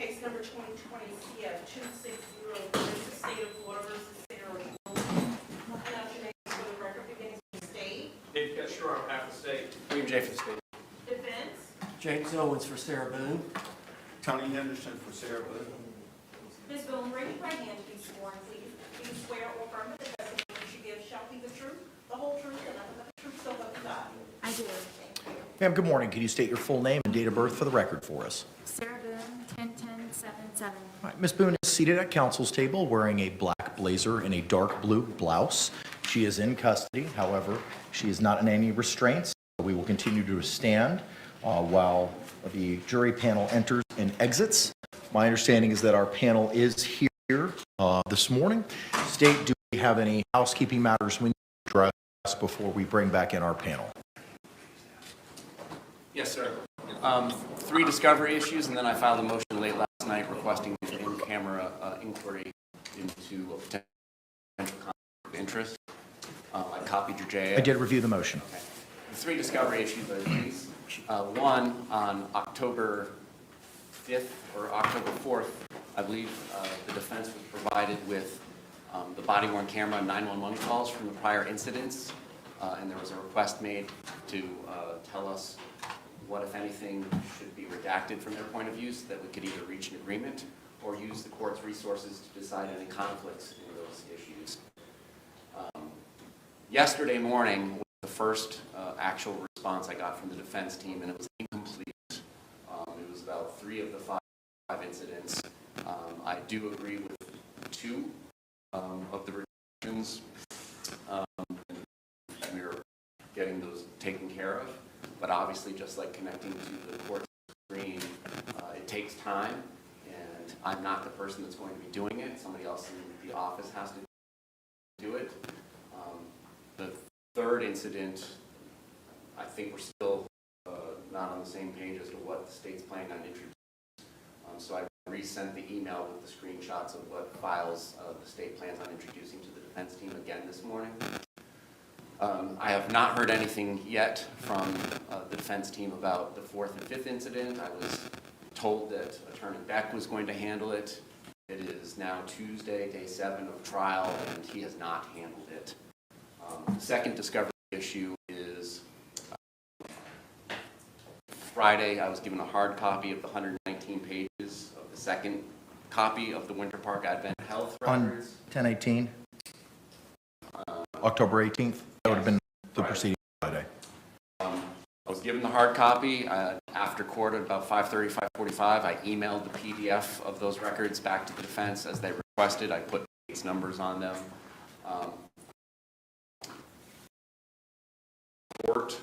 Case number 2020-CF-260, the state of Florida versus Sarah Boone. Announce your names for the record, beginning with the state. Dave Ketchner on behalf of the state. William J. for the state. Defense. James Owens for Sarah Boone. Tony Henderson for Sarah Boone. Ms. Boone, raise your right hand to be sworn, please. Do you swear or affirm that the testimony you give shall be the truth, the whole truth, and nothing but the truth, so help you God? I do. Thank you. Ma'am, good morning. Can you state your full name and date of birth for the record for us? Sarah Boone, 10-10-7-7. All right, Ms. Boone is seated at counsel's table wearing a black blazer and a dark blue blouse. She is in custody. However, she is not in any restraints. We will continue to stand while the jury panel enters and exits. My understanding is that our panel is here this morning. State, do we have any housekeeping matters we need to address before we bring back in our panel? Yes, sir. 3 discovery issues, and then I filed a motion late last night requesting an in-camera inquiry into a potential conflict of interest. I copied your JA. I did review the motion. Okay. The 3 discovery issues are these. One, on October 5th or October 4th, I believe the defense was provided with the body-worn camera and 911 calls from the prior incidents, and there was a request made to tell us what, if anything, should be redacted from their point of view so that we could either reach an agreement or use the court's resources to decide any conflicts in those issues. Yesterday morning was the first actual response I got from the defense team, and it was incomplete. It was about 3 of the 5 incidents. I do agree with 2 of the restrictions. We're getting those taken care of. But obviously, just like connecting to the court screen, it takes time, and I'm not the person that's going to be doing it. Somebody else in the office has to do it. The 3rd incident, I think we're still not on the same page as to what the state's planning on introducing. So I resent the email with the screenshots of what files the state plans on introducing to the defense team again this morning. I have not heard anything yet from the defense team about the 4th and 5th incident. I was told that Attorney Beck was going to handle it. It is now Tuesday, day 7 of trial, and he has not handled it. The second discovery issue is Friday, I was given a hard copy of the 119 pages of the second copy of the Winter Park Advent Health records. On 10/18, October 18th, that would have been the preceding Friday. I was given the hard copy after court at about 5:30, 5:45. I emailed the PDF of those records back to the defense as they requested. I put case numbers on them.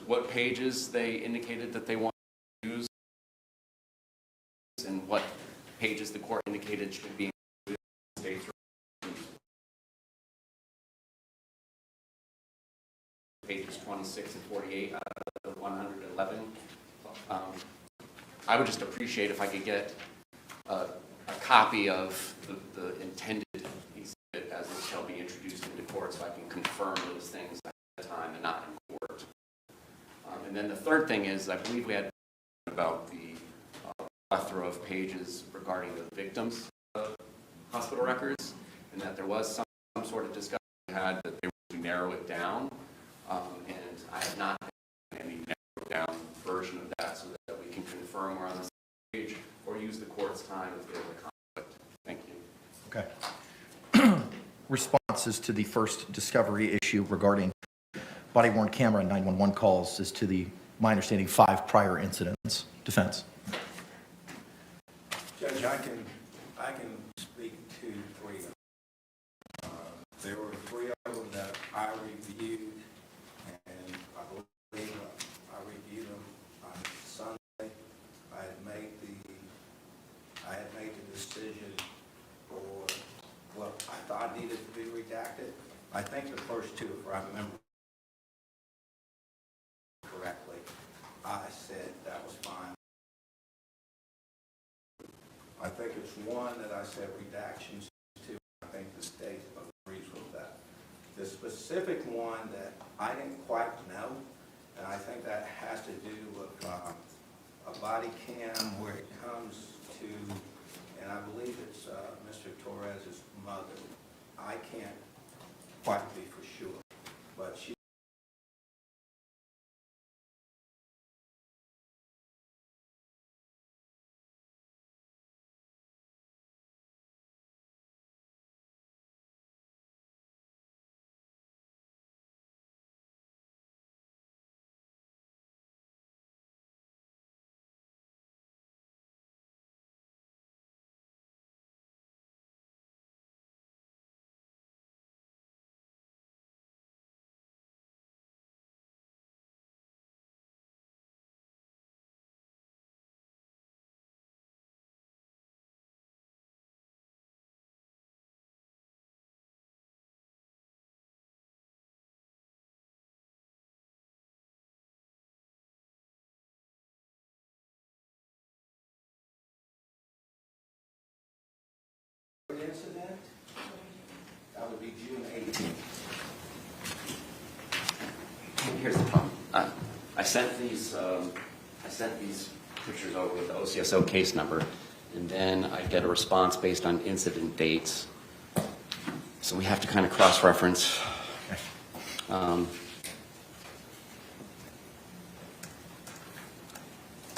What pages they indicated that they want to use and what pages the court indicated should be included in the state's pages 26 and 48 out of the 111. I would just appreciate if I could get a copy of the intended exhibit as it shall be introduced into court so I can confirm those things at the time and not in court. And then the third thing is, I believe we had about the plethora of pages regarding the victims' hospital records, and that there was some sort of discussion we had that they were to narrow it down, and I have not had any narrowed down version of that so that we can confirm we're on the same page or use the court's time if there's a conflict. Thank you. Okay. Responses to the first discovery issue regarding body-worn camera and 911 calls is to the, my understanding, 5 prior incidents. Defense. Judge, I can speak to 3 of them. There were 3 of them that I reviewed, and I believe I reviewed them on Sunday. I had made the decision for what I thought needed to be redacted. I think the first 2, if I remember correctly, I said that was fine. I think it's one that I said redactions to. I think the state agrees with that. The specific one that I didn't quite know, and I think that has to do with a body cam where it comes to and I believe it's Mr. Torres's mother. I can't quite be for sure, but she incident, that would be June 18th. Here's the problem. I sent these pictures over with the OCSO case number, and then I get a response based on incident dates. So we have to kind of cross-reference.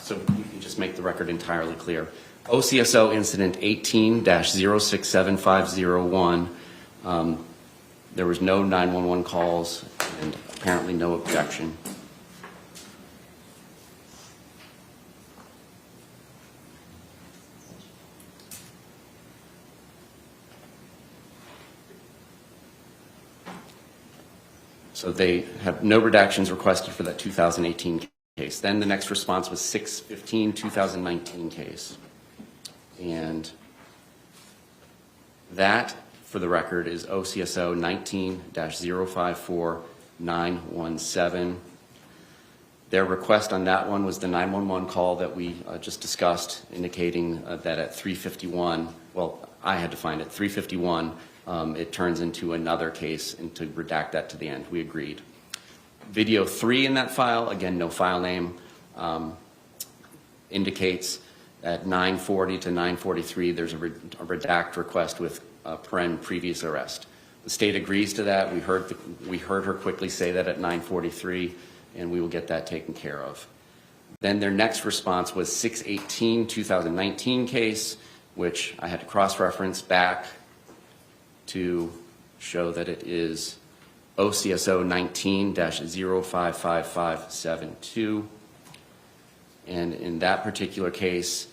So you can just make the record entirely clear. OCSO incident 18-067501. There was no 911 calls and apparently no objection. So they have no redactions requested for that 2018 case. Then the next response was 6/15/2019 case. And that, for the record, is OCSO 19-054917. Their request on that one was the 911 call that we just discussed, indicating that at 3:51, well, I had to find it, 3:51, it turns into another case, and to redact that to the end. We agreed. Video 3 in that file, again, no file name, indicates at 9:40 to 9:43, there's a redact request with paren previous arrest. The state agrees to that. We heard her quickly say that at 9:43, and we will get that taken care of. Then their next response was 6/18/2019 case, which I had to cross-reference back to show that it is OCSO 19-055572. And in that particular case,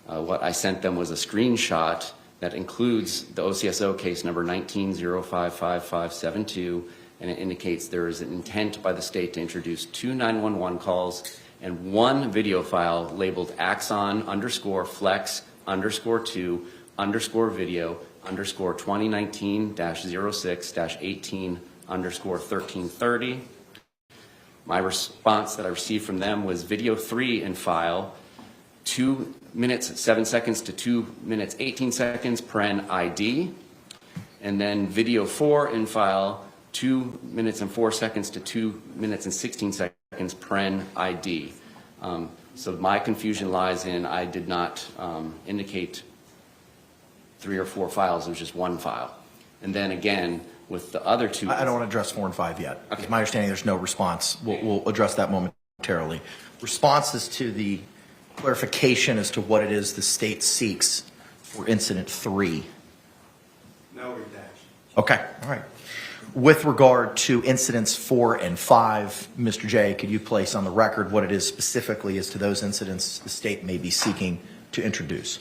what I sent them was a screenshot that includes the OCSO case number 19-055572, and it indicates there is an intent by the state to introduce 2 911 calls and 1 video file labeled axon_flex_2_2019-06-18_1330. My response that I received from them was video 3 in file, 2 minutes 7 seconds to 2 minutes 18 seconds, paren ID. And then video 4 in file, 2 minutes and 4 seconds to 2 minutes and 16 seconds, paren ID. So my confusion lies in I did not indicate 3 or 4 files, it was just 1 file. And then again, with the other 2... I don't want to address 4 and 5 yet. Okay. It's my understanding there's no response. We'll address that momentarily. Responses to the clarification as to what it is the state seeks for incident 3. No redaction. Okay, all right. With regard to incidents 4 and 5, Mr. J, could you place on the record what it is specifically as to those incidents the state may be seeking to introduce?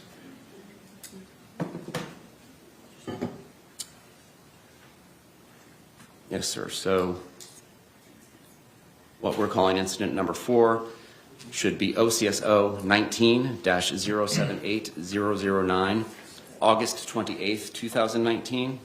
Yes, sir. So what we're calling incident number 4 should be OCSO 19-078009, August 28th, 2019.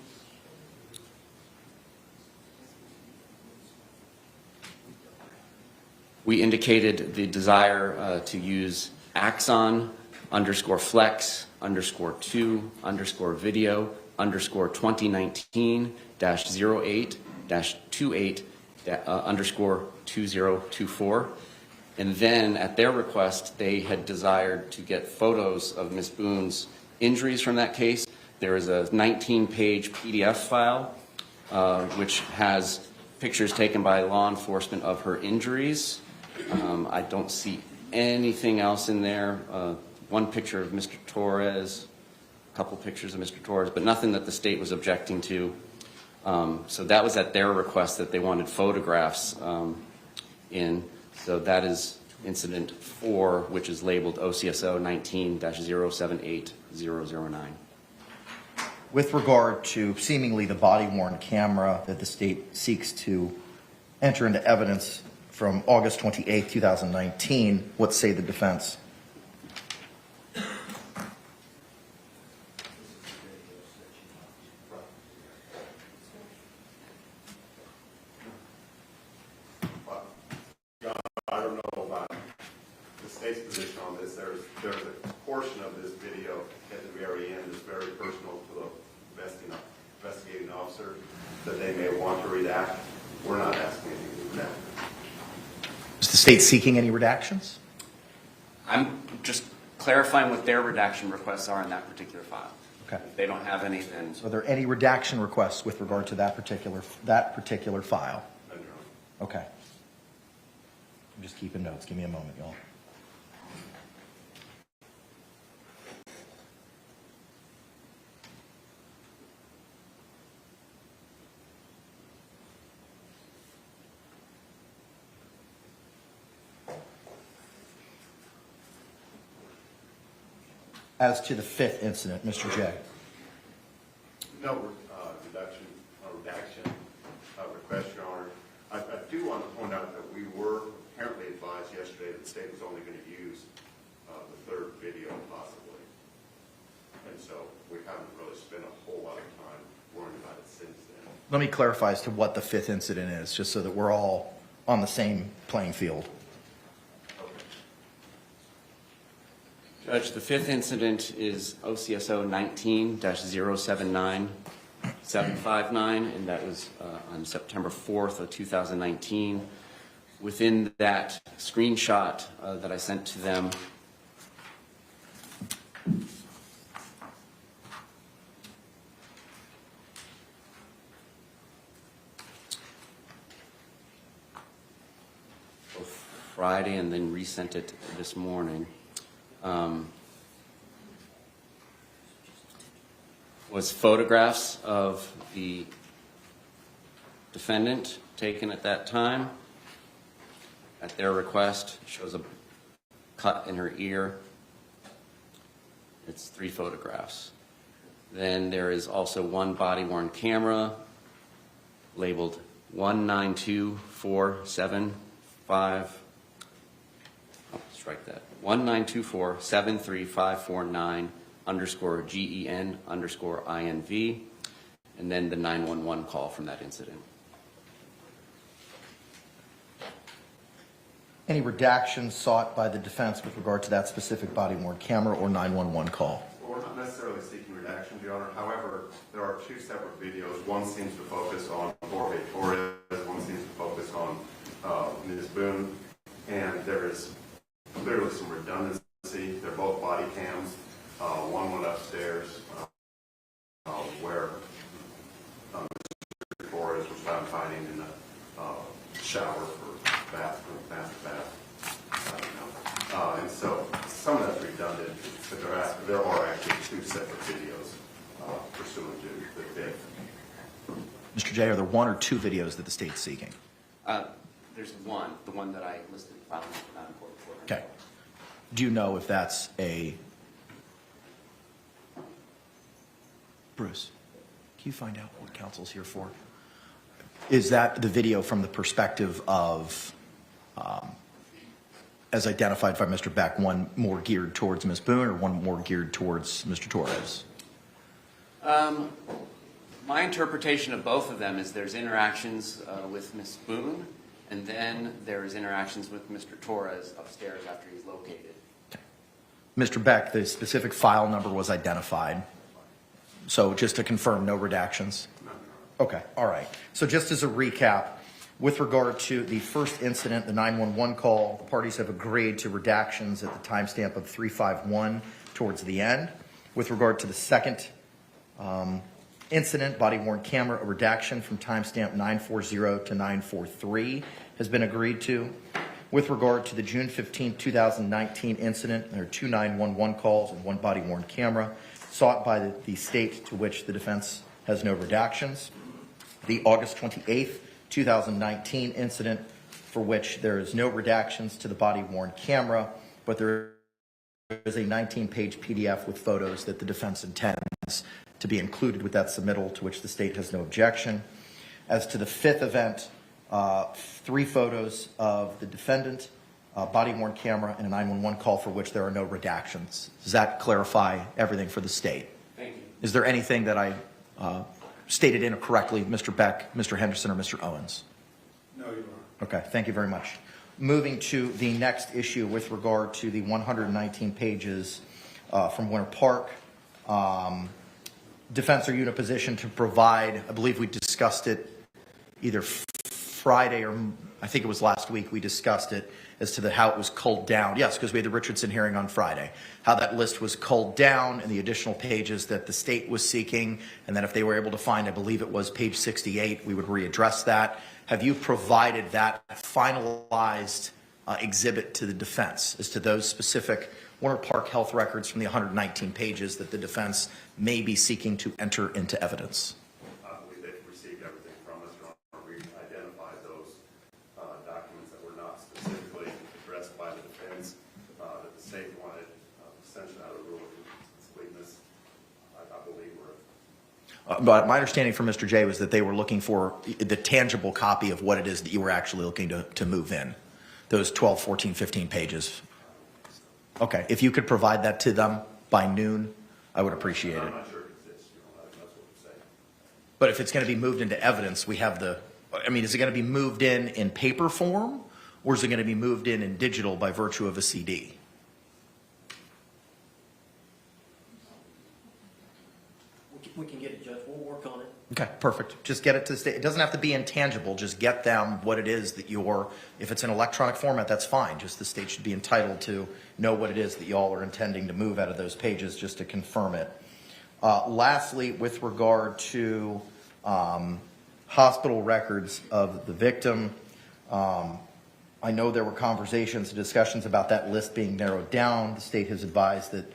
We indicated the desire to use axon_flex_2_video_2019-08-28_2024. And then at their request, they had desired to get photos of Ms. Boone's injuries from that case. There is a 19-page PDF file which has pictures taken by law enforcement of her injuries. I don't see anything else in there. One picture of Mr. Torres, a couple pictures of Mr. Torres, but nothing that the state was objecting to. So that was at their request that they wanted photographs in. So that is incident 4, which is labeled OCSO 19-078009. With regard to seemingly the body-worn camera that the state seeks to enter into evidence from August 28, 2019, what say the defense? I don't know about the state's position on this. There's a portion of this video at the very end that's very personal to the investigating officer that they may want to redact. We're not asking anything to redact. Is the state seeking any redactions? I'm just clarifying what their redaction requests are in that particular file. Okay. If they don't have any, then Are there any redaction requests with regard to that particular file? Okay. I'm just keeping notes. Give me a moment, y'all. As to the 5th incident, Mr. J. No redaction request, Your Honor. I do want to point out that we were apparently advised yesterday that the state was only going to use the 3rd video possibly. And so we haven't really spent a whole lot of time worrying about it since then. Let me clarify as to what the 5th incident is, just so that we're all on the same playing field. Judge, the 5th incident is OCSO 19-079759, and that was on September 4th of 2019. Within that screenshot that I sent to them, both Friday and then resent it this morning, was photographs of the defendant taken at that time. At their request, it shows a cut in her ear. It's 3 photographs. Then there is also one body-worn camera labeled 1924755. Strike that. 192473549_GEN_INV, and then the 911 call from that incident. Any redactions sought by the defense with regard to that specific body-worn camera or 911 call? Well, we're not necessarily seeking redaction, Your Honor. However, there are 2 separate videos. One seems to focus on Jorge Torres. One seems to focus on Ms. Boone. And there is clearly some redundancy. They're both body cams. One went upstairs where Mr. Torres was found hiding in the shower for bathroom. And so some of that's redundant, but there are actually 2 separate videos pursuant to the 5th. Mr. J, are there 1 or 2 videos that the state's seeking? There's one, the one that I listed, not important for her. Okay. Do you know if that's a... Bruce, can you find out what counsel's here for? Is that the video from the perspective of, as identified by Mr. Beck, one more geared towards Ms. Boone or one more geared towards Mr. Torres? My interpretation of both of them is there's interactions with Ms. Boone, and then there's interactions with Mr. Torres upstairs after he's located. Okay. Mr. Beck, the specific file number was identified. So just to confirm, no redactions? Okay, all right. So just as a recap, with regard to the first incident, the 911 call, the parties have agreed to redactions at the timestamp of 351 towards the end. With regard to the second incident, body-worn camera, a redaction from timestamp 940 to 943 has been agreed to. With regard to the June 15, 2019 incident, there are 2 911 calls and 1 body-worn camera sought by the state, to which the defense has no redactions. The August 28, 2019 incident, for which there is no redactions to the body-worn camera, but there is a 19-page PDF with photos that the defense intends to be included with that submittal, to which the state has no objection. As to the 5th event, 3 photos of the defendant, body-worn camera, and a 911 call for which there are no redactions. Does that clarify everything for the state? Thank you. Is there anything that I stated incorrectly, Mr. Beck, Mr. Henderson, or Mr. Owens? No, Your Honor. Okay, thank you very much. Moving to the next issue with regard to the 119 pages from Winter Park. Defense, are you in a position to provide, I believe we discussed it either Friday or I think it was last week, we discussed it as to how it was culled down. Yes, because we had the Richardson hearing on Friday. How that list was culled down and the additional pages that the state was seeking, and then if they were able to find, I believe it was page 68, we would readdress that. Have you provided that finalized exhibit to the defense as to those specific Winter Park health records from the 119 pages that the defense may be seeking to enter into evidence? I believe they've received everything from us, Your Honor. We identified those documents that were not specifically addressed by the defense, that the state wanted extension out of the rule of completeness. I believe we're... But my understanding from Mr. J was that they were looking for the tangible copy of what it is that you were actually looking to move in, those 12, 14, 15 pages. Okay, if you could provide that to them by noon, I would appreciate it. I'm not sure it exists, Your Honor. That's what we're saying. But if it's going to be moved into evidence, we have is it going to be moved in paper form, or is it going to be moved in digital by virtue of a CD? We can get it, Judge. We'll work on it. Okay, perfect. Just get it to the state. It doesn't have to be intangible. Just get them what it is that if it's an electronic format, that's fine. Just the state should be entitled to know what it is that y'all are intending to move out of those pages just to confirm it. Lastly, with regard to hospital records of the victim, I know there were conversations and discussions about that list being narrowed down. The state has advised that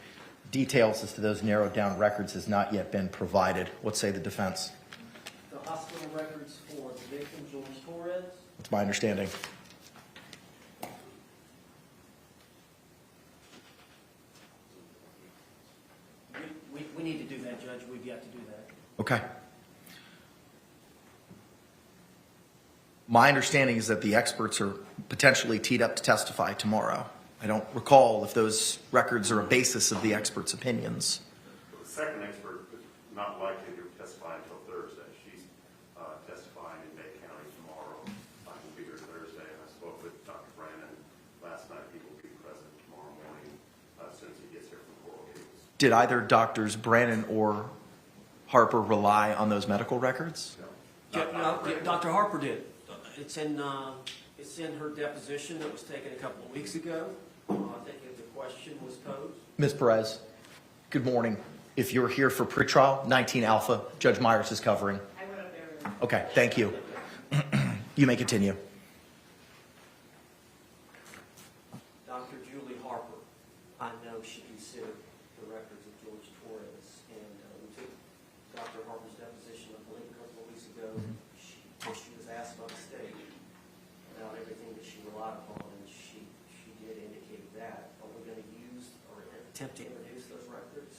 details as to those narrowed down records has not yet been provided. What say the defense? The hospital records for the victim, George Torres. That's my understanding. We need to do that, Judge. We've got to do that. Okay. My understanding is that the experts are potentially teed up to testify tomorrow. I don't recall if those records are a basis of the experts' opinions. The second expert is not likely to testify until Thursday. She's testifying in Bay County tomorrow. I will be here Thursday, and I spoke with Dr. Brandon last night. He will be present tomorrow morning as soon as he gets here from Coral Gables. Did either Doctors Brannon or Harper rely on those medical records? Dr. Harper did. It's in her deposition that was taken a couple of weeks ago. I think the question was posed. Ms. Perez, good morning. If you're here for pretrial, 19 Alpha, Judge Myers is covering. I went up there. Okay, thank you. You may continue. Dr. Julie Harper, I know she considered the records of George Torres, and we took Dr. Harper's deposition, I believe, a couple of weeks ago. She was asked by the state about everything that she relied upon, and she did indicate that. Are we going to use or attempt to introduce those records?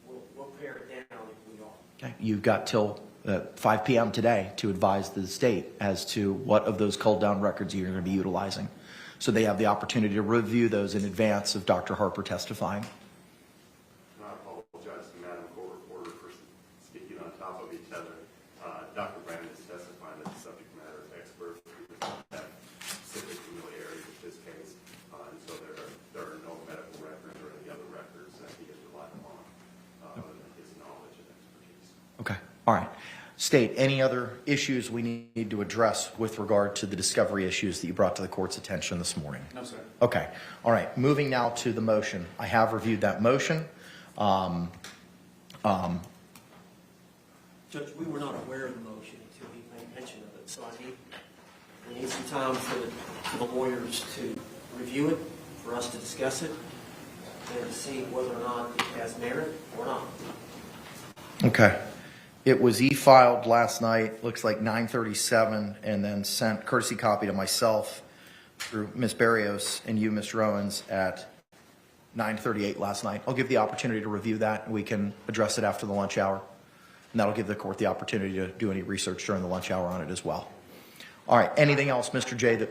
We'll pare it down if we are. Okay, you've got till 5 p.m. today to advise the state as to what of those culled down records you're going to be utilizing. So they have the opportunity to review those in advance of Dr. Harper testifying. And I apologize to Madam Court Reporter for speaking on top of each other. Dr. Brandon is testifying as a subject matter expert. We don't have specific familiarity with this case, and so there are no medical records or any other records that he has relied upon other than his knowledge and expertise. Okay, all right. State, any other issues we need to address with regard to the discovery issues that you brought to the court's attention this morning? No, sir. Okay. All right. Moving now to the motion. I have reviewed that motion. Judge, we were not aware of the motion until he made mention of it, so we need some time for the lawyers to review it, for us to discuss it, and to see whether or not it has merit or not. Okay. It was e-filed last night, looks like 9:37, and then sent courtesy copy to myself through Ms. Barrios and you, Mr. Owens, at 9:38 last night. I'll give the opportunity to review that, and we can address it after the lunch hour. And that'll give the court the opportunity to do any research during the lunch hour on it as well. All right. Anything else, Mr. J?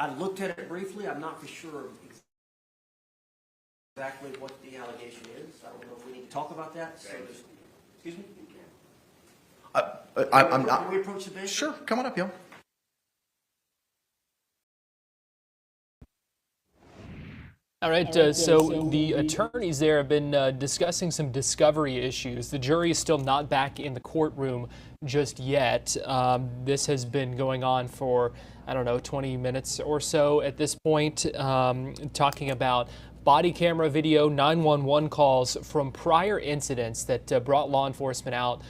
I looked at it briefly. I'm not for sure exactly what the allegation is. I don't know if we need to talk about that. So excuse me? I'm not. Can we approach the bench? Sure. Come on up, yo. All right, so the attorneys there have been discussing some discovery issues. The jury is still not back in the courtroom just yet. This has been going on for, I don't know, 20 minutes or so at this point, talking about body camera video, 911 calls from prior incidents that brought law enforcement out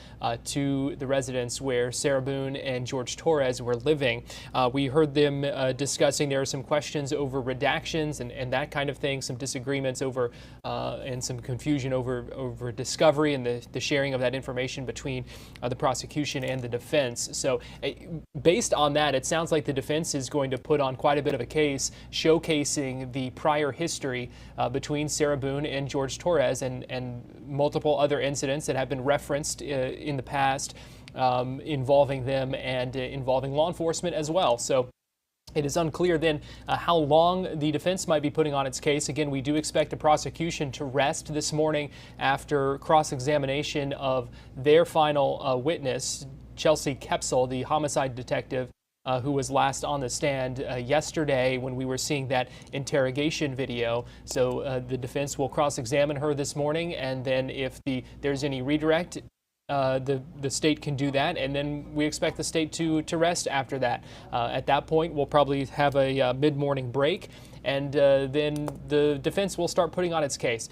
to the residence where Sarah Boone and George Torres were living. We heard them discussing there are some questions over redactions and that kind of thing, some disagreements over and some confusion over discovery and the sharing of that information between the prosecution and the defense. So based on that, it sounds like the defense is going to put on quite a bit of a case showcasing the prior history between Sarah Boone and George Torres and multiple other incidents that have been referenced in the past involving them and involving law enforcement as well. So it is unclear then how long the defense might be putting on its case. Again, we do expect the prosecution to rest this morning after cross-examination of their final witness, Chelsea Kepsel, the homicide detective who was last on the stand yesterday when we were seeing that interrogation video. So the defense will cross-examine her this morning, and then if there's any redirect, the state can do that, and then we expect the state to rest after that. At that point, we'll probably have a mid-morning break, and then the defense will start putting on its case.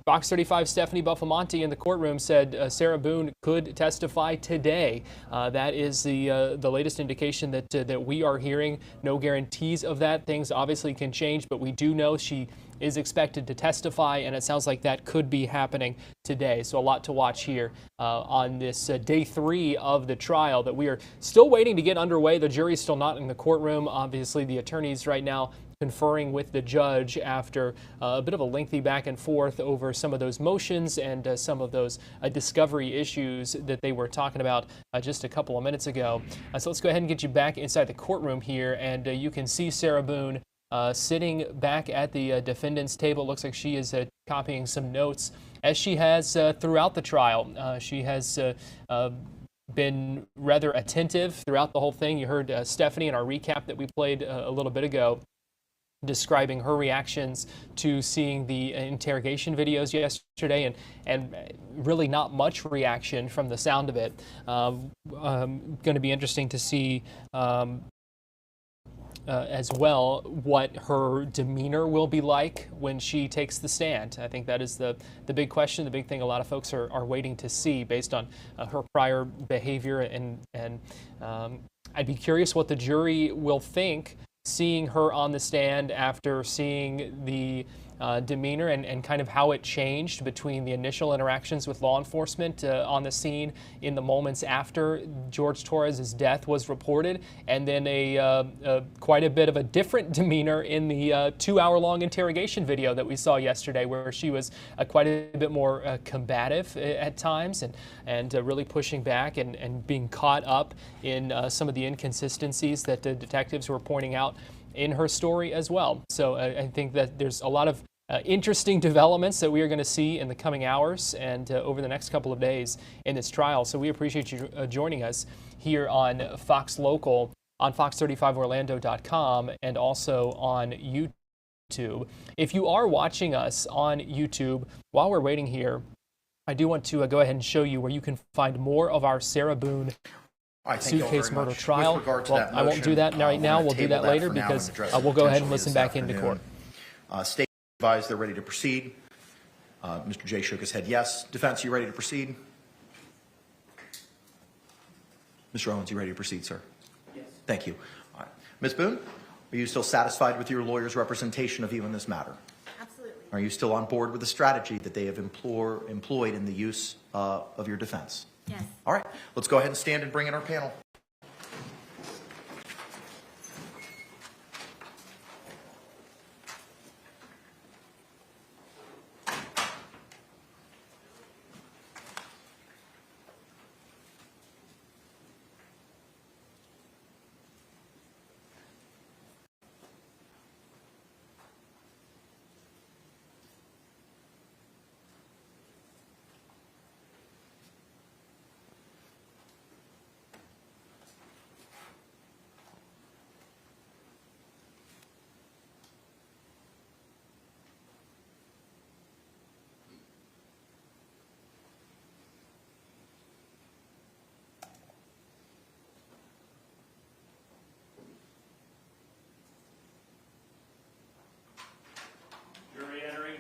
Fox 35 Stephanie Buffamonte in the courtroom said Sarah Boone could testify today. That is the latest indication that we are hearing. No guarantees of that. Things obviously can change, but we do know she is expected to testify, and it sounds like that could be happening today. So a lot to watch here on this day 3 of the trial that we are still waiting to get underway. The jury's still not in the courtroom. Obviously, the attorneys right now conferring with the judge after a bit of a lengthy back and forth over some of those motions and some of those discovery issues that they were talking about just a couple of minutes ago. So let's go ahead and get you back inside the courtroom here, and you can see Sarah Boone sitting back at the defendant's table. It looks like she is copying some notes, as she has throughout the trial. She has been rather attentive throughout the whole thing. You heard Stephanie in our recap that we played a little bit ago, describing her reactions to seeing the interrogation videos yesterday, and really not much reaction from the sound of it. Going to be interesting to see as well what her demeanor will be like when she takes the stand. I think that is the big question, the big thing a lot of folks are waiting to see based on her prior behavior, and I'd be curious what the jury will think seeing her on the stand after seeing the demeanor and kind of how it changed between the initial interactions with law enforcement on the scene in the moments after George Torres' death was reported, and then quite a bit of a different demeanor in the 2-hour-long interrogation video that we saw yesterday, where she was quite a bit more combative at times and really pushing back and being caught up in some of the inconsistencies that the detectives were pointing out in her story as well. So I think that there's a lot of interesting developments that we are going to see in the coming hours and over the next couple of days in this trial. So we appreciate you joining us here on Fox Local, on fox35orlando.com, and also on YouTube. If you are watching us on YouTube, while we're waiting here, I do want to go ahead and show you where you can find more of our Sarah Boone All right, thank you all very suitcase murder much. trial. With regard to Well, that I won't do motion, that right we're now. gonna We'll do table that later for now because and address we'll it go ahead and potentially listen this back into afternoon. court. State advised they're ready to proceed. Mr. Jay shook his head yes. Defense, you ready to proceed? Mr. Owens, you ready to proceed, sir? Yes. Thank you. All right. Ms. Boone, are you still satisfied with your lawyer's representation of you in this matter? Absolutely. Are you still on board with the strategy that they have employed in the use of your defense? Yes. All right, let's go ahead and stand and bring in our panel. Jury entering.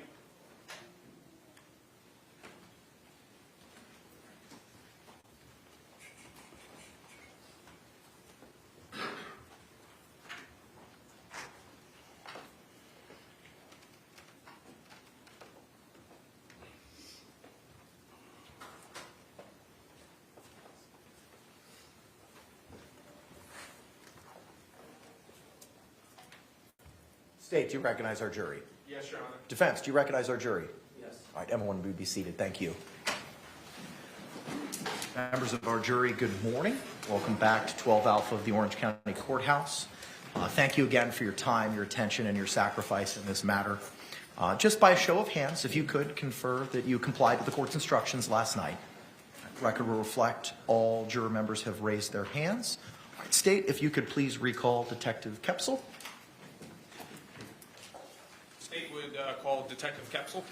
State, do you recognize our jury? Yes, Your Honor. Defense, do you recognize our jury? Yes. All right, everyone would be seated. Thank you. Members of our jury, good morning. Welcome back to 12 Alpha of the Orange County Courthouse. Thank you again for your time, your attention, and your sacrifice in this matter. Just by a show of hands, if you could confer that you complied with the court's instructions last night. The record will reflect all juror members have raised their hands. All right, State, if you could please recall Detective Kepsel. State would call Detective Kepsel.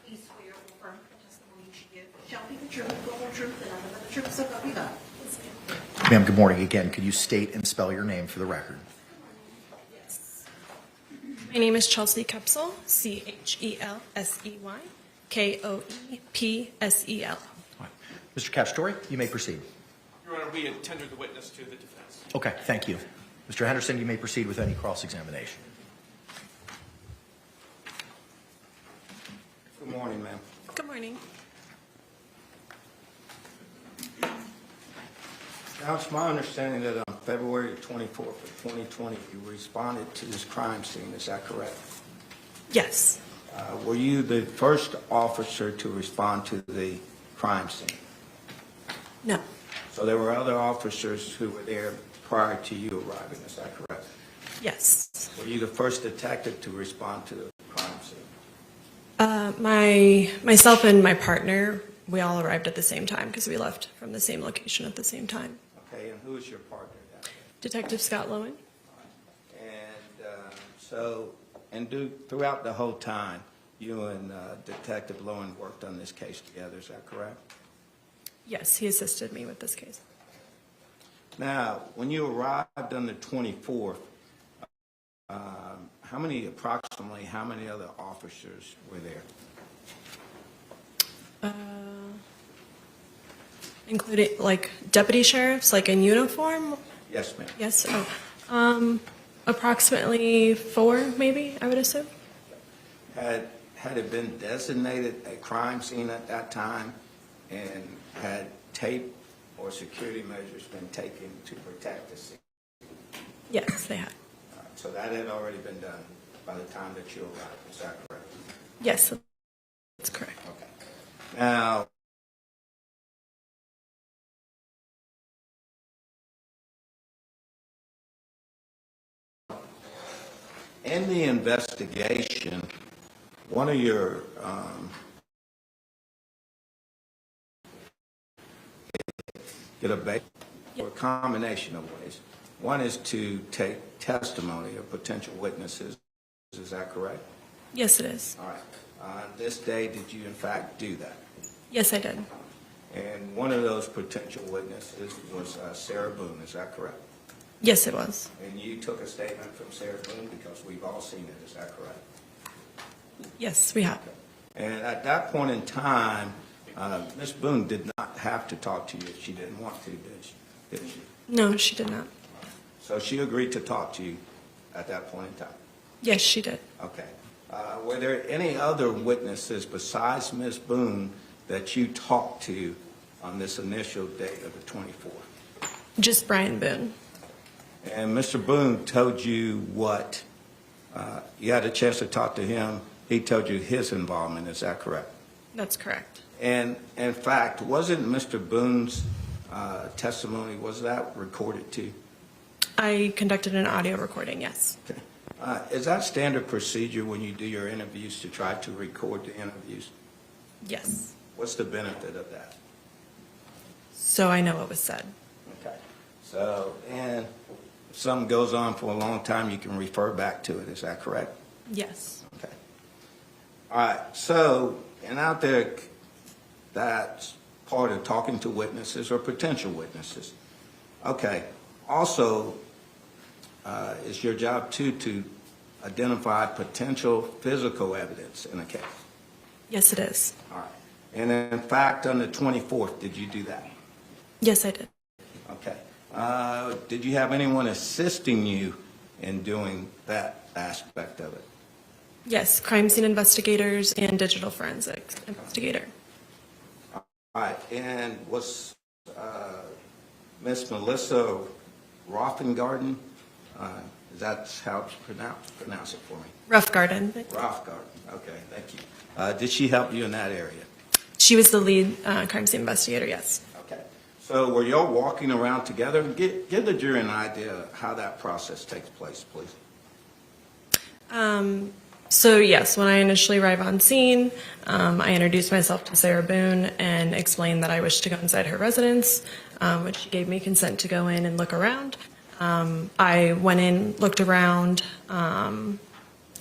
Please swear or affirm the testimony you should give shall be the truth, the whole truth, and nothing but the truth, so help you God. Ma'am, good morning again. Could you state and spell your name for the record? My name is Chelsea Kepsel, Chelsey, Koepsel. All right. Mr. Cacciatore, you may proceed. Your Honor, we had tendered the witness to the defense. Okay, thank you. Mr. Henderson, you may proceed with any cross-examination. Good morning, ma'am. Good morning. Now, it's my understanding that on February 24th of 2020, you responded to this crime scene. Is that correct? Yes. Were you the first officer to respond to the crime scene? No. So there were other officers who were there prior to you arriving. Is that correct? Yes. Were you the first detective to respond to the crime scene? Myself and my partner, we all arrived at the same time because we left from the same location at the same time. Okay, and who is your partner then? Detective Scott Lowen. And throughout the whole time, you and Detective Lowen worked on this case together, is that correct? Yes, he assisted me with this case. Now, when you arrived on the 24th, approximately how many other officers were there? Including, like, deputy sheriffs, like in uniform? Yes, ma'am. Yes. Approximately 4, maybe, I would assume. Had it been designated a crime scene at that time, and had tape or security measures been taken to protect the scene? Yes, they had. So that had already been done by the time that you arrived, is that correct? Yes, that's correct. Okay. Now, in the investigation, one of your get a bait or a combination of ways. One is to take testimony of potential witnesses. Is that correct? Yes, it is. All right. On this day, did you in fact do that? Yes, I did. And one of those potential witnesses was Sarah Boone. Is that correct? Yes, it was. And you took a statement from Sarah Boone because we've all seen it. Is that correct? Yes, we have. And at that point in time, Ms. Boone did not have to talk to you if she didn't want to, did she? No, she did not. So she agreed to talk to you at that point in time? Yes, she did. Okay. Were there any other witnesses besides Ms. Boone that you talked to on this initial date of the 24th? Just Brian Boone. And Mr. Boone told you what? You had a chance to talk to him. He told you his involvement. Is that correct? That's correct. And in fact, wasn't Mr. Boone's testimony, was that recorded too? I conducted an audio recording, yes. Okay. Is that standard procedure when you do your interviews to try to record the interviews? Yes. What's the benefit of that? So I know what was said. Okay. So, and if something goes on for a long time, you can refer back to it. Is that correct? Yes. Okay. All right. So, and out there, that's part of talking to witnesses or potential witnesses. Okay. Also, it's your job too to identify potential physical evidence in a case. Yes, it is. All right. And in fact, on the 24th, did you do that? Yes, I did. Okay. Did you have anyone assisting you in doing that aspect of it? Yes, crime scene investigators and digital forensics investigator. All right. And was Miss Melissa Rothengarden, is that how it's pronounced? Pronounce it for me. Rough Garden. Rothengarden. Okay, thank you. Did she help you in that area? She was the lead crime scene investigator, yes. Okay. So were y'all walking around together? Give the jury an idea of how that process takes place, please. So yes, when I initially arrived on scene, I introduced myself to Sarah Boone and explained that I wished to go inside her residence, which she gave me consent to go in and look around. I went in, looked around, and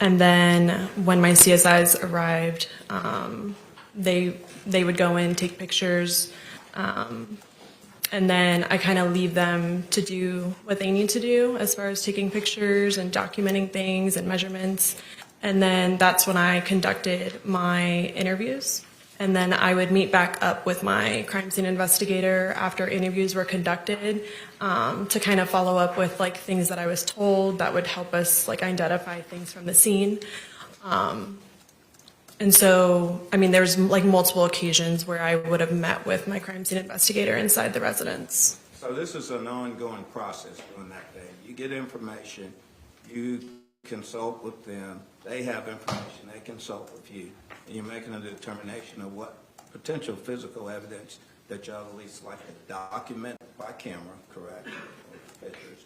then when my CSIs arrived, they would go in, take pictures, and then I kind of leave them to do what they need to do as far as taking pictures and documenting things and measurements. And then that's when I conducted my interviews. And then I would meet back up with my crime scene investigator after interviews were conducted to kind of follow up with like things that I was told that would help us like identify things from the scene. And so, I mean, there's like multiple occasions where I would have met with my crime scene investigator inside the residence. So this is an ongoing process during that day. You get information, you consult with them, they have information, they consult with you, and you're making a determination of what potential physical evidence that y'all at least like to document by camera, correct, or pictures,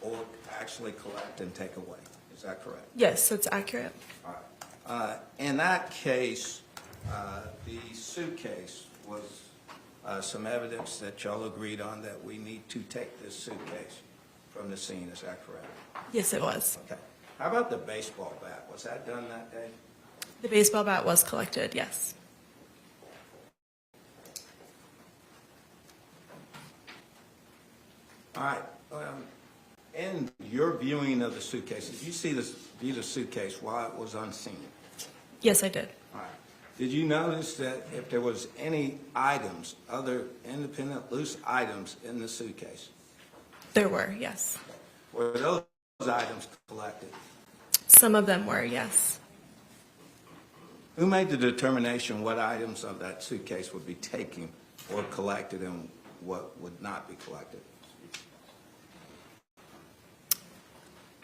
or actually collect and take away. Is that correct? Yes, that's accurate. All right. In that case, the suitcase was some evidence that y'all agreed on that we need to take this suitcase from the scene. Is that correct? Yes, it was. Okay. How about the baseball bat? Was that done that day? The baseball bat was collected, yes. All right. In your viewing of the suitcase, did you view the suitcase while it was unseen? Yes, I did. All right. Did you notice that if there was any items, other independent loose items in the suitcase? There were, yes. Were those items collected? Some of them were, yes. Who made the determination what items of that suitcase would be taken or collected and what would not be collected?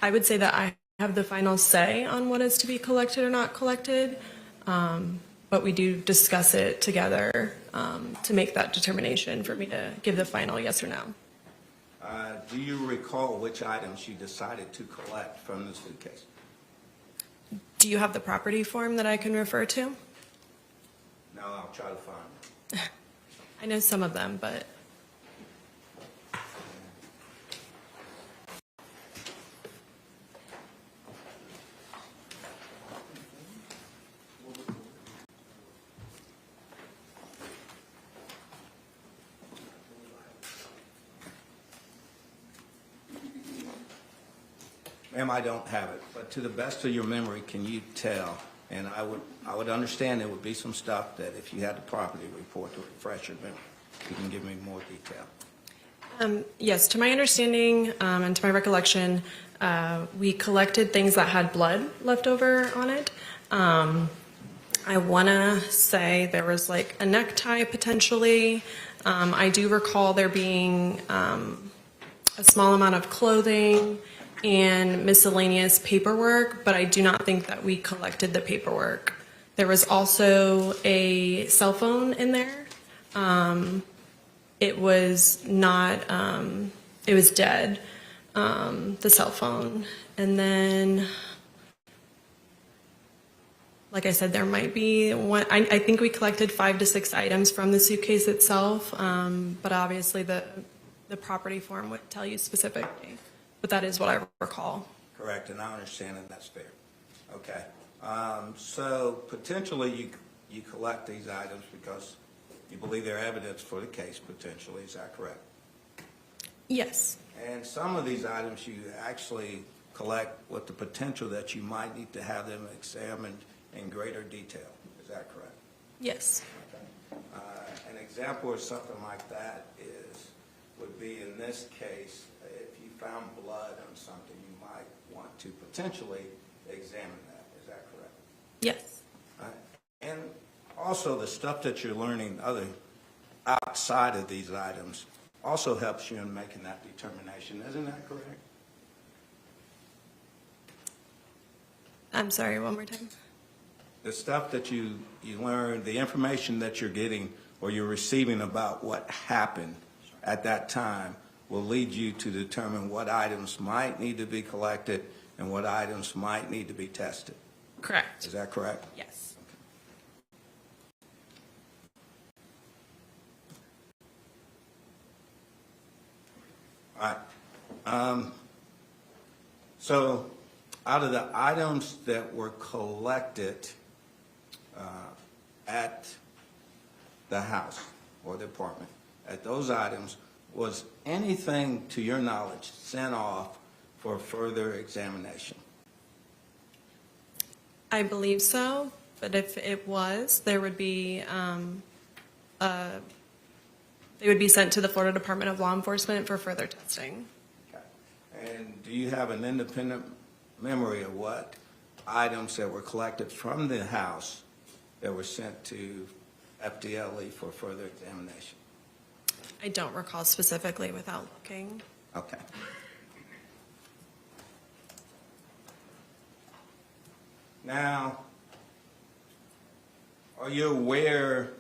I would say that I have the final say on what is to be collected or not collected, but we do discuss it together to make that determination for me to give the final yes or no. Do you recall which items you decided to collect from the suitcase? Do you have the property form that I can refer to? No, I'll try to find it. I know some of them, but Ma'am, I don't have it, but to the best of your memory, can you tell? And I would understand there would be some stuff that if you had the property report to refresh your memory, you can give me more detail. yes, to my understanding and to my recollection, we collected things that had blood left over on it. I want to say there was like a necktie potentially. I do recall there being a small amount of clothing and miscellaneous paperwork, but I do not think that we collected the paperwork. There was also a cell phone in there. It was not, it was dead, the cell phone. And then, like I said, there might be one, I think we collected 5 to 6 items from the suitcase itself, but obviously the property form would tell you specifically. But that is what I recall. Correct, and I understand that that's fair. Okay. So potentially you collect these items because you believe they're evidence for the case potentially, is that correct? Yes. And some of these items you actually collect with the potential that you might need to have them examined in greater detail, is that correct? Yes. Okay. An example of something like that would be in this case, if you found blood on something, you might want to potentially examine that. Is that correct? Yes. And also the stuff that you're learning outside of these items also helps you in making that determination. Isn't that correct? I'm sorry, one more time. The stuff that you learn, the information that you're getting or you're receiving about what happened at that time will lead you to determine what items might need to be collected and what items might need to be tested. Correct. Is that correct? Yes. All right. So out of the items that were collected at the house or the apartment, at those items, was anything to your knowledge sent off for further examination? I believe so, but if it was, there would be, they would be sent to the Florida Department of Law Enforcement for further testing. Okay. And do you have an independent memory of what items that were collected from the house that were sent to FDLE for further examination? I don't recall specifically without looking. Okay. Now, are you aware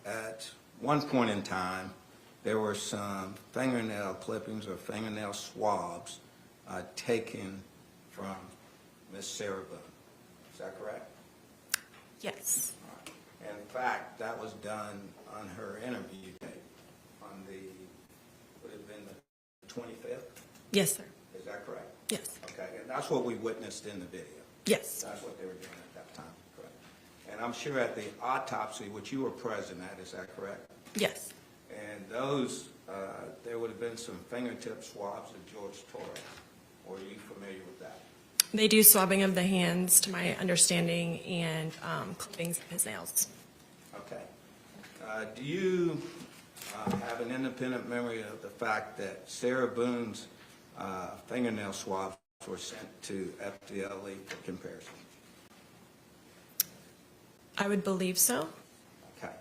at one point in time there were some fingernail clippings or fingernail swabs taken from Miss Sarah Boone? Is that correct? Yes. In fact, that was done on her interview date on the, would it have been the 25th? Yes, sir. Is that correct? Yes. Okay, and that's what we witnessed in the video. Yes. That's what they were doing at that time, correct? And I'm sure at the autopsy, which you were present at, is that correct? Yes. And those, there would have been some fingertip swabs of George Torres. Were you familiar with that? They do swabbing of the hands, to my understanding, and clippings of his nails. Okay. Do you have an independent memory of the fact that Sarah Boone's fingernail swabs were sent to FDLE for comparison? I would believe so. Okay.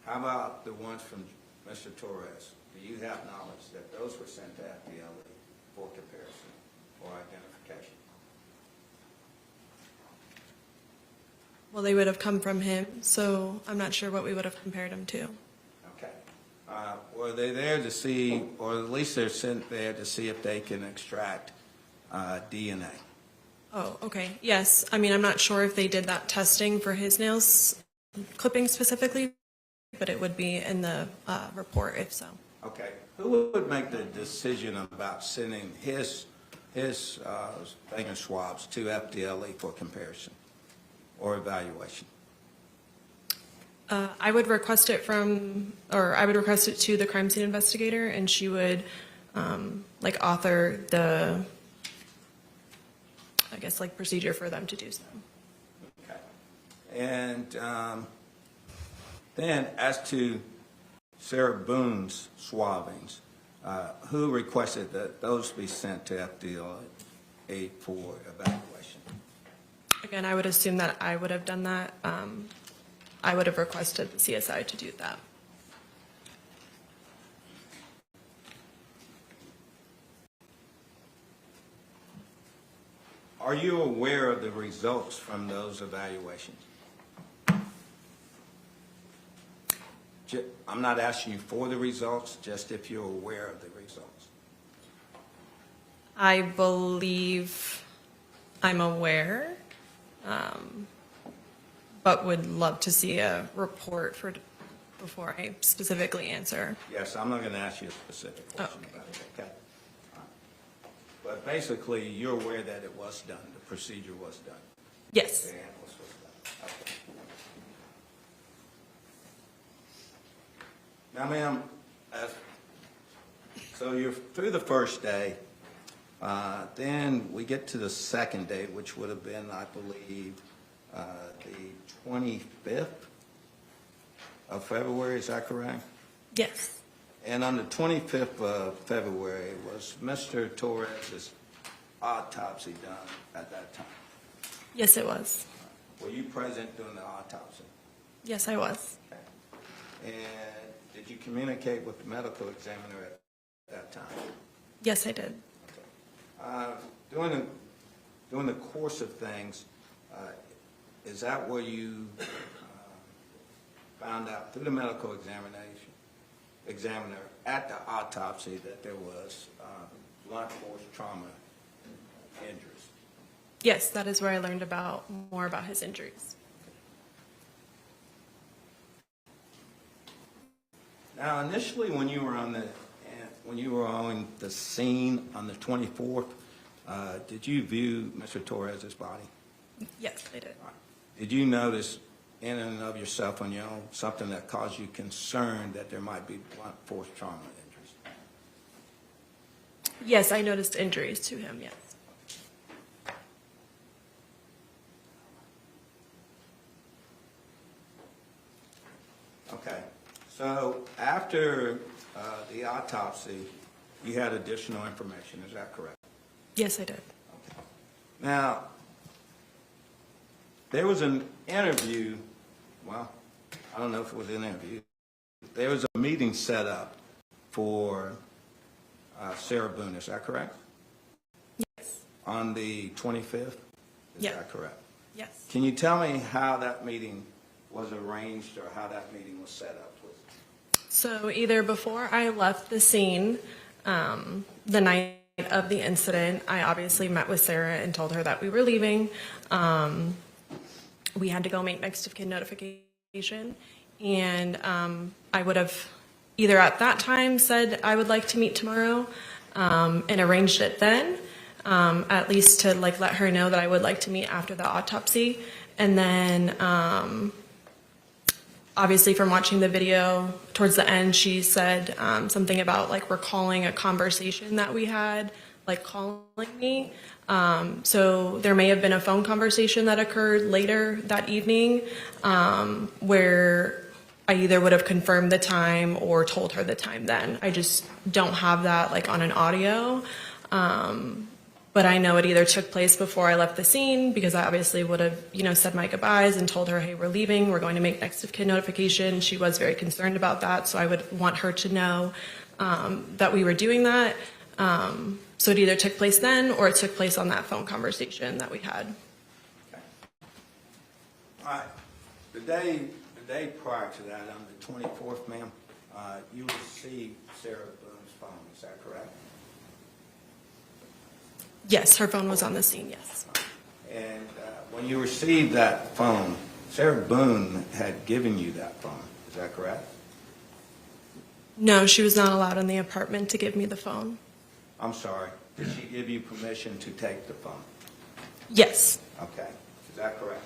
How about the ones from Mr. Torres? Do you have knowledge that those were sent to FDLE for comparison or identification? Well, they would have come from him, so I'm not sure what we would have compared him to. Okay. Were they there to see, or at least they're sent there to see if they can extract DNA. Oh, okay. Yes. I mean, I'm not sure if they did that testing for his nails clipping specifically, but it would be in the report if so. Okay. Who would make the decision about sending his finger swabs to FDLE for comparison or evaluation? I would request it I would request it to the crime scene investigator, and she would author the, I guess, procedure for them to do so. Okay. And then as to Sarah Boone's swabbings, who requested that those be sent to FDLE for evaluation? Again, I would assume that I would have done that. I would have requested the CSI to do that. Are you aware of the results from those evaluations? I'm not asking you for the results, just if you're aware of the results. I believe I'm aware, but would love to see a report before I specifically answer. Yes, I'm not going to ask you a specific question Okay. about it, okay? All right. But basically, you're aware that it was done, the procedure was done. Yes. The analysis was done. Okay. Now, ma'am, so you're through the first day. Then we get to the second day, which would have been, I believe, the 25th of February. Is that correct? Yes. And on the 25th of February, was Mr. Torres's autopsy done at that time? Yes, it was. Were you present during the autopsy? Yes, I was. Okay. And did you communicate with the medical examiner at that time? Yes, I did. During the course of things, is that where you found out through the medical examiner at the autopsy that there was blunt force trauma injuries? Yes, that is where I learned more about his injuries. Now, initially, when you were on the scene on the 24th, did you view Mr. Torres's body? Yes, I did. Did you notice in and of yourself on your own something that caused you concern that there might be blunt force trauma injuries? Yes, I noticed injuries to him, yes. Okay. So after the autopsy, you had additional information. Is that correct? Yes, I did. Okay. Now, there was an interview. Well, I don't know if it was an interview. There was a meeting set up for Sarah Boone. Is that correct? Yes. On the 25th? Is Yeah. that correct? Yes. Can you tell me how that meeting was arranged or how that meeting was set up, please? So either before I left the scene, the night of the incident, I obviously met with Sarah and told her that we were leaving. We had to go make next of kin notification, and I would have either at that time said I would like to meet tomorrow and arranged it then, at least to let her know that I would like to meet after the autopsy. And then obviously from watching the video towards the end, she said something about recalling a conversation that we had, calling me. So there may have been a phone conversation that occurred later that evening where I either would have confirmed the time or told her the time then. I just don't have that on an audio. But I know it either took place before I left the scene because I obviously would have, said my goodbyes and told her, hey, we're leaving. We're going to make next of kin notification. She was very concerned about that. So I would want her to know that we were doing that. So it either took place then or it took place on that phone conversation that we had. Okay. All right. The day prior to that, on the 24th, ma'am, you received Sarah Boone's phone. Is that correct? Yes, her phone was on the scene, yes. And when you received that phone, Sarah Boone had given you that phone, is that correct? No, she was not allowed in the apartment to give me the phone. I'm sorry, did she give you permission to take the phone? Yes. Okay, is that correct?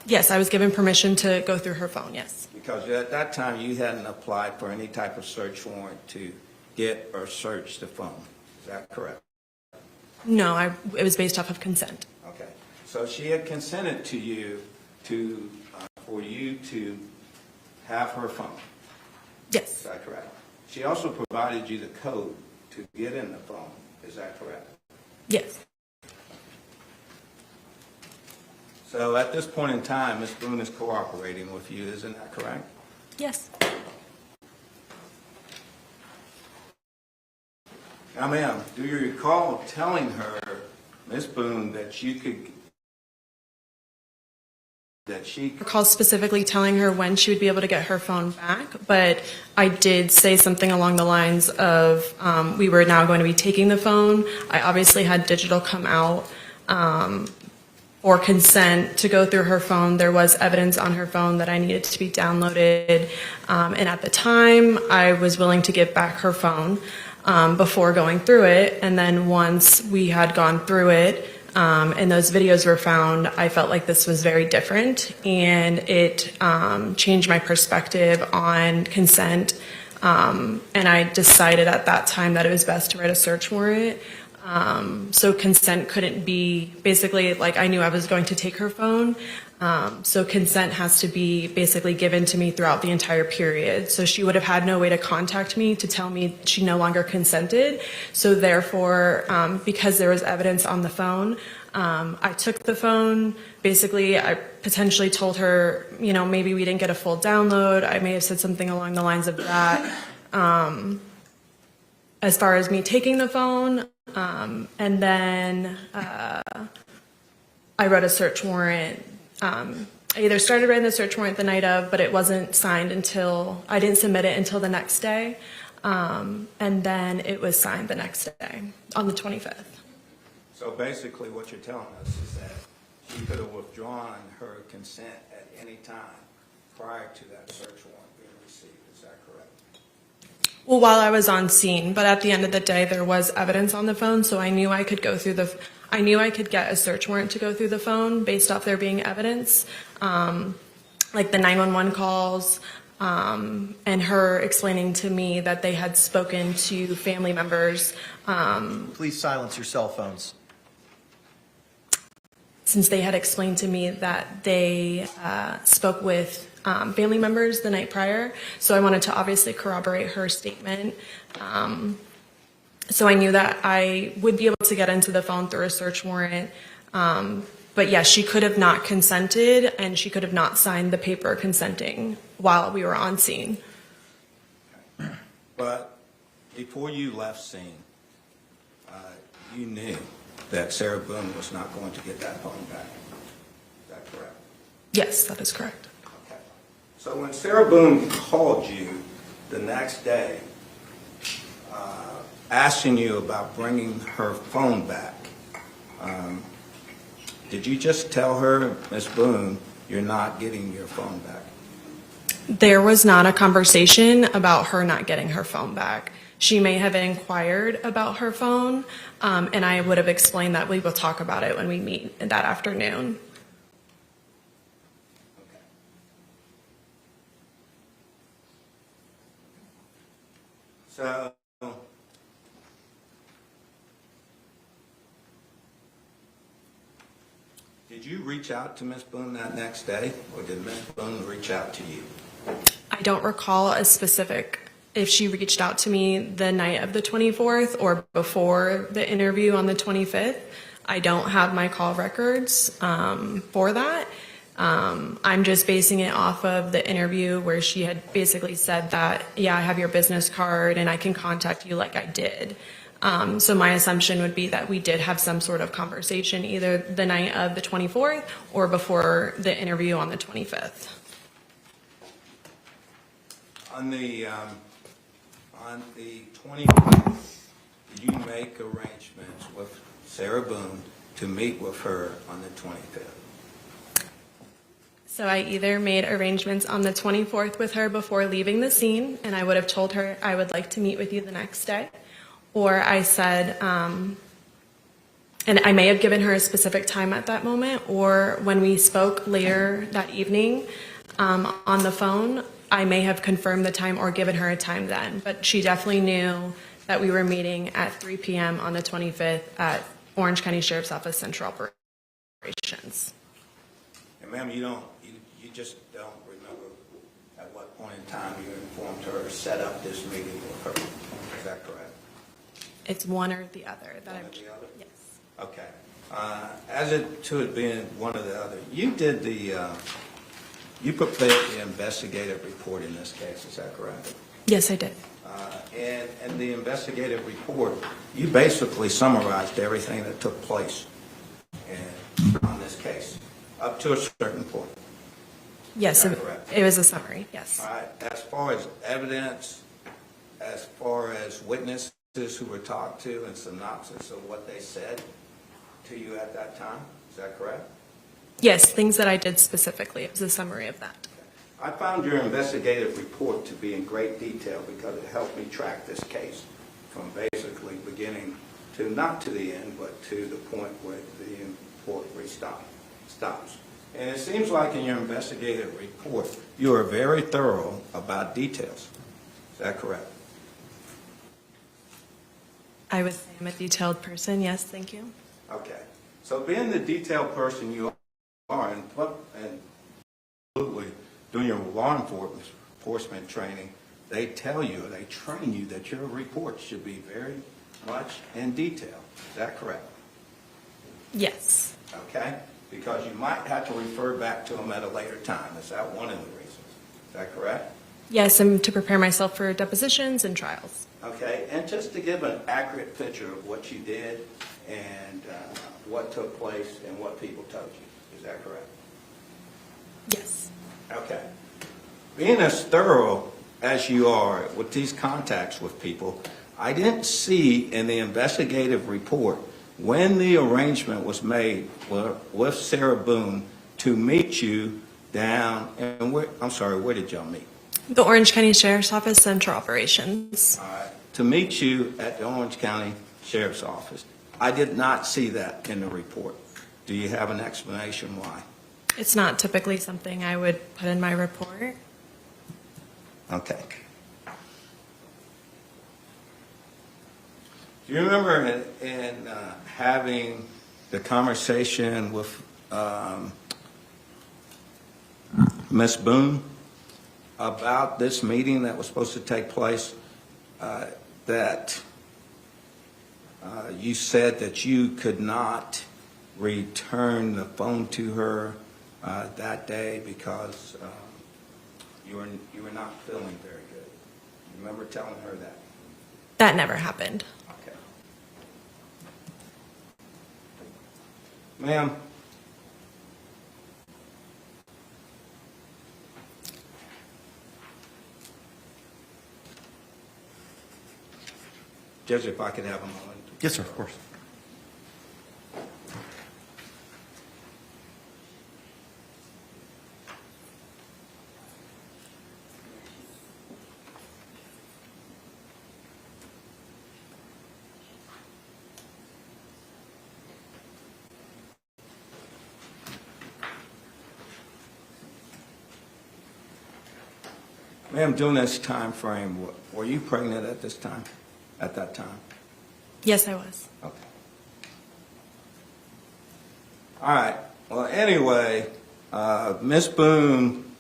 Yes, I was given permission to go through her phone, yes. Because at that time, you hadn't applied for any type of search warrant to get or search the phone, is that correct? No, it was based off of consent. Okay, so she had consented to you to, for you to have her phone, is Yes. that correct? She also provided you the code to get in the phone, is that correct? Yes. So at this point in time, Ms. Boone is cooperating with you, isn't that correct? Yes. Now, ma'am, do you recall telling her, Ms. Boone, that she Recall specifically telling her when she would be able to get her phone back, but I did say something along the lines of we were now going to be taking the phone. I obviously had digital come out or consent to go through her phone. There was evidence on her phone that I needed to be downloaded, and at the time I was willing to give back her phone before going through it, and then once we had gone through it, and those videos were found, I felt like this was very different, and it changed my perspective on consent, and I decided at that time that it was best to write a search warrant. So consent couldn't be, basically, like I knew I was going to take her phone, so consent has to be basically given to me throughout the entire period. So she would have had no way to contact me to tell me she no longer consented. So therefore, because there was evidence on the phone, I took the phone. Basically, I potentially told her, you know, maybe we didn't get a full download. I may have said something along the lines of that. As far as me taking the phone, and then I wrote a search warrant. I either started writing the search warrant the night of, but it wasn't signed until, I didn't submit it until the next day. And then it was signed the next day, on the 25th. So basically what you're telling us is that she could have withdrawn her consent at any time prior to that search warrant being received, is that correct? Well, while I was on scene, but at the end of the day, there was evidence on the phone, so I knew I could go through I knew I could get a search warrant to go through the phone based off there being evidence, like the 911 calls, and her explaining to me that they had spoken to family members. Please silence your cell phones. Since they had explained to me that they spoke with family members the night prior, so I wanted to obviously corroborate her statement. So I knew that I would be able to get into the phone through a search warrant. But yes, she could have not consented, and she could have not signed the paper consenting while we were on scene. But before you left scene, you knew that Sarah Boone was not going to get that phone back. Is that correct? Yes, that is correct. Okay. So when Sarah Boone called you the next day, asking you about bringing her phone back, did you just tell her, Ms. Boone, you're not getting your phone back? There was not a conversation about her not getting her phone back. She may have inquired about her phone, and I would have explained that we will talk about it when we meet that afternoon. Okay. So, did you reach out to Ms. Boone that next day, or did Ms. Boone reach out to you? I don't recall a specific, if she reached out to me the night of the 24th or before the interview on the 25th. I don't have my call records for that. I'm just basing it off of the interview where she had basically said that, yeah, I have your business card and I can contact you like I did. So my assumption would be that we did have some sort of conversation either the night of the 24th or before the interview on the 25th. On the 25th, did you make arrangements with Sarah Boone, to meet with her on the 25th? So I either made arrangements on the 24th with her before leaving the scene, and I would have told her I would like to meet with you the next day, or I said, and I may have given her a specific time at that moment, or when we spoke later that evening on the phone, I may have confirmed the time or given her a time then. But she definitely knew that we were meeting at 3 p.m. on the 25th at Orange County Sheriff's Office Central Operations. And ma'am, you just don't remember at what point in time you informed her or set up this meeting with her. Is that correct? It's one or the other. One or the other? Yes. Okay. As it to it being one or the other, you did you prepared the investigative report in this case, is that correct? Yes, I did. And the investigative report, you basically summarized everything that took place on this case, up to a certain point. Yes, Is that correct? it was a summary, yes. All right. As far as evidence, as far as witnesses who were talked to and synopsis of what they said to you at that time, is that correct? Yes, things that I did specifically. It was a summary of that. I found your investigative report to be in great detail because it helped me track this case from basically beginning to not to the end, but to the point where the report stops. And it seems like in your investigative report, you are very thorough about details. Is that correct? I would say I'm a detailed person. Yes, thank you. Okay. So being the detailed person you are, and absolutely doing your law enforcement training, they tell you, they train you that your report should be very much in detail. Is that correct? Yes. Okay? Because you might have to refer back to them at a later time. Is that one of the reasons? Is that correct? Yes, and to prepare myself for depositions and trials. Okay. And just to give an accurate picture of what you did and what took place and what people told you. Is that correct? Yes. Okay. Being as thorough as you are with these contacts with people, I didn't see in the investigative report when the arrangement was made with Sarah Boone to meet you down, and where did y'all meet? The Orange County Sheriff's Office Central Operations. All right. To meet you at the Orange County Sheriff's Office. I did not see that in the report. Do you have an explanation why? It's not typically something I would put in my report. Okay. Do you remember in having the conversation with Ms. Boone about this meeting that was supposed to take place, that you said that you could not return the phone to her that day because you were not feeling very good? You remember telling her that? That never happened. Okay. Ma'am. Judge, if I could have a moment. Yes, sir, of course. Ma'am, during this time frame, were you pregnant at this time, at that time? Yes, I was. Okay. All right. Well, anyway, Ms. Boone,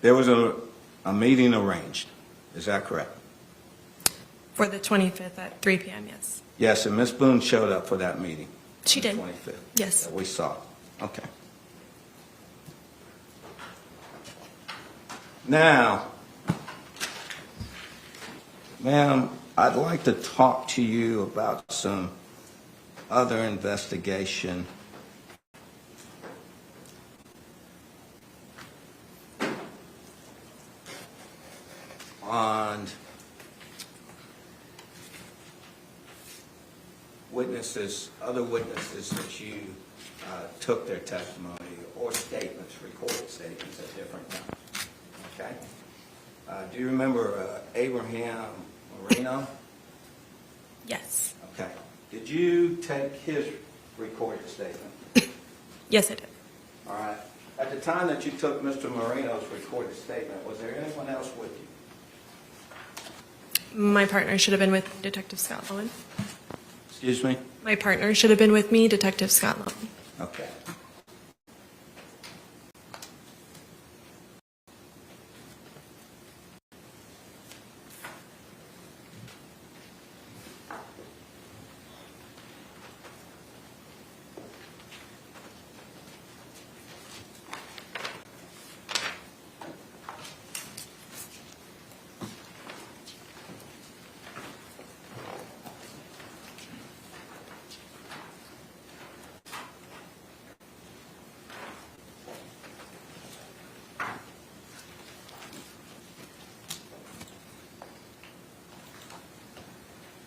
there was a meeting arranged. Is that correct? For the 25th at 3 p.m., yes. Yes, and Ms. Boone showed up for that meeting. She did. 25th. Yes. That we saw. Okay. Now, ma'am, I'd like to talk to you about some other investigation on witness other witnesses that you took their testimony or statements, recorded statements at different times. Okay? Do you remember Abraham Marino? Yes. Okay. Did you take his recorded statement? Yes, I did. All right. At the time that you took Mr. Marino's recorded statement, was there anyone else with you? My partner should have been with me, Detective Scott Lowen. Excuse me? My partner should have been with me, Detective Scott Lowen. Okay.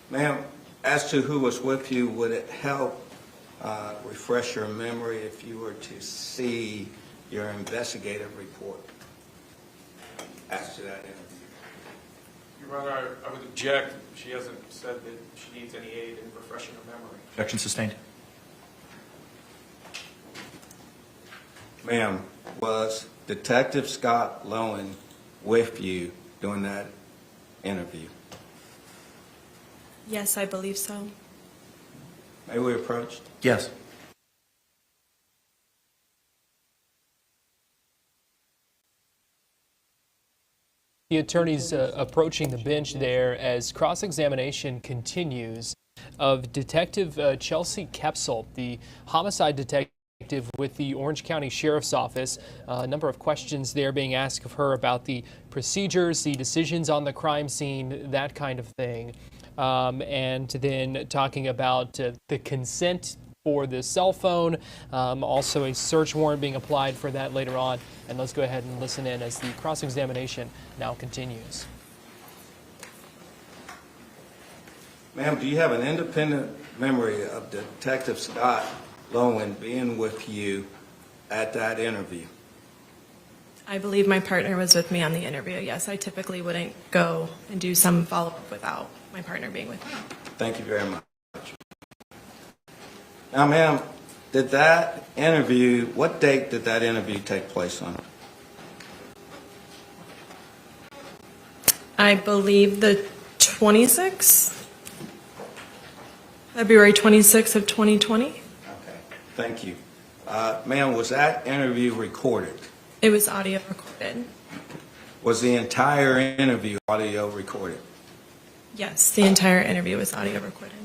Ma'am, as to who was with you, would it help refresh your memory if you were to see your investigative report as to that interview? Your Honor, I would object. She hasn't said that she needs any aid in refreshing her memory. Objection sustained. Ma'am, was Detective Scott Lowen with you during that interview? Yes, I believe so. May we approach? Yes. The attorney's approaching the bench there as cross-examination continues of Detective Chelsea Kepsel, the homicide detective with the Orange County Sheriff's Office. A number of questions there being asked of her about the procedures, the decisions on the crime scene, that kind of thing. And then talking about the consent for the cell phone, also a search warrant being applied for that later on. And let's go ahead and listen in as the cross-examination now continues. Ma'am, do you have an independent memory of Detective Scott Lowen being with you at that interview? I believe my partner was with me on the interview. Yes, I typically wouldn't go and do some follow-up without my partner being with me. Thank you very much. Now, ma'am, did that interview, what date did that interview take place on? I believe the 26th, February 26th of 2020. Okay, thank you. Ma'am, was that interview recorded? It was audio recorded. Was the entire interview audio recorded? Yes, the entire interview was audio recorded.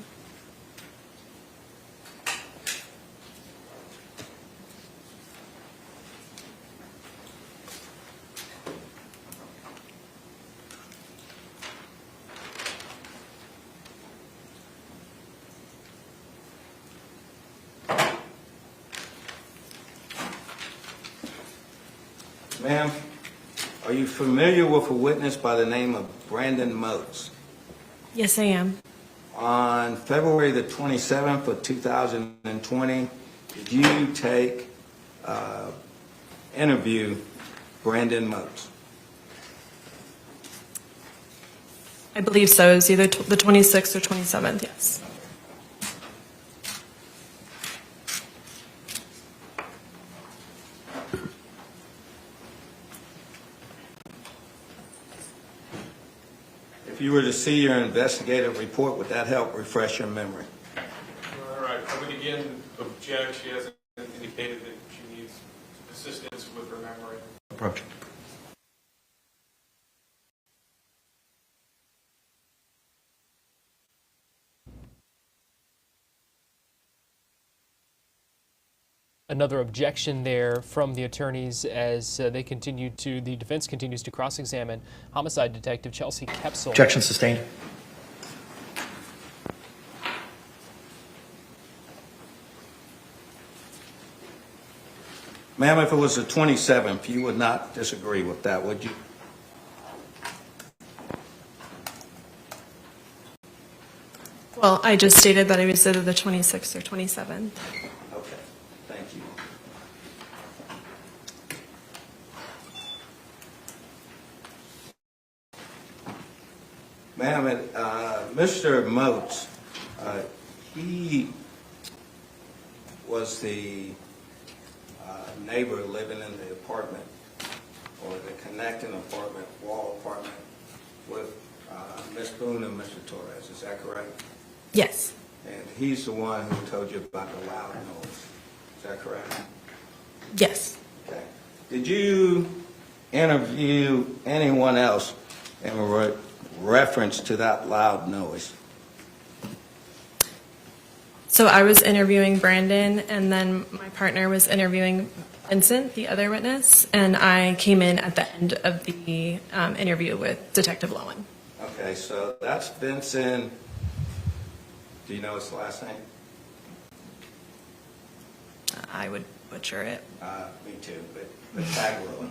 Ma'am, are you familiar with a witness by the name of Brandon Motes? Yes, I am. On February the 27th of 2020, did you interview Brandon Motes? I believe so. It was either the 26th or 27th, yes. If you were to see your investigative report, would that help refresh your memory? All right. I would again object. She hasn't indicated that she needs assistance with her memory. Approach. Another objection there from the attorneys as the defense continues to cross-examine homicide detective Chelsea Kepsel. Objection sustained. Ma'am, if it was the 27th, you would not disagree with that, would you? Well, I just stated that it was either the 26th or 27th. Okay, thank you. Ma'am, Mr. Moats, he was the neighbor living in the apartment, or the connecting apartment, wall apartment, with Ms. Boone and Mr. Torres, is that correct? Yes. And he's the one who told you about the loud noise, is that correct? Yes. Okay. Did you interview anyone else in reference to that loud noise? So I was interviewing Brandon, and then my partner was interviewing Vincent, the other witness, and I came in at the end of the interview with Detective Lowen. Okay, so that's Vincent. Do you know his last name? I would butcher it. Me too, but tag Lowen,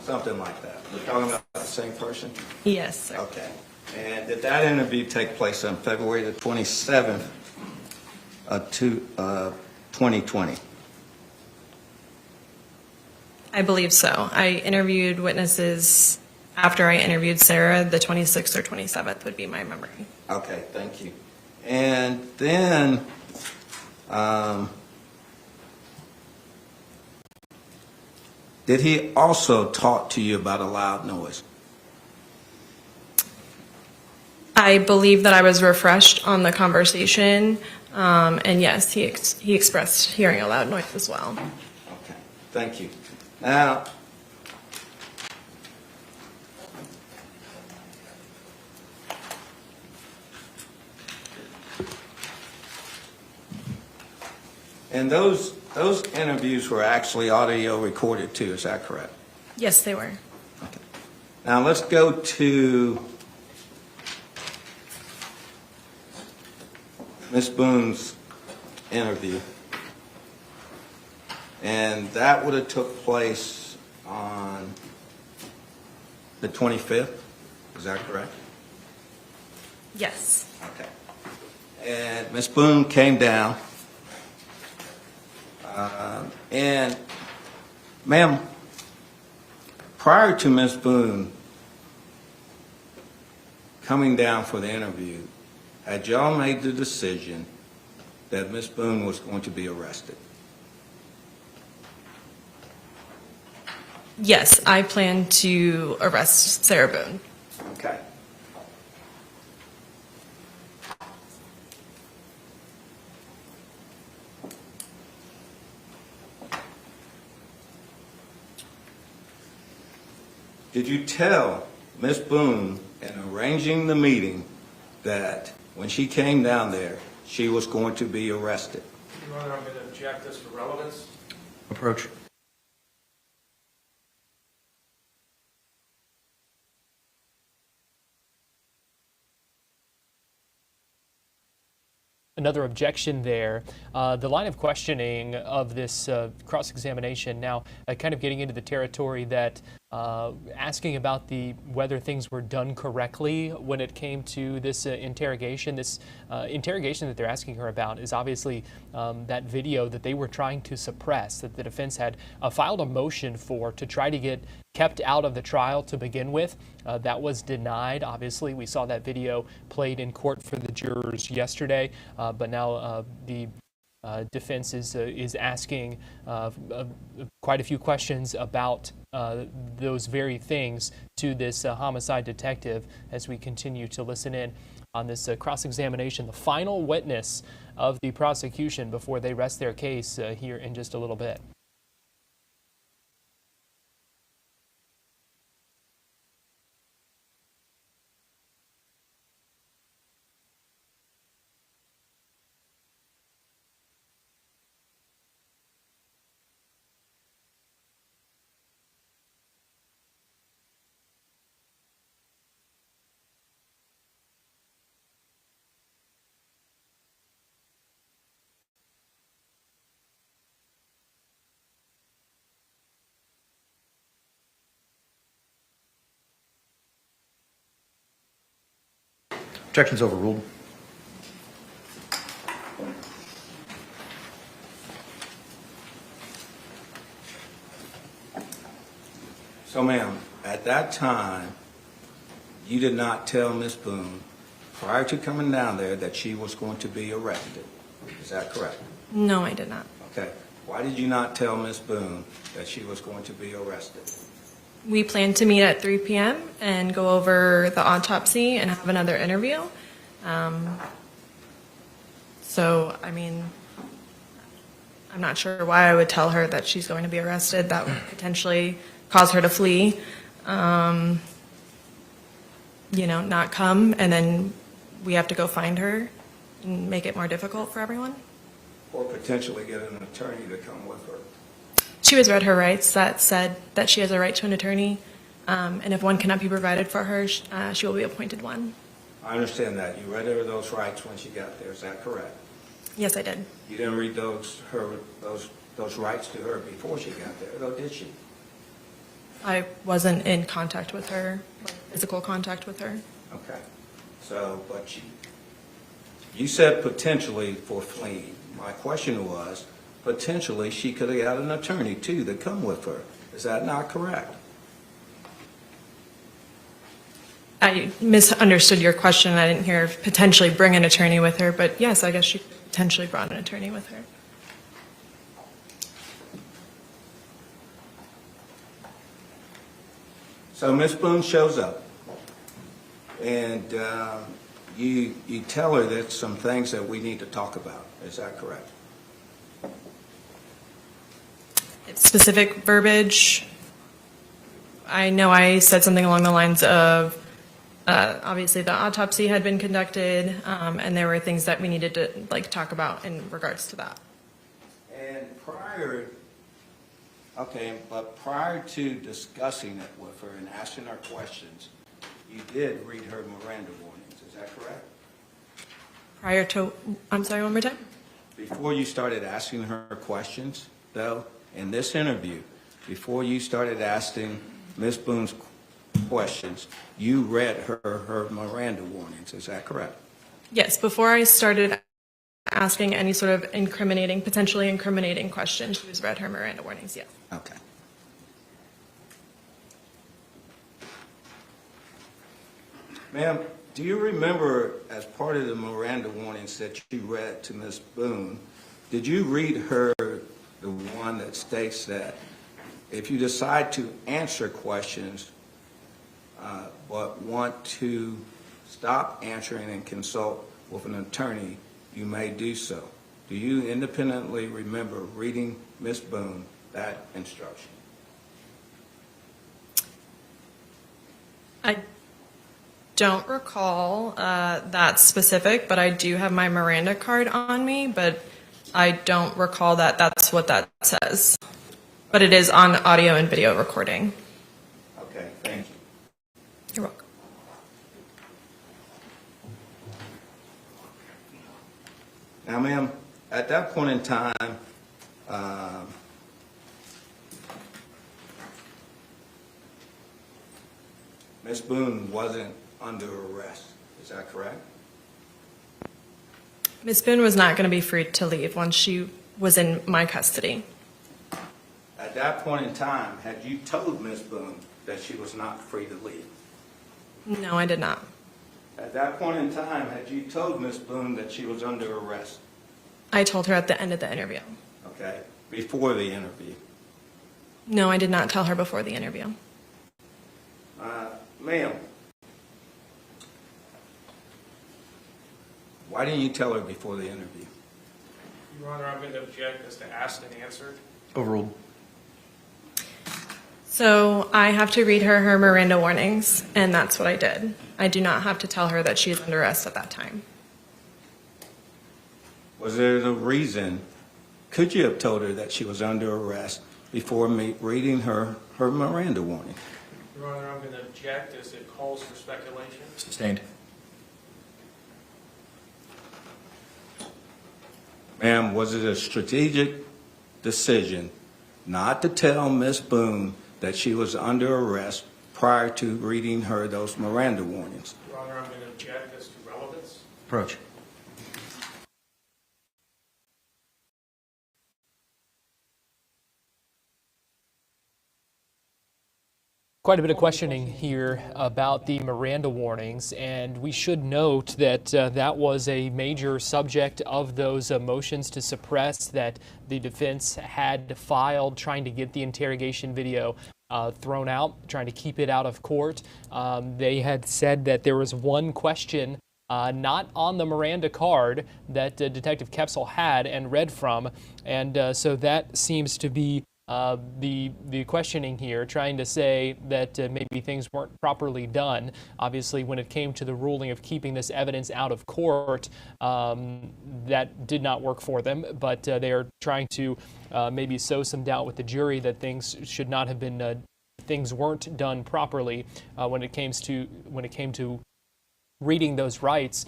something like that. We're talking about the same person? Yes, sir. Okay. And did that interview take place on February the 27th of 2020? I believe so. I interviewed witnesses after I interviewed Sarah. The 26th or 27th would be my memory. Okay, thank you. And then, did he also talk to you about a loud noise? I believe that I was refreshed on the conversation, and yes, he expressed hearing a loud noise as well. Okay, thank you. Now, and those interviews were actually audio recorded too, is that correct? Yes, they were. Okay. Now let's go to Ms. Boone's interview. And that would have took place on the 25th, is that correct? Yes. Okay. And Ms. Boone came down. And, ma'am, prior to Ms. Boone coming down for the interview, had y'all made the decision that Ms. Boone was going to be arrested? Yes, I plan to arrest Sarah Boone. Okay. Did you tell Ms. Boone in arranging the meeting that when she came down there, she was going to be arrested? Your Honor, I'm going to object this for relevance. Approach. Another objection there. The line of questioning of this cross-examination now kind of getting into the territory that asking about whether things were done correctly when it came to this interrogation. This interrogation that they're asking her about is obviously that video that they were trying to suppress, that the defense had filed a motion for to try to get kept out of the trial to begin with. That was denied. Obviously, we saw that video played in court for the jurors yesterday, but now the defense is asking quite a few questions about those very things to this homicide detective as we continue to listen in on this cross-examination, the final witness of the prosecution before they rest their case here in just a little bit. Objection's overruled. So ma'am, at that time, you did not tell Ms. Boone, prior to coming down there, that she was going to be arrested. Is that correct? No, I did not. Okay. Why did you not tell Ms. Boone that she was going to be arrested? We planned to meet at 3 p.m. and go over the autopsy and have another interview. So, I mean, I'm not sure why I would tell her that she's going to be arrested. That would potentially cause her to flee, not come, and then we have to go find her and make it more difficult for everyone. Or potentially get an attorney to come with her? She was read her rights that said that she has a right to an attorney, and if one cannot be provided for her, she will be appointed one. I understand that. You read her those rights when she got there. Is that correct? Yes, I did. You didn't read those rights to her before she got there, though, did she? I wasn't in contact with her, physical contact with her. Okay. So, but you said potentially for fleeing. My question was, potentially she could have got an attorney too to come with her. Is that not correct? I misunderstood your question. I didn't hear potentially bring an attorney with her, but yes, I guess she potentially brought an attorney with her. So Ms. Boone shows up, and you tell her that some things that we need to talk about. Is that correct? Specific verbiage. I know I said something along the lines of, obviously the autopsy had been conducted, and there were things that we needed to talk about in regards to that. And prior to discussing it with her and asking her questions, you did read her Miranda warnings. Is that correct? Prior to, I'm sorry, one more time? Before you started asking her questions, though, in this interview, before you started asking Ms. Boone's questions, you read her Miranda warnings. Is that correct? Yes, before I started asking any sort of potentially incriminating questions, she was read her Miranda warnings, yes. Okay. Ma'am, do you remember, as part of the Miranda warnings that you read to Ms. Boone, did you read her the one that states that if you decide to answer questions but want to stop answering and consult with an attorney, you may do so? Do you independently remember reading Ms. Boone that instruction? I don't recall that specific, but I do have my Miranda card on me, but I don't recall that that's what that says. But it is on audio and video recording. Okay, thank you. You're welcome. Now, ma'am, at that point in time, Ms. Boone wasn't under arrest. Is that correct? Ms. Boone was not going to be free to leave once she was in my custody. At that point in time, had you told Ms. Boone that she was not free to leave? No, I did not. At that point in time, had you told Ms. Boone that she was under arrest? I told her at the end of the interview. Okay, before the interview. No, I did not tell her before the interview. Ma'am, why didn't you tell her before the interview? Your Honor, I'm going to object as to asked and answered. Overruled. So I have to read her Miranda warnings, and that's what I did. I do not have to tell her that she is under arrest at that time. Was there a reason, could you have told her that she was under arrest before reading her Miranda warning? Your Honor, I'm going to object as it calls for speculation. Sustained. Ma'am, was it a strategic decision not to tell Ms. Boone that she was under arrest prior to reading her those Miranda warnings? Your Honor, I'm going to object as to relevance. Approach. Quite a bit of questioning here about the Miranda warnings, and we should note that that was a major subject of those motions to suppress that the defense had filed, trying to get the interrogation video thrown out, trying to keep it out of court. They had said that there was one question not on the Miranda card that Detective Kepsel had and read from, and so that seems to be the questioning here, trying to say that maybe things weren't properly done. Obviously, when it came to the ruling of keeping this evidence out of court, that did not work for them, but they are trying to maybe sow some doubt with the jury that things should not have been, things weren't done properly when it came to reading those rights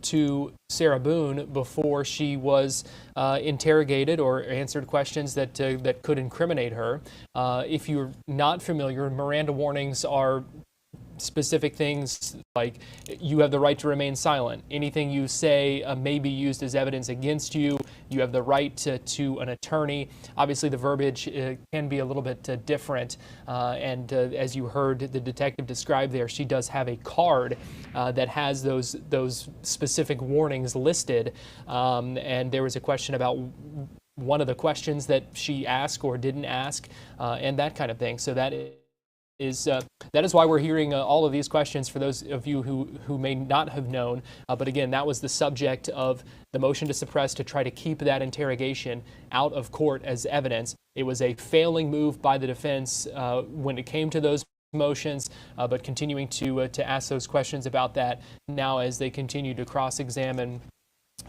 to Sarah Boone before she was interrogated or answered questions that that could incriminate her. If you're not familiar, Miranda warnings are specific things like you have the right to remain silent. Anything you say may be used as evidence against you. You have the right to an attorney. Obviously, the verbiage can be a little bit different. And as you heard the detective describe there, she does have a card that has those specific warnings listed. And there was a question about one of the questions that she asked or didn't ask, and that kind of thing. So that is why we're hearing all of these questions for those of you who may not have known. But again, that was the subject of the motion to suppress, to try to keep that interrogation out of court as evidence. It was a failing move by the defense when it came to those motions, but continuing to ask those questions about that now as they continue to cross-examine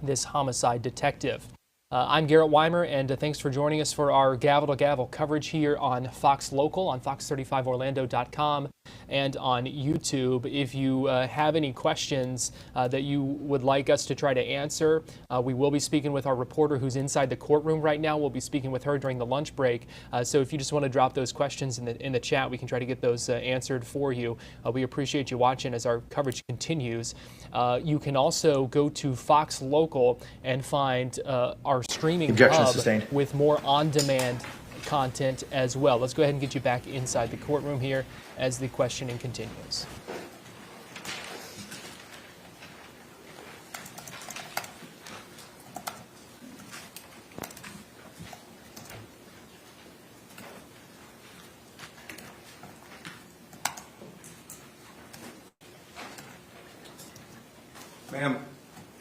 this homicide detective. I'm Garrett Weimer, and thanks for joining us for our Gavel to Gavel coverage here on Fox Local, on fox35orlando.com, and on YouTube. If you have any questions that you would like us to try to answer, we will be speaking with our reporter who's inside the courtroom right now. We'll be speaking with her during the lunch break. So if you just want to drop those questions in the chat, we can try to get those answered for you. We appreciate you watching as our coverage continues. You can also go to Fox Local and find our streaming hub with more on-demand content as well. Let's go ahead and get you back inside the courtroom here as the questioning continues. Ma'am,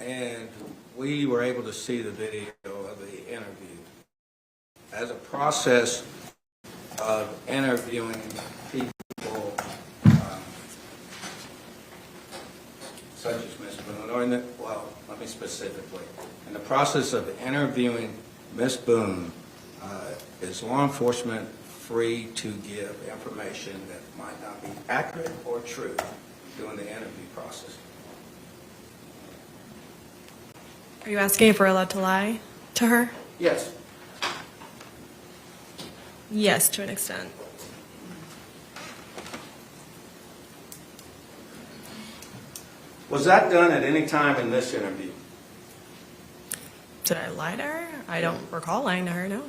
and we were able to see the video of the interview. As a process of interviewing people such as Ms. Boone, or let me specifically, in the process of interviewing Ms. Boone, is law enforcement free to give information that might not be accurate or true during the interview process? Are you asking if we're allowed to lie to her? Yes. Yes, to an extent. Was that done at any time in this interview? Did I lie to her? I don't recall lying to her, no.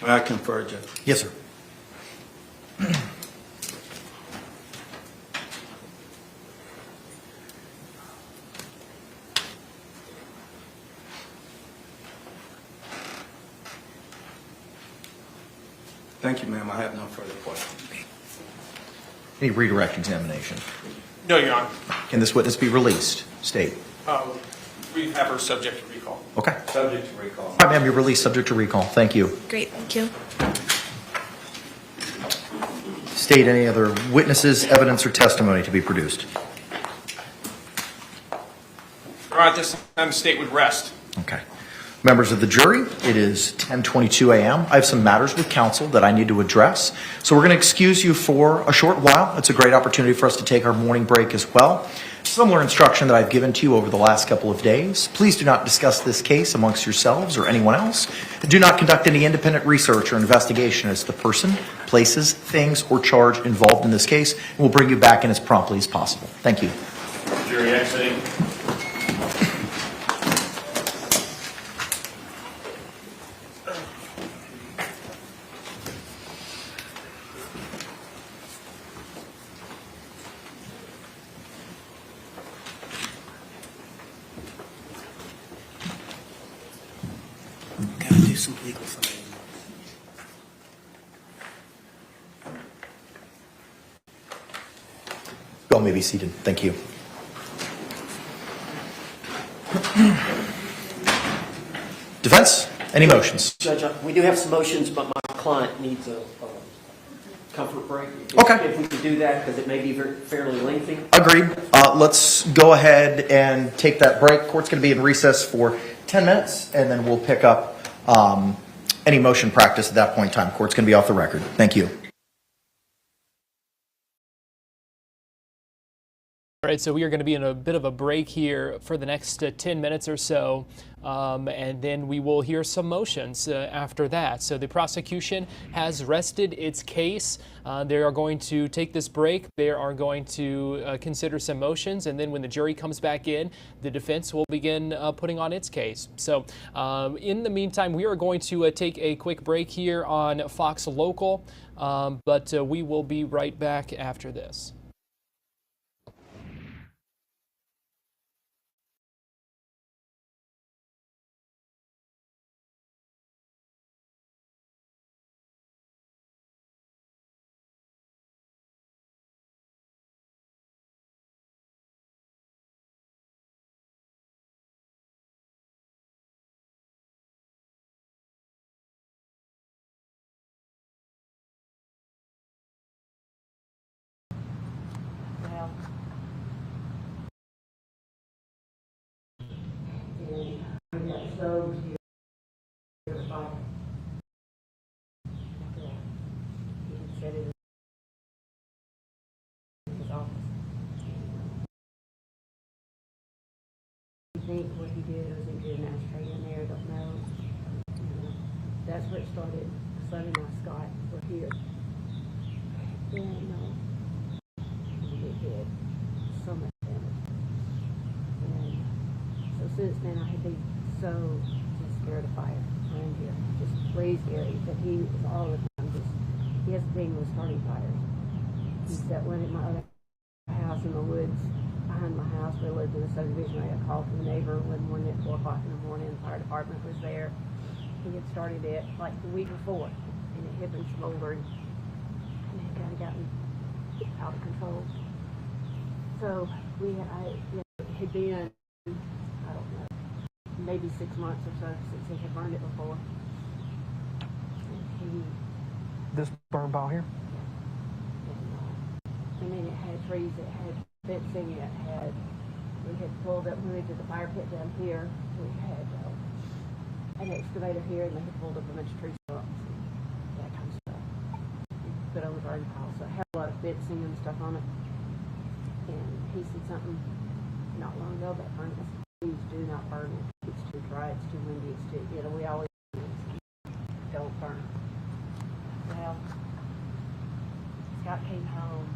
I confer, Judge. Yes, sir. Thank you, ma'am. I have no further questions. Any redirect examination? No, Your Honor. Can this witness be released? State. We have her subject to recall. Okay. Subject to recall. All right, ma'am, you're released subject to recall. Thank you. Great, thank you. State, any other witnesses, evidence, or testimony to be produced? All right, this time the state would rest. Okay. Members of the jury, it is 10:22 a.m. I have some matters with counsel that I need to address. So we're going to excuse you for a short while. It's a great opportunity for us to take our morning break as well. Similar instruction that I've given to you over the last couple of days. Please do not discuss this case amongst yourselves or anyone else. Do not conduct any independent research or investigation as to the person, places, things, or charge involved in this case. And we'll bring you back in as promptly as possible. Thank you. Jury exiting. you some legal things. Y'all may be seated. Thank you. Defense, any motions? Judge, we do have some motions, but my client needs a comfort break. Okay. If we could do that, because it may be fairly lengthy. Agreed. Let's go ahead and take that break. Court's going to be in recess for 10 minutes, and then we'll pick up any motion practice at that point in time. Court's going to be off the record. Thank you. All right, so we are going to be in a bit of a break here for the next 10 minutes or so, and then we will hear some motions after that. So the prosecution has rested its case. They are going to take this break. They are going to consider some motions, and then when the jury comes back in, the defense will begin putting on its case. So in the meantime, we are going to take a quick break here on Fox Local, but we will be right back after this. I think what he did was he did an ashtray in there, don't know. That's where it started. Son and I, Scott, were here. And it did so much damage. And so since then I had been so just scared of fire around here. Just crazy scary that he was all the time just, his thing was starting fires. He's that one at my other house in the woods behind my house. We lived in a subdivision. I got called from the neighbor one morning at 4 o'clock in the morning. The fire department was there. He had started it like the week before, and it had been smoldering, and it had kind of gotten out of control. So it had been, I don't know, maybe 6 months or so since he had burned it before. And This burn pile here? I mean, it had trees, it had fencing, we had pulled up, when we did the fire pit down here, we had an excavator here, and they had pulled up a bunch of tree stumps and that kind of stuff. Put on the burn pile, so it had a lot of fencing and stuff on it. And he said something not long ago about burning it. Please do not burn it. It's too dry, it's too windy, it's too, we always don't burn it. Well, Scott came home.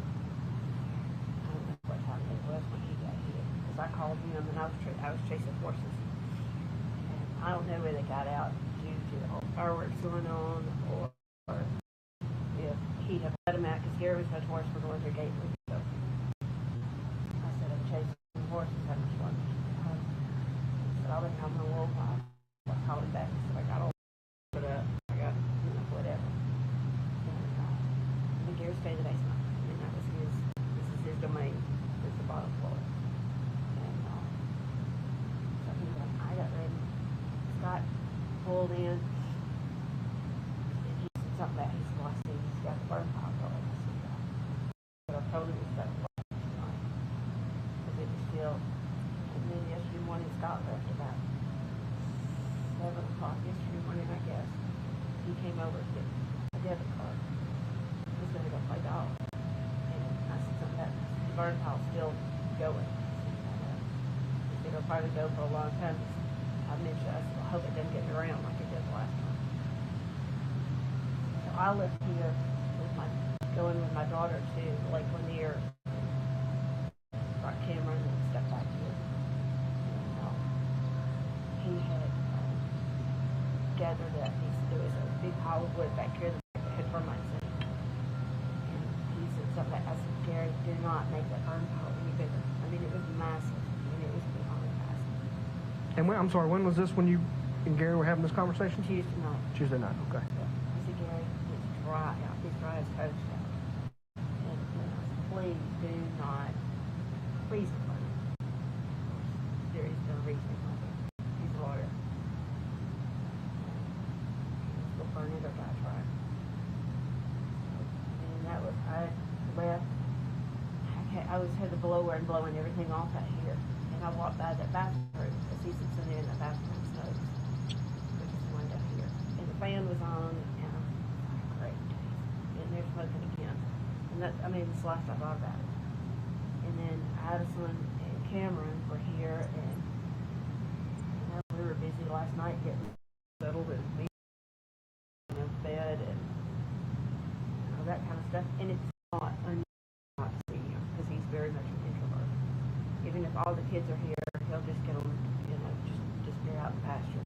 What time it was when he got here, because I called him and I was chasing horses. And I don't know where they got out due to the whole fireworks going on, or if he'd have let him out, because Gary was notorious for going through Gateway. So I said, I'm chasing horses, how much fun. So I went home and I called him back and said, I got all put up, I got, whatever. And Gary stayed in the basement, and that was his domain. The bottom floor. And so I got ready. Scott pulled in, and he said something about his last thing. He's got the burn pile going. But I told him it was about the last night. Because it was still, and then yesterday morning Scott left about 7 o'clock yesterday morning, I guess. He came over to get a debit card. He was going to go play golf. And I said something about the burn pile's still going. It'll probably go for a long time. I mentioned, I said, I hope it doesn't get around like it did last time. So I left here going with my daughter to Lake Lanier, brought Cameron and stuff back here. And he had gathered up. There was a big pile of wood back here that had termites in it. And he said something like, I said, Gary, do not make that burn pile any bigger. I mean, it was massive. I mean, it was beyond massive. And I'm sorry, when was this when you and Gary were having this conversation? Tuesday night. Tuesday night, okay. I said, Gary, it's dry out. It's dry as toast out. And please do not, please don't burn it. There is no reason like it. He's a lawyer. He'll burn it or die trying. And that was, I left. I had the blower and blowing everything off out here. And I walked by that bathroom. I see something there in the bathroom smoke. Which is the one down here. And the fan was on, and I'm like, great. And they're smoking again. And that, I mean, it's the last I thought about it. And then Addison and Cameron were here, and we were busy last night getting settled and me in bed and that kind of stuff. And it's not unusual not to see him because he's very much an introvert. Even if all the kids are here, he'll just get on, just be out in the pasture.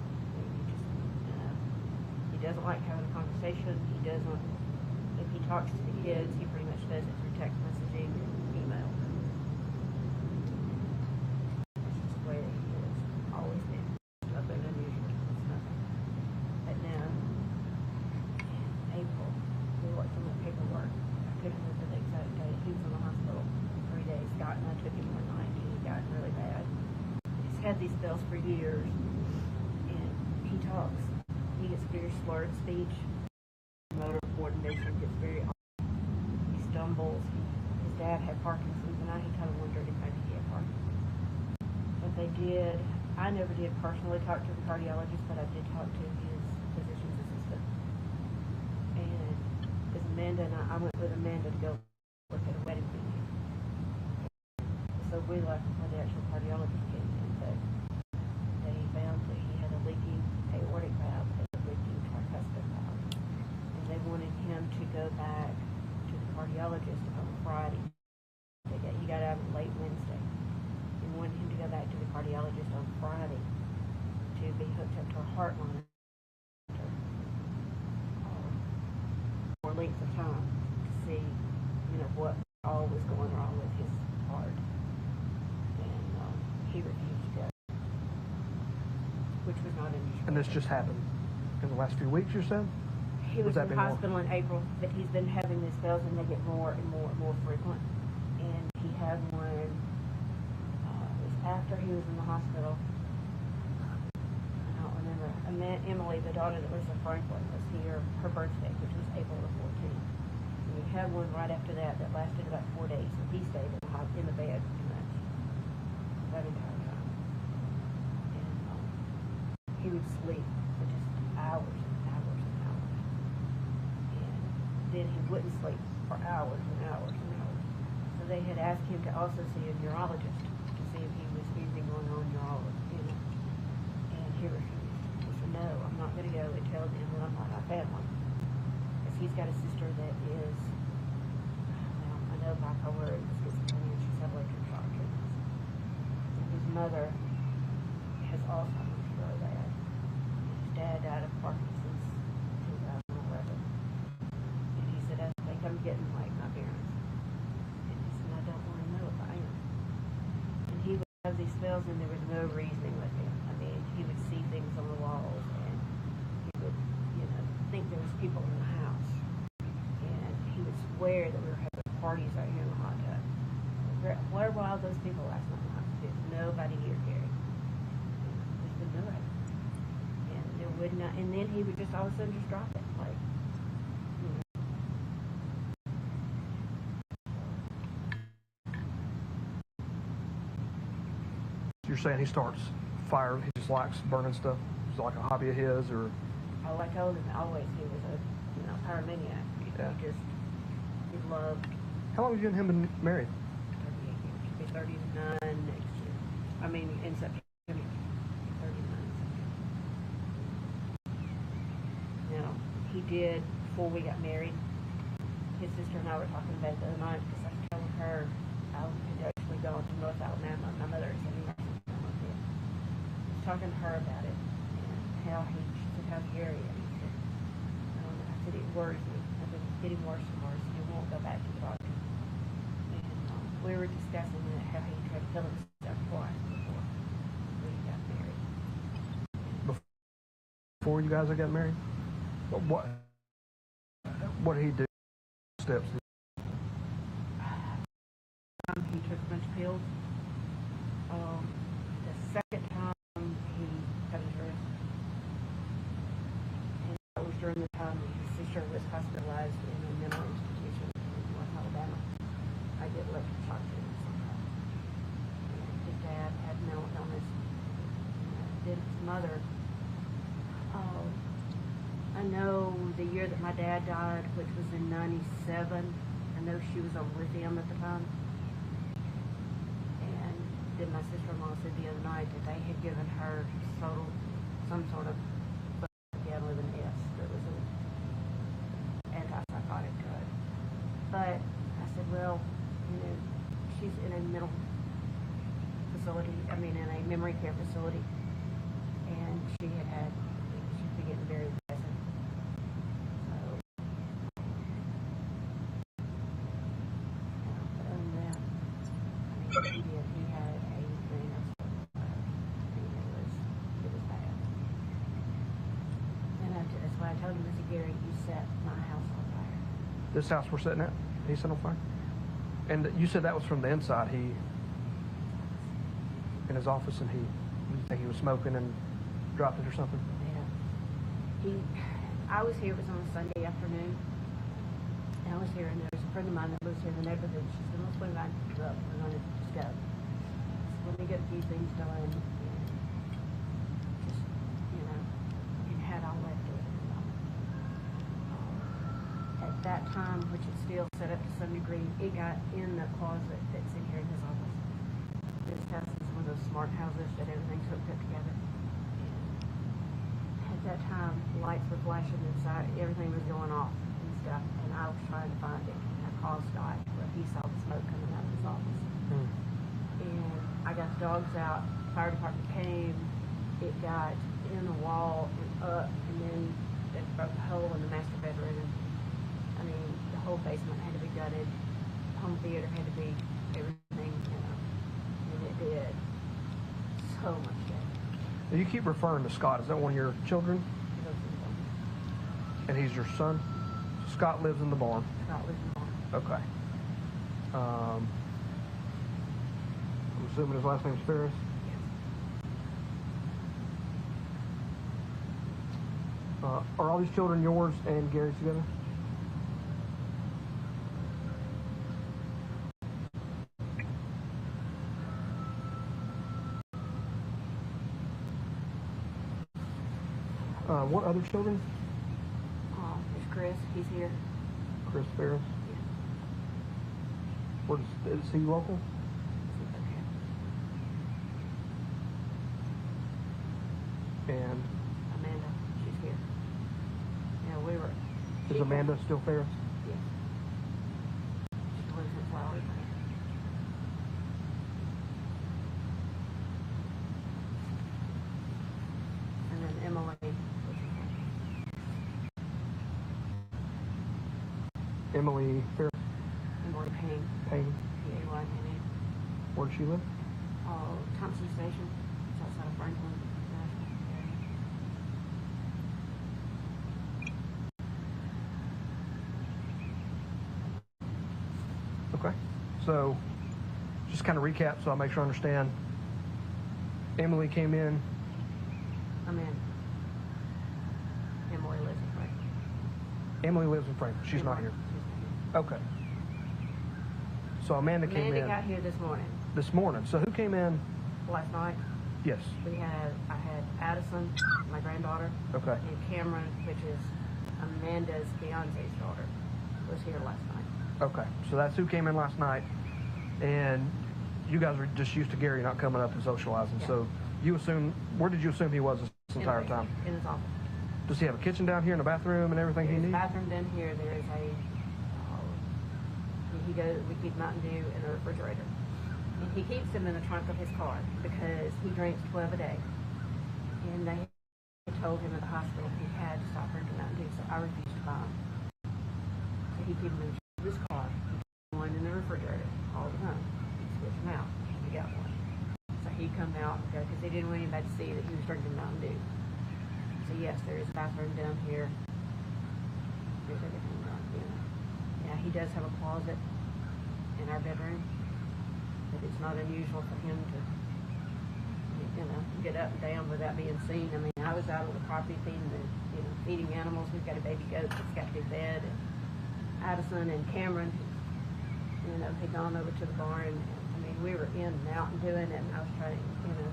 He doesn't like having a conversation. He doesn't. If he talks to the kids, he pretty much does it through text messaging and email. That's just the way he is. Always been. Nothing unusual. It's nothing. But now, in April, we worked on the paperwork. I couldn't remember the exact date. He was in the hospital 3 days. Scott and I took him one night, and he got really bad. He's had these spells for years, and he talks. He gets very slurred speech. Motor coordination gets very off. He stumbles. His dad had Parkinson's, and he kind of wondered if maybe he had Parkinson's. But they did. I never did personally talk to the cardiologist, but I did talk to his physician's assistant. And as Amanda and I went with Amanda to go look at a wedding venue. So we left before the actual cardiologist came in, but they found that he had a leaking aortic valve and a leaking tricuspid valve. And they wanted him to go back to the cardiologist on Friday. He got out late Wednesday. They wanted him to go back to the cardiologist on Friday to be hooked up to a heart monitor for a length of time to see, what all was going wrong with his heart. And he refused to go, which was not unusual. And this just happened in the last few weeks, you said? He was in the hospital in April, but he's been having these spells, and they get more and more and more frequent. And he had one, it was after he was in the hospital. I don't remember. Emily, the daughter that lives in Franklin, was here, her birthday, which was April the 14th. And he had one right after that lasted about 4 days, and he stayed in the bed pretty much that entire time. And he would sleep for just hours and hours and hours. And then he wouldn't sleep for hours and hours and hours. So they had asked him to also see a neurologist to see if he was anything going on neurology, and he refused. He said, no, I'm not going to go and tell them that I'm not my family. Because he's got a sister that is, well, I know bipolar and schizophrenia, and she's had electroshock treatments. And his mother has Alzheimer's really bad. His dad died of Parkinson's in 2011. And he said, I think I'm getting like my parents. And he said, I don't want to know if I am. And he would have these spells, and there was no reasoning with him. I mean, he would see things on the walls, and he would, think there was people in the house. And he would swear that we were having parties out here in the hot tub. Where were all those people last night? There's nobody here, Gary. There's been nobody. And there would not, and then he would just all of a sudden just drop it, like, You're saying he starts fire, he just likes burning stuff? Is it like a hobby of his, or? Oh, I told him always he was a, pyromaniac. Yeah. He loved. How long have you and him been married? 38 years. He'll be 39 next year. I mean, in September. 39 Now, he did, before we got married, his sister and I were talking about it the other night, because I was telling her I had actually gone to North Alabama. My mother is in North Alabama. I was talking to her about it, and how Gary, and he said, I said, it worries me. I said, it's getting worse and worse. He won't go back to the doctor. And we were discussing how he tried to kill himself twice before we got married. before you guys got married? What did he do? Steps. He took a bunch of pills. The second time he cut his wrist. And that was during the time his sister was hospitalized in a mental institution in North Alabama. I get electroshocked sometimes. His dad had mental illness. Then his mother. I know the year that my dad died, which was in '97. I know she was over with him at the time. And then my sister-in-law said the other night that they had given her some sort of again with an S that was an antipsychotic drug. But I said, well, she's in a mental facility. I mean, in a memory care facility, and she'd be getting very aggressive. He had a thing of it was bad. And that's why I told him, I said, Gary, you set my house on fire. This house we're sitting at, he set on fire? And you said that was from the inside. He, in his office, and you think he was smoking and dropped it or something? Yeah. I was here, it was on a Sunday afternoon. And I was here, and there was a friend of mine that lives here in the neighborhood. She said, let's swing back up. We're going to just go. So let me get a few things done. And just, and had all left it. At that time, which is still set up to some degree, it got in the closet that's in here in his office. This house is one of those smart houses that everything's hooked up together. And at that time, lights were flashing inside. Everything was going off. Stuff, and I was trying to find it. And I called Scott where he saw the smoke coming out of his office. And I got the dogs out. Fire department came. It got in the wall and up, and then it broke a hole in the master bedroom. I mean, the whole basement had to be gutted. Home theater had to be everything, and it did so much damage. You keep referring to Scott. Is that one of your children? And he's your son? Scott lives in the barn. Scott lives in the barn. Okay. I'm assuming his last name's Farris? Yes. Are all these children yours and Gary's together? What other children? There's Chris. He's here. Chris Farris? Yeah. Is he local? And Amanda, she's here. Is Amanda still Farris? Yes. She lives in Flowers. And then Emily. Emily Farris? Emily Payne. Payne. P-A-Y-N-E. Where does she live? Thompson Station. It's outside of Franklin. Okay. So, just kind of recap so I make sure I understand. Emily came in. I'm in. Emily lives in Franklin. Emily lives in Franklin. She's not here. Okay. So Amanda came in. Amanda got here this morning. This morning. So who came in? Last night. Yes. I had Addison, my granddaughter. Okay. And Cameron, which is Amanda's fiance's daughter, was here last night. Okay. So that's who came in last night. And you guys were just used to Gary not coming up and socializing. Yeah. So where did you assume he was this entire time? In his office. Does he have a kitchen down here and a bathroom and everything he needs? There's a bathroom down here. There is we keep Mountain Dew in the refrigerator. And he keeps them in the trunk of his car because he drinks 12 a day. And they told him at the hospital he had to stop drinking Mountain Dew, so I refused to buy them. So he keeps them in the trunk of his car. He keeps one in the refrigerator all the time. He switched them out. He got one. So he'd come out and go, because he didn't want anybody to see that he was drinking Mountain Dew. So yes, there is a bathroom down here. There's everything down here. Yeah, he does have a closet in our bedroom, but it's not unusual for him to, get up and down without being seen. I mean, I was out on the property feeding animals. We've got a baby goat that's got to be fed, and Addison and Cameron, had gone over to the barn. I mean, we were in and out and doing it, and I was trying,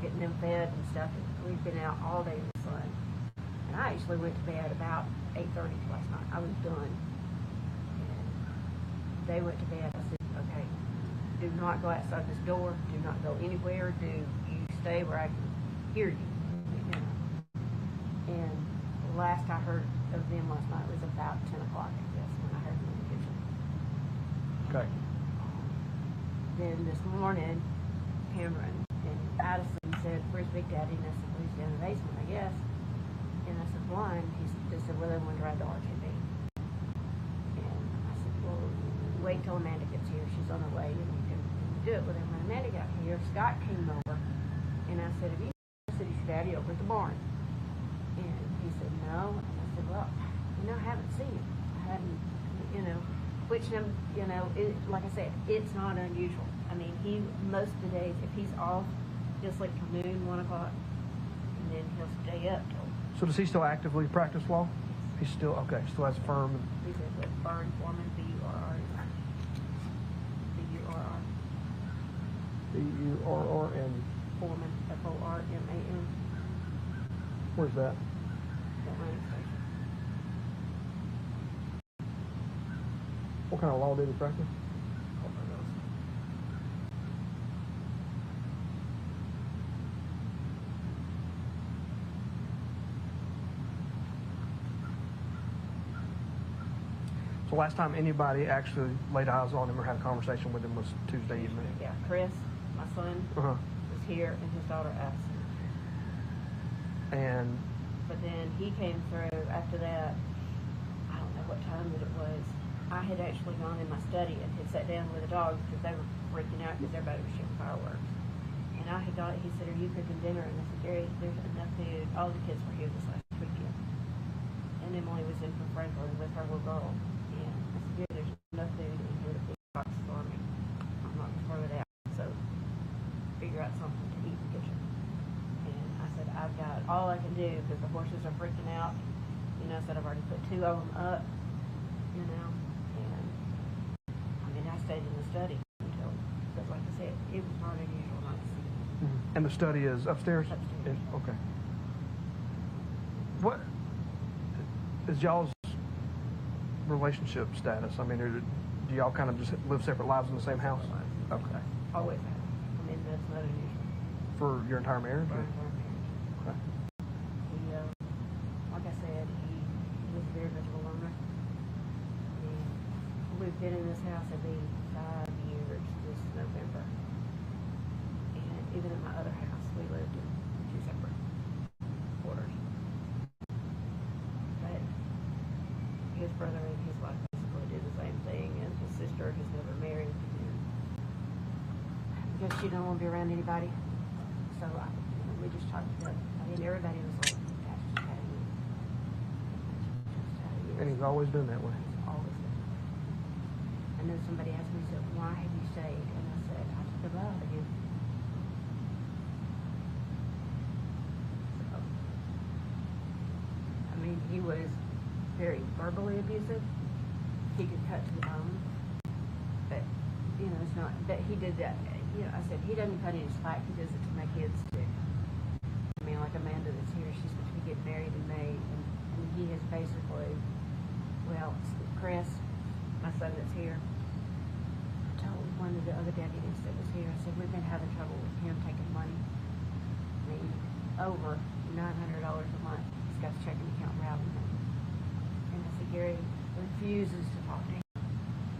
getting them fed and stuff. And we've been out all day in the sun. And I actually went to bed about 8:30 last night. I was done. And they went to bed. I said, okay, do not go outside this door. Do not go anywhere. Do you stay where I can hear you. And the last I heard of them last night was about 10 o'clock, I guess, when I heard them in the kitchen. Okay. Then this morning, Cameron and Addison said, where's Big Daddy? And I said, well, he's down in the basement, I guess. And I said, why? And they said, well, they want to ride the RTV. And I said, well, wait till Amanda gets here. She's on her way, and we can do it. Well, then when Amanda got here, Scott came over, and I said, have you seen his daddy over at the barn? And he said, no. And I said, well, I haven't seen him. I hadn't, which, like I said, it's not unusual. I mean, most of the days, if he's off, he'll sleep till noon, 1 o'clock, and then he'll stay up till. So does he still actively practice law? He's still, okay, still has a firm. He's a barn foreman, B-U-R-R. B-U-R-R. B-U-R-R-N. Foreman, F-O-R-M-A-N. Where's that? Atlantic Station. What kind of law did he practice? So last time anybody actually laid eyes on him or had a conversation with him was Tuesday evening. Yeah, Chris, my son, Uh-huh. was here, and his daughter Addison. And But then he came through after that. I don't know what time that it was. I had actually gone in my study and had sat down with the dogs because they were freaking out because everybody was shooting fireworks. And I had got, he said, are you cooking dinner? And I said, Gary, there's enough food. All the kids were here this last weekend. And Emily was in from Franklin with her little girl. And I said, Gary, there's enough food in here to feed the boxes for me. I'm not going to throw it out. So figure out something to eat in the kitchen. And I said, I've got all I can do because the horses are freaking out. I said, I've already put 2 of them up, and I mean, I stayed in the study until, because like I said, it was not unusual not to see them. And the study is upstairs? Upstairs. Okay. What is y'all's relationship status? I mean, do y'all kind of just live separate lives in the same house? Okay. Always have. I mean, that's not unusual. For your entire marriage? For our entire marriage. Okay. He, like I said, he was very much of a loner. And we've been in this house, it'll be 5 years this November. And even in my other house, we lived in 2 separate quarters. But his brother and his wife basically did the same thing, and his sister has never married. Because she don't want to be around anybody. So we just talked to them. I mean, everybody was like, gosh, just had a year. Just had a year. And he's always been that way. He's always been that way. And then somebody asked me, said, why have you stayed? And I said, I took a vow to him. So, I mean, he was very verbally abusive. He could cut to the bone. But, it's not, but he did that. I said, he doesn't cut any slack, he does it to make kids sick. I mean, like Amanda that's here, she's supposed to be getting married in May, and he has basically, well, Chris, my son that's here, told one of the other deputies that was here, I said, we've been having trouble with him taking money. I mean, over $900 a month, he's got his checking account routing money. And I said, Gary refuses to talk to him.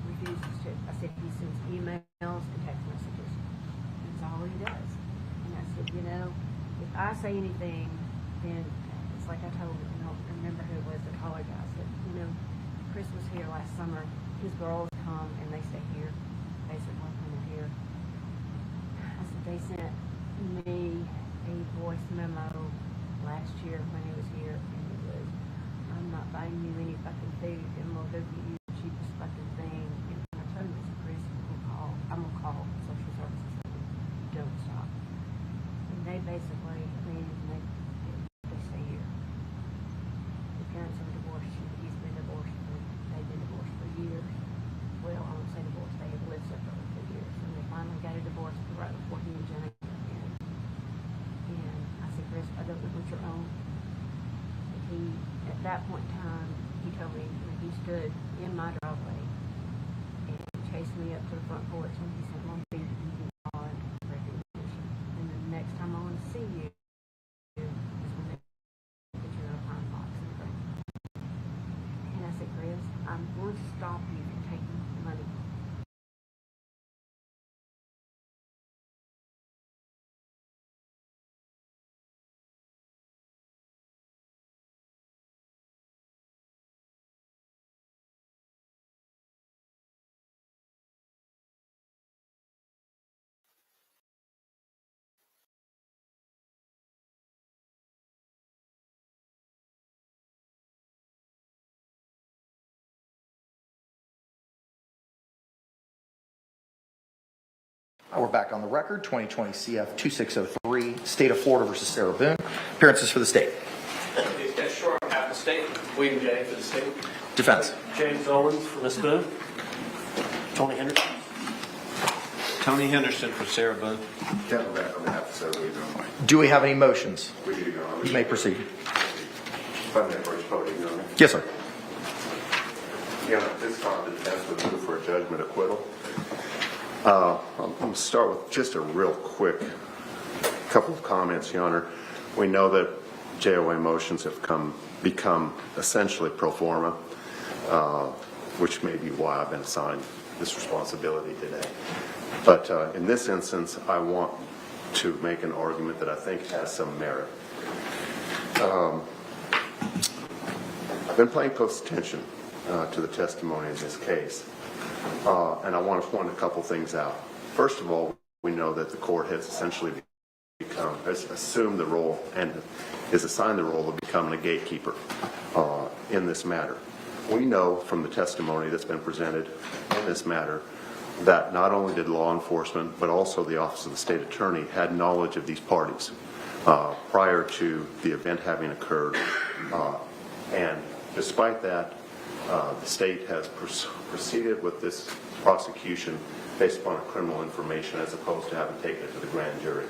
Refuses to. I said, he sends emails and text messages. That's all he does. And I said, if I say anything, then it's like I told him, I don't remember who it was that called guy. I said, Chris was here last summer. His girls come and they stay here, basically when they're here. I said, they sent me a voice memo last year when he was here, and And basically, me and his neighbor, they stay here. The parents are divorced. He's been divorced they've been divorced for years. Well, I won't say divorced, they have lived separately for years. And they finally got a divorce right before he and Jenna got married. And I said, Chris, I don't know what you're on. But he, at that point in time, he told me when he stood in my driveway and chased me up to the front porch and he said, Mom, you can God recognition. And the next time I want to see you is when they put you in a pine box in the ground. And I said, Chris, I'm going to stop you from taking money. We're back on the record, 2020 CF 2603, State of Florida versus Sarah Boone. Appearances for the state. Sure, on behalf of the state. William J. for the state. Defense. James Owens for Miss Boone. Tony Henderson. Tony Henderson for Sarah Boone. Kevin back on behalf of Sarah Boone. Do we have any motions? We do, Your Honor. You may proceed. If I may first podium, Your Honor. Yes, sir. Your Honor, this time the defense would move for a judgment acquittal. I'm going to start with just a real quick couple of comments, Your Honor. We know that JOA motions have become essentially pro forma, which may be why I've been assigned this responsibility today. But in this instance, I want to make an argument that I think has some merit. I've been paying close attention to the testimony in this case. And I want to point a couple things out. First of all, we know that the court has essentially has assumed the role and is assigned the role of becoming a gatekeeper in this matter. We know from the testimony that's been presented in this matter that not only did law enforcement, but also the Office of the State Attorney had knowledge of these parties prior to the event having occurred. And despite that, the state has proceeded with this prosecution based upon criminal information as opposed to having taken it to the grand jury.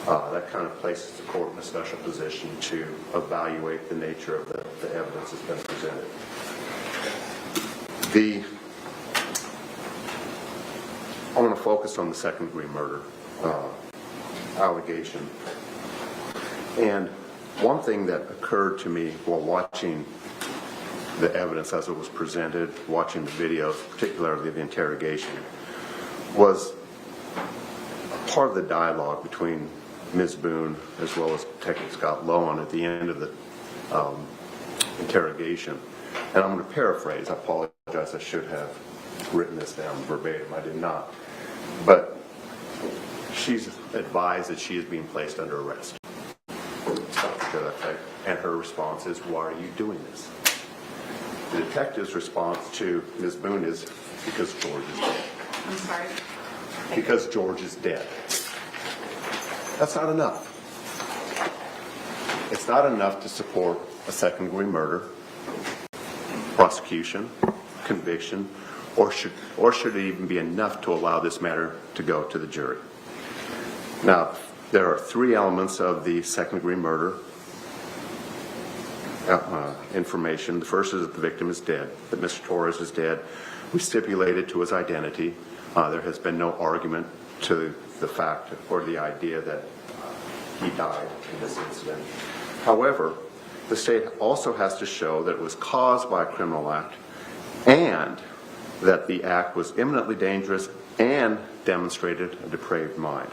That kind of places the court in a special position to evaluate the nature of the evidence that's been presented. I want to focus on the second-degree murder allegation. And one thing that occurred to me while watching the evidence as it was presented, watching the videos, particularly the interrogation, was part of the dialogue between Ms. Boone as well as Detective Scott Lowen at the end of the interrogation. And I'm going to paraphrase. I apologize. I should have written this down verbatim. I did not. But she's advised that she is being placed under arrest. Something to that effect. And her response is, "Why are you doing this?" The detective's response to Ms. Boone is, "Because George is dead." I'm sorry. Because George is dead. That's not enough. It's not enough to support a second-degree murder, prosecution, conviction, or should it even be enough to allow this matter to go to the jury? Now, there are three elements of the second-degree murder information. The first is that the victim is dead, that Mr. Torres is dead. We stipulated to his identity. There has been no argument to the fact or the idea that he died in this incident. However, the state also has to show that it was caused by a criminal act and that the act was imminently dangerous and demonstrated a depraved mind.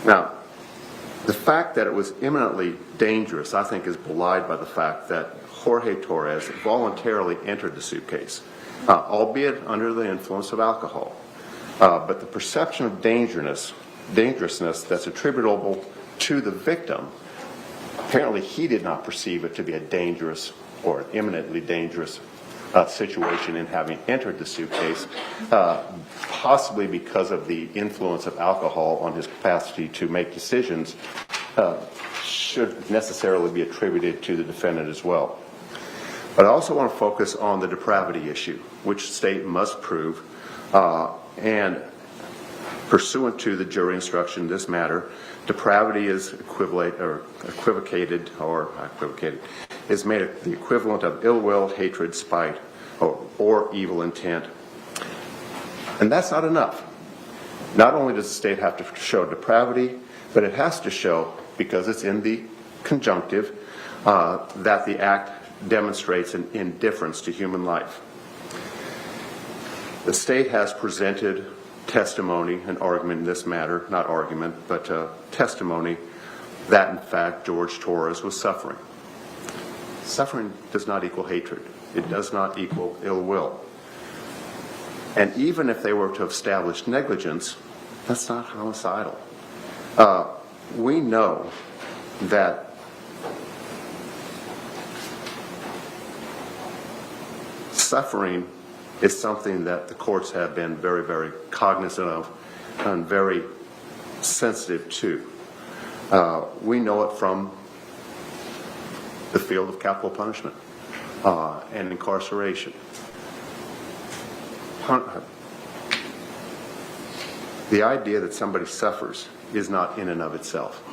Now, the fact that it was imminently dangerous, I think, is belied by the fact that Jorge Torres voluntarily entered the suitcase, albeit under the influence of alcohol. But the perception of dangerousness that's attributable to the victim, apparently he did not perceive it to be a dangerous or an imminently dangerous situation in having entered the suitcase, possibly because of the influence of alcohol on his capacity to make decisions should necessarily be attributed to the defendant as well. But I also want to focus on the depravity issue, which the state must prove, and pursuant to the jury instruction in this matter, depravity is equivocated, is made the equivalent of ill will, hatred, spite, or evil intent. And that's not enough. Not only does the state have to show depravity, but it has to show, because it's in the conjunctive, that the act demonstrates an indifference to human life. The state has presented testimony and argument in this matter, not argument, but testimony that in fact George Torres was suffering. Suffering does not equal hatred. It does not equal ill will. And even if they were to establish negligence, that's not homicidal. We know that suffering is something that the courts have been very, very cognizant of and very sensitive to. We know it from the field of capital punishment and incarceration. The idea that somebody suffers is not in and of itself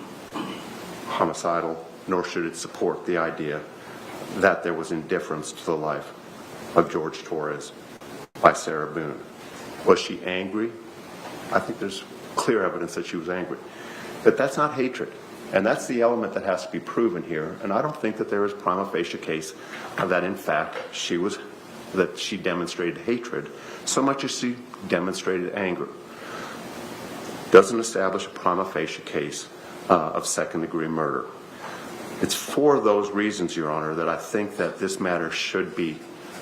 homicidal, nor should it support the idea that there was indifference to the life of George Torres by Sarah Boone. Was she angry? I think there's clear evidence that she was angry. But that's not hatred. And that's the element that has to be proven here. And I don't think that there is a prima facie case that in fact that she demonstrated hatred so much as she demonstrated anger. Doesn't establish a prima facie case of second-degree murder. It's for those reasons, Your Honor, that I think that this matter should be,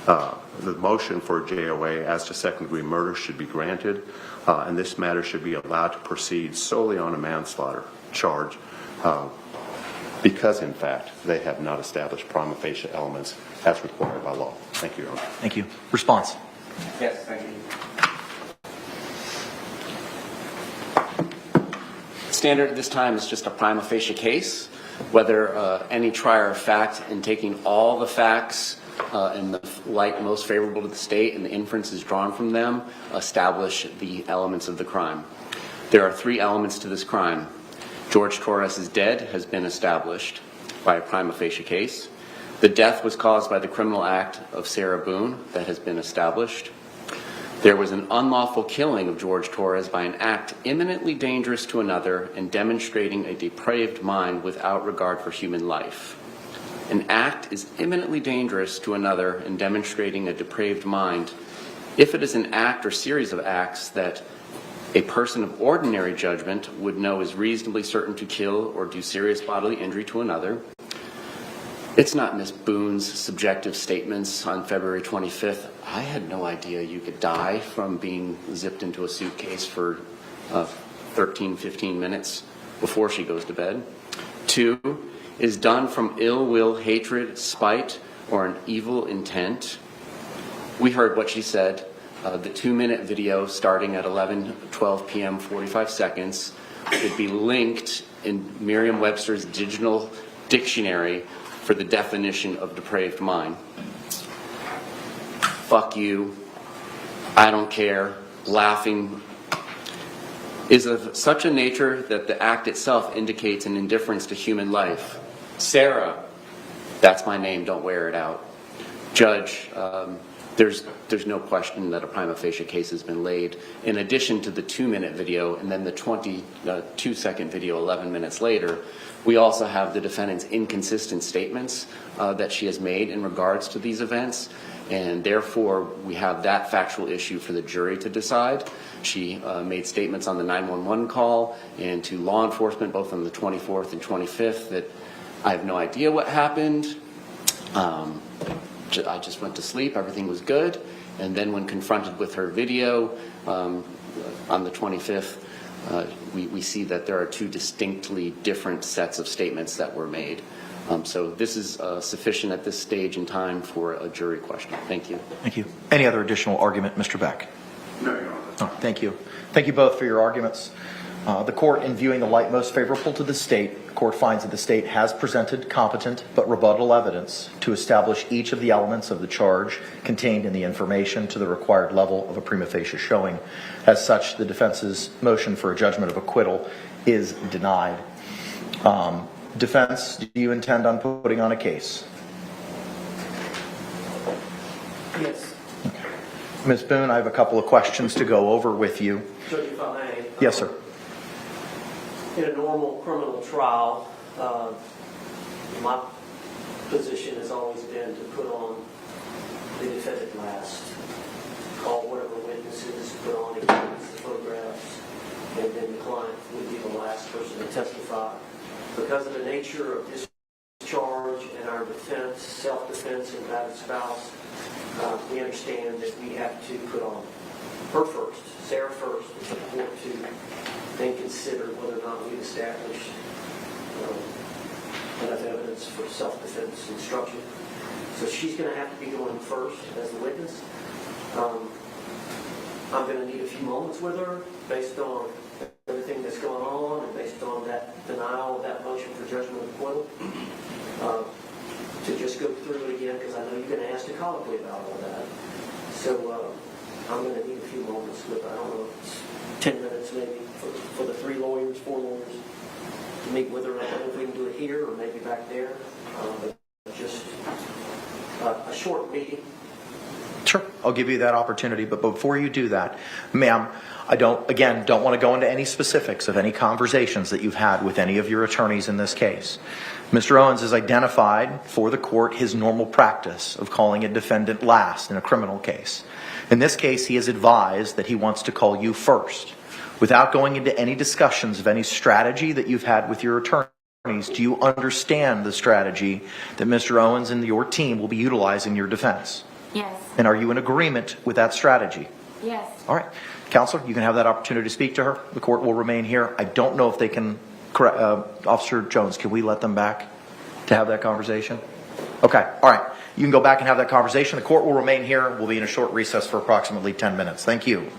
the motion for JOA as to second-degree murder should be granted, and this matter should be allowed to proceed solely on a manslaughter charge, because in fact they have not established prima facie elements as required by law. Thank you, Your Honor. Thank you. Response. Yes, thank you. Standard at this time is just a prima facie case. Whether any trier of fact, in taking all the facts in the light most favorable to the state and the inferences drawn from them, establish the elements of the crime. There are 3 elements to this crime. George Torres is dead has been established by a prima facie case. The death was caused by the criminal act of Sarah Boone that has been established. There was an unlawful killing of George Torres by an act imminently dangerous to another and demonstrating a depraved mind without regard for human life. An act is imminently dangerous to another and demonstrating a depraved mind if it is an act or series of acts that a person of ordinary judgment would know is reasonably certain to kill or do serious bodily injury to another. It's not Miss Boone's subjective statements on February 25th. I had no idea you could die from being zipped into a suitcase for 13, 15 minutes before she goes to bed. 2, is done from ill will, hatred, spite, or an evil intent. We heard what she said. The 2-minute video starting at 11:12 p.m. 45 seconds would be linked in Merriam-Webster's digital dictionary for the definition of depraved mind. Fuck you, I don't care, laughing is of such a nature that the act itself indicates an indifference to human life. Sarah, that's my name, don't wear it out. Judge, there's no question that a prima facie case has been laid. In addition to the 2-minute video and then the 22-second video 11 minutes later, we also have the defendant's inconsistent statements that she has made in regards to these events, and therefore we have that factual issue for the jury to decide. She made statements on the 911 call and to law enforcement both on the 24th and 25th that I have no idea what happened. I just went to sleep, everything was good, and then when confronted with her video on the 25th, we see that there are 2 distinctly different sets of statements that were made. So this is sufficient at this stage in time for a jury question. Thank you. Thank you. Any other additional argument, Mr. Beck? No, Your Honor. Oh, thank you. Thank you both for your arguments. The court, in viewing the light most favorable to the state, the court finds that the state has presented competent but rebuttal evidence to establish each of the elements of the charge contained in the information to the required level of a prima facie showing. As such, the defense's motion for a judgment of acquittal is denied. Defense, do you intend on putting on a case? Yes. Ms. Boone, I have a couple of questions to go over with you. Judge, if I may. Yes, sir. In a normal criminal trial, my position has always been to put on the defendant last, call whatever witnesses, put on exhibits, photographs, and then the client would be the last person to testify. Because of the nature of this charge and our defense, self-defense, and battered spouse, we understand that we have to put on her first, Sarah first, and for the court to then consider whether or not we've established enough evidence for self-defense instruction. So she's going to have to be going first as the witness. I'm going to need a few moments with her based on everything that's going on and based on that denial of that motion for judgment of acquittal, to just go through it again, because I know you're going to ask a colloquy about all that. So I'm going to need a few moments with, I don't know, 10 minutes maybe for the 4 lawyers to meet with her. I don't know if we can do it here or maybe back there, but just a short meeting. Sure, I'll give you that opportunity, but before you do that, ma'am, I don't want to go into any specifics of any conversations that you've had with any of your attorneys in this case. Mr. Owens has identified for the court his normal practice of calling a defendant last in a criminal case. In this case, he has advised that he wants to call you first. Without going into any discussions of any strategy that you've had with your attorneys, do you understand the strategy that Mr. Owens and your team will be utilizing in your defense? Yes. And are you in agreement with that strategy? Yes. All right. Counselor, you can have that opportunity to speak to her. The court will remain here. I don't know if they can, Officer Jones, can we let them back to have that conversation? Okay. All right. You can go back and have that conversation. The court will remain here. We'll be in a short recess for approximately 10 minutes. Thank you.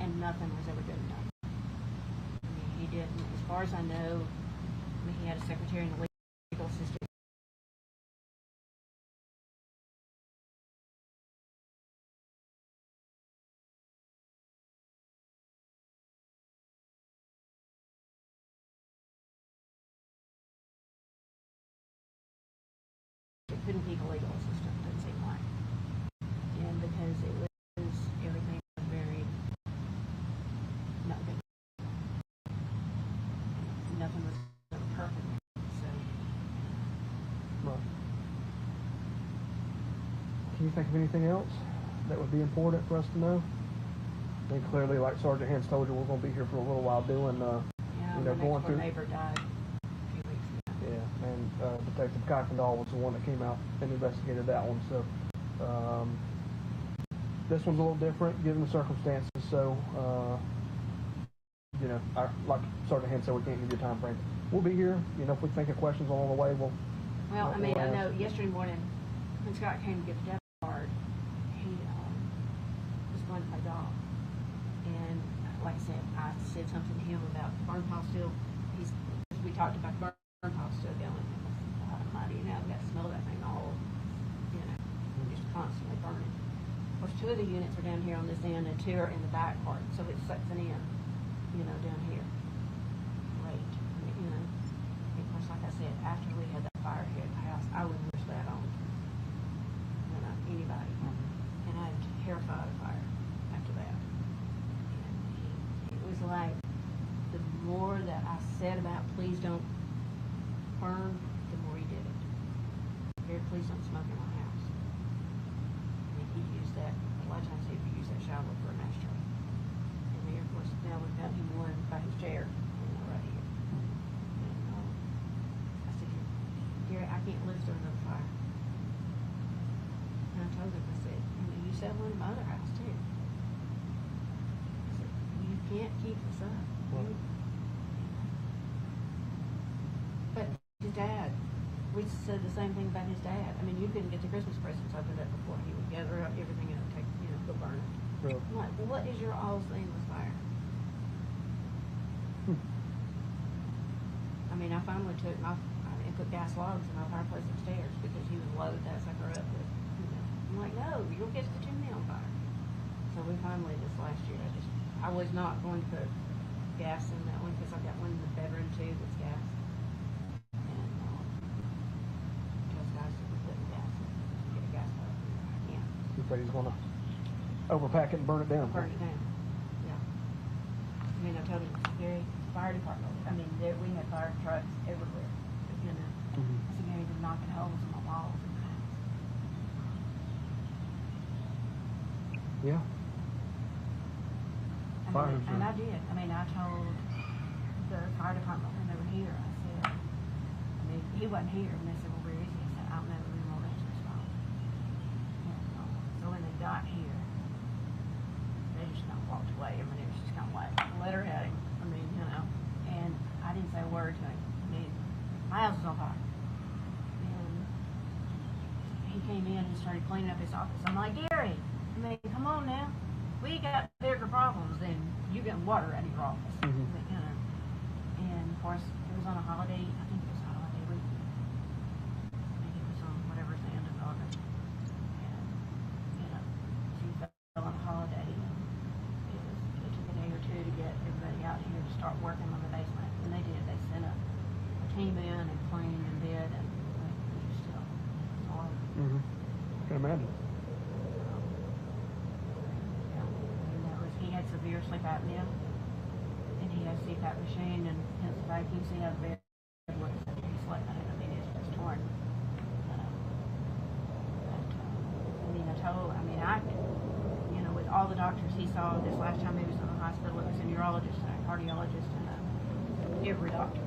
And nothing was ever good enough. I mean, he didn't, as far as I know, he had a secretary in the legal system. Couldn't keep a legal assistant, didn't seem like. And because it was, everything was very, not good. Nothing was ever perfect, so. Right. Can you think of anything else that would be important for us to know? I mean, clearly, like Sergeant Hens told you, we're going to be here for a little while doing, Yeah, you know, my going next door through. neighbor died a few weeks ago. Yeah, and Detective Kuykendall was the one that came out and investigated that one. So this one's a little different given the circumstances. So, you know, like Sergeant Hens said, we can't give you a time frame. We'll be here. You know, if we think of questions along the way, we'll. Well, I mean, we'll I ask. know yesterday morning when Scott came to get the debit card, he was going to play golf. And like I said something to him about the burn pile still. We talked about the burn pile still going. You know, I've got to smell that thing all, you know, just constantly burning. Of course, 2 of the units are down here on this end and 2 are in the back part, so it sucks it in, you know, down here. Great, you know. Of course, like I said, after we had that fire here at the house, I wouldn't wish that on never fought a fire after that. And it was like, the more that I said about please don't burn, the more he did it. Here, please don't smoke in my house. I mean, he used that, a lot of times he would use that shower for an ashtray. And here, of course, now we've got him one by his chair, right here. And I said, Gary, I can't live through another fire. And I told him, I said, you set one in my other house too. I said, you can't keep this up. But his dad, we said the same thing about his dad. I mean, you couldn't get the Christmas presents opened up before he would gather up everything and take, go burn it. Really? I'm like, what is your all's thing with fire? I mean, I finally took and put gas logs in our fireplace upstairs because he would load that sucker up with, I'm like, no, you'll get the chimney on fire. So we finally, this last year, I was not going to put gas in that one because I've got one in the bedroom too that's gas. And those guys that were putting gas in, get a gas stove. I can't. You afraid he's gonna overpack it and burn it down? Burn it down. Yeah. I mean, I told him, Gary, fire department. I mean, we had fire trucks everywhere. I said, Gary, they're knocking holes in my walls in the house. Yeah. And I did. I mean, I told the fire department when they were here, I said, I mean, he wasn't here, and they said, well, where is he? I said, I don't know, we won't answer his phone. So when they got here, they just kind of walked away. I mean, it was just kind of like, let her at him. I mean, and I didn't say a word to him. I mean, my house was on fire. And he came in and started cleaning up his office. I'm like, Gary, I mean, come on now. We got bigger problems than you getting water out of your office. And of course, it was on a holiday. I think it was a holiday week. I think it was on whatever the end of August. And she fell on a holiday. And it took a day or two to get everybody out here to start working on the basement. And they did. They sent a team in and cleaned and did, and it was still hard. I can imagine. He had severe sleep apnea, and he has CPAP machine, and his vacuum, see how the bed looks after he slept in it. I mean, it's just torn. With all the doctors he saw this last time he was in the hospital, it was a neurologist and a cardiologist and every doctor.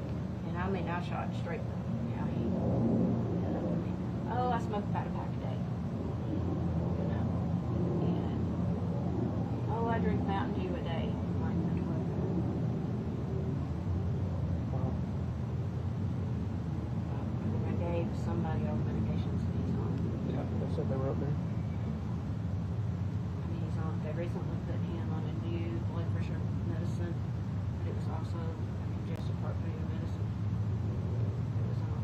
And I mean, I shot straight. I smoke about a pack a day. I drink Mountain Dew a day. I gave somebody all the medications that he's on. Yeah, they said they were up there. I mean, they recently put him on a new blood pressure medicine, but it was also, just a part of your medicine. It was on,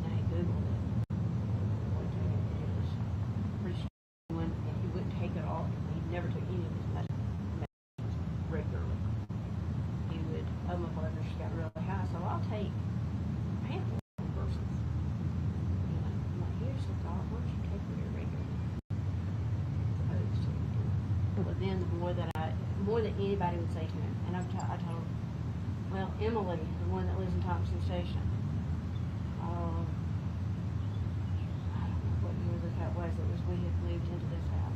I Googled it. It was pretty when he wouldn't take it all. Never took any of his medicines regularly. He would, my blood pressure got really high, so I'll take a handful of versus. I'm like, here's the thought, why don't you take it regularly? Opposed to. But then the more that anybody would say to him, and I told him, well, Emily, the one that lives in Thompson Station, I don't know what year that was, we had moved into this house.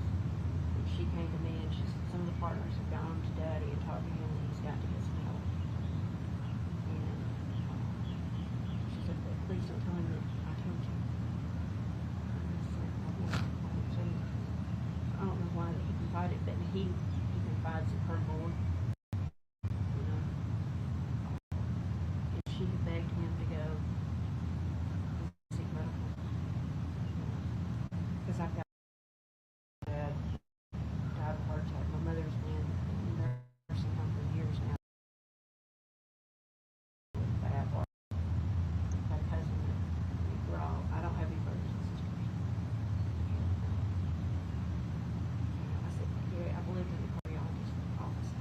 She came to me and she said, some of the partners have gone to Daddy and talked to him and he's got to get some help. And she said, but please don't tell him that I told you. And I said, I won't say it. I don't know why that he confided, but he confides in her more. And she begged him to go and seek medical. Because I've got my mother's been in nursing home for years now. Bad heart. I've got a cousin that I don't have any brothers and sisters. I said, Gary, I believed in the cardiologist's office.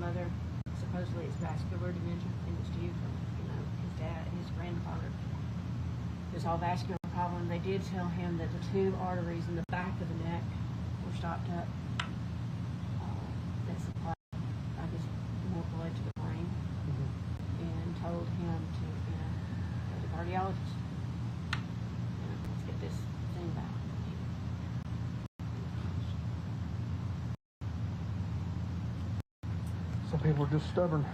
mother, supposedly it's vascular dementia, and it's due from, his grandfather. It was all vascular problem. They did tell him that the two arteries in the back of the neck were stopped up. That supplied, I guess, more blood to the brain, and told him to, go to the cardiologist. Let's get this thing back. Some people are just stubborn.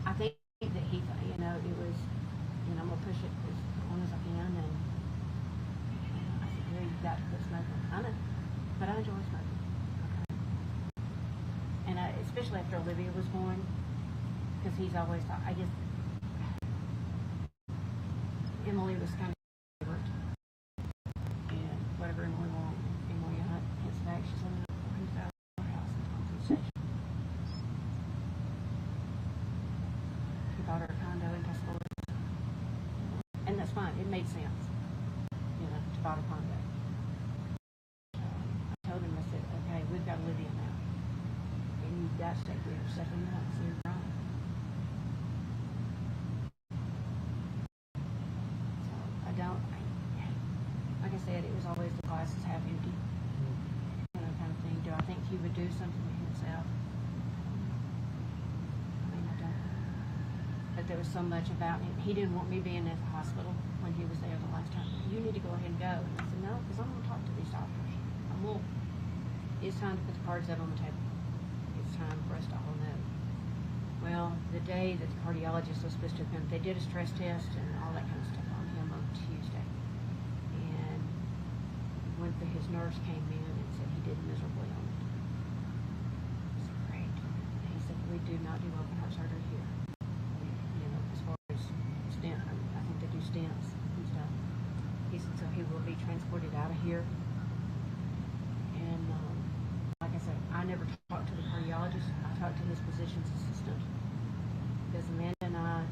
I think that he, it was, I'm gonna push it as long as I can, and I said, "Well, you've got to quit smoking." I know, but I enjoy smoking. Okay. And especially after Olivia was born, because he's always thought, I guess, Emily was kind of favorite, and whatever Emily wanted, Emily hits back. She's living in a 400,000 house in Thompson Station. Bought her a condo in Tuscaloosa, and that's fine. It made sense, to buy a condo. I told him, I said, okay, we've got Olivia now, and you've got to stay here for 7 months. So you're right. So I don't. Like I said, it was always the glass is half empty, kind of thing. Do I think he would do something to himself? But there was so much about him. He didn't want me being at the hospital when he was there the last time. You need to go ahead and go. And I said, no, because I'm going to talk to these doctors. I will. It's time to put the cards out on the table. It's time for us to all know. Well, the day that the cardiologist was supposed to have come, they did a stress test and all that kind of stuff on him on Tuesday. And his nurse came in and said he did miserably on it. I said, great. And he said, we do not do open heart surgery here. I think they do stents and stuff. He said, so he will be transported out of here. And like I said, I never talked to the cardiologist. I talked to his physician's assistant. Because Amanda and I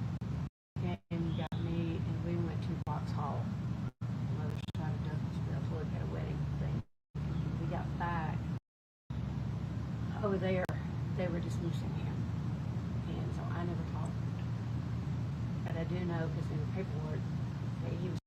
came and got me, and we went to Fox Hall, on the other side of Douglasville, to look at a wedding thing. When we got back over there, they were dismissing him. And so I never talked. But I do know, because in the paperwork, that he was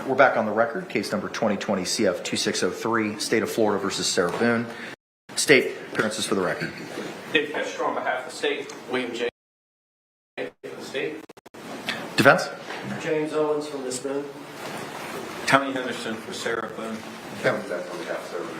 We're back on the record. Case number 2020 CF 2603, State of Florida versus Sarah Boone. State appearances for the record. Dave Kester on behalf of the state. William J. for the state. Defense? James Owens from Miss Boone. Tony Henderson for Sarah Boone. Kevin Zach on behalf of Sarah Boone.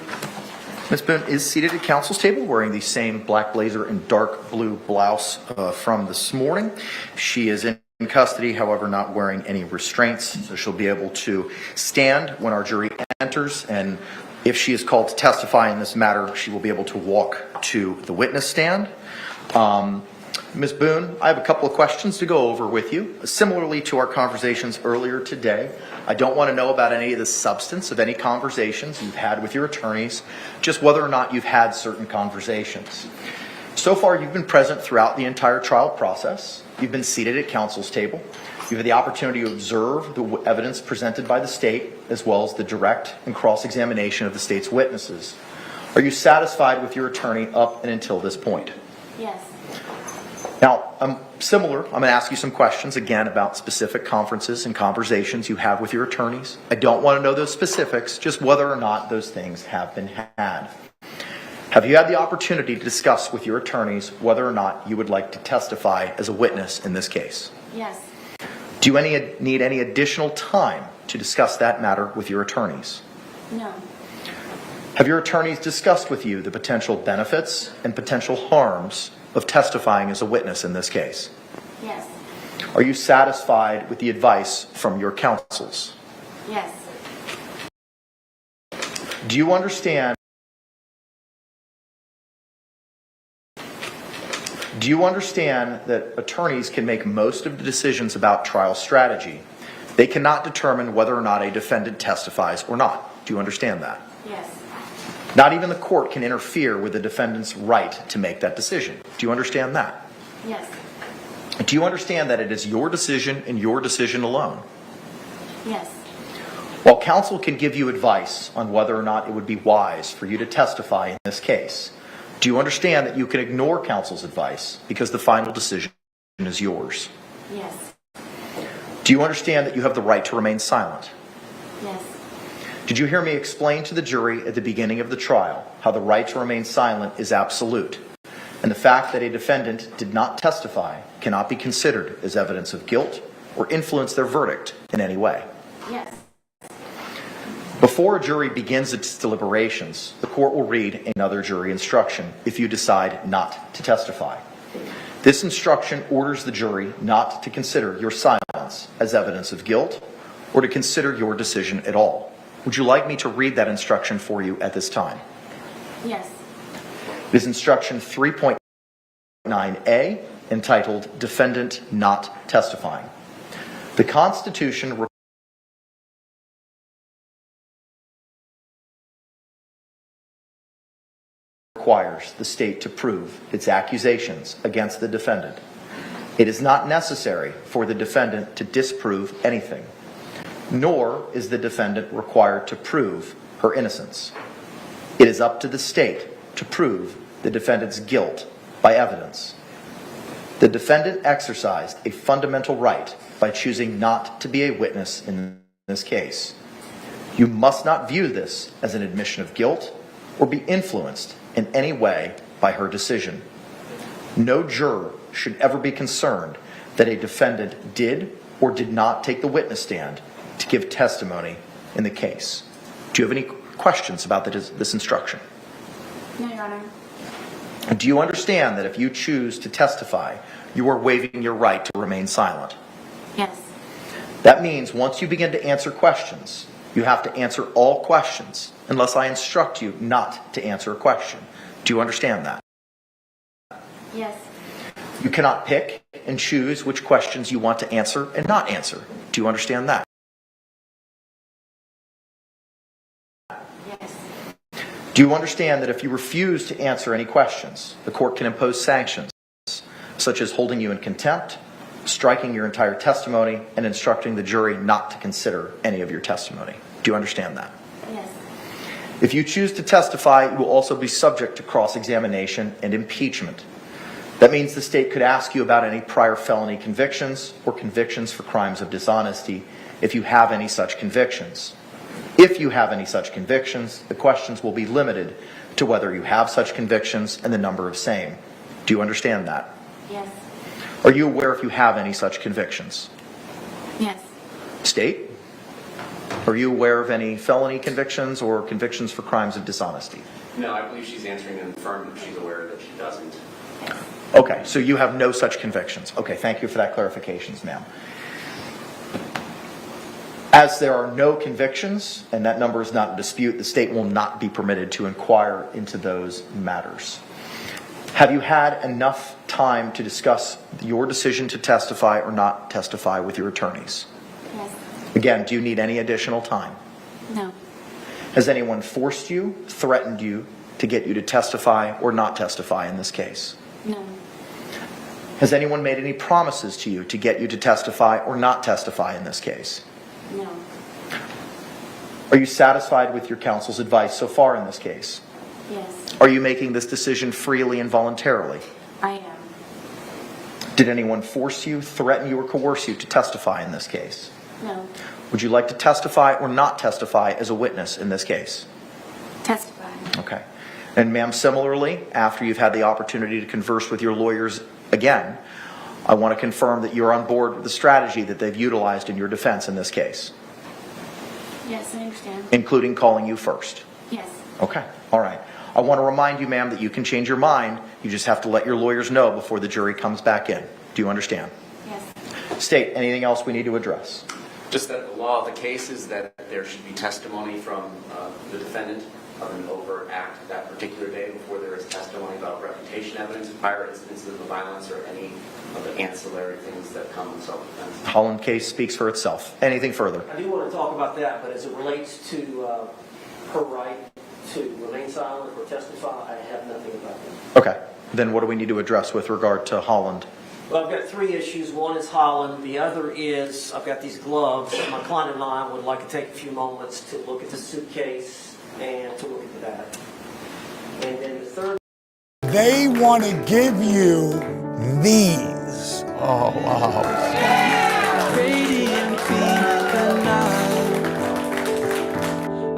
Ms. Boone is seated at counsel's table wearing the same black blazer and dark blue blouse from this morning. She is in custody, however, not wearing any restraints, so she'll be able to stand when our jury enters, and if she is called to testify in this matter, she will be able to walk to the witness stand. Ms. Boone, I have a couple of questions to go over with you. Similarly to our conversations earlier today, I don't want to know about any of the substance of any conversations you've had with your attorneys, just whether or not you've had certain conversations. So far, you've been present throughout the entire trial process. You've been seated at counsel's table. You've had the opportunity to observe the evidence presented by the state, as well as the direct and cross-examination of the state's witnesses. Are you satisfied with your attorney up and until this point? Yes. Now, I'm going to ask you some questions again about specific conferences and conversations you have with your attorneys. I don't want to know those specifics, just whether or not those things have been had. Have you had the opportunity to discuss with your attorneys whether or not you would like to testify as a witness in this case? Yes. Do you need any additional time to discuss that matter with your attorneys? No. Have your attorneys discussed with you the potential benefits and potential harms of testifying as a witness in this case? Yes. Are you satisfied with the advice from your counsels? Yes. Do you understand that attorneys can make most of the decisions about trial strategy? They cannot determine whether or not a defendant testifies or not. Do you understand that? Yes. Not even the court can interfere with the defendant's right to make that decision. Do you understand that? Yes. Do you understand that it is your decision and your decision alone? Yes. While counsel can give you advice on whether or not it would be wise for you to testify in this case, do you understand that you can ignore counsel's advice because the final decision is yours? Yes. Do you understand that you have the right to remain silent? Yes. Did you hear me explain to the jury at the beginning of the trial how the right to remain silent is absolute, and the fact that a defendant did not testify cannot be considered as evidence of guilt or influence their verdict in any way? Yes. Before a jury begins its deliberations, the court will read another jury instruction if you decide not to testify. This instruction orders the jury not to consider your silence as evidence of guilt or to consider your decision at all. Would you like me to read that instruction for you at this time? Yes. It is instruction 3.9a, entitled Defendant Not Testifying. The Constitution requires the state to prove its accusations against the defendant. It is not necessary for the defendant to disprove anything, nor is the defendant required to prove her innocence. It is up to the state to prove the defendant's guilt by evidence. The defendant exercised a fundamental right by choosing not to be a witness in this case. You must not view this as an admission of guilt or be influenced in any way by her decision. No juror should ever be concerned that a defendant did or did not take the witness stand to give testimony in the case. Do you have any questions about this instruction? No, Your Honor. Do you understand that if you choose to testify, you are waiving your right to remain silent? Yes. That means once you begin to answer questions, you have to answer all questions unless I instruct you not to answer a question. Do you understand that? Yes. You cannot pick and choose which questions you want to answer and not answer. Do you understand that? Yes. Do you understand that if you refuse to answer any questions, the court can impose sanctions, such as holding you in contempt, striking your entire testimony, and instructing the jury not to consider any of your testimony? Do you understand that? Yes. If you choose to testify, you will also be subject to cross-examination and impeachment. That means the state could ask you about any prior felony convictions or convictions for crimes of dishonesty if you have any such convictions. If you have any such convictions, the questions will be limited to whether you have such convictions and the number of same. Do you understand that? Yes. Are you aware if you have any such convictions? Yes. State? Are you aware of any felony convictions or convictions for crimes of dishonesty? No, I believe she's answering an affirmative. She's aware that she doesn't. Okay, so you have no such convictions. Okay, thank you for that clarifications, ma'am. As there are no convictions, and that number is not in dispute, the state will not be permitted to inquire into those matters. Have you had enough time to discuss your decision to testify or not testify with your attorneys? Yes. Again, do you need any additional time? No. Has anyone forced you, threatened you to get you to testify or not testify in this case? No. Has anyone made any promises to you to get you to testify or not testify in this case? No. Are you satisfied with your counsel's advice so far in this case? Yes. Are you making this decision freely and voluntarily? I am. Did anyone force you, threaten you, or coerce you to testify in this case? No. Would you like to testify or not testify as a witness in this case? Testify. Okay. And ma'am, similarly, after you've had the opportunity to converse with your lawyers again, I want to confirm that you're on board with the strategy that they've utilized in your defense in this case, Yes, I understand. including calling you first. Yes. Okay. All right. I want to remind you, ma'am, that you can change your mind. You just have to let your lawyers know before the jury comes back in. Do you understand? Yes. State, anything else we need to address? Just that the law of the case is that there should be testimony from the defendant of an overt act that particular day before there is testimony about reputation evidence, prior instances of violence, or any of the ancillary things that come in self-defense. Holland case speaks for itself. Anything further? I do want to talk about that, but as it relates to her right to remain silent or testify, I have nothing about that. Okay. Then what do we need to address with regard to Holland? Well, I've got three issues. One is Holland. The other is I've got these gloves. My client and I would like to take a few moments to look at the suitcase and to look at that. And then the third. They want to give you these. Oh, wow. Radiant pink and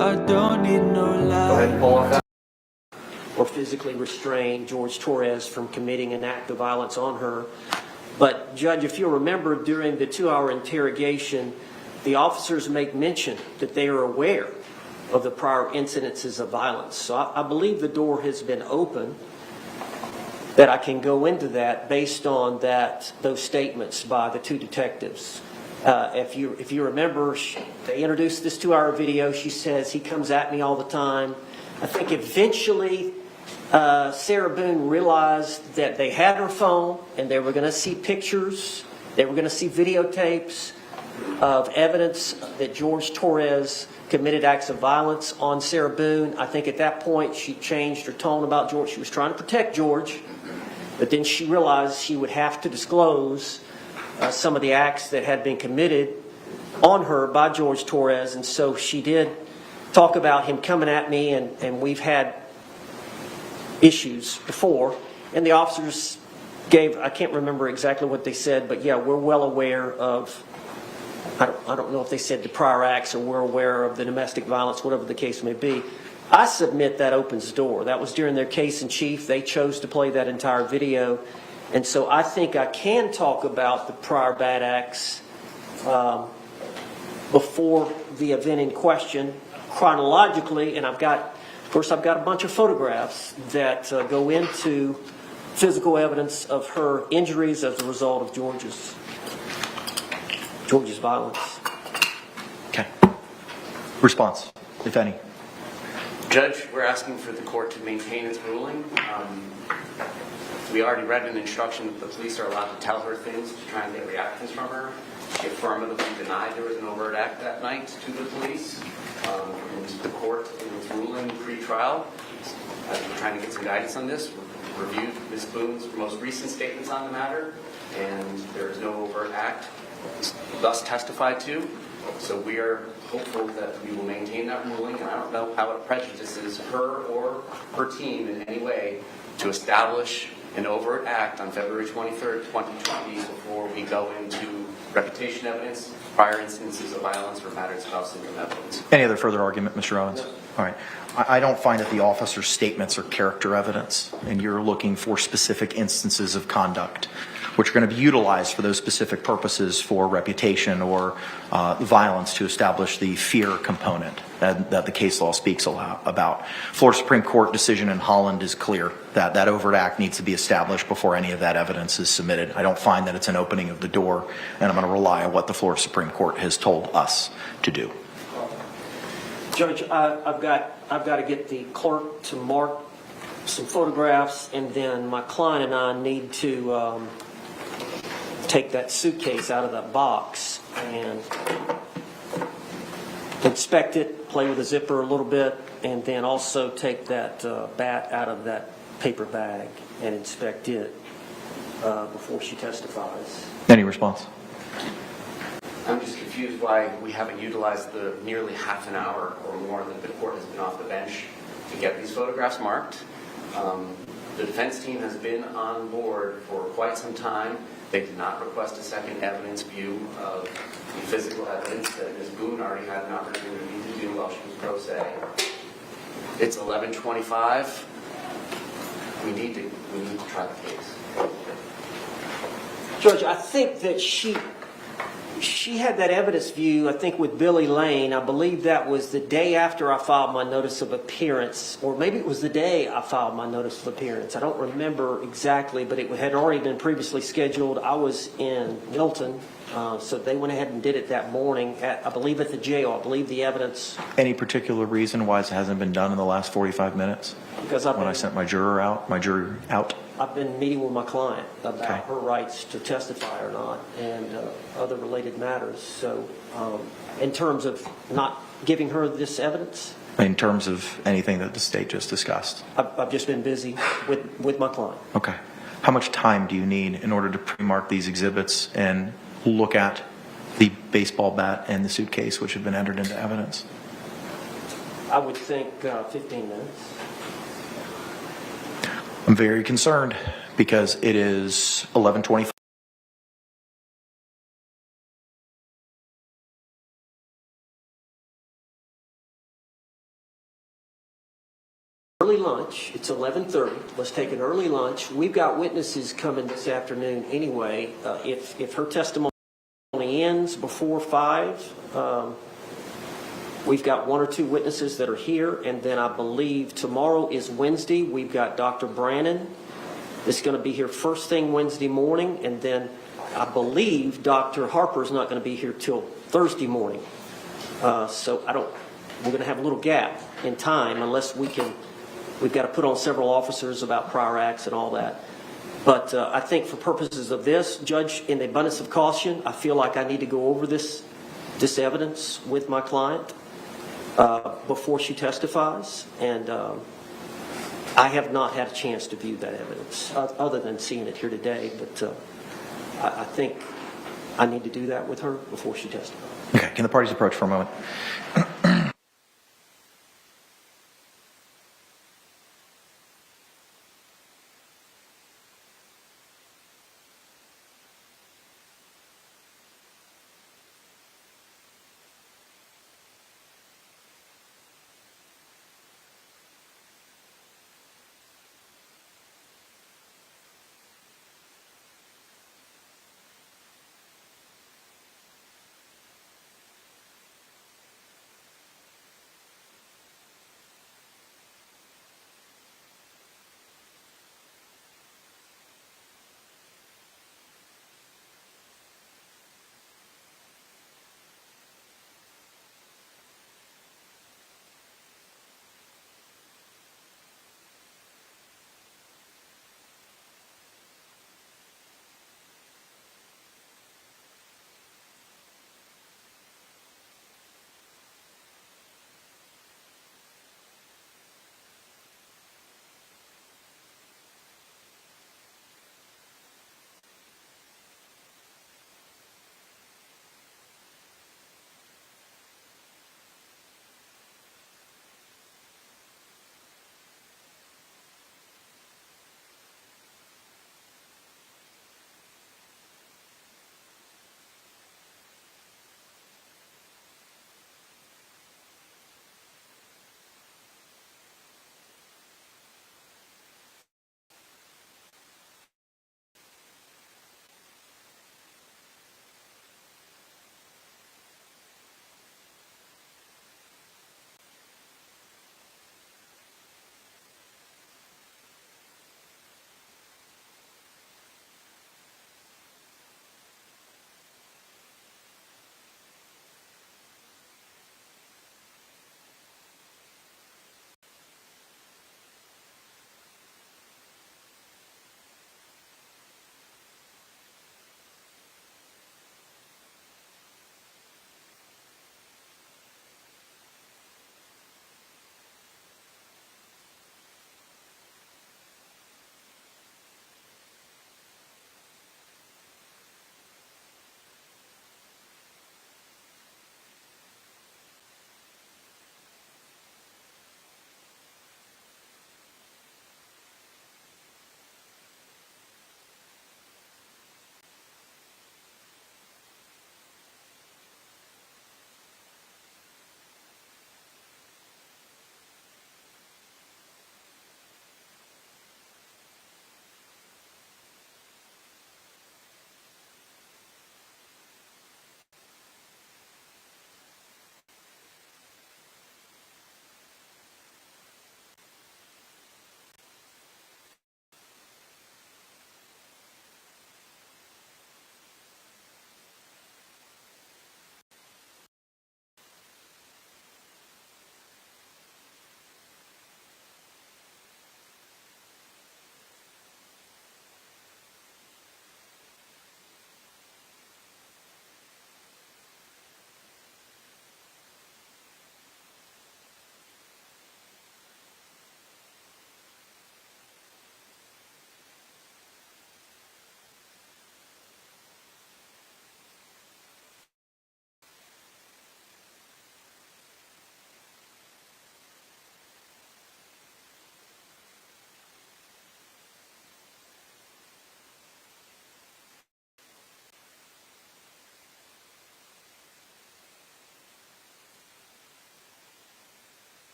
I don't need no light. Go ahead and pull off that. Or physically restrain George Torres from committing an act of violence on her. But, Judge, if you'll remember, during the 2-hour interrogation, the officers make mention that they are aware of the prior incidences of violence. So I believe the door has been open, that I can go into that based on those statements by the two detectives. If you remember, they introduced this 2-hour video. She says, he comes at me all the time. I think eventually Sarah Boone realized that they had her phone and they were going to see pictures, they were going to see videotapes of evidence that George Torres committed acts of violence on Sarah Boone. I think at that point she changed her tone about George. She was trying to protect George, but then she realized she would have to disclose some of the acts that had been committed on her by George Torres, and so she did talk about him coming at me, and we've had issues before, and the officers gave, I can't remember exactly what they said, but yeah, we're well aware of, I don't know if they said the prior acts or we're aware of the domestic violence, whatever the case may be. I submit that opens the door. That was during their case in chief. They chose to play that entire video, and so I think I can talk about the prior bad acts before the event in question chronologically, and I've got a bunch of photographs that go into physical evidence of her injuries as a result of George's violence. Okay. Response, if any. Judge, we're asking for the court to maintain its ruling. We already read an instruction that the police are allowed to tell her things to try and get reactions from her. She affirmatively denied there was an overt act that night to the police. And the court, in its ruling pre-trial, as we're trying to get some guidance on this, reviewed Ms. Boone's most recent statements on the matter, and there is no overt act thus testified to. So we are hopeful that we will maintain that ruling, and I don't know how it prejudices her or her team in any way to establish an overt act on February 23rd, 2020 before we go into reputation evidence, prior instances of violence, or Madden's house syndrome evidence. Any other further argument, Mr. Owens? All right. I don't find that the officer's statements are character evidence, and you're looking for specific instances of conduct, which are going to be utilized for those specific purposes for reputation or violence to establish the fear component that the case law speaks about. Florida Supreme Court decision in Holland is clear that that overt act needs to be established before any of that evidence is submitted. I don't find that it's an opening of the door, and I'm going to rely on what the Florida Supreme Court has told us to do. Judge, I've got to get the clerk to mark some photographs, and then my client and I need to take that suitcase out of that box and inspect it, play with the zipper a little bit, and then also take that bat out of that paper bag and inspect it before she testifies. Any response? I'm just confused why we haven't utilized the nearly half an hour or more that the court has been off the bench to get these photographs marked. The defense team has been on board for quite some time. They did not request a second evidence view of the physical evidence that Ms. Boone already had an opportunity to do while she was pro se. It's 11:25. We need to try the case. Judge, I think that she had that evidence view, I think, with Billy Lane. I believe that was the day after I filed my notice of appearance, or maybe it was the day I filed my notice of appearance. I don't remember exactly, but it had already been previously scheduled. I was in Milton, so they went ahead and did it that morning, I believe at the jail. I believe the evidence... Any particular reason why it hasn't been done in the last 45 minutes? Because when I sent my jury out? I've been meeting with my client about her rights to testify or not, and other related matters. So in terms of not giving her this evidence? In terms of anything that the state just discussed? I've just been busy with my client. Okay. How much time do you need in order to pre-mark these exhibits and look at the baseball bat and the suitcase which have been entered into evidence? I would think 15 minutes. I'm very concerned because it is 11:25. Early lunch. It's 11:30. Let's take an early lunch. We've got witnesses coming this afternoon anyway. If her testimony ends before 5, we've got 1 or 2 witnesses that are here, and then I believe tomorrow is Wednesday. We've got Dr. Brannon that's going to be here first thing Wednesday morning, and then I believe Dr. Harper's not going to be here till Thursday morning. So we're going to have a little gap in time unless we've got to put on several officers about prior acts and all that. But I think for purposes of this, Judge, in the abundance of caution, I feel like I need to go over this evidence with my client before she testifies, and I have not had a chance to view that evidence other than seeing it here today, but I think I need to do that with her before she testifies. Okay, can the parties approach for a moment?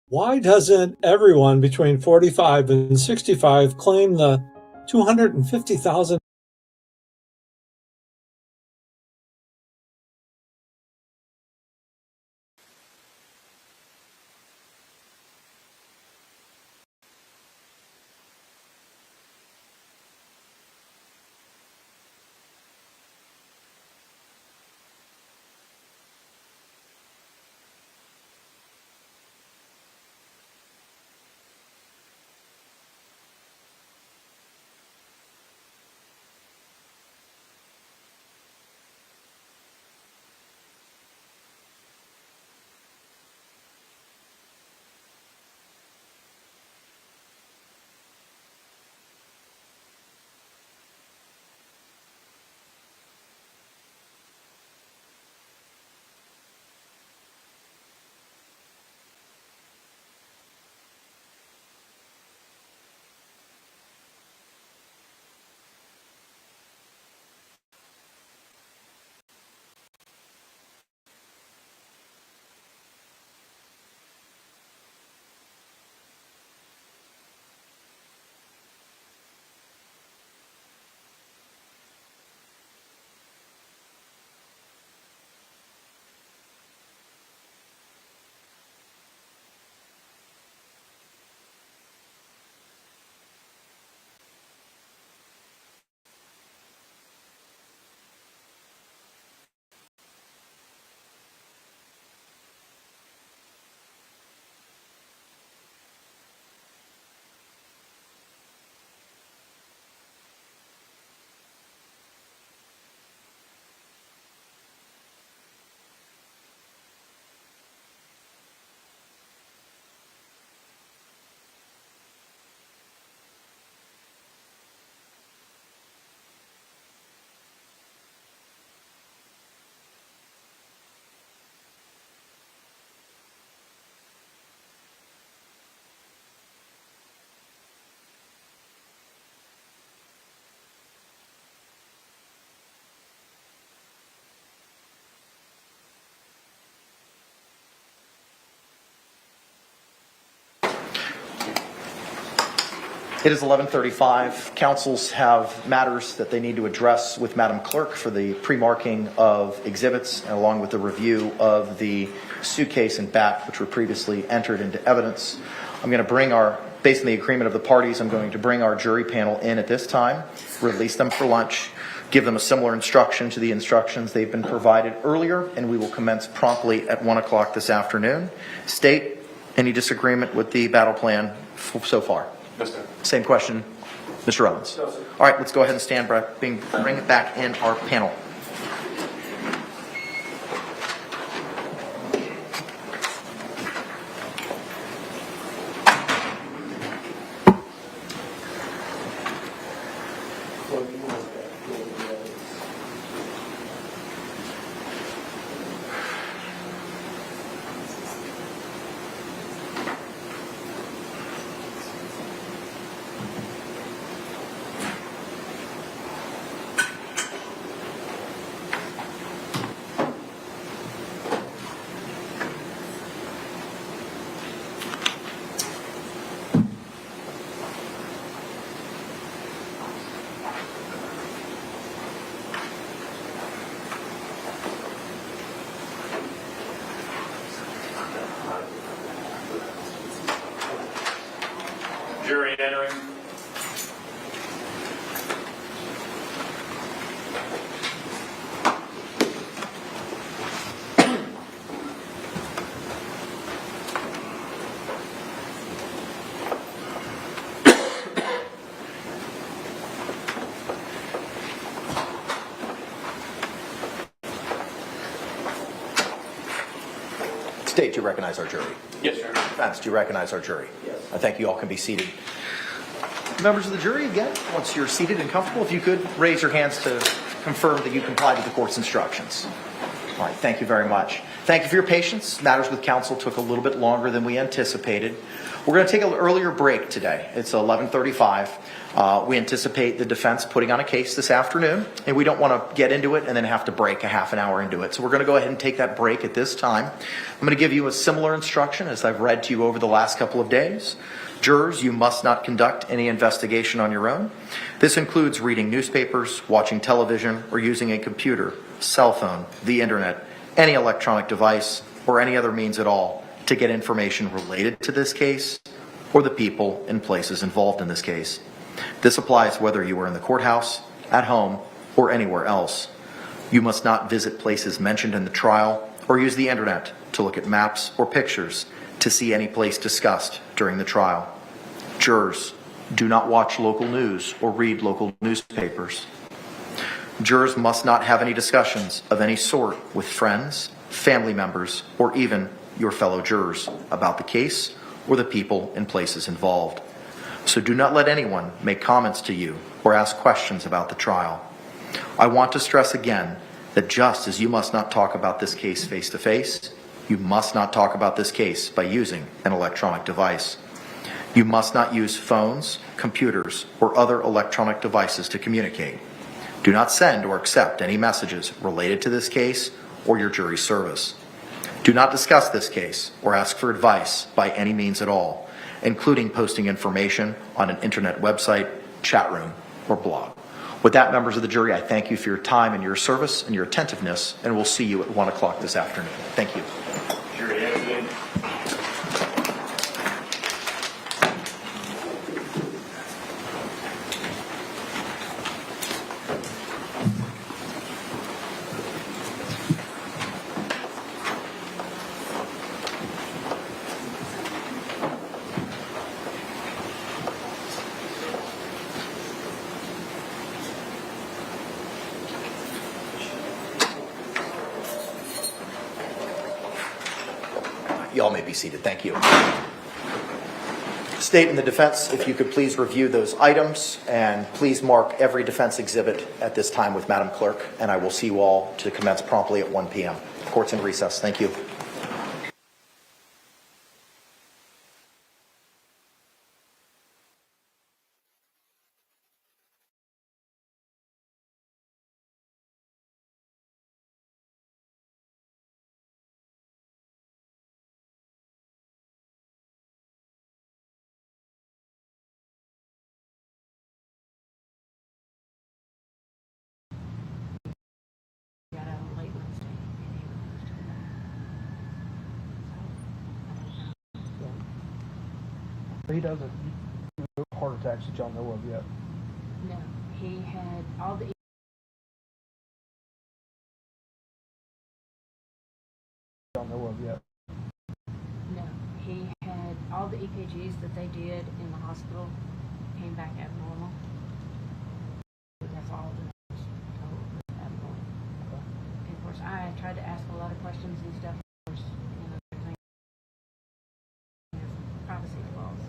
Why doesn't everyone between 45 and 65 claim the $250,000? It is 11:35. Councils have matters that they need to address with Madam Clerk for the pre-marking of exhibits, along with the review of the suitcase and bat, which were previously entered into evidence. I'm going to bring based on the agreement of the parties, I'm going to bring our jury panel in at this time, release them for lunch, give them a similar instruction to the instructions they've been provided earlier, and we will commence promptly at 1 o'clock this afternoon. State, any disagreement with the battle plan so far? Yes, sir. Same question, Mr. Owens. No, sir. All right, let's go ahead and stand by, bring it back in our panel. Jury entering. State, do you recognize our jury? Yes, sir. Defense, do you recognize our jury? Yes. I thank you all can be seated. Members of the jury, again, once you're seated and comfortable, if you could raise your hands to confirm that you complied with the court's instructions. All right, thank you very much. Thank you for your patience. Matters with counsel took a little bit longer than we anticipated. We're going to take an earlier break today. It's 11:35. We anticipate the defense putting on a case this afternoon, and we don't want to get into it and then have to break a half an hour into it. So we're going to go ahead and take that break at this time. I'm going to give you a similar instruction as I've read to you over the last couple of days. Jurors, you must not conduct any investigation on your own. This includes reading newspapers, watching television, or using a computer, cell phone, the internet, any electronic device, or any other means at all to get information related to this case or the people and places involved in this case. This applies whether you are in the courthouse, at home, or anywhere else. You must not visit places mentioned in the trial or use the internet to look at maps or pictures to see any place discussed during the trial. Jurors, do not watch local news or read local newspapers. Jurors must not have any discussions of any sort with friends, family members, or even your fellow jurors about the case or the people and places involved. So do not let anyone make comments to you or ask questions about the trial. I want to stress again that just as you must not talk about this case face-to-face, you must not talk about this case by using an electronic device. You must not use phones, computers, or other electronic devices to communicate. Do not send or accept any messages related to this case or your jury service. Do not discuss this case or ask for advice by any means at all, including posting information on an internet website, chat room, or blog. With that, members of the jury, I thank you for your time and your service and your attentiveness, and we'll see you at 1 o'clock this afternoon. Thank you. Jury exit. Y'all may be seated. Thank you. State and the defense, if you could please review those items and please mark every defense exhibit at this time with Madam Clerk, and I will see you all to commence promptly at 1 p.m. Court's in recess. Thank you. He doesn't do heart attacks that y'all know of yet. No, he had all the Y'all know of yet. no, he had all the EKGs that they did in the hospital came back abnormal. That's all the nurse told was abnormal. And of course, I tried to ask a lot of questions and stuff. Of course, you know, everything is privacy laws.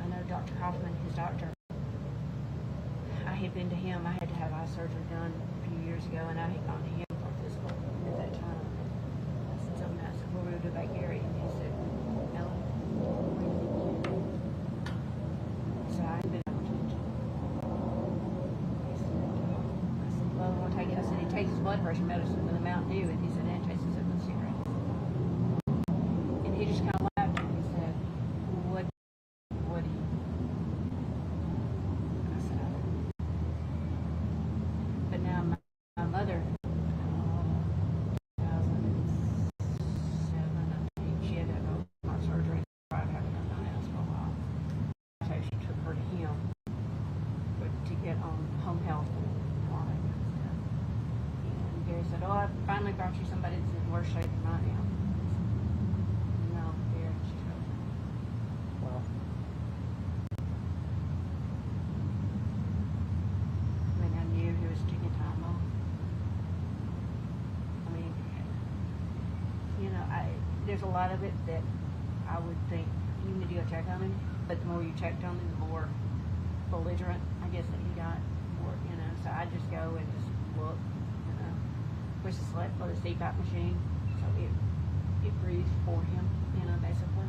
I know Dr. Kaufman, his doctor, I had been to him. I had to have eye surgery done a few years ago, and I had gone to him for a physical at that time. I said, so I said, well, we'll do about Gary. And he said, Ellen, so I had been able to. He said, I said, well, we'll take it. I said, he takes his blood pressure medicine with a Mountain Dew, and he said, and takes his open cigarettes. And he just kind of laughed and he said, what do you? I said, I don't know. But now my mother, 2007, I think she had that open heart surgery. I haven't done that for a while. So she took her to him to get on home health and all that kind of stuff. And Gary said, oh, I finally brought you somebody that's in worse shape than I am. No, Gary, she told me. Well, I mean, I knew he was taking time off. I mean, you know, there's a lot of it that I would think you need to go check on him, but the more you checked on him, the more belligerent, I guess, that he got. More, you know, so I just go and just look, push the select for the CPAP machine, so it breathes for him, basically,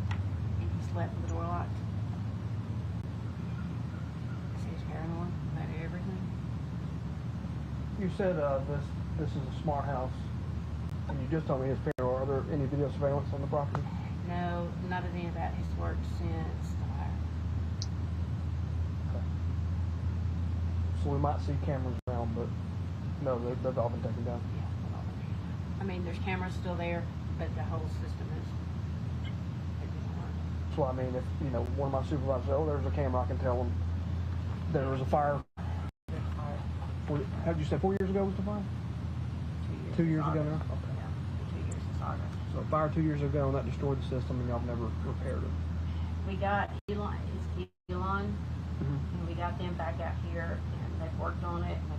and he slept with the door locked. So he's paranoid about everything. You said this is a smart house, and you just told me his parents. Are there any video surveillance on the property? No, none of any of that has worked since the fire. Okay. So we might see cameras around, but no, they've all been taken down. Yeah, I mean, there's cameras still there, but the whole system is, it doesn't work. So I mean, if one of my supervisors, oh, there's a camera, I can tell them there was a fire. How did you say 4 years ago was the fire? 2 years ago now? Okay. Yeah, 2 years since August. So a fire 2 years ago, and that destroyed the system, and y'all have never repaired it. We got Elon, and we got them back out here, and they've worked on it, and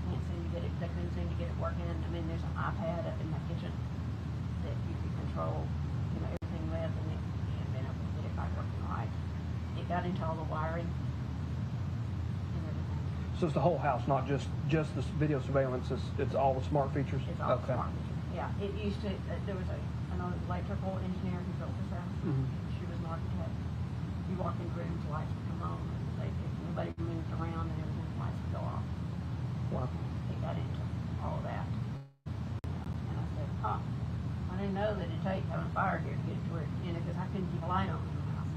they couldn't seem to get it working. I mean, there's an iPad up in my kitchen that you can control, everything with, and it hadn't been able to get it back working right. It got into all the wiring and everything. So it's the whole house, not just the video surveillance. It's all the smart features. It's all smart features. Yeah, it used to. There was an electrical engineer who built this house. She was an architect. You walk in rooms, the lights would come on, and if nobody moved around, and everything, the lights would go off. Wow. It got into all of that. And I said, I didn't know that it'd take having a fire here to get it to where, because I couldn't keep a light on in the house.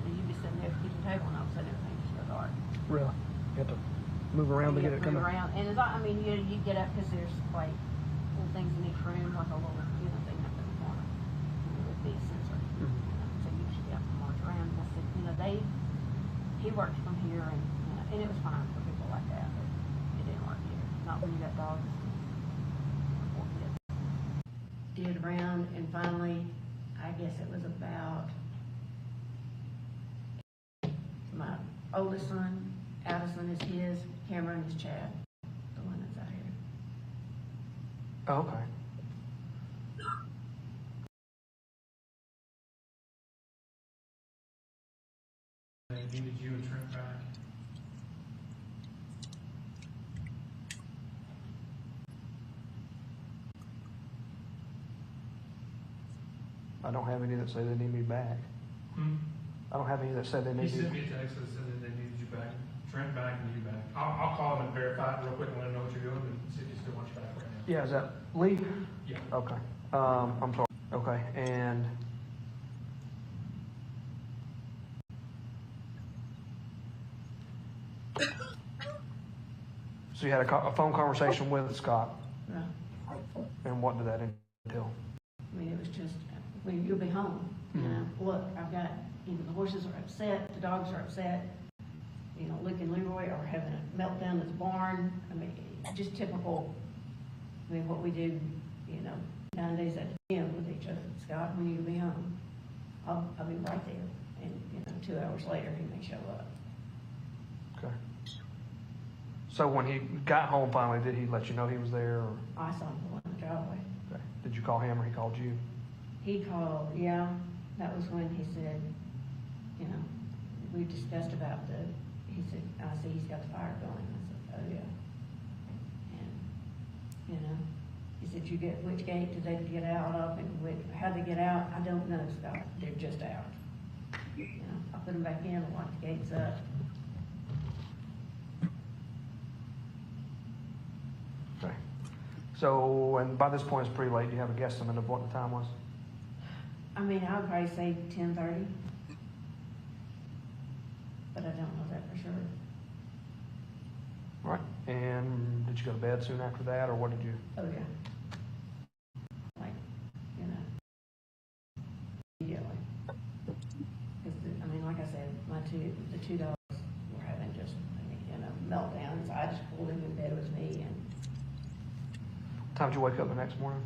You'd be sitting there at the kitchen table, and all of a sudden everything just goes dark. Really? You have to move around to get it coming. Move around, and you get up because there's like little things in each room, like a little thing up in the corner. It would be a sensor. So you should get up and march around. And I said, he worked from here, and it was fine for people like that, but it didn't work here. Not when you got dogs and 4 kids. Did around, and finally, I guess it was about my oldest son, Addison is his, Cameron is Chad, the one that's out here. Oh, okay. They needed you and Trent back. I don't have any that say they need me back. I don't have any that say they He need sent me. me a text that said that they needed you back. Trent back and you back. I'll call them and verify it real quick and let them know what you're doing and see if you still want you back right now. Yeah, is that Lee? Yeah. Okay. I'm sorry. Okay, and so you had a phone conversation with Scott, Yeah. and what did that entail? I mean, it was just, you'll be home, Look, I've got, the horses are upset, the dogs are upset, Luke and Leroy are having a meltdown at the barn. I mean, just typical, what we do, 9 days at the gym with each other. Scott, when you'll be home, I'll be right there. And, 2 hours later, he may show up. Okay. So when he got home finally, did he let you know he was there? Or? I saw him go in the driveway. Okay. Did you call him or he called you? He called, yeah. That was when he said, we discussed about he said, I see he's got the fire going. I said, oh, yeah. And, he said, which gate did they get out of and how'd they get out? I don't know, Scott. They're just out. I put them back in and locked the gates up. Okay. So, and by this point it's pretty late. Do you have a guesstimate of what the time was? I mean, I would probably say 10:30. But I don't know that for sure. All right. And did you go to bed soon after that, or what did you? Oh, yeah. Like, immediately. Because, like I said, the two dogs were having just, meltdowns. I just pulled him in bed with me. And What time did you wake up the next morning?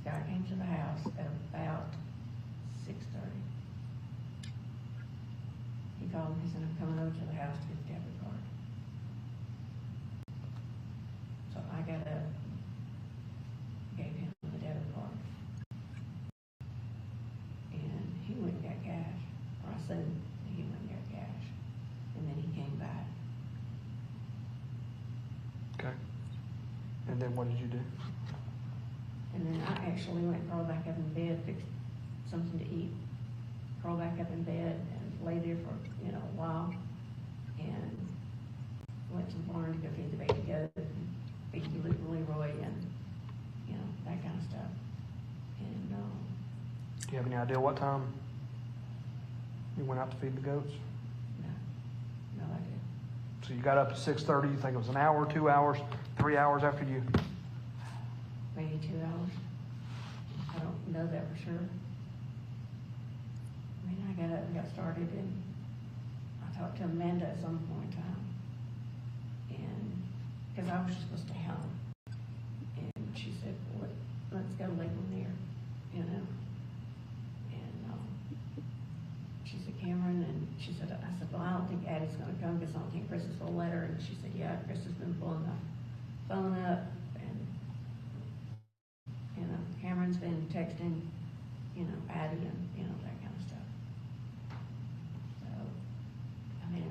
Scott came to the house at about 6:30. He called me, he said, I'm coming over to the house to get the debit card. So I got up, gave him the debit card. And he went and got cash. Or I said he went and got cash. And then he came back And then what did you do? And then I actually went and crawled back up in bed, fixed something to eat, crawled back up in bed and lay there for, a while. And went to the barn to go feed the baby goat and feed Leroy and, that kind of stuff. And, Do you have any idea what time you went out to feed the goats? no idea. So you got up at 6:30, you think it was an hour, 2 hours, 3 hours after you? Maybe 2 hours. I don't know that for sure. I mean, I got up and got started, and I talked to Amanda at some point in time. And, because I was just supposed to stay home. And she said, well, let's go to Lake Lanier, And she said, Cameron, and she said, I said, well, I don't think Addie's gonna come because I don't think Chris is gonna let her. And she said, yeah, Chris has been pulling the phone up, and, Cameron's been texting, Addie and, that kind of stuff. So,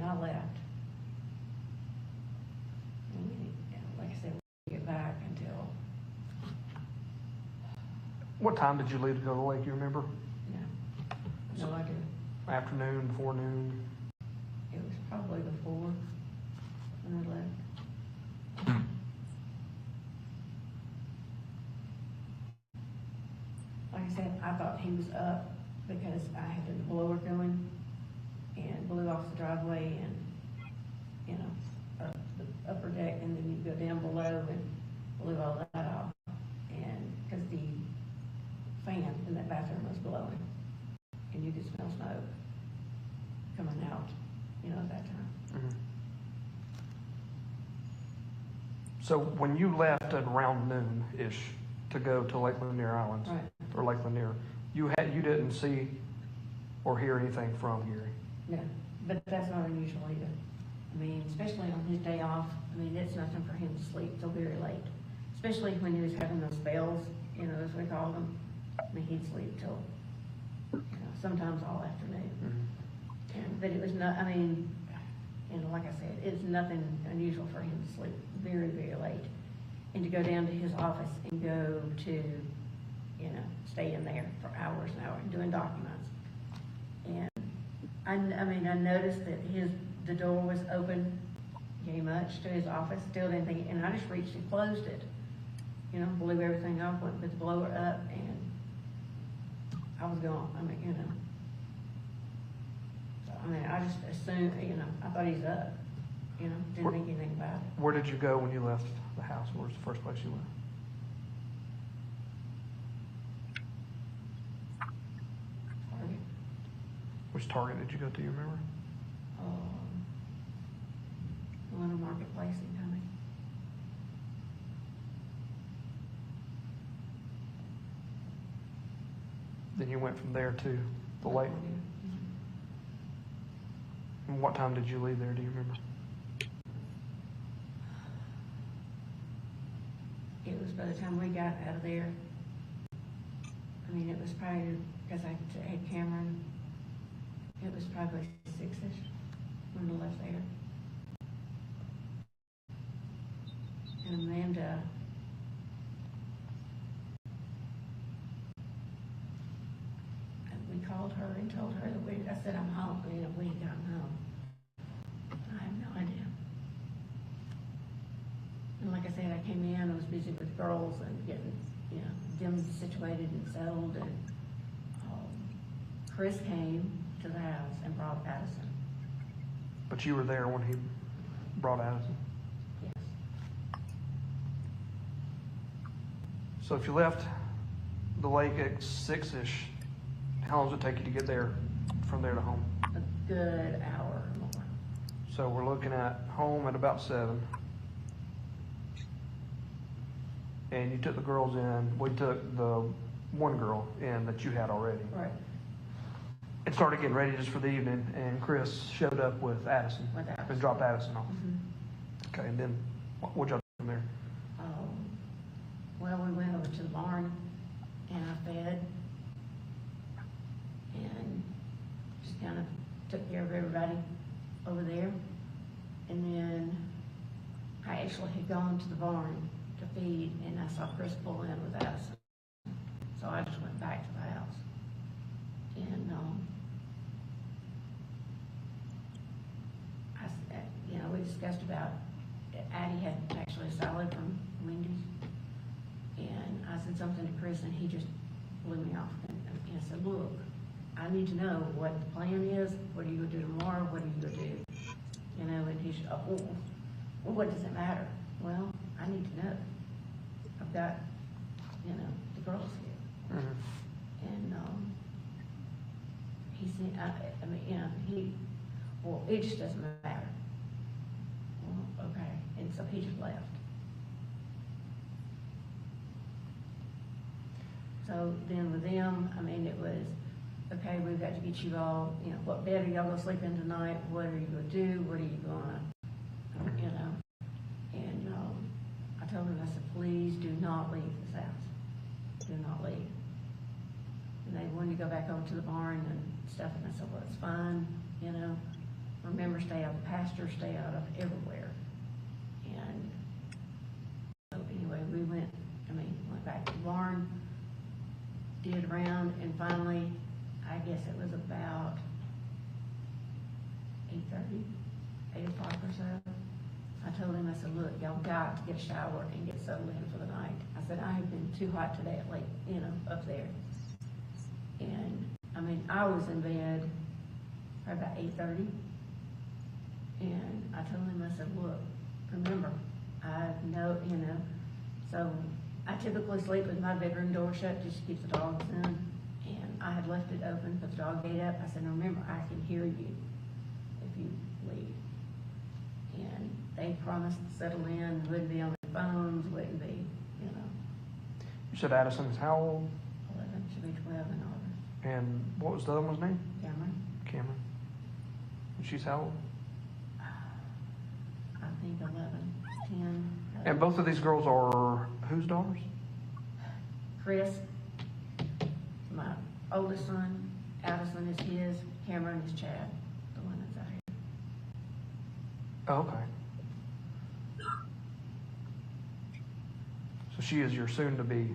I left. And like I said, we didn't get back until, What time did you leave to go to the lake, you remember? no idea. Afternoon, before noon? It was probably before when I left. Like I said, I thought he was up because I had the blower going and blew off the driveway and, the upper deck, and then you go down below and blew all that off. And because the fan in that bathroom was blowing, and you could smell smoke coming out, at that time. Mm-hmm. So when you left at around noon-ish to go to Lake Lanier Islands, Right. or Lake Lanier, you didn't see or hear anything from Gary? No, but that's not unusual either. I mean, especially on his day off, it's nothing for him to sleep till very late. Especially when he was having those spells, as we call them. He'd sleep till, sometimes all afternoon. Mm-hmm. But it was not, like I said, it's nothing unusual for him to sleep very, very late. And to go down to his office and go to, stay in there for hours and hours doing documents. And I noticed that the door was open very much to his office, still didn't think, and I just reached and closed it. Blew everything off, went with the blower up, and I was gone. So, I just assumed, I thought he's up, didn't think anything about it. Where did you go when you left the house? Where was the first place you went? Target. Which Target did you go to, you remember? The one in Marketplace in Cumming. Then you went from there to the lake. Mm-hmm. And what time did you leave there, do you remember? It was by the time we got out of there. It was probably, because I had Cameron, it was probably 6-ish when we left there. And Amanda, we called her and told her that I said, I'm home, we had gotten home. I have no idea. And like I said, I came in, I was busy with girls and getting, them situated and settled, and Chris came to the house and brought Addison. But you were there when he brought Addison? Yes. So if you left the lake at 6-ish, how long does it take you to get there, from there to home? A good hour or more. So we're looking at home at about 7. And you took the girls in, we took the one girl in that you had already. Right. And started getting ready just for the evening, and Chris showed up with Addison. With Addison. And dropped Addison off. Mm-hmm. Okay, and then what'd y'all do from there? Well, we went over to the barn and I fed and just kind of took care of everybody over there. And then I actually had gone to the barn to feed, and I saw Chris pull in with Addison. So I just went back to the house. And, we discussed about, Addie had actually a salad from Wendy's. And I said something to Chris, and he just blew me off. And I said, look, I need to know what the plan is. What are you going to do tomorrow? What are you going to do? And he said, oh, well, what does it matter? Well, I need to know. I've got, the girls here. And he said, well, it just doesn't matter. Well, okay. And so he just left. So then with them, it was, okay, we've got to get you all, what bed are y'all going to sleep in tonight? What are you going to do? What are you going to, And I told him, I said, please do not leave this house. Do not leave. And they wanted to go back over to the barn and stuff, and I said, well, it's fine, Remember, stay out of the pasture, stay out of everywhere. And so anyway, we went back to the barn, did around, and finally, I guess it was about 8:30, 8 o'clock or so. I told him, I said, look, y'all got to get a shower and get settled in for the night. I said, I have been too hot today at late, up there. And I was in bed probably about 8:30. And I told him, I said, look, remember, I know, so I typically sleep with my bedroom door shut just to keep the dogs in. And I had left it open, put the dog gate up. I said, remember, I can hear you if you leave. And they promised to settle in, wouldn't be on their phones, wouldn't be, You said Addison is how old? 11, should be 12 in August. And what was the other one's name? Cameron. And she's how old? I think 11, 10. And both of these girls are whose daughters? Chris, my oldest son, Addison is his, Cameron is Chad, the one that's out here. Oh, okay. So she is your soon-to-be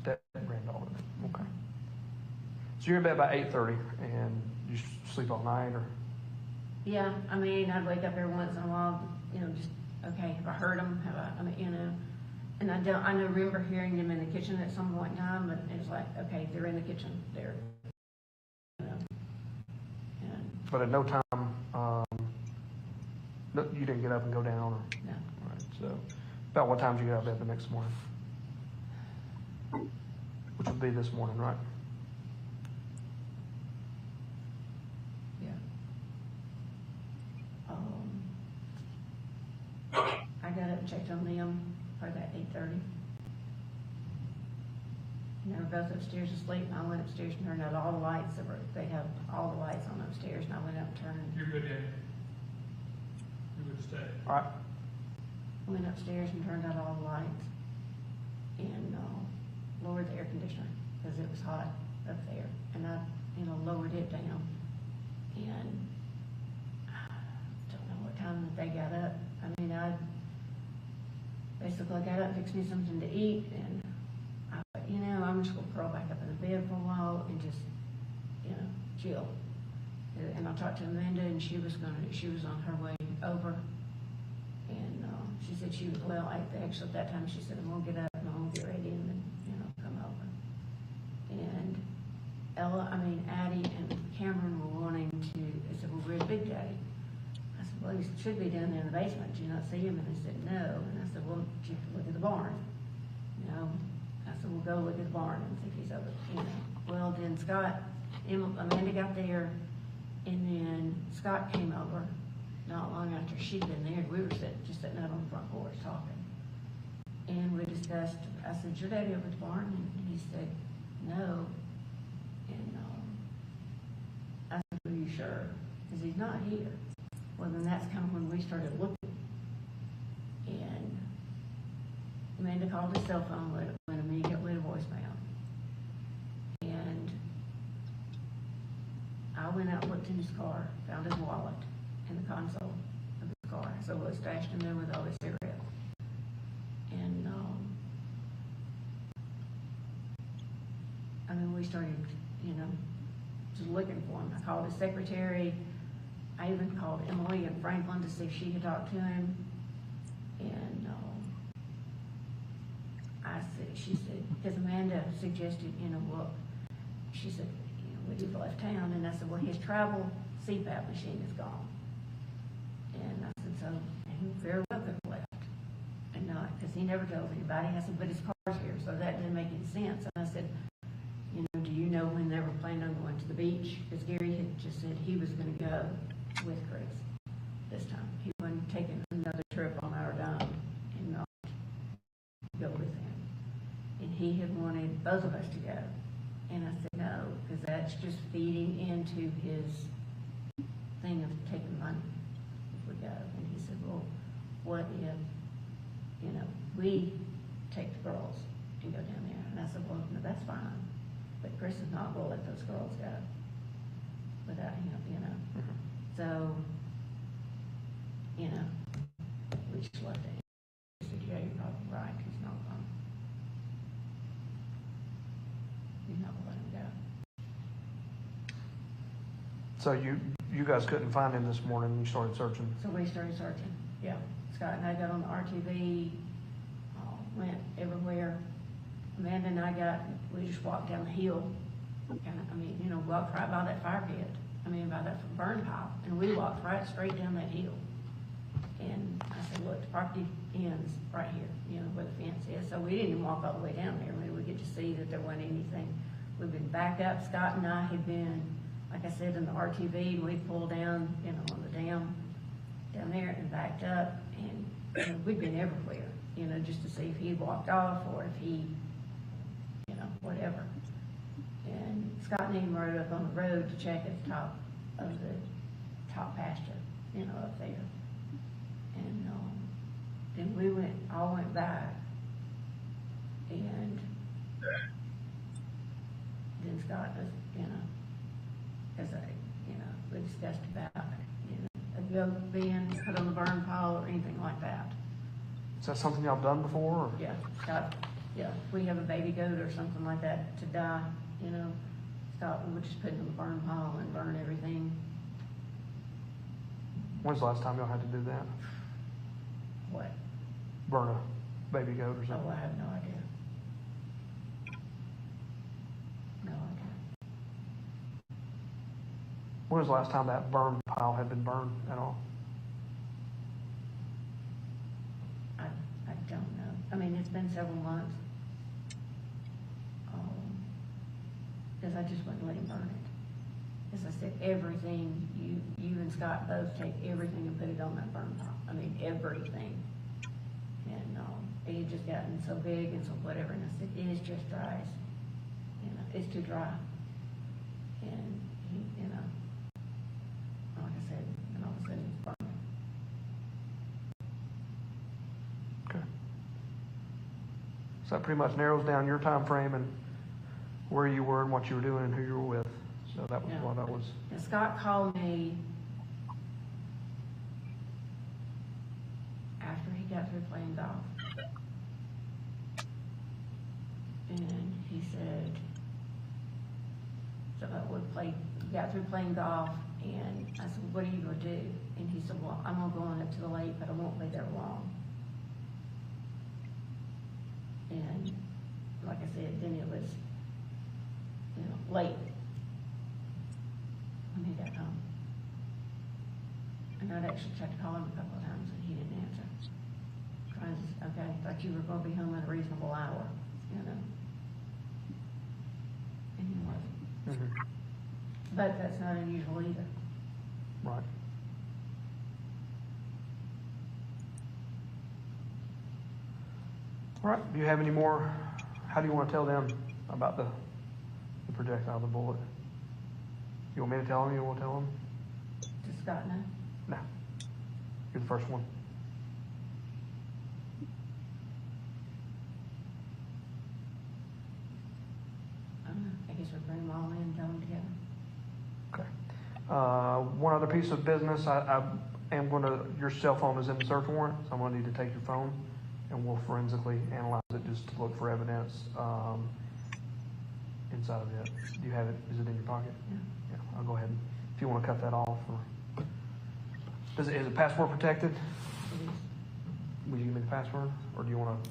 step-granddaughter. Okay. So you're in bed by 8:30, and you sleep all night, or? Yeah, I'd wake up every once in a while, just, okay, have I heard them? Have I, and I remember hearing them in the kitchen at some point in time, but it was like, okay, they're in the kitchen, they're, But at no time, you didn't get up and go down, or? No. All right, so about what time did you get out of bed the next morning? Which would be this morning, right? Yeah. I got up and checked on them probably about 8:30. And they were both upstairs asleep, and I went upstairs and turned out all the lights they have all the lights on upstairs, and I went up and turned. You're good, Danny. You're good to stay. All right. I went upstairs and turned out all the lights and lowered the air conditioner because it was hot up there. And I, lowered it down. And I don't know what time that they got up. I basically got up, fixed me something to eat, and I thought, I'm just going to curl back up in the bed for a while and just, chill. And I talked to Amanda, and she was on her way over. And she said actually at that time she said, I'm going to get up and I'm going to get ready and then, come over. And Addie and Cameron were wanting to, they said, well, where's Big Daddy? I said, well, he should be down there in the basement. Did you not see him? And they said, no. And I said, well, did you look at the barn? I said, well, go look at the barn and see if he's over. Well, then Amanda got there, and then Scott came over not long after she'd been there. We were just sitting out on the front porch talking. And we discussed, I said, is your daddy over at the barn? And he said, no. And I said, are you sure? Because he's not here. Well, then that's kind of when we started looking. And Amanda called his cell phone, went immediately to voicemail. And I went out and looked in his car, found his wallet in the console of his car. So it was stashed in there with all his cigarettes. looking for him. I called his secretary. I even called Emily and Franklin to see if she had talked to him. And she said, because Amanda suggested, well, she said, would he have left town? And I said, well, his travel CPAP machine is gone. And I said, so he very well could have left. And not, because he never tells anybody. I said, but his car's here, so that didn't make any sense. And I said, do you know when they were planning on going to the beach? Because Gary had just said he was going to go with Chris this time. He wasn't taking another trip on our dime and not go with him. And he had wanted both of us to go. And I said, no, because that's just feeding into his thing of taking money if we go. And he said, well, what if, we take the girls and go down there? And I said, well, no, that's fine. But Chris is not going to let those girls go without him, So, we just left it. He said, yeah, you're probably right. He's not going to let him go. So you guys couldn't find him this morning. You started searching. So we started searching. Yeah, Scott and I got on the RTV, went everywhere. Amanda and I we just walked down the hill, walked right by that fire pit. By that burn pile, and we walked right straight down that hill. And I said, look, the property ends right here, where the fence is. So we didn't even walk all the way down there. We get to see that there wasn't anything. We've been back up. Scott and I had been, like I said, in the RTV, and we pulled down, on the dam down there and backed up. And we'd been everywhere, just to see if he walked off or if he, whatever. And Scott and him rode up on the road to check at the top of the top pasture, up there. And then we all went back, and then Scott was, as we discussed about, a goat being put on the burn pile or anything like that. Is that something y'all done before? Or? Yeah, Scott. Yeah, if we have a baby goat or something like that to die, Scott would just put it in the burn pile and burn everything. When's the last time y'all had to do that? What? Burn a baby goat or something? Oh, I have no idea. No idea. When was the last time that burn pile had been burned at all? I don't know. It's been several months. Because I just wouldn't let him burn it. As I said, everything, you and Scott both take everything and put it on that burn pile. Everything. And it had just gotten so big and so whatever. And I said, it is just dry. It's too dry. And he, like I said, and all of a sudden it's burning. Okay. So that pretty much narrows down your time frame and where you were and what you were doing and who you were with. So that was why that was. And Scott called me after he got through playing golf. And he said, got through playing golf, and I said, what are you going to do? And he said, well, I'm going to go on up to the lake, but I won't be there long. And like I said, then it was, late when he got home. And I'd actually tried to call him a couple of times, and he didn't answer. Okay, thought you were going to be home at a reasonable hour, And he wasn't. Mm-hmm. But that's not unusual either. Right. All right. Do you have any more? How do you want to tell them about the projectile, the bullet? You want me to tell them? You want to tell them? Does Scott know? No. You're the first one. I guess we'll bring them all in and tell them together. Okay. One other piece of business. I am going to, your cell phone is in the search warrant, so I'm going to need to take your phone and we'll forensically analyze it just to look for evidence. inside of it. Do you have it? Is it in your pocket? Yeah. I'll go ahead and, if you want to cut that off, or is it password protected? Will you give me the password, or do you want to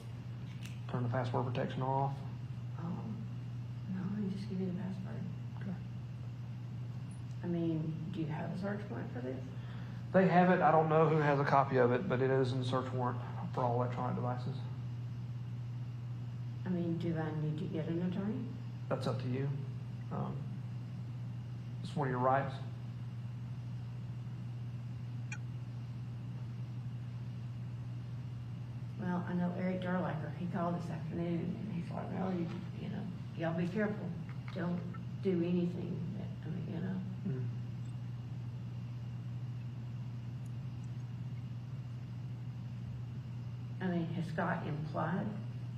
turn the password protection off? No, just give me the password. Okay. I mean, do you have a search warrant for this? They have it. I don't know who has a copy of it, but it is in the search warrant for all electronic devices. I mean, do I need to get an attorney? That's up to you. It's one of your rights. Well, I know Eric Durlacher, he called this afternoon, and he's like, well, you know, y'all be careful. Don't do anything that, I mean, you know. I mean, has Scott implied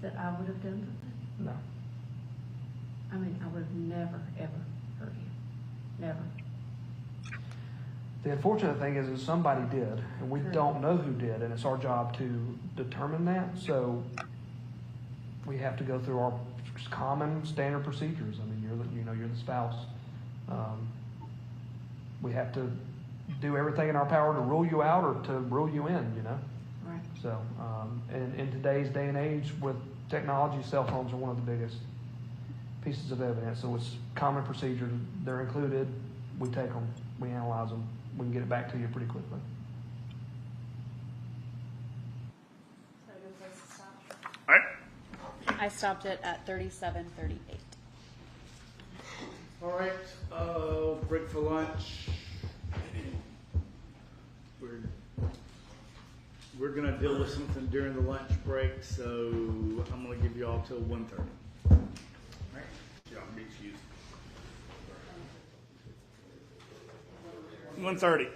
that I would have done something? No. I mean, I would have never, ever hurt you. Never. The unfortunate thing is somebody did, and we don't know who did, and it's our job to determine that. So we have to go through our common standard procedures. I mean, you're the spouse. We have to do everything in our power to rule you out or to rule you in. You know. Right. So, and in today's day and age with technology, cell phones are one of the biggest pieces of evidence. So it's common procedure. They're included. We take them. We analyze them. We can get it back to you pretty quickly. I stopped it at 37:38. All right, break for lunch. We're gonna deal with something during the lunch break, so I'm gonna give you all till 1:30. All right, y'all be excused. 1:30.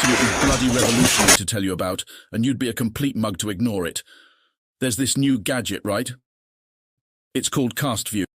absolutely bloody revolutionary to tell you about, and you'd be a complete mug to ignore it. There's this new gadget, right? It's called Cast View.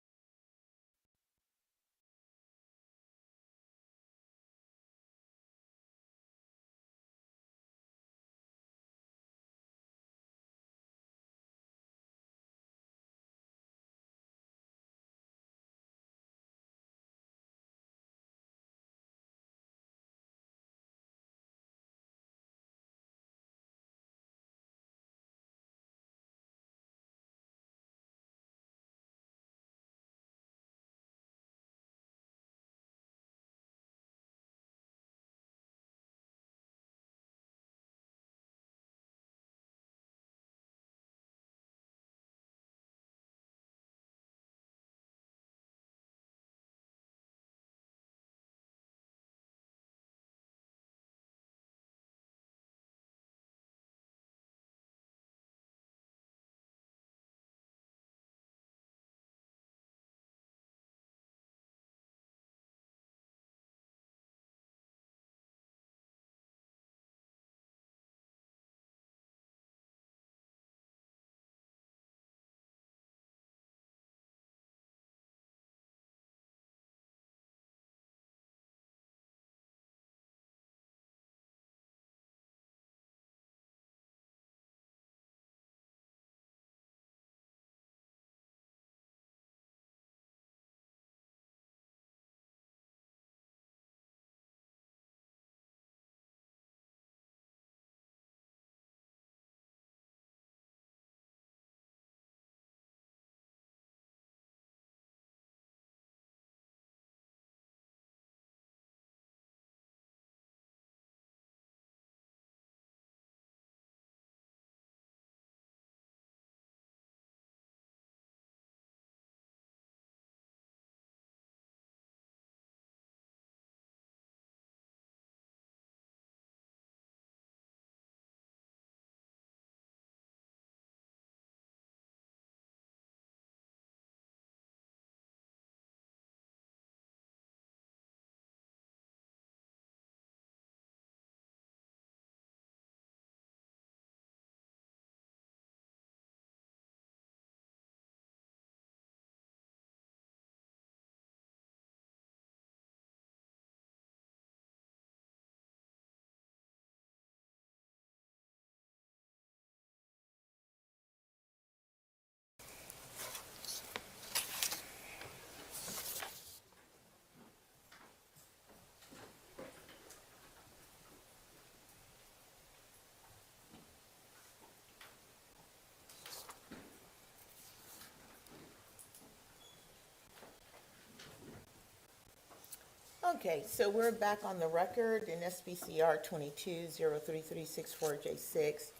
Okay, so we're back on the record in SBCR 22-03364J6.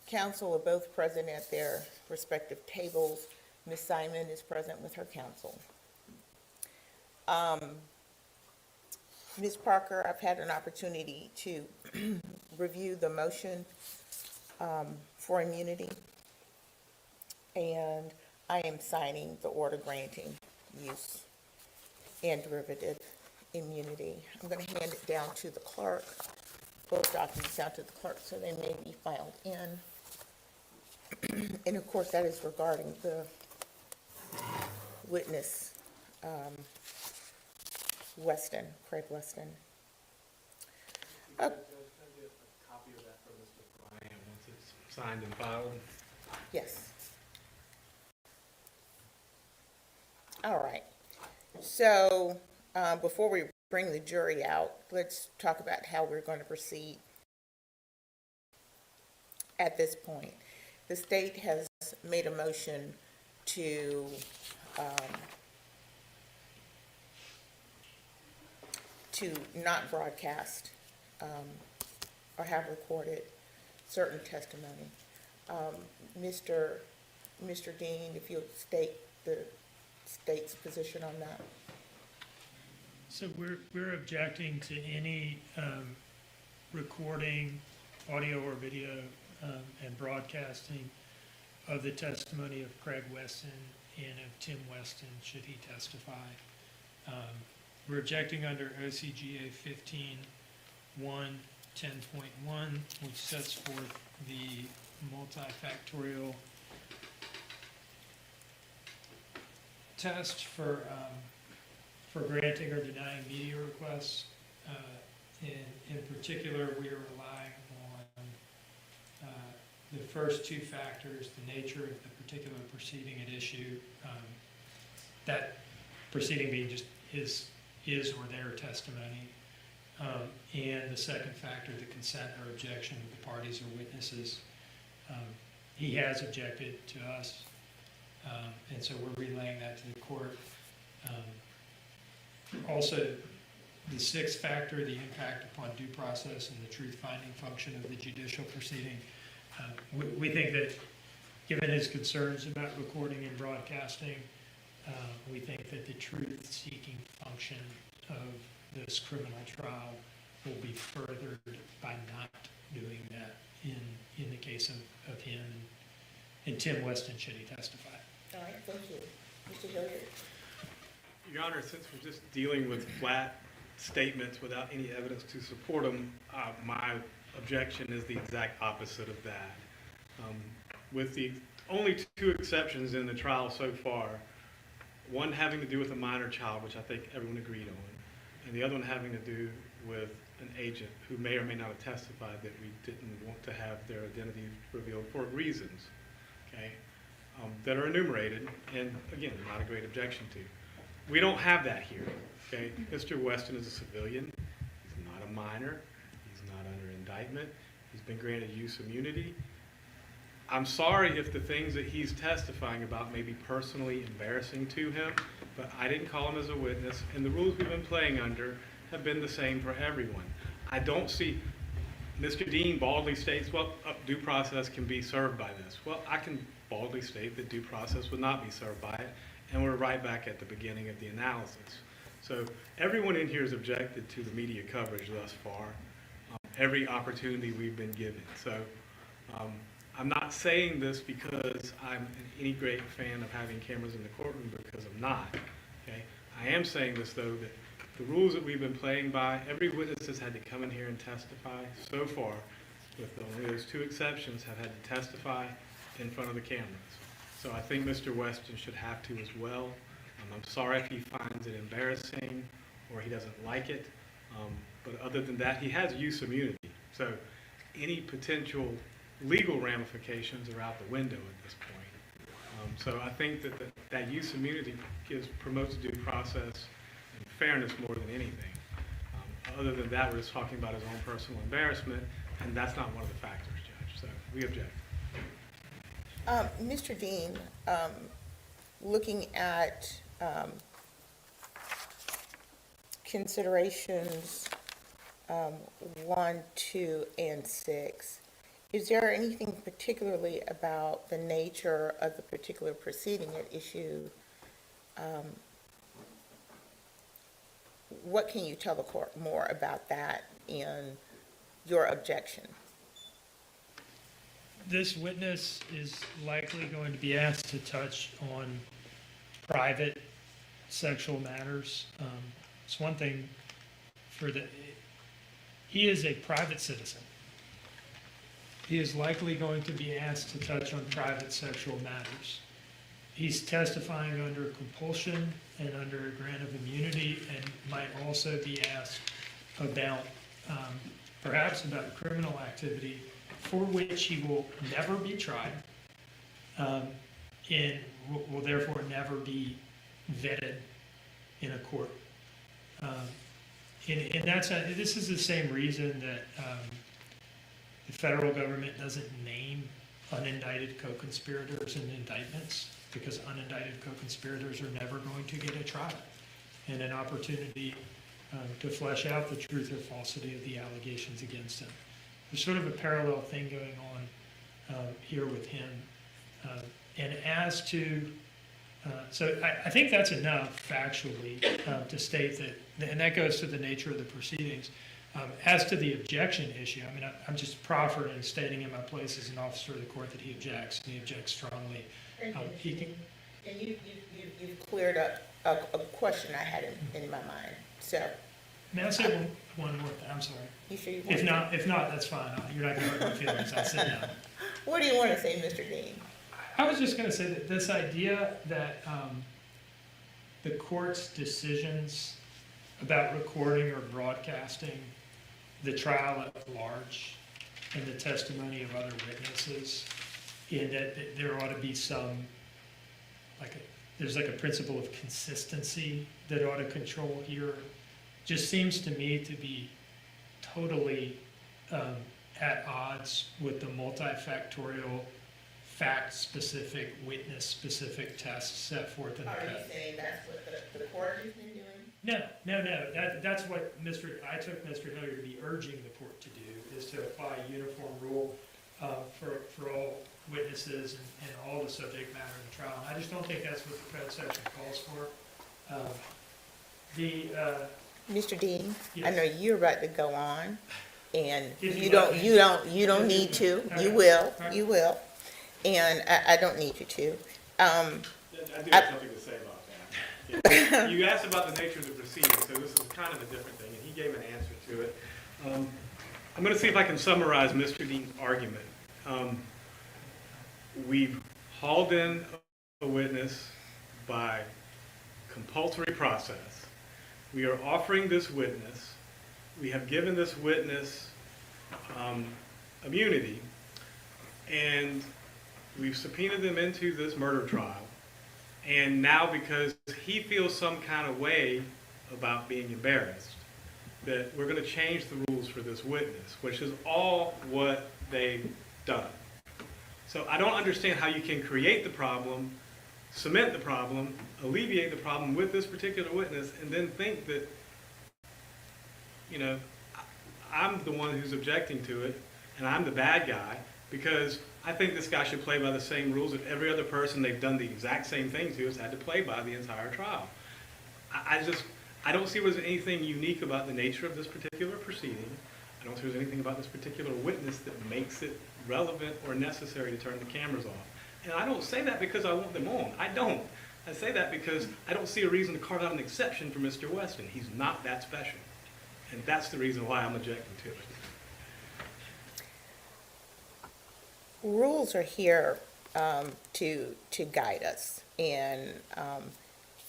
Council are both present at their respective tables. Ms. Simon is present with her counsel. Ms. Parker, I've had an opportunity to review the motion for immunity, and I am signing the order granting use and derivative immunity. I'm going to hand it down to the clerk, both documents down to the clerk, so they may be filed in. And of course, that is regarding the witness, Weston, Craig Weston. Can I get a copy of that from Mr. Bryan once it's signed and filed? Yes. All right. So before we bring the jury out, let's talk about how we're going to proceed at this point. The state has made a motion to not broadcast or have recorded certain testimony. Mr. Dean, if you'll state the state's position on that. So we're objecting to any recording, audio or video, and broadcasting of the testimony of Craig Weston and of Tim Weston, should he testify. We're objecting under OCGA 15-1 10.1, which sets forth the multifactorial test for granting or denying media requests. In particular, we are relying on the first two factors, the nature of the particular proceeding at issue, that proceeding being just his or their testimony, and the second factor, the consent or objection of the parties or witnesses. He has objected to us, and so we're relaying that to the court. Also, the sixth factor, the impact upon due process and the truth-finding function of the judicial proceeding. We think that, given his concerns about recording and broadcasting, we think that the truth-seeking function of this criminal trial will be furthered by not doing that in the case of him and Tim Weston, should he testify. All right, thank you. Mr. Hilliard? Your Honor, since we're just dealing with flat statements without any evidence to support them, my objection is the exact opposite of that. With the only two exceptions in the trial so far, one having to do with a minor child, which I think everyone agreed on, and the other one having to do with an agent who may or may not have testified that we didn't want to have their identity revealed for reasons, okay, that are enumerated, and again, not a great objection to. We don't have that here, okay? Mr. Weston is a civilian. He's not a minor. He's not under indictment. He's been granted use immunity. I'm sorry if the things that he's testifying about may be personally embarrassing to him, but I didn't call him as a witness, and the rules we've been playing under have been the same for everyone. I don't see, Mr. Dean baldly states, well, due process can be served by this. Well, I can baldly state that due process would not be served by it, and we're right back at the beginning of the analysis. So everyone in here has objected to the media coverage thus far, every opportunity we've been given. So I'm not saying this because I'm any great fan of having cameras in the courtroom, because I'm not. Okay? I am saying this, though, that the rules that we've been playing by, every witness has had to come in here and testify so far, with only those two exceptions, have had to testify in front of the cameras. So I think Mr. Weston should have to as well. I'm sorry if he finds it embarrassing or he doesn't like it, but other than that, he has use immunity. So any potential legal ramifications are out the window at this point. So I think that that use immunity promotes due process and fairness more than anything. Other than that, we're just talking about his own personal embarrassment, and that's not one of the factors, Judge. So we object. Mr. Dean, looking at considerations 1, 2, and 6, is there anything particularly about the nature of the particular proceeding at issue? What can you tell the court more about that in your objection? This witness is likely going to be asked to touch on private sexual matters. It's one thing he is a private citizen. He is likely going to be asked to touch on private sexual matters. He's testifying under compulsion and under a grant of immunity, and might also be asked about, perhaps about criminal activity for which he will never be tried, and will therefore never be vetted in a court. And this is the same reason that the federal government doesn't name unindicted co-conspirators in indictments, because unindicted co-conspirators are never going to get a trial and an opportunity to flesh out the truth or falsity of the allegations against him. There's sort of a parallel thing going on here with him. And as to, so I think that's enough factually to state that, and that goes to the nature of the proceedings. As to the objection issue, I mean, I'm just proffering and stating in my place as an officer of the court that he objects, and he objects strongly. And you've cleared up a question I had in my mind. So May I say one more thing? I'm sorry. You sure you want If not, that's fine. You're not going to hurt my feelings. I'll sit down. What do you want to say, Mr. Dean? I was just going to say that this idea that the court's decisions about recording or broadcasting the trial at large and the testimony of other witnesses, and that there ought to be some, there's like a principle of consistency that ought to control here, just seems to me to be totally at odds with the multifactorial, fact-specific, witness-specific tests set forth in the code. Are you saying that's what the court has been doing? No. That's what I took Mr. Hilliard to be urging the court to do, is to apply a uniform rule for all witnesses and all the subject matter in the trial. And I just don't think that's what the code section calls for. Mr. Dean, Yes. I know you're about to go on, and If you you don't like. you don't need to. All You right. will. All right. You will. And I don't need you to. I do have something to say about that. Yeah. You asked about the nature of the proceeding, so this is kind of a different thing, and he gave an answer to it. I'm going to see if I can summarize Mr. Dean's argument. We've hauled in a witness by compulsory process. We are offering this witness. We have given this witness immunity, and we've subpoenaed them into this murder trial. And now, because he feels some kind of way about being embarrassed, that we're going to change the rules for this witness, which is all what they've done. So I don't understand how you can create the problem, cement the problem, alleviate the problem with this particular witness, and then think that, I'm the one who's objecting to it, and I'm the bad guy, because I think this guy should play by the same rules that every other person they've done the exact same thing to has had to play by the entire trial. I don't see there's anything unique about the nature of this particular proceeding. I don't see there's anything about this particular witness that makes it relevant or necessary to turn the cameras off. And I don't say that because I want them on. I don't. I say that because I don't see a reason to carve out an exception for Mr. Weston. He's not that special. And that's the reason why I'm objecting to it. Rules are here to guide us, and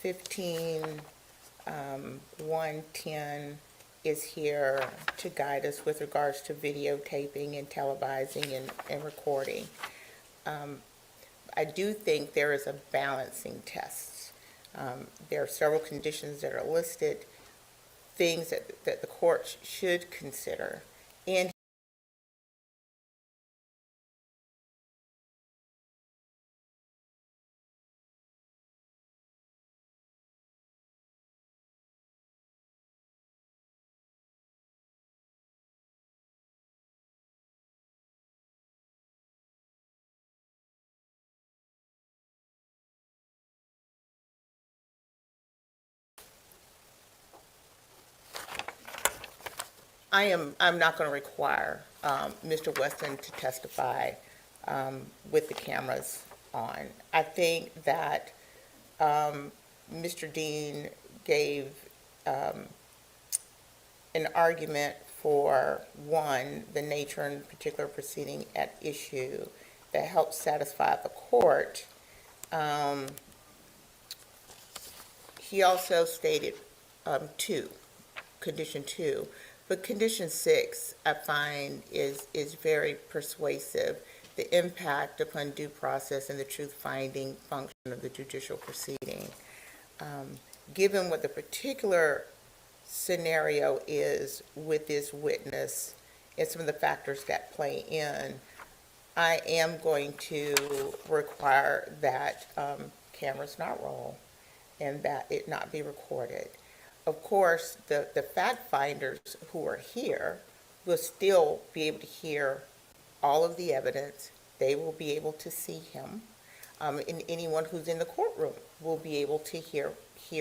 15.110 is here to guide us with regards to videotaping and televising and recording. I do think there is a balancing test. There are several conditions that are listed, things that the court should consider. And I'm not going to require Mr. Weston to testify with the cameras on. I think that Mr. Dean gave an argument for, one, the nature and particular proceeding at issue that helps satisfy the court. He also stated condition two. But condition 6, I find, is very persuasive. The impact upon due process and the truth-finding function of the judicial proceeding. Given what the particular scenario is with this witness and some of the factors that play in, I am going to require that cameras not roll and that it not be recorded. Of course, the fact finders who are here will still be able to hear all of the evidence. They will be able to see him. And anyone who's in the courtroom will be able to hear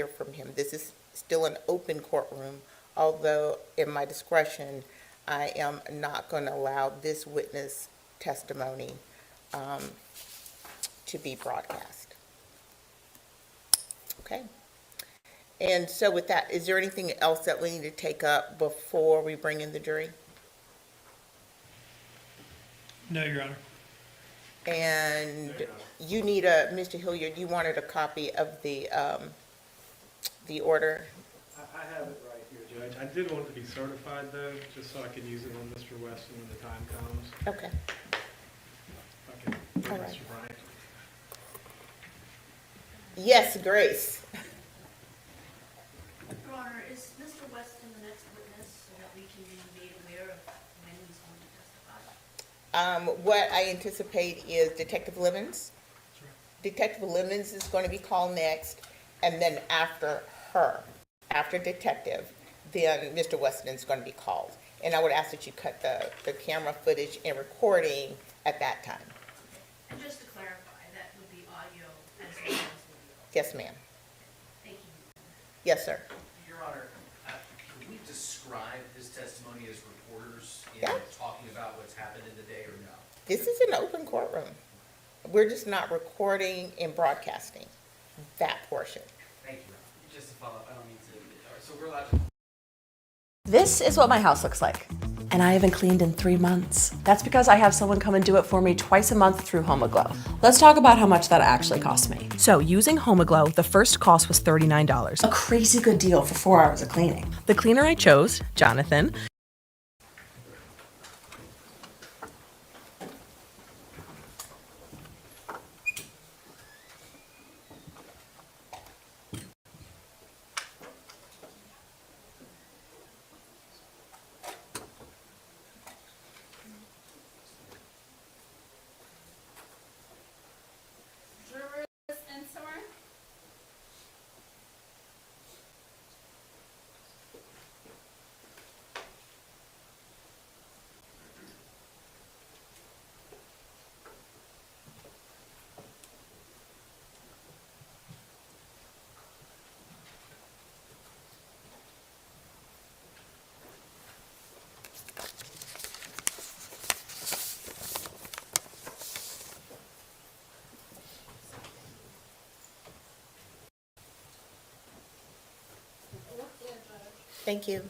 from him. This is still an open courtroom, although in my discretion, I am not going to allow this witness testimony to be broadcast. Okay? And so with that, is there anything else that we need to take up before we bring in the jury? No, Your Honor. And you need Mr. Hilliard, you wanted a copy of the order? I have it right here, Judge. I did want it to be certified, though, just so I can use it on Mr. Weston when the time comes. Okay. Okay. All right. Mr. Bryant. Yes, Grace. Your Honor, is Mr. Weston the next witness so that we can be made aware of when he's going to testify? What I anticipate is Detective Lemons. Detective Lemons is going to be called next, and then after her, after Detective, then Mr. Weston is going to be called. And I would ask that you cut the camera footage and recording at that time. And just to clarify, that would be audio as well as video? Yes, ma'am. Thank you. Yes, sir. Your Honor, could we describe his testimony as reporters in Yeah. talking about what's happened in the day or no? This is an open courtroom. We're just not recording and broadcasting that portion. Thank you. Just to follow up, I don't mean to, all right, so we're allowed to. This is what my house looks like. And I haven't cleaned in 3 months. That's because I have someone come and do it for me twice a month through HomeAglow. Let's talk about how much that actually cost me. So using HomeAglow, the first cost was $39. A crazy good deal for 4 hours of cleaning. The cleaner I chose, Jonathan, Jurors in summer? Thank you.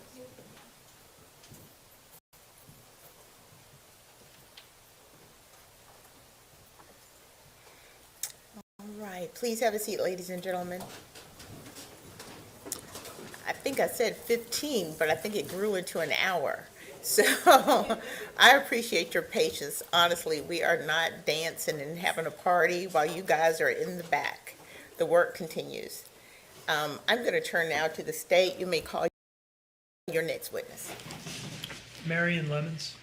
All right, please have a seat, ladies and gentlemen. I think I said 15, but I think it grew into an hour. So I appreciate your patience. Honestly, we are not dancing and having a party while you guys are in the back. The work continues. I'm going to turn now to the state. You may call your next witness. Marion Lemons.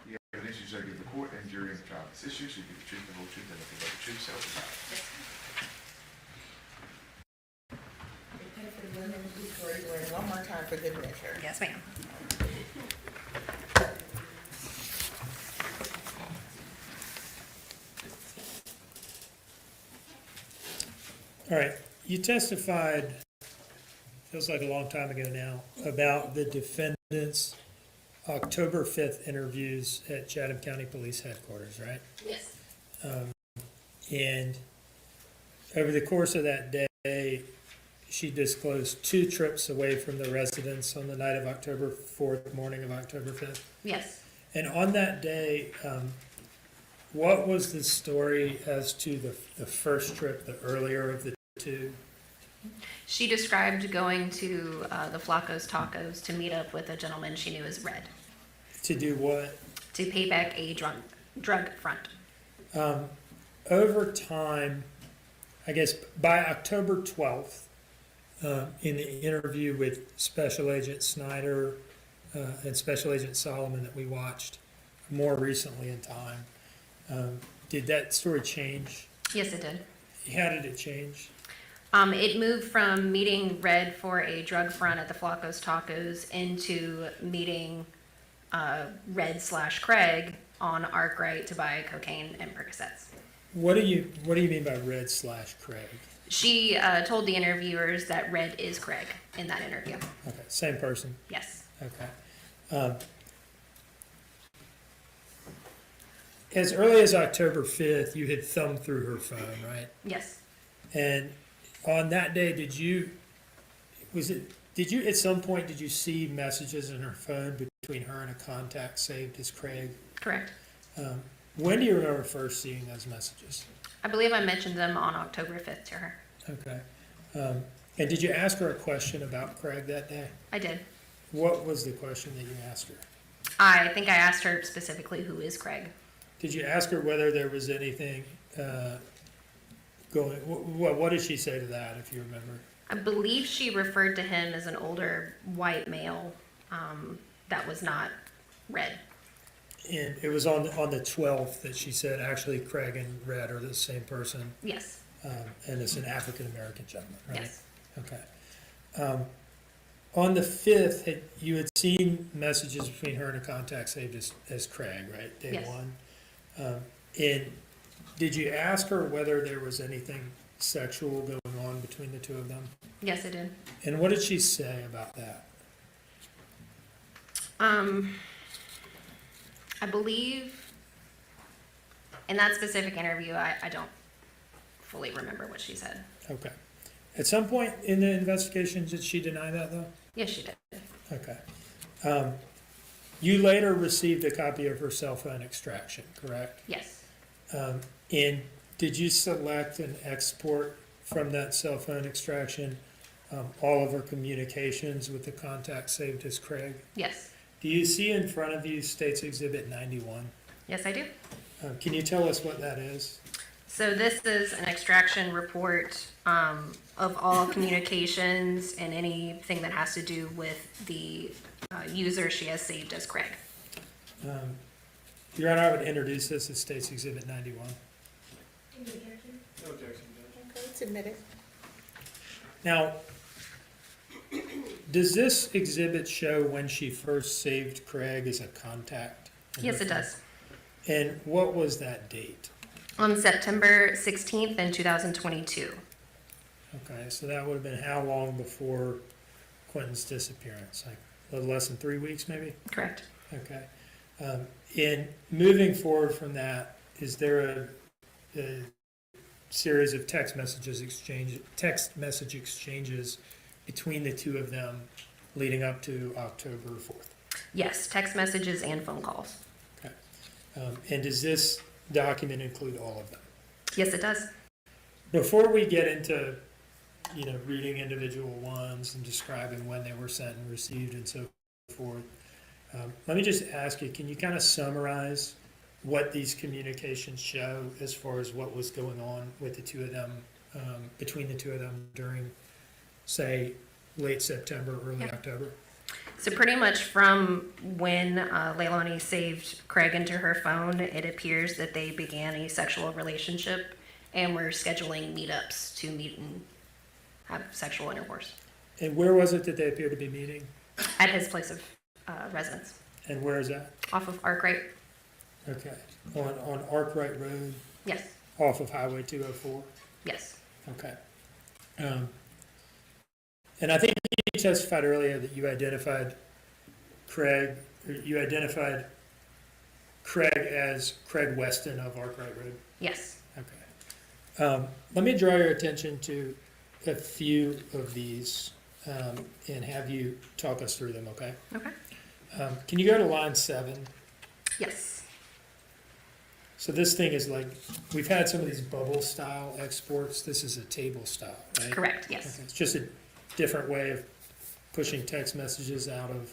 The evidence you shall give the court and jury in the trial of this issue should be the truth, the whole truth, and nothing but the truth, so help you God. One more time for good measure. Yes, ma'am. All right, you testified, feels like a long time ago now, about the defendant's October 5th interviews at Chatham County Police Headquarters, right? Yes. And over the course of that day, she disclosed 2 trips away from the residence on the night of October 4th, morning of October 5th. Yes. And on that day, what was the story as to the first trip, the earlier of the 2? She described going to the Flacco's Tacos to meet up with a gentleman she knew as Red. To do what? To pay back a drug front. Over time, I guess by October 12th, in the interview with Special Agent Snyder and Special Agent Solomon that we watched more recently in time, did that story change? Yes, it did. How did it change? It moved from meeting Red for a drug front at the Flacco's Tacos into meeting Red/Craig on Arkwright to buy cocaine and Percocets. What do you mean by Red/Craig? She told the interviewers that Red is Craig in that interview. Okay, same person. Yes. Okay. As early as October 5th, you had thumbed through her phone, right? Yes. And on that day, did you at some point, did you see messages in her phone between her and a contact saved as Craig? Correct. When do you remember first seeing those messages? I believe I mentioned them on October 5th to her. Okay. And did you ask her a question about Craig that day? I did. What was the question that you asked her? I think I asked her specifically, who is Craig? Did you ask her whether there was anything going, what did she say to that, if you remember? I believe she referred to him as an older white male that was not red. And it was on the 12th that she said, actually, Craig and Red are the same person. Yes. And it's an African-American gentleman, right? Yes. Okay. On the 5th, you had seen messages between her and a contact saved as Craig, right? Day Yes. one. And did you ask her whether there was anything sexual going on between the two of them? Yes, I did. And what did she say about that? I believe in that specific interview, I don't fully remember what she said. Okay. At some point in the investigation, did she deny that, though? Yes, she did. Okay. You later received a copy of her cell phone extraction, correct? Yes. And did you select and export from that cell phone extraction all of her communications with the contact saved as Craig? Yes. Do you see in front of you State's Exhibit 91? Yes, I do. Can you tell us what that is? So this is an extraction report of all communications and anything that has to do with the user she has saved as Craig. Your Honor, I would introduce this as State's Exhibit 91. No objection, Judge. Okay, it's admitted. Now, does this exhibit show when she first saved Craig as a contact? Yes, it does. And what was that date? On September 16th in 2022. Okay, so that would have been how long before Quentin's disappearance? Like a little less than 3 weeks, maybe? Correct. Okay. In moving forward from that, is there a series of text message exchanges between the two of them leading up to October 4th? Yes, text messages and phone calls. Okay. And does this document include all of them? Yes, it does. Before we get into, reading individual ones and describing when they were sent and received and so forth, let me just ask you, can you kind of summarize what these communications show as far as what was going on with the two of them, between the two of them during, say, late September, early October? So pretty much from when Leilani saved Craig into her phone, it appears that they began a sexual relationship and were scheduling meetups to meet and have sexual intercourse. And where was it that they appeared to be meeting? At his place of residence. And where is that? Off of Arkwright. Okay. On Arkwright Road? Yes. Off of Highway 204? Yes. Okay. And I think you testified earlier that you identified Craig as Craig Weston of Arkwright Road? Yes. Okay. Let me draw your attention to a few of these and have you talk us through them, okay? Okay. Can you go to line 7? Yes. So this thing is like, we've had some of these bubble style exports. This is a table style, right? Correct, yes. Okay. It's just a different way of pushing text messages out of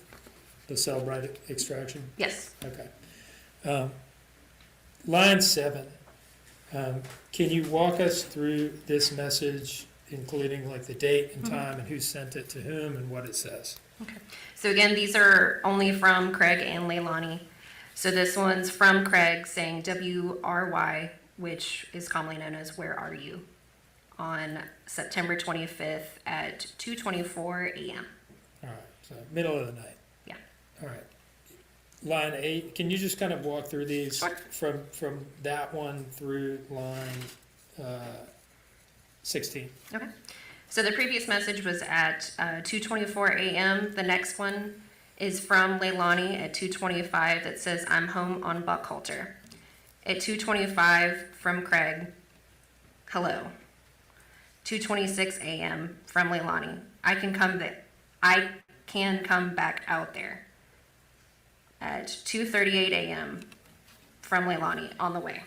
the Cellbrite extraction? Yes. Okay. Line 7. Can you walk us through this message, including like the date and time and who sent it to whom and what it says? Okay. So again, these are only from Craig and Leilani. So this one's from Craig saying WRY, which is commonly known as Where Are You, on September 25th at 2:24 a.m. All right, so middle of the night. Yeah. All right. Line 8, can you just kind of walk through these from that one through line 16? Okay. So the previous message was at 2:24 a.m. The next one is from Leilani at 2:25 that says, I'm home on Buckhalter. At 2:25 from Craig, hello. 2:26 a.m. from Leilani, I can come back out there. At 2:38 a.m. from Leilani, on the way.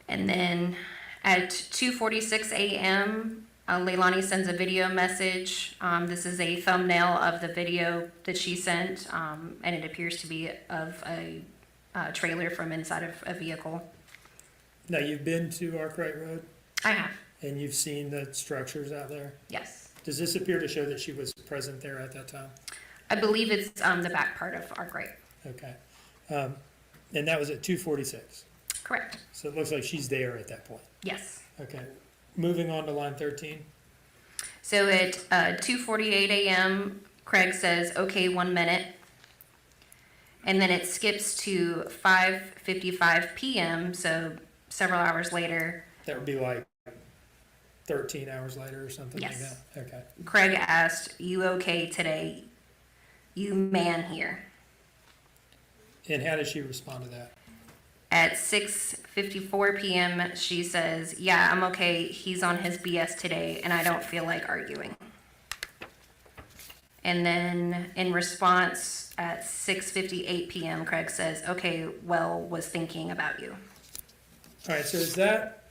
And then at 2:46 a.m., Leilani sends a video message. This is a thumbnail of the video that she sent, and it appears to be of a trailer from inside of a vehicle. Now, you've been to Arkwright Road? I have. And you've seen the structures out there? Yes. Does this appear to show that she was present there at that time? I believe it's the back part of Arkwright. Okay. And that was at 2:46? Correct. So it looks like she's there at that point? Yes. Okay. Moving on to line 13. So at 2:48 a.m., Craig says, okay, 1 minute. And then it skips to 5:55 p.m., so several hours later. That would be like 13 hours later or something like Yes. that? Okay. Craig asked, you okay today? You man here. And how does she respond to that? At 6:54 p.m., she says, yeah, I'm okay. He's on his BS today, and I don't feel like arguing. And then in response, at 6:58 p.m., Craig says, okay, well, was thinking about you. All right, so is that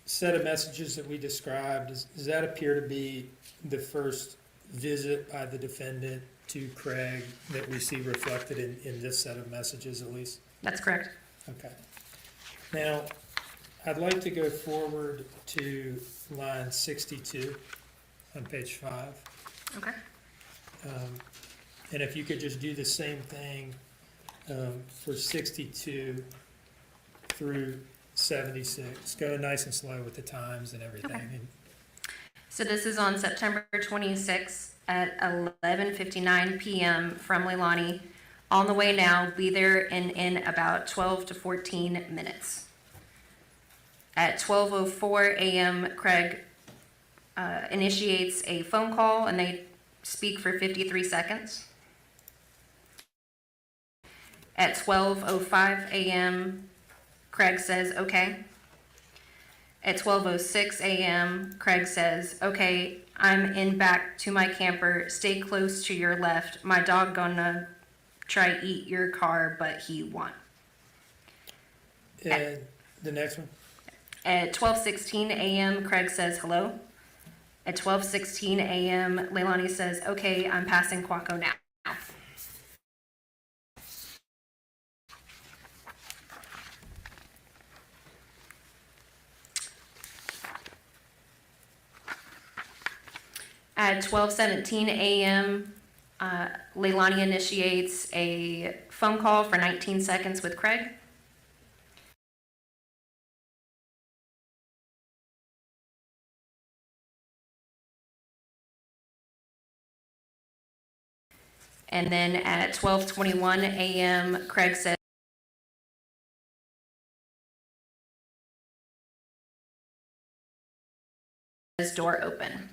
set of messages that we described, does that appear to be the first visit by the defendant to Craig that we see reflected in this set of messages at least? That's correct. Okay. Now, I'd like to go forward to line 62 on page 5. Okay. And if you could just do the same thing for 62 through 76. Go nice and slow with the times and everything. Okay. So this is on September 26th at 11:59 p.m. from Leilani. On the way now, be there in about 12 to 14 minutes. At 12:04 a.m., Craig initiates a phone call and they speak for 53 seconds. At 12:05 a.m., Craig says, okay. At 12:06 a.m., Craig says, okay, I'm in back to my camper. Stay close to your left. My dog gonna try eat your car, but he won. And the next one? At 12:16 a.m., Craig says hello. At 12:16 a.m., Leilani says, okay, I'm passing Quaco now. At 12:17 a.m., Leilani initiates a phone call for 19 seconds with Craig. And then at 12:21 a.m., Craig says, door open.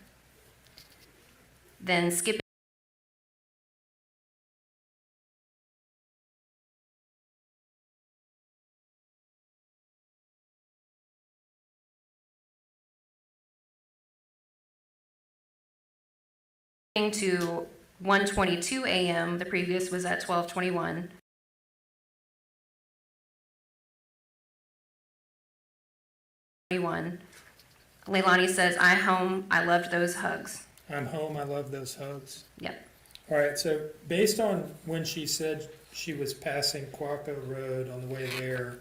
Then skipping to 1:22 a.m., the previous was at 12:21. Leilani says, I'm home, I loved those hugs. I'm home, I love those hugs. Yep. All right, so based on when she said she was passing Quaco Road on the way there,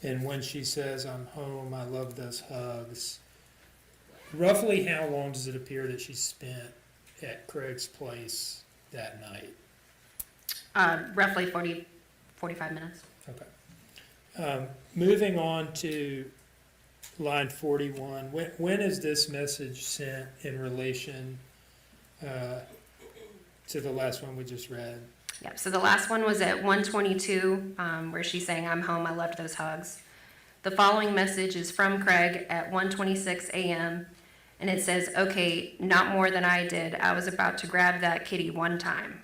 and when she says, I'm home, I love those hugs, roughly how long does it appear that she spent at Craig's place that night? Roughly 45 minutes. Okay. Moving on to line 41, when is this message sent in relation to the last one we just read? Yep, so the last one was at 1:22, where she's saying, I'm home, I loved those hugs. The following message is from Craig at 1:26 a.m., And it says, okay, not more than I did. I was about to grab that kitty one time.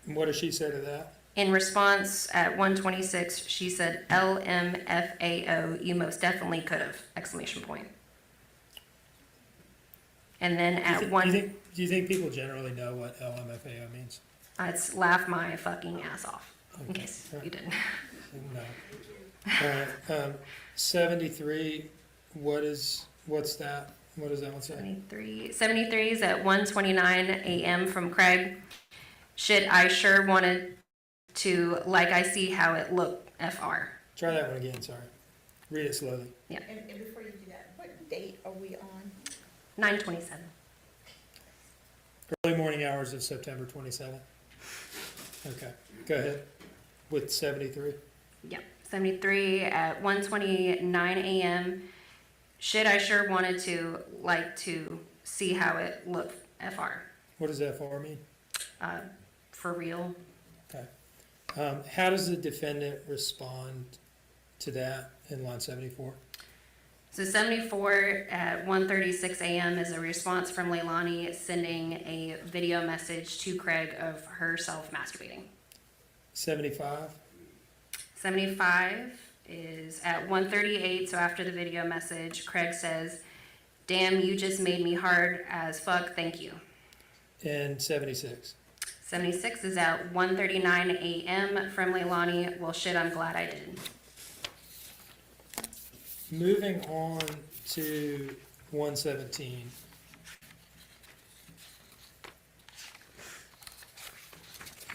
What does she say to that? In response, at 126, she said, LMFAO, you most definitely could have, exclamation point. And then at Do you think people generally know what LMFAO means? It's laugh my fucking ass off, in case you didn't. No. All right, 73, what's that? What does that one say? 73 is at 1:29 a.m. from Craig. Shit, I sure wanted to, like I see how it looked, FR. Try that one again, sorry. Read it slowly. Yeah. And before you do that, what date are we on? 9:27. Early morning hours of September 27th. Okay, go ahead with 73. Yep. 73 at 1:29 a.m. Shit, I sure wanted to, like to see how it looked, FR. What does FR mean? For real. Okay. How does the defendant respond to that in line 74? So 74 at 1:36 a.m. is a response from Leilani sending a video message to Craig of herself masturbating. 75? 75 is at 1:38, so after the video message, Craig says, damn, you just made me hard as fuck, thank you. And 76? 76 is at 1:39 a.m. from Leilani, well shit, I'm glad I did. Moving on to 117.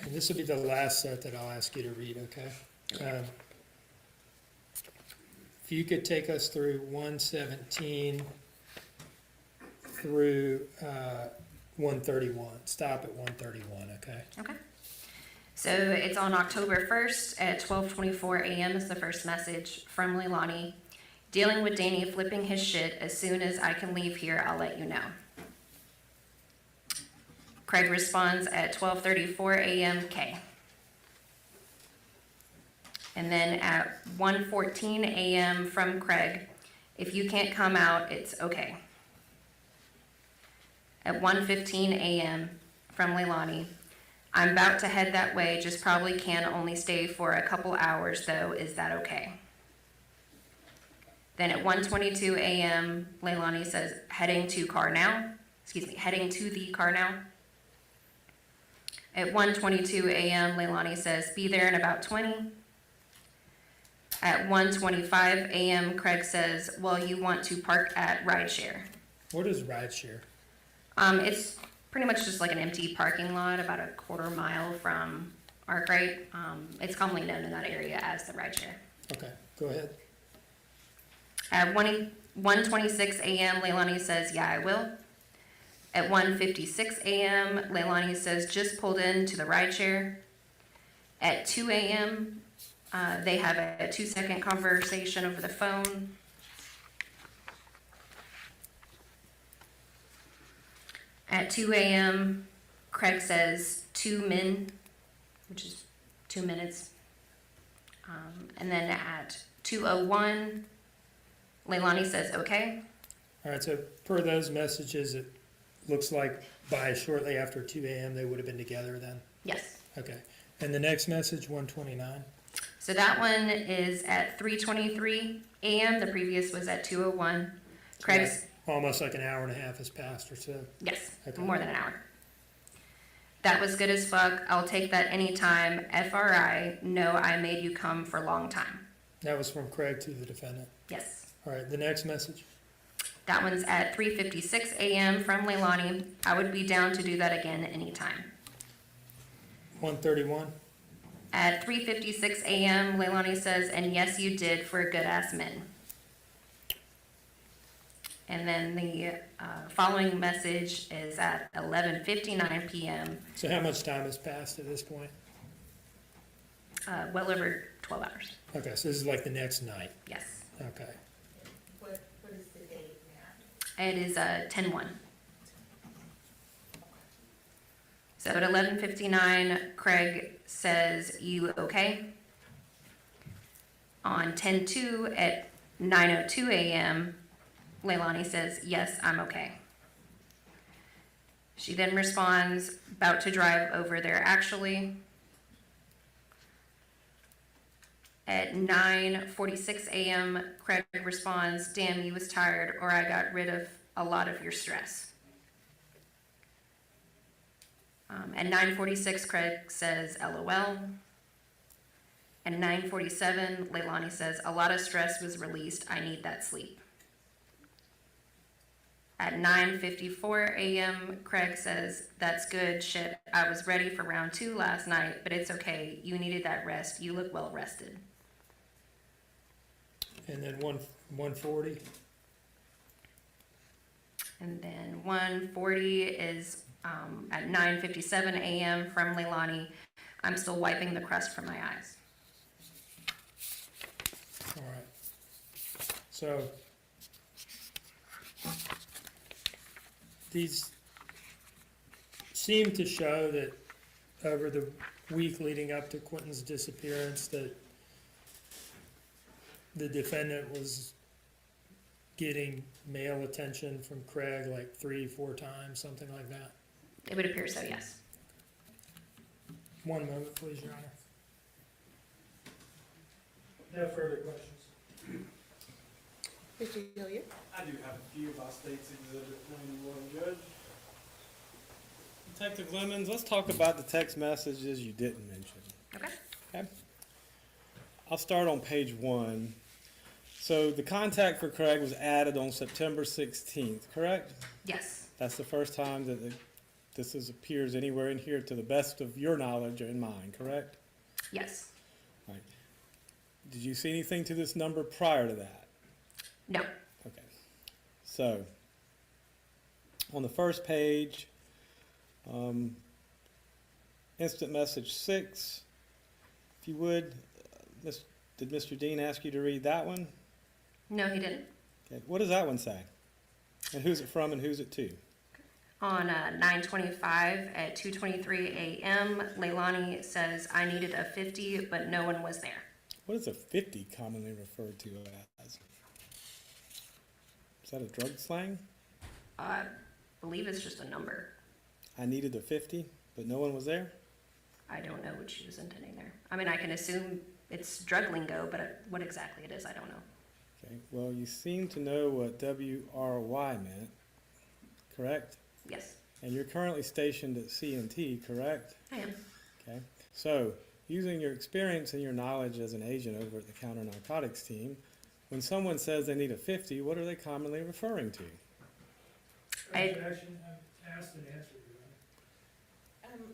And this will be the last set that I'll ask you to read, okay? If you could take us through 117 through 131. Stop at 131, okay? Okay. So it's on October 1st at 12:24 a.m. is the first message from Leilani. Dealing with Danny flipping his shit. As soon as I can leave here, I'll let you know. Craig responds at 12:34 a.m. K. And then at 1:14 a.m. from Craig, if you can't come out, it's okay. At 1:15 a.m. from Leilani, I'm about to head that way, just probably can only stay for a couple hours though, is that okay? Then at 1:22 a.m., Leilani says, heading to the car now. At 1:22 a.m., Leilani says, be there in about 20. At 1:25 a.m., Craig says, well, you want to park at rideshare. What is rideshare? It's pretty much just like an empty parking lot about a quarter mile from Arkwright. It's commonly known in that area as the rideshare. Okay, go ahead. At 1:26 a.m., Leilani says, yeah, I will. At 1:56 a.m., Leilani says, just pulled into the rideshare. At 2 a.m., they have a 2-second conversation over the phone. At 2 a.m., Craig says 2 min, which is 2 minutes. And then at 2:01, Leilani says, okay. All right, so per those messages, it looks like by shortly after 2 a.m. they would have been together then? Yes. Okay. And the next message, 129? So that one is at 3:23 a.m. The previous was at 2:01. Craig's Almost like an hour and a half has passed or so? Yes, Okay. more than an hour. That was good as fuck. I'll take that anytime. FRI, no, I made you come for a long time. That was from Craig to the defendant? Yes. All right, the next message? That one's at 3:56 a.m. from Leilani. I would be down to do that again anytime. 131? At 3:56 a.m., Leilani says, and yes, you did for a good ass min. And then the following message is at 11:59 p.m. So how much time has passed at this point? Well over 12 hours. Okay, so this is like the next night? Yes. Okay. What is the date now? It is 10:01. So at 11:59, Craig says, you okay? On 10:02 at 9:02 a.m., Leilani says, yes, I'm okay. She then responds, about to drive over there actually. At 9:46 a.m., Craig responds, damn, you was tired, or I got rid of a lot of your stress. At 9:46, Craig says, LOL. At 9:47, Leilani says, a lot of stress was released. I need that sleep. At 9:54 a.m., Craig says, that's good, shit. I was ready for round 2 last night, but it's okay. You needed that rest. You look well rested. And then 140. And then 140 is at 9:57 a.m. from Leilani. I'm still wiping the crust from my eyes. All right. So these seem to show that over the week leading up to Quentin's disappearance that the defendant was getting male attention from Craig like 3-4 times, something like that. It would appear so, yes. One moment, please, Your Honor. No further questions. Mr. Hilliard? I do have a few about State's Exhibit 91, Judge. Detective Lemons, let's talk about the text messages you didn't mention. Okay. I'll start on page 1. So the contact for Craig was added on September 16th, correct? Yes. That's the first time that this appears anywhere in here to the best of your knowledge or in mine, correct? Yes. Right. Did you see anything to this number prior to that? No. Okay. So, on the first page, instant message 6, if you would, did Mr. Dean ask you to read that one? No, he didn't. Okay. What does that one say? And who's it from and who's it to? On 9:25 at 2:23 a.m., Leilani says, I needed a 50, but no one was there. What is a 50 commonly referred to as? Is that a drug slang? I believe it's just a number. I needed a 50, but no one was there? I don't know what she was intending there. I mean, I can assume it's drug lingo, but what exactly it is, I don't know. Okay, well, you seem to know what WRY meant, correct? Yes. And you're currently stationed at C&T, correct? I am. Okay, so using your experience and your knowledge as an agent over at the counter narcotics team, when someone says they need a 50, what are they commonly referring to? Objection, asked and answered.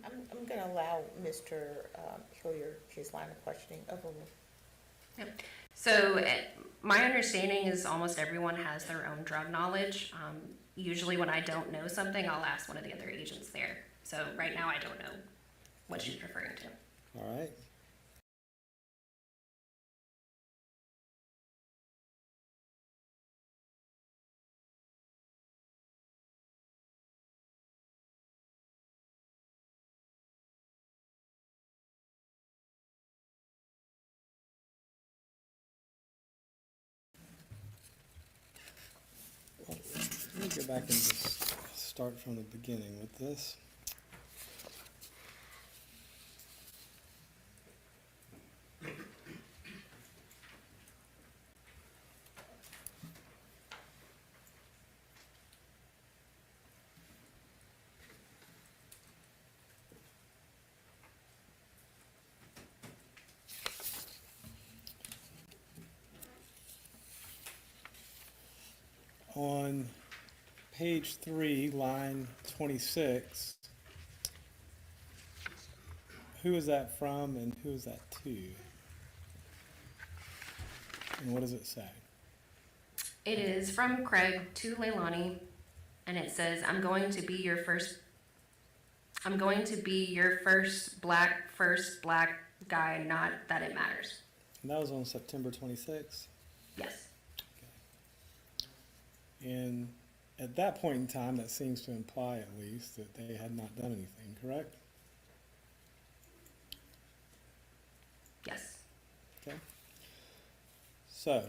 I'm going to allow Mr. Hilliard his line of questioning. Overruled. Yep. So my understanding is almost everyone has their own drug knowledge. Usually when I don't know something, I'll ask one of the other agents there. So right now I don't know what she's referring to. All right. Let me go back and just start from the beginning with this. On page 3, line 26, who is that from and who is that to? And what does it say? It is from Craig to Leilani, and it says, I'm going to be your first black guy, not that it matters. And that was on September 26th? Yes. And at that point in time, that seems to imply at least that they had not done anything, correct? Yes. Okay. So,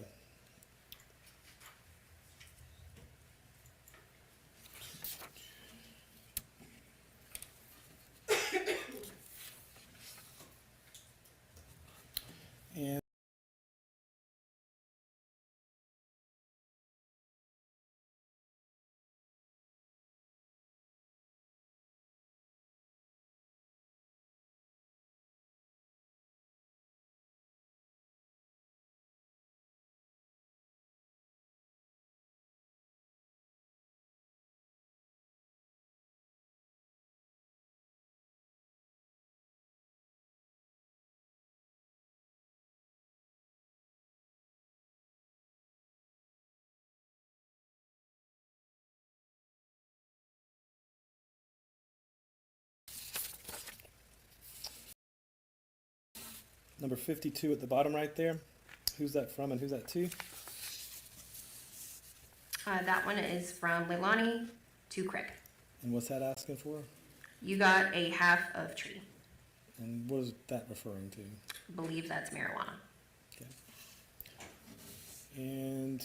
Number 52 at the bottom right there. Who's that from and who's that to? That one is from Leilani to Craig. And what's that asking for? You got a half of tree. And what is that referring to? I believe that's marijuana. Okay. And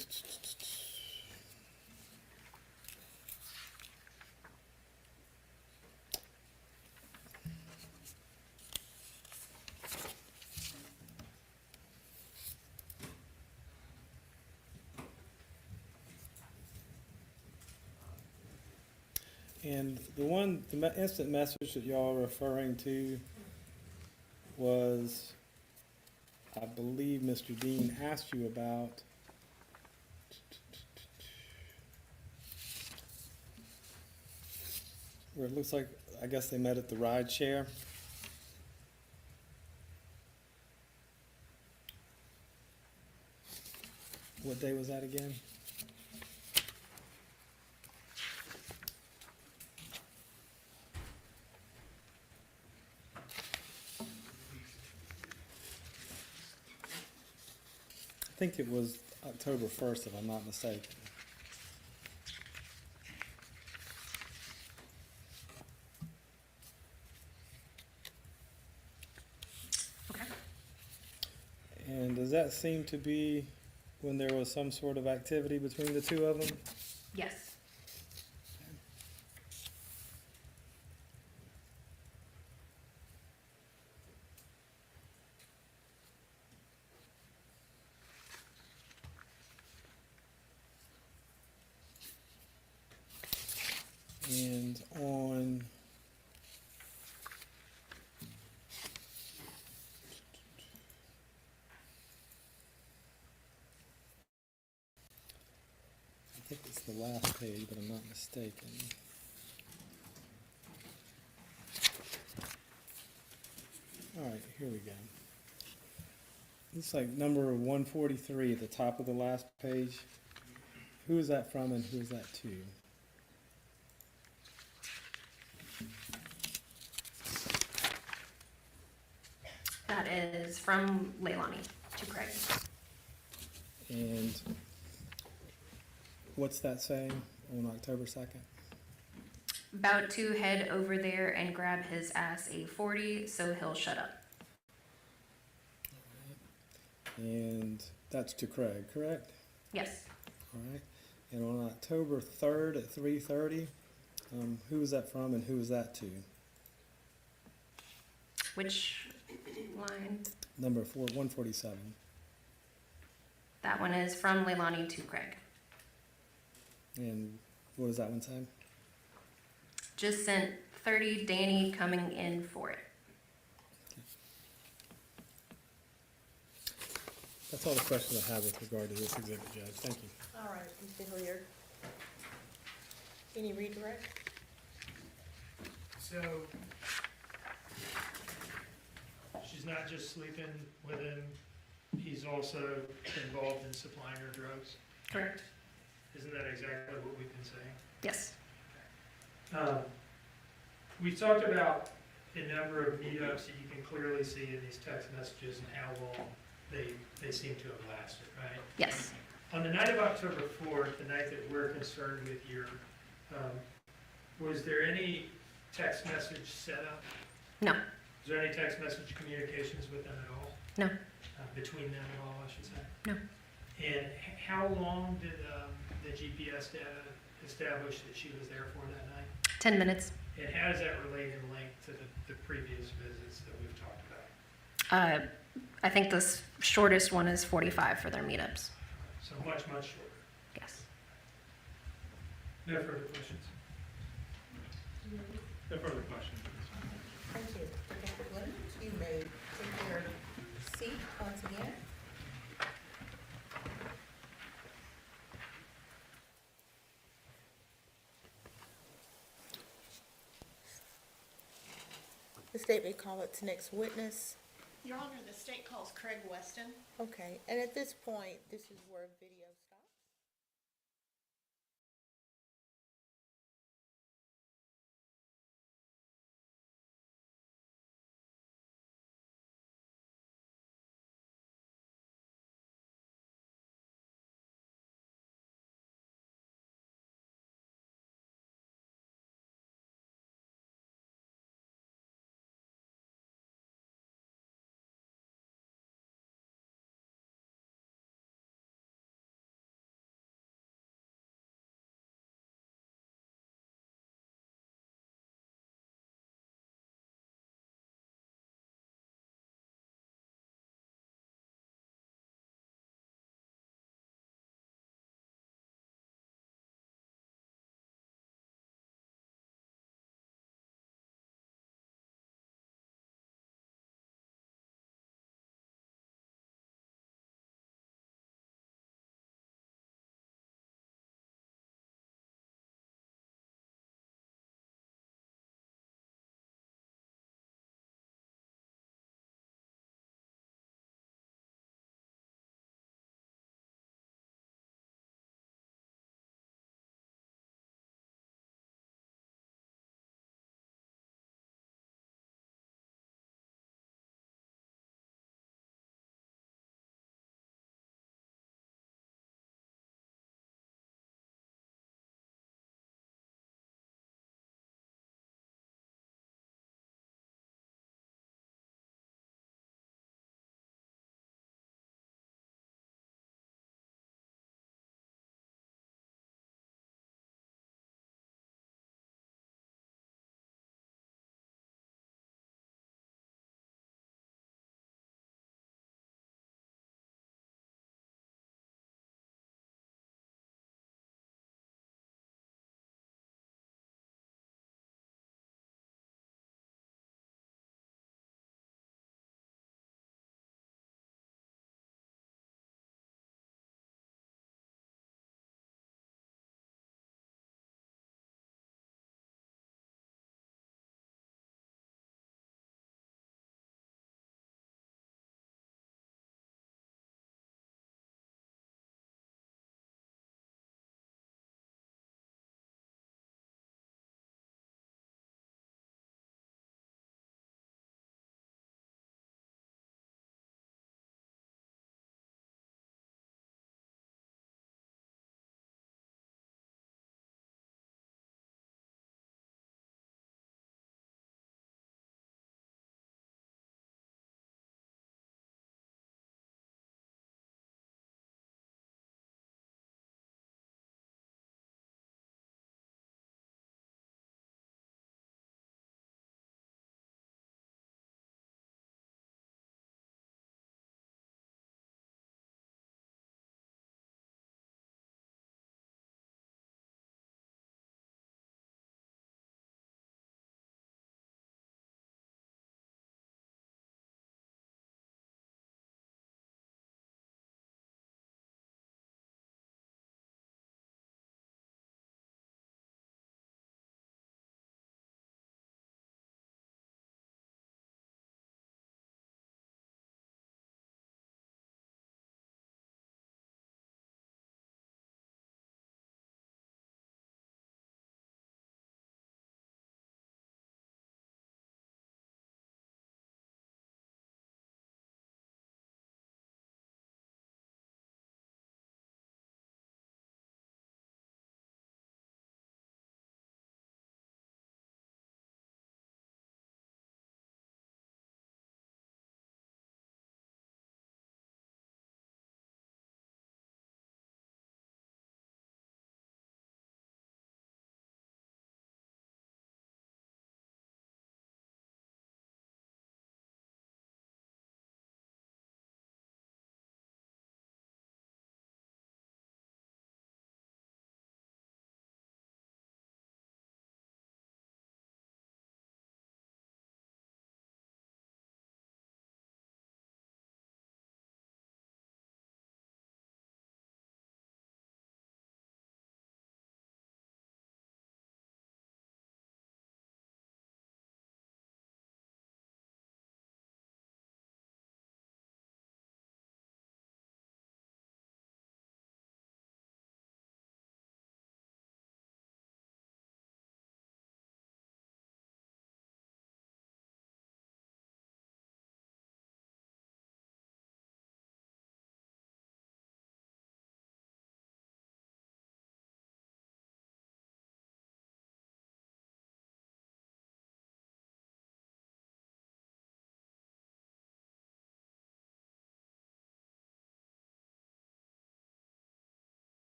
the instant message that y'all are referring to was, I believe Mr. Dean asked you about. Where it looks like, I guess they met at the ride share. What day was that again? I think it was October 1st, if I'm not mistaken. Okay. And does that seem to be when there was some sort of activity between the two of them? Yes. And on I think it's the last page, but I'm not mistaken. All right, here we go. It's like number 143 at the top of the last page. Who is that from and who is that to? That is from Leilani to Craig. And what's that saying on October 2nd? About to head over there and grab his ass a 40 so he'll shut up. And that's to Craig, correct? Yes. All right. And on October 3rd at 3:30, who is that from and who is that to? Which line? Number 147. That one is from Leilani to Craig. And what does that one say? Just sent 30 Danny coming in for it. That's all the questions I have with regard to this exhibit, Judge. Thank you. All right, Mr. Hilliard. Any redirect? So, she's not just sleeping with him, he's also involved in supplying her drugs? Correct. Isn't that exactly what we've been saying? Yes. We've talked about a number of meetups that you can clearly see in these text messages and how long they seem to have lasted, right? Yes. On the night of October 4th, the night that we're concerned with here, was there any text message set up? No. Was there any text message communications with them at all? No. Between them at all, I should say? No. And how long did the GPS data establish that she was there for that night? 10 minutes. And how does that relate in length to the previous visits that we've talked about? I think the shortest one is 45 for their meetups. So much, much shorter. Yes. No further questions? No further questions. Thank you. Mr. Williams, you may take your seat once again. The state may call its next witness. Your Honor, the state calls Craig Weston. Okay, and at this point, this is where video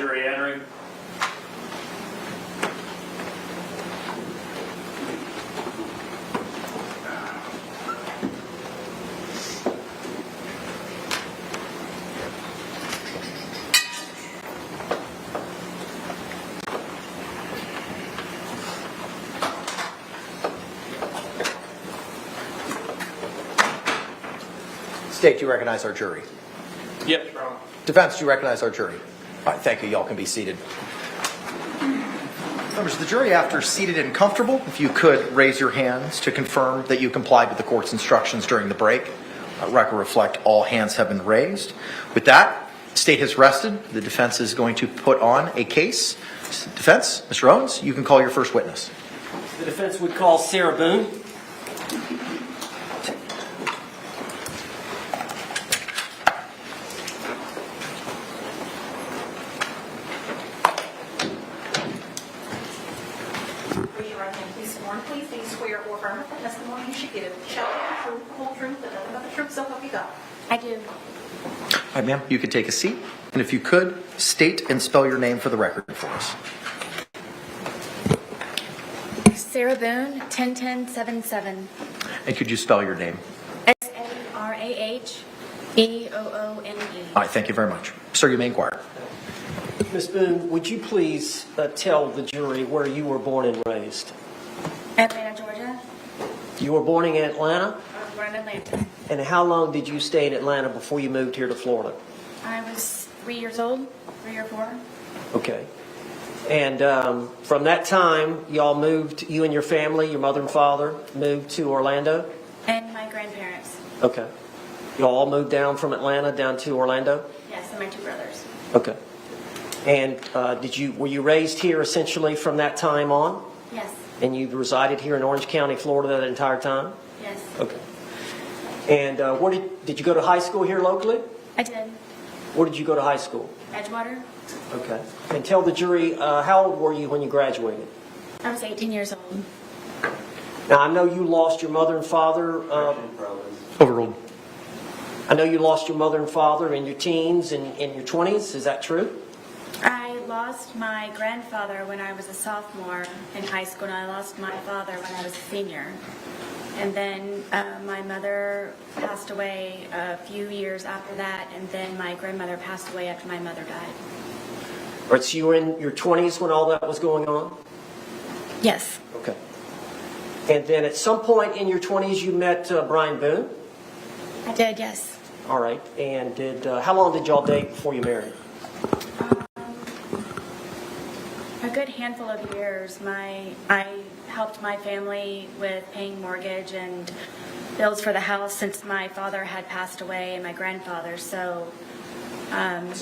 jury entering. State, do you recognize our jury? Yes, Your Honor. Defense, do you recognize our jury? All right, thank you. Y'all can be seated. Members of the jury, after seated and comfortable, if you could raise your hands to confirm that you complied with the court's instructions during the break. Record reflect all hands have been raised. With that, the state has rested. The defense is going to put on a case. Defense, Mr. Owens, you can call your first witness. The defense would call Sarah Boone. Raise your right hand, please. Sworn, please. Do you swear or affirm that the testimony you should give shall be the truth, the whole truth, and nothing but the truth, so help you God? I do. All right, ma'am, you can take a seat. And if you could, state and spell your name for the record for us. Sarah Boone, 101077. And could you spell your name? SARAHEOONE. All right, thank you very much. Sir, you may inquire. Ms. Boone, would you please tell the jury where you were born and raised? Atlanta, Georgia. You were born in Atlanta? I was born in Atlanta. And how long did you stay in Atlanta before you moved here to Florida? I was 3 years old, 3 or 4. Okay. And from that time, y'all moved, you and your family, your mother and father, moved to Orlando? And my grandparents. Okay. Y'all all moved down from Atlanta down to Orlando? Yes, and my 2 brothers. Okay. And were you raised here essentially from that time on? Yes. And you resided here in Orange County, Florida that entire time? Yes. Okay. And where did you go to high school here locally? I did. Where did you go to high school? Edgewater. Okay. And tell the jury, how old were you when you graduated? I was 18 years old. Now, I know you lost your mother and father. Overruled. I know you lost your mother and father in your teens and in your 20s. Is that true? I lost my grandfather when I was a sophomore in high school, and I lost my father when I was a senior. And then my mother passed away a few years after that, and then my grandmother passed away after my mother died. All right, so you were in your 20s when all that was going on? Yes. Okay. And then at some point in your 20s, you met Brian Boone? I did, yes. All right. And how long did y'all date before you married? A good handful of years. I helped my family with paying mortgage and bills for the house since my father had passed away and my grandfather. So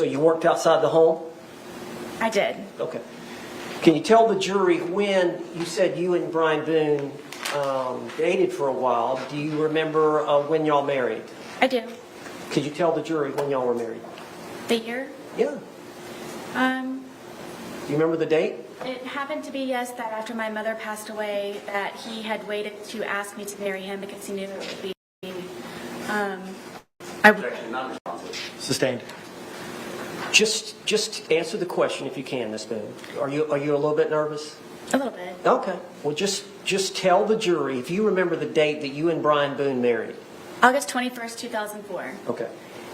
you worked outside the home? I did. Okay. Can you tell the jury when you said you and Brian Boone dated for a while? Do you remember when y'all married? I do. Could you tell the jury when y'all were married? The year? Yeah. Do you remember the date? It happened to be, yes, that after my mother passed away, that he had waited to ask me to marry him because he knew it would be. Objection, not responsive. Sustained. Just answer the question if you can, Ms. Boone. Are you a little bit nervous? A little bit. Okay. Well, just tell the jury if you remember the date that you and Brian Boone married. August 21st, 2004. Okay.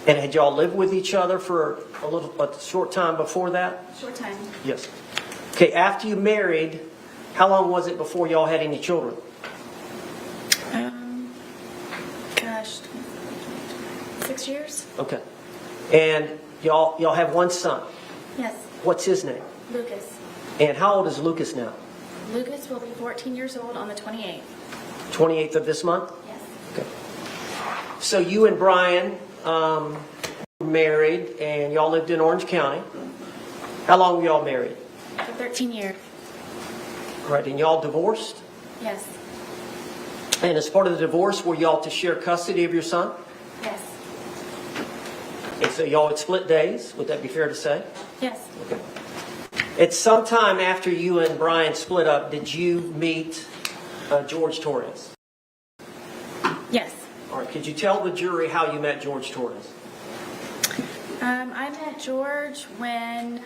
And had y'all lived with each other for a short time before that? Short time. Yes. Okay, after you married, how long was it before y'all had any children? Gosh, 6 years? Okay. And y'all have one son. Yes. What's his name? Lucas. And how old is Lucas now? Lucas will be 14 years old on the 28th. 28th of this month? Yes. Okay. So you and Brian were married, and y'all lived in Orange County. How long were y'all married? For 13 years. Right, and y'all divorced? Yes. And as part of the divorce, were y'all to share custody of your son? Yes. And so y'all would split days, would that be fair to say? Yes. Okay. At some time after you and Brian split up, did you meet George Torres? Yes. All right, could you tell the jury how you met George Torres? I met George when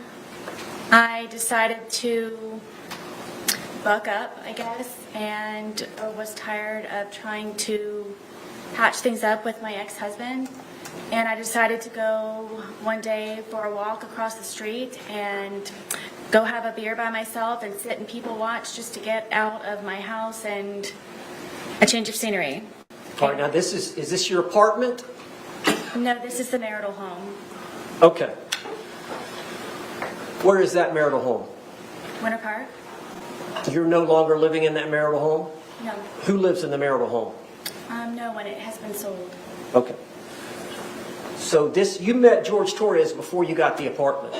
I decided to buck up, I guess, and was tired of trying to patch things up with my ex-husband. And I decided to go one day for a walk across the street and go have a beer by myself and sit and people watch just to get out of my house and a change of scenery. All right, now is this your apartment? No, this is the marital home. Okay. Where is that marital home? Winter Park? You're no longer living in that marital home? No. Who lives in the marital home? No one. It has been sold. Okay. So you met George Torres before you got the apartment?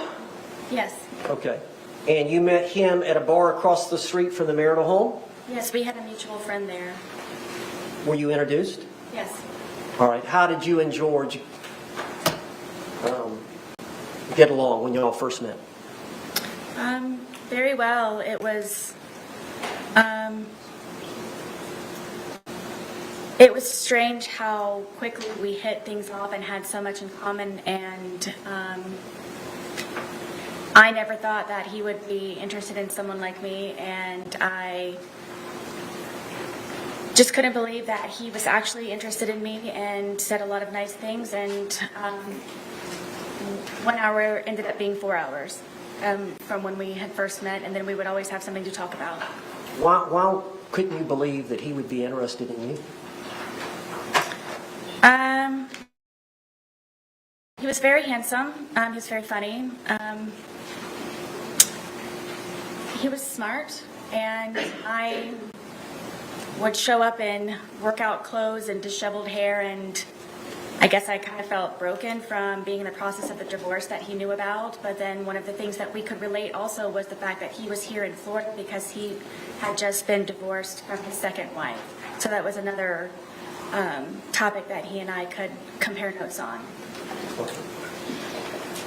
Yes. Okay. And you met him at a bar across the street from the marital home? Yes, we had a mutual friend there. Were you introduced? Yes. All right. How did you and George get along when you all first met? Very well. It was strange how quickly we hit things off and had so much in common, and I never thought that he would be interested in someone like me, and I just couldn't believe that he was actually interested in me and said a lot of nice things, and 1 hour ended up being 4 hours from when we had first met, and then we would always have something to talk about. Why couldn't you believe that he would be interested in you? He was very handsome. He was very funny. He was smart, and I would show up in workout clothes and disheveled hair, and I guess I kind of felt broken from being in the process of the divorce that he knew about. But then one of the things that we could relate also was the fact that he was here in Florida because he had just been divorced from his second wife. So that was another topic that he and I could compare notes on. Okay.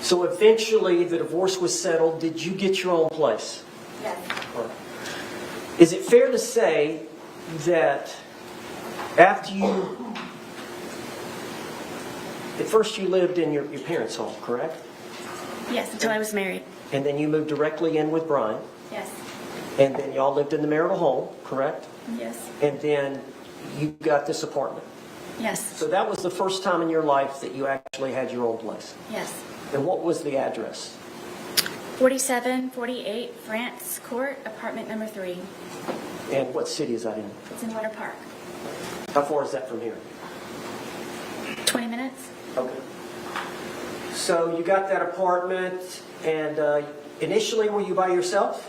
So eventually the divorce was settled. Did you get your own place? Yes. Is it fair to say that after at first you lived in your parents' home, correct? Yes, until I was married. And then you moved directly in with Brian? Yes. And then y'all lived in the marital home, correct? Yes. And then you got this apartment? Yes. So that was the first time in your life that you actually had your own place? Yes. And what was the address? 4748 France Court, apartment number 3. And what city is that in? It's in Winter Park. How far is that from here? 20 minutes. Okay. So you got that apartment, and initially were you by yourself?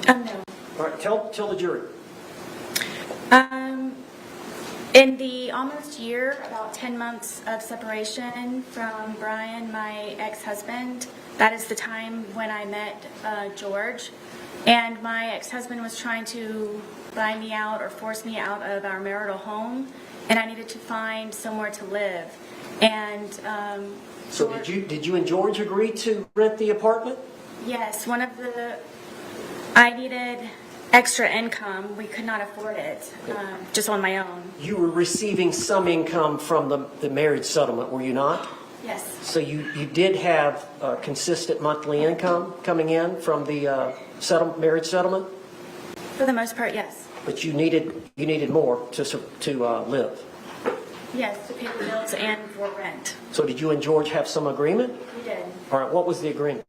No. All right, tell the jury. In the almost year, about 10 months of separation from Brian, my ex-husband, that is the time when I met George. And my ex-husband was trying to buy me out or force me out of our marital home, and I needed to find somewhere to live. And so did you and George agree to rent the apartment? yes, I needed extra income. We could not afford it just on my own. You were receiving some income from the marriage settlement, were you not? Yes. So you did have consistent monthly income coming in from the marriage settlement? For the most part, yes. But you needed more to live. Yes, to pay the bills and for rent. So did you and George have some agreement? We did. All right, what was the agreement?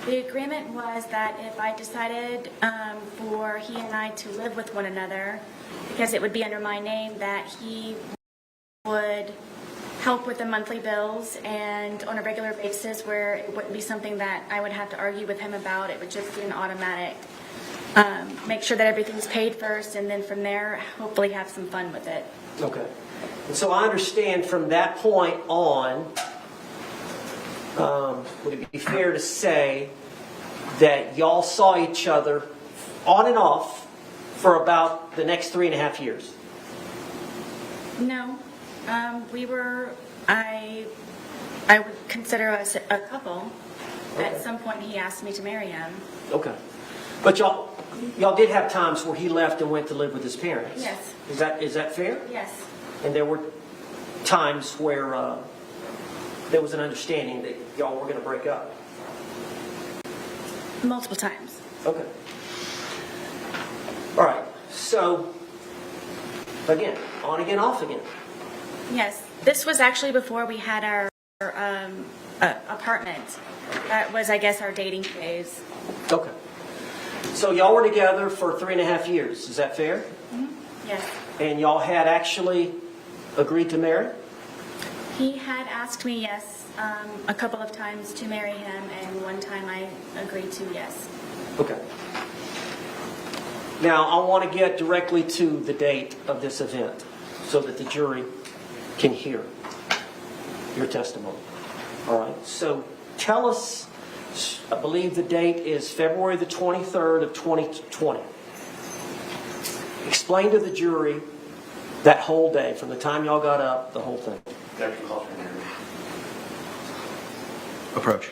The agreement was that if I decided for he and I to live with one another, because it would be under my name, that he would help with the monthly bills and on a regular basis where it wouldn't be something that I would have to argue with him about. It would just be an automatic. Make sure that everything's paid first, and then from there, hopefully have some fun with it. Okay. And so I understand from that point on, would it be fair to say that y'all saw each other on and off for about the next 3.5 years? No. I would consider us a couple. Okay. At some point, he asked me to marry him. Okay. But y'all did have times where he left and went to live with his parents? Yes. Is that fair? Yes. And there were times where there was an understanding that y'all were going to break up? Multiple times. Okay. All right, so, again, on again, off again. Yes. This was actually before we had our apartment. That was, I guess, our dating phase. Okay. So y'all were together for 3.5 years, is that fair? Yes. And y'all had actually agreed to marry? He had asked me yes a couple of times to marry him, and one time I agreed to yes. Okay. Now, I want to get directly to the date of this event so that the jury can hear your testimony. All right, so tell us, I believe the date is February the 23rd of 2020. Explain to the jury that whole day, from the time y'all got up, the whole thing. Approach.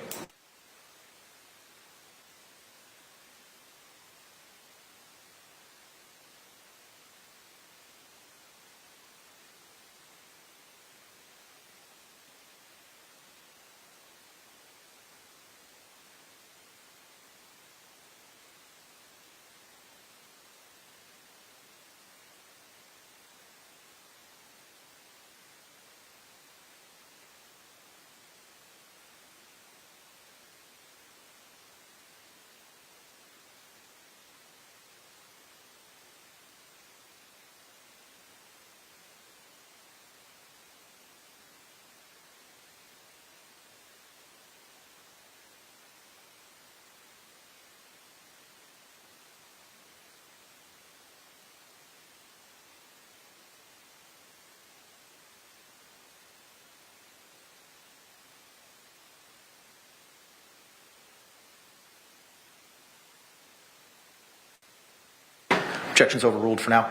Objection's overruled for now.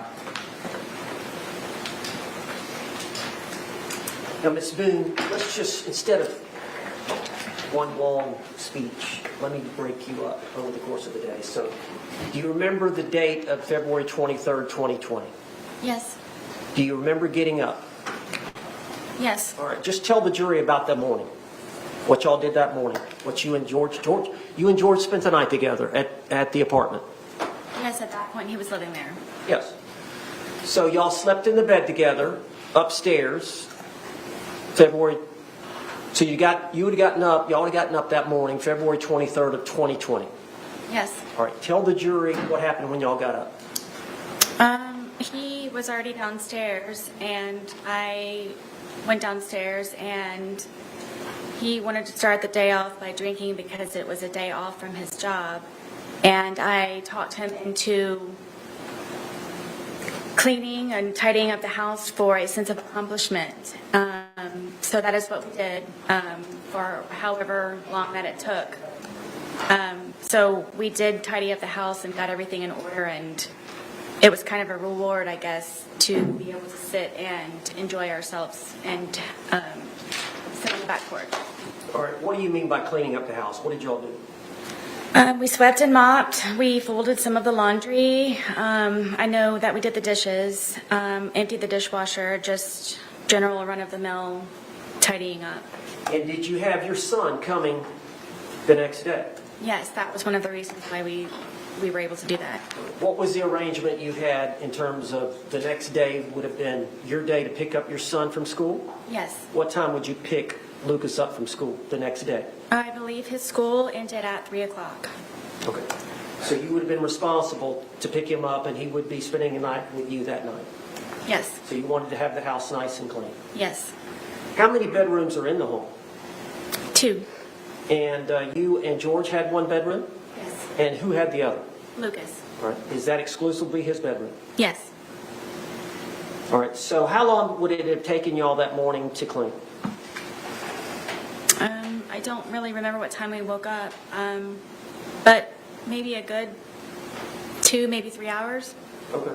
Now, Ms. Boone, let's just, instead of one long speech, let me break you up over the course of the day. So, do you remember the date of February 23rd, 2020? Yes. Do you remember getting up? Yes. All right, just tell the jury about that morning. What y'all did that morning. What you and George spent the night together at the apartment. Yes, at that point he was living there. Yes. So y'all slept in the bed together upstairs. February. So y'all would have gotten up that morning, February 23rd of 2020. Yes. All right. Tell the jury what happened when y'all got up. He was already downstairs, and I went downstairs, and he wanted to start the day off by drinking because it was a day off from his job. And I talked him into cleaning and tidying up the house for a sense of accomplishment. So that is what we did for however long that it took. So we did tidy up the house and got everything in order, and it was kind of a reward, I guess, to be able to sit and enjoy ourselves and sit on the back porch. All right. What do you mean by cleaning up the house? What did y'all do? We swept and mopped. We folded some of the laundry. I know that we did the dishes, emptied the dishwasher, just general run-of-the-mill tidying up. And did you have your son coming the next day? Yes, that was one of the reasons why we were able to do that. What was the arrangement you had in terms of the next day would have been your day to pick up your son from school? Yes. What time would you pick Lucas up from school the next day? I believe his school ended at 3 o'clock. Okay. So you would have been responsible to pick him up, and he would be spending the night with you that night? Yes. So you wanted to have the house nice and clean? Yes. How many bedrooms are in the home? 2. And you and George had one bedroom? Yes. And who had the other? Lucas. All right. Is that exclusively his bedroom? Yes. All right. So how long would it have taken y'all that morning to clean? I don't really remember what time we woke up, but maybe a good 2, maybe 3 hours. Okay.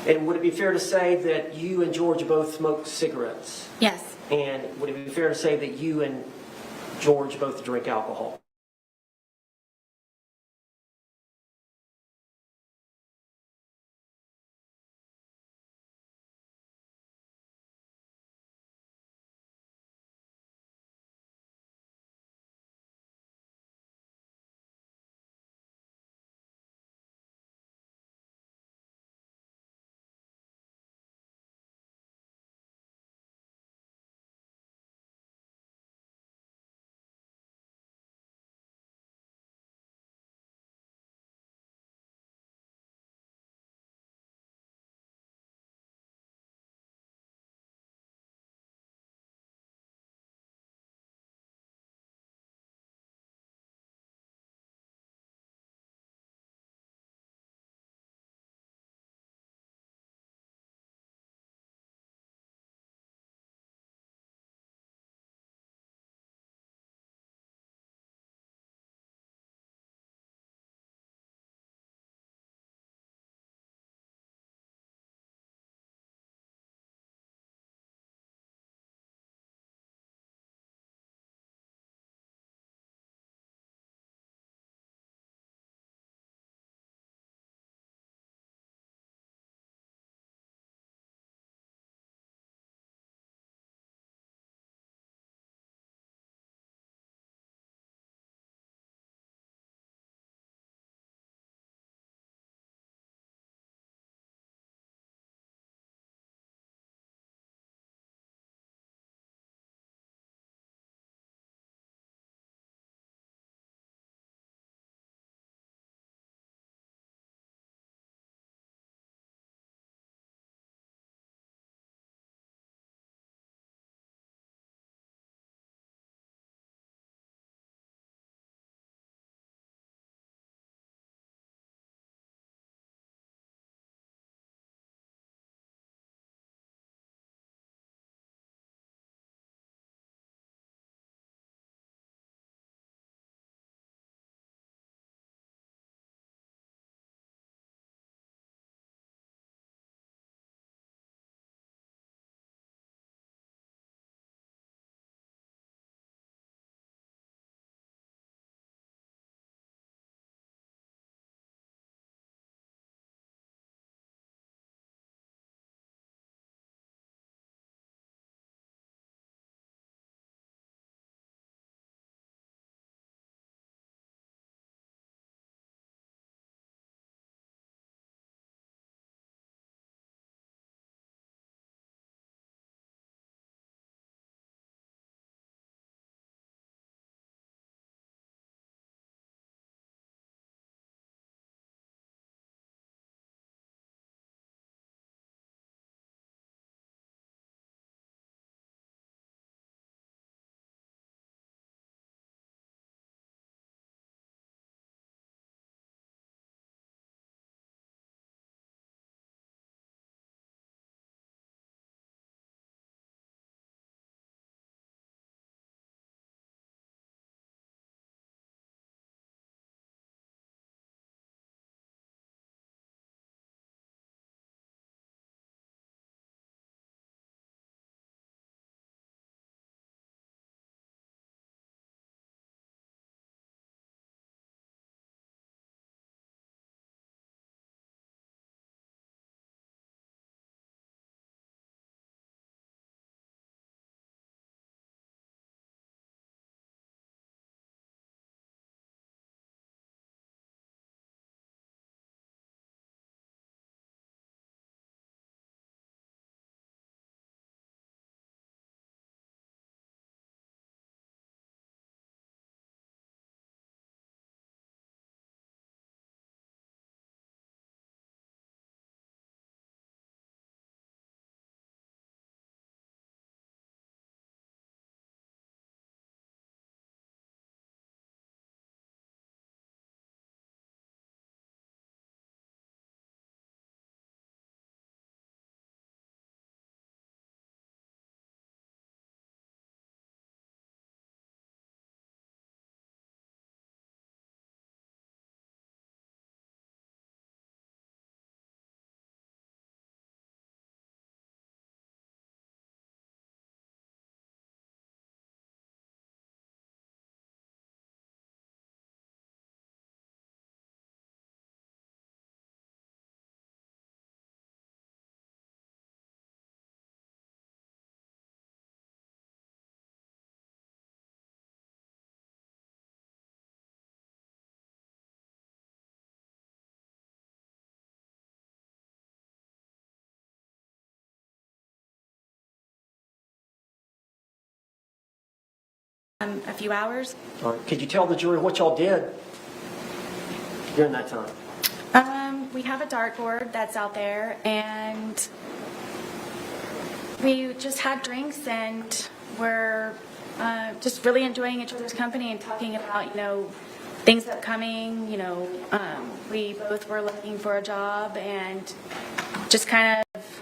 And would it be fair to say that you and George both smoked cigarettes? Yes. And would it be fair to say that you and George both drink alcohol? a few hours. All right. Could you tell the jury what y'all did during that time? We have a dartboard that's out there, and we just had drinks, and we're just really enjoying each other's company and talking about, things upcoming. We both were looking for a job and just kind of,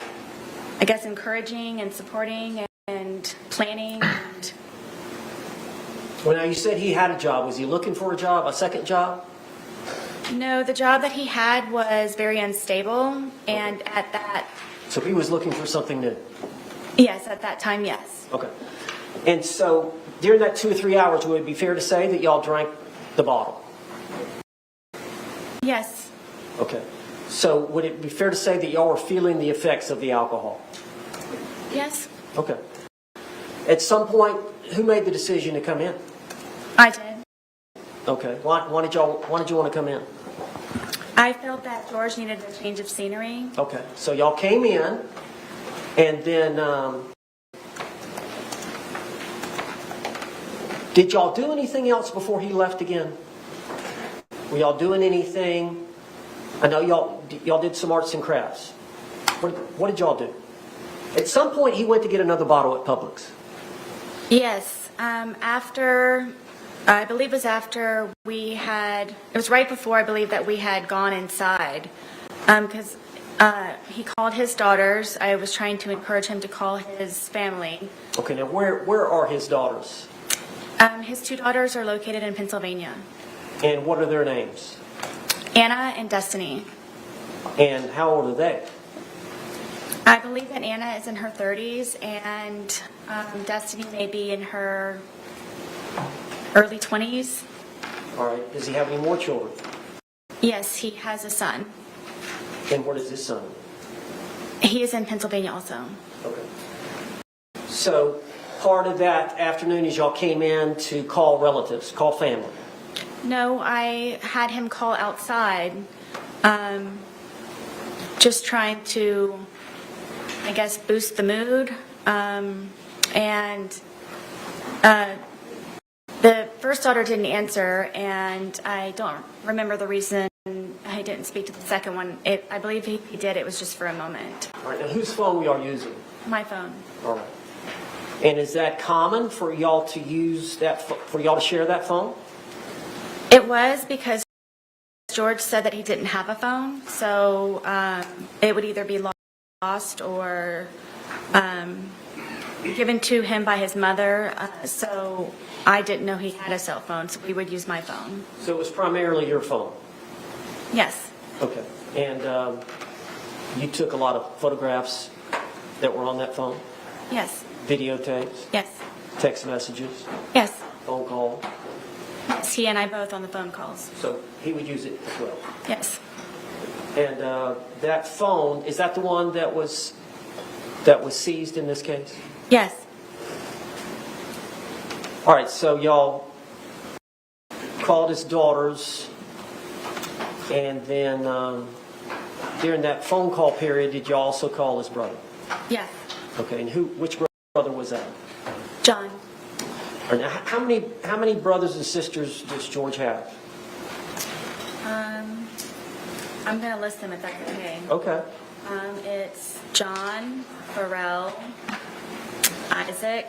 I guess, encouraging and supporting and planning. And Well, now you said he had a job. Was he looking for a job, a second job? no, the job that he had was very unstable, and at that, So he was looking for something new. yes, at that time, yes. Okay. And so during that 2 or 3 hours, would it be fair to say that y'all drank the bottle? Yes, Okay. So would it be fair to say that y'all were feeling the effects of the alcohol? yes, Okay. At some point, who made the decision to come in? I did. Okay. Why did you want to come in? I felt that George needed a change of scenery. Okay. So y'all came in, and then did y'all do anything else before he left again? Were y'all doing anything? I know y'all did some arts and crafts. What did y'all do? At some point, he went to get another bottle at Publix. Yes, I believe it was after it was right before, I believe, that we had gone inside. Because he called his daughters. I was trying to encourage him to call his family. Okay, now where are his daughters? His 2 daughters are located in Pennsylvania, And what are their names? Anna and Destiny. And how old are they? I believe that Anna is in her 30s, and Destiny may be in her early 20s. All right. Does he have any more children? Yes, he has a son. And what is his son? He is in Pennsylvania also. Okay. So part of that afternoon is y'all came in to call relatives, call family. No, I had him call outside, just trying to, I guess, boost the mood. The first daughter didn't answer, and I don't remember the reason I didn't speak to the second one. I believe he did. It was just for a moment. All right. Now whose phone were y'all using? My phone. All right. And is that common for y'all to use that, for y'all to share that phone? It was, because George said that he didn't have a phone, so it would either be lost or given to him by his mother. So I didn't know he had a cell phone, so we would use my phone. So it was primarily your phone? Yes. Okay. And you took a lot of photographs that were on that phone? Yes. Videotapes? Yes. Text messages? Yes. Phone calls? Yes, he and I both on the phone calls. So he would use it as well? Yes. And that phone, is that the one that was seized in this case? Yes. All right, so y'all called his daughters, and then during that phone call period, did you also call his brother? Yes. Okay, and which brother was that? John. All right, now, how many brothers and sisters does George have? I'm going to list them if that's okay. Okay. It's John, Pharrell, Isaac,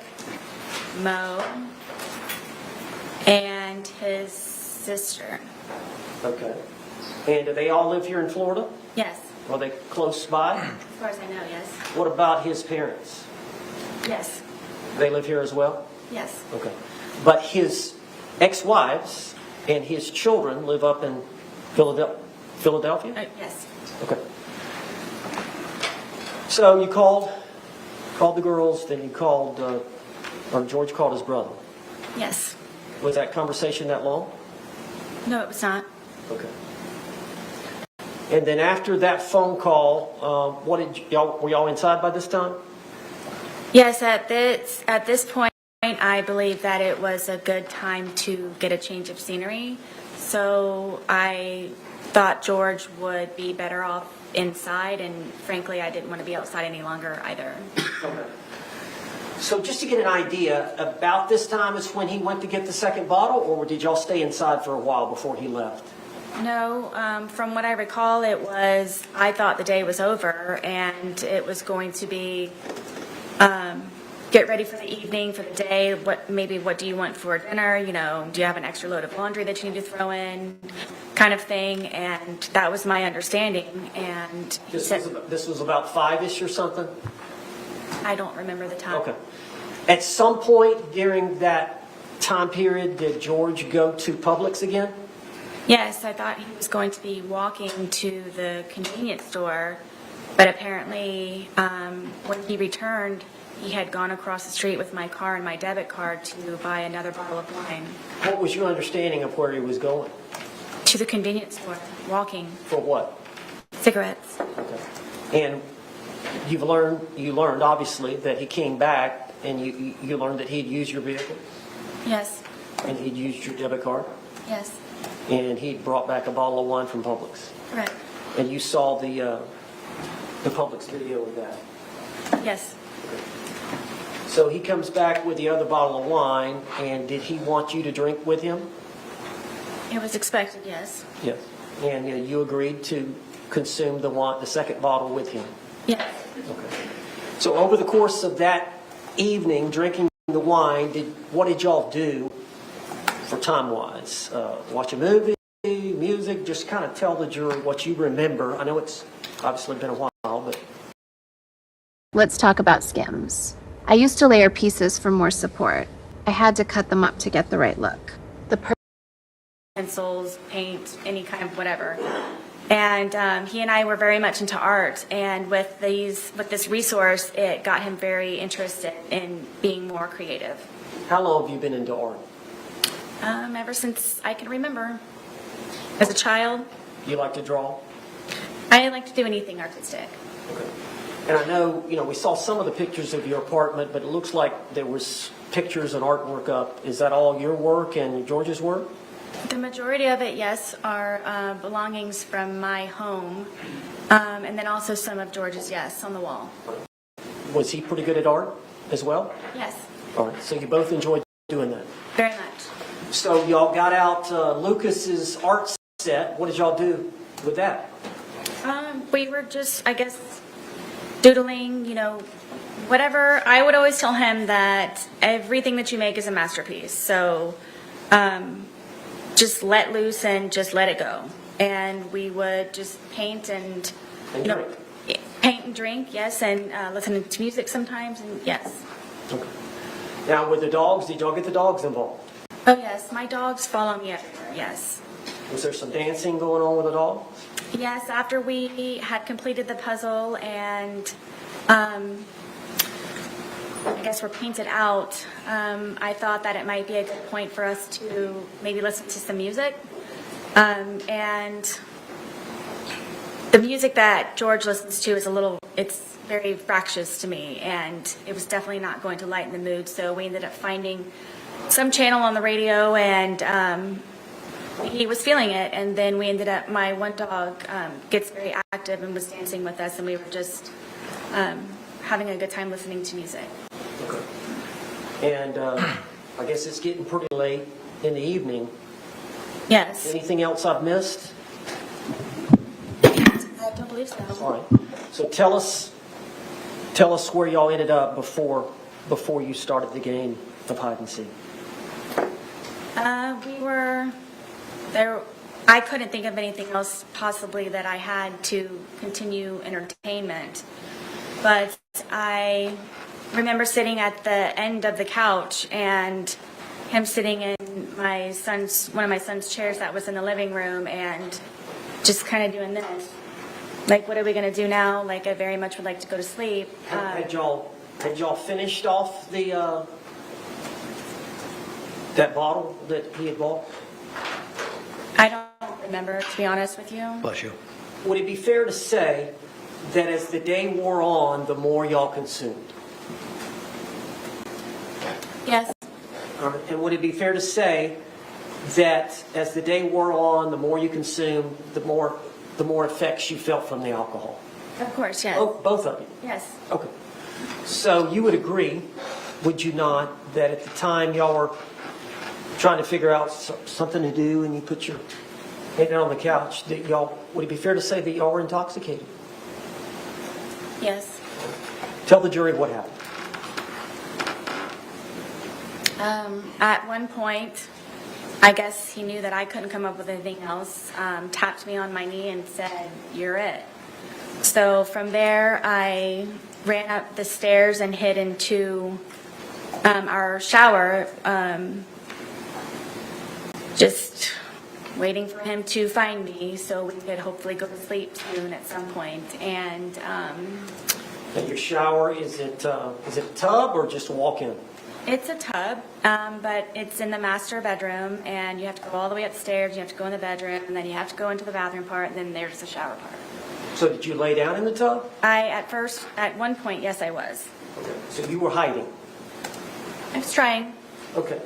Mo, and his sister. Okay. And do they all live here in Florida? Yes. Are they close by? As far as I know, yes. What about his parents? Yes. They live here as well? Yes. Okay. But his ex-wives and his children live up in Philadelphia? Yes. Okay. So you called the girls, then you called, or George called his brother. Yes. Was that conversation that long? No, it was not. Okay. And then after that phone call, were y'all inside by this time? Yes, at this point, I believe that it was a good time to get a change of scenery. So I thought George would be better off inside, and frankly, I didn't want to be outside any longer either. Okay. So just to get an idea, about this time is when he went to get the second bottle, or did y'all stay inside for a while before he left? No, from what I recall, it was, I thought the day was over and it was going to be, get ready for the evening, for the day, what do you want for dinner, you know, do you have an extra load of laundry that you need to throw in, kind of thing, and that was my understanding, and he said, This was about 5-ish or something? I don't remember the time. Okay. At some point during that time period, did George go to Publix again? Yes, I thought he was going to be walking to the convenience store, but apparently when he returned, he had gone across the street with my car and my debit card to buy another bottle of wine. What was your understanding of where he was going? To the convenience store, walking. For what? Cigarettes. Okay. And you learned obviously that he came back and you learned that he'd used your vehicle? Yes. And he'd used your debit card? Yes. And he'd brought back a bottle of wine from Publix? Correct. And you saw the Publix video of that? Yes. So he comes back with the other bottle of wine, and did he want you to drink with him? It was expected, yes. Yes. And you agreed to consume the second bottle with him? Yes. Okay. So over the course of that evening, drinking the wine, what did y'all do for time-wise? Watch a movie, music? Just kind of tell the jury what you remember. I know it's obviously been a while, but... Let's talk about Skims. I used to layer pieces for more support. I had to cut them up to get the right look. Pencils, paint, any kind of whatever. And he and I were very much into art, and with this resource, it got him very interested in being more creative. How long have you been into art? Ever since I can remember. As a child, You like to draw? I like to do anything artistic. Okay. And I know, we saw some of the pictures of your apartment, but it looks like there was pictures and artwork up. Is that all your work and George's work? The majority of it, yes, are belongings from my home, and then also some of George's, yes, on the wall. Was he pretty good at art as well? Yes, All right, so you both enjoyed doing that. very much. So y'all got out Lucas's art set. What did y'all do with that? We were just, I guess, doodling, whatever. I would always tell him that everything that you make is a masterpiece. So just let loose and just let it go. And we would just paint and drink. Paint and drink, yes, and listen to music sometimes, and yes. Okay. Now with the dogs, did y'all get the dogs involved? Oh yes, my dogs follow me everywhere, yes. Was there some dancing going on with the dogs? Yes, after we had completed the puzzle and I guess we're painted out, I thought that it might be a good point for us to maybe listen to some music. And the music that George listens to is it's very fractious to me, and it was definitely not going to lighten the mood, so we ended up finding some channel on the radio, and he was feeling it, and then we ended up, my one dog gets very active and was dancing with us, and we were just having a good time listening to music. Okay. And I guess it's getting pretty late in the evening. Yes. Anything else I've missed? I don't believe so. All right. So tell us where y'all ended up before you started the game of hide and seek. We were there. I couldn't think of anything else possibly that I had to continue entertainment, but I remember sitting at the end of the couch and him sitting in one of my son's chairs that was in the living room, and just kind of doing this. Like, what are we going to do now? Like, I very much would like to go to sleep. Had y'all finished off the that bottle that he had bought? I don't remember, to be honest with you. Bless you. Would it be fair to say that as the day wore on, the more y'all consumed? Yes. And would it be fair to say that as the day wore on, the more you consumed, the more effects you felt from the alcohol? Of course, yes. Oh, both of you? Yes. Okay. So you would agree would you not, that at the time y'all were trying to figure out something to do and you put your head down on the couch, that y'all, would it be fair to say that y'all were intoxicated? Yes. Tell the jury what happened. At one point, I guess he knew that I couldn't come up with anything else, tapped me on my knee and said, "You're it." So from there, I ran up the stairs and hid into our shower, just waiting for him to find me so we could hopefully go to sleep soon at some point. And Your shower, is it a tub or just a walk-in? it's a tub, but it's in the master bedroom, and you have to go all the way upstairs, you have to go in the bedroom, and then you have to go into the bathroom part, and then there's the shower part. So did you lay down in the tub? At one point, yes, I was. Okay. So you were hiding? I was trying. Okay.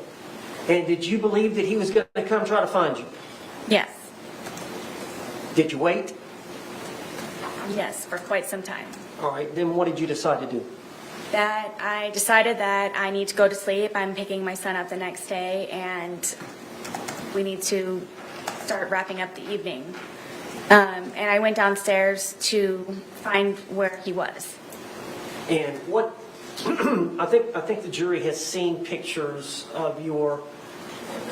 And did you believe that he was going to come try to find you? Yes. Did you wait? Yes, for quite some time. All right. Then what did you decide to do? That I decided that I need to go to sleep. I'm picking my son up the next day, and we need to start wrapping up the evening. And I went downstairs to find where he was. And what? I think the jury has seen pictures of your.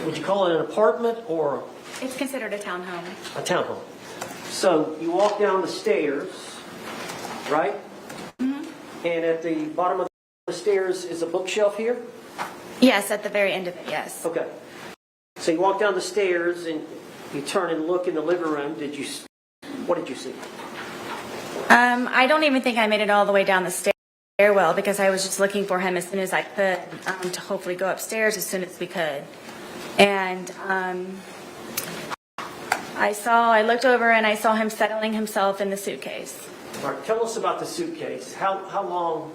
Would you call it an apartment or It's considered a townhome. a townhome? So you walk down the stairs, right? And at the bottom of the stairs is a bookshelf here? Yes, at the very end of it, yes. Okay. So you walk down the stairs and you turn and look in the living room. What did you see? I don't even think I made it all the way down the stairwell because I was just looking for him as soon as I could to hopefully go upstairs as soon as we could. And I looked over and I saw him settling himself in the suitcase. All right, tell us about the suitcase. How long?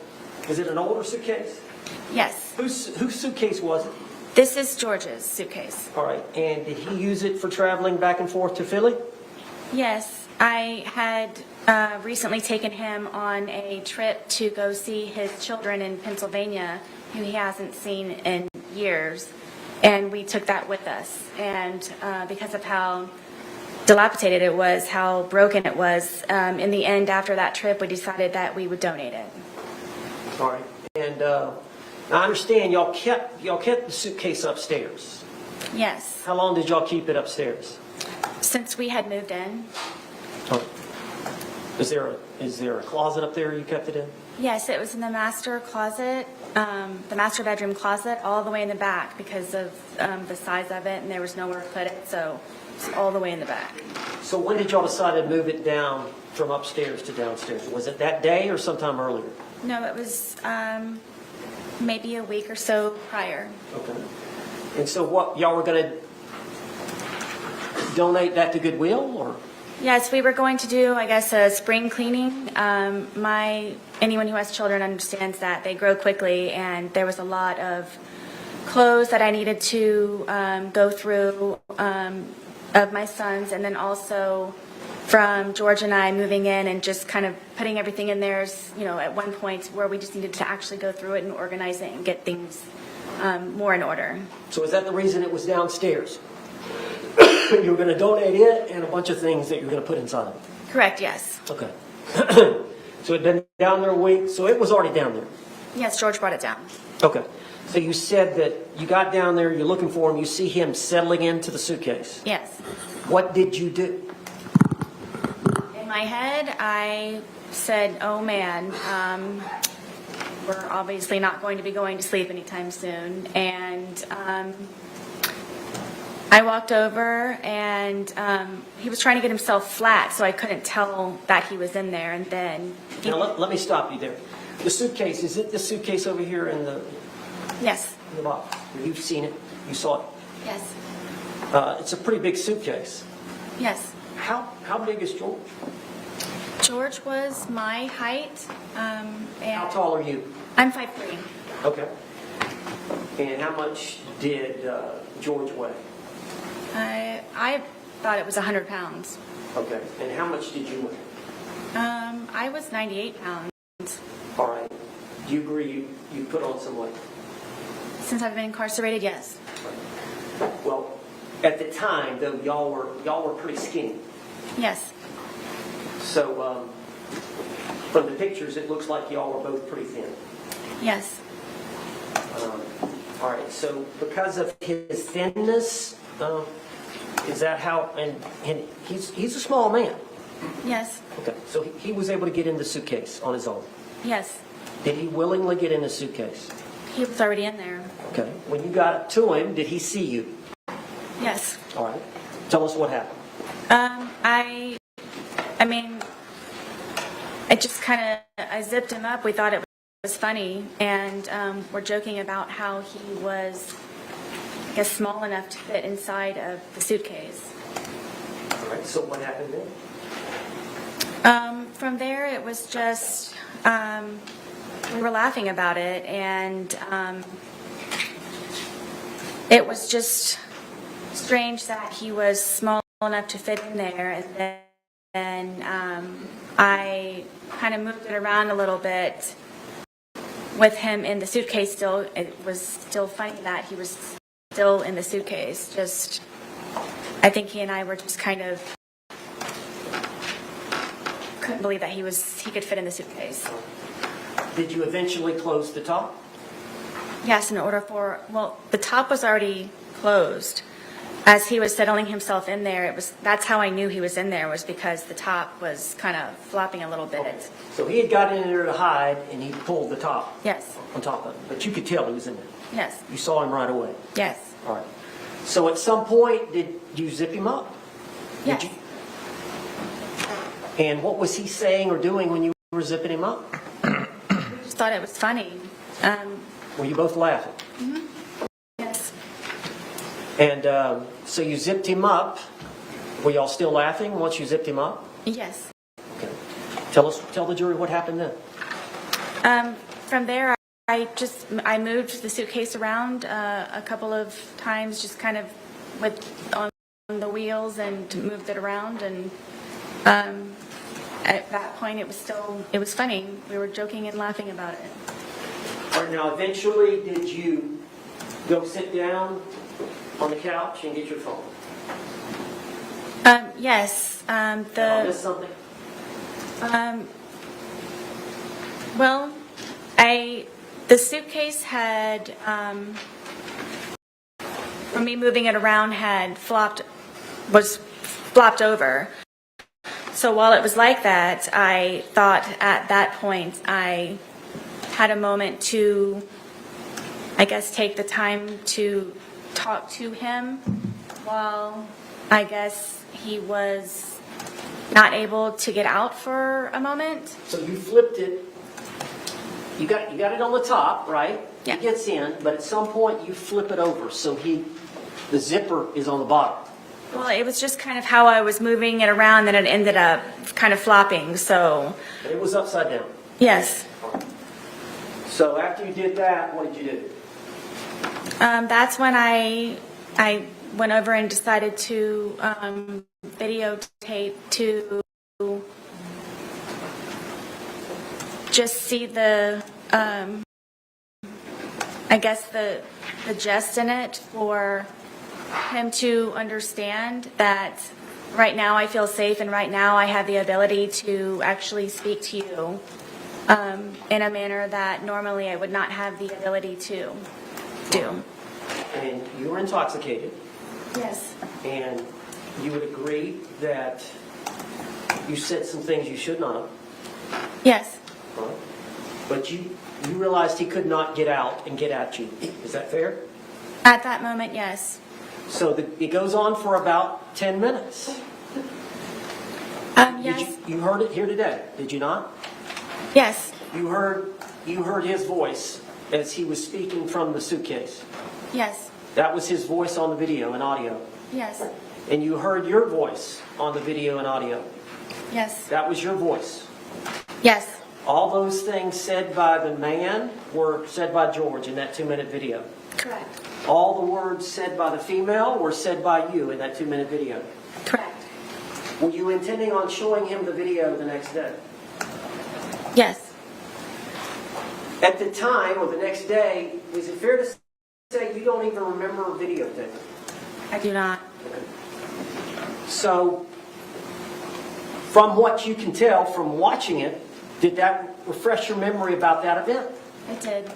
Is it an older suitcase? Yes. Whose suitcase was it? This is George's suitcase. All right, and did he use it for traveling back and forth to Philly? Yes. I had recently taken him on a trip to go see his children in Pennsylvania, who he hasn't seen in years, and we took that with us. And because of how dilapidated it was, how broken it was, in the end, after that trip, we decided that we would donate it. All right, and I understand y'all kept the suitcase upstairs. Yes. How long did y'all keep it upstairs? Since we had moved in. Oh. Is there a closet up there you kept it in? Yes, it was in the master closet, the master bedroom closet, all the way in the back because of the size of it, and there was nowhere to put it, so it's all the way in the back. So when did y'all decide to move it down from upstairs to downstairs? Was it that day or sometime earlier? No, it was maybe a week or so prior. Okay. And so what, y'all were going to donate that to Goodwill or? Yes, we were going to do, I guess, a spring cleaning. Anyone who has children understands that they grow quickly, and there was a lot of clothes that I needed to go through of my sons, and then also from George and I moving in and just kind of putting everything in there, at one point where we just needed to actually go through it and organize it and get things more in order. So is that the reason it was downstairs? You were going to donate it and a bunch of things that you were going to put inside of it? Correct, yes. Okay. So it had been down there a week, so it was already down there? Yes, George brought it down. Okay. So you said that you got down there, you're looking for him, you see him settling into the suitcase. Yes. What did you do? In my head, I said, oh man, we're obviously not going to be going to sleep anytime soon. And I walked over and he was trying to get himself flat, so I couldn't tell that he was in there. And then... Now let me stop you there. The suitcase, is it the suitcase over here in the... Yes. In the box? You've seen it? You saw it? Yes. It's a pretty big suitcase. Yes. How big is George? George was my height. And How tall are you? I'm 5'3". Okay. And how much did George weigh? I thought it was 100 pounds. Okay. And how much did you weigh? I was 98 pounds. All right. Do you agree you put on some weight? Since I've been incarcerated, yes. Well, at the time, though, y'all were pretty skinny. Yes. So from the pictures, it looks like y'all were both pretty thin. Yes. All right, so because of his thinness, is that how, and he's a small man. Yes. Okay, so he was able to get in the suitcase on his own. Yes. Did he willingly get in the suitcase? He was already in there. Okay. When you got to him, did he see you? Yes. All right. Tell us what happened. I mean, I just kind of, I zipped him up. We thought it was funny, and we're joking about how he was, I guess, small enough to fit inside of the suitcase. All right, so what happened then? From there, it was just, we were laughing about it, and it was just strange that he was small enough to fit in there, and then I kind of moved it around a little bit with him in the suitcase still. It was still funny that he was still in the suitcase. Just, I think he and I were just kind of, couldn't believe that he could fit in the suitcase. Did you eventually close the top? Yes, in order for, well, the top was already closed. As he was settling himself in there, that's how I knew he was in there, was because the top was kind of flopping a little bit. Okay. So he had got in there to hide, and he pulled the top. Yes. On top of it. But you could tell he was in there. Yes. You saw him right away. Yes. All right. So at some point, did you zip him up? Yes. Did you? And what was he saying or doing when you were zipping him up? We just thought it was funny. Were you both laughing? Mm-hmm. Yes. And so you zipped him up. Were y'all still laughing once you zipped him up? Yes. Okay. Tell the jury what happened then. From there, I moved the suitcase around a couple of times, just kind of on the wheels, and moved it around. And at that point, it was funny. We were joking and laughing about it. All right, now eventually, did you go sit down on the couch and get your phone? Yes. Did I miss something? Well, the suitcase had, for me moving it around, was flopped over. So while it was like that, I thought at that point I had a moment to, I guess, take the time to talk to him while I guess he was not able to get out for a moment. So you flipped it. You got it on the top, right? Yeah. He gets in, but at some point you flip it over so the zipper is on the bottom. Well, it was just kind of how I was moving it around that it ended up kind of flopping, so. But it was upside down. Yes. So after you did that, what did you do? That's when I went over and decided to videotape to just see the, I guess the jest in it for him to understand that right now I feel safe, and right now I have the ability to actually speak to you in a manner that normally I would not have the ability to do. And you were intoxicated. Yes. And you would agree that you said some things you should not have. Yes. Right? But you realized he could not get out and get at you. Is that fair? At that moment, yes. So it goes on for about 10 minutes. Yes. You heard it here today, did you not? Yes. You heard his voice as he was speaking from the suitcase. Yes. That was his voice on the video and audio. Yes. And you heard your voice on the video and audio. Yes. That was your voice. Yes. All those things said by the man were said by George in that 2-minute video. Correct. All the words said by the female were said by you in that 2-minute video. Correct. Were you intending on showing him the video the next day? Yes. At the time or the next day, is it fair to say you don't even remember videotaping. I do not. So, from what you can tell from watching it, did that refresh your memory about that event? It did.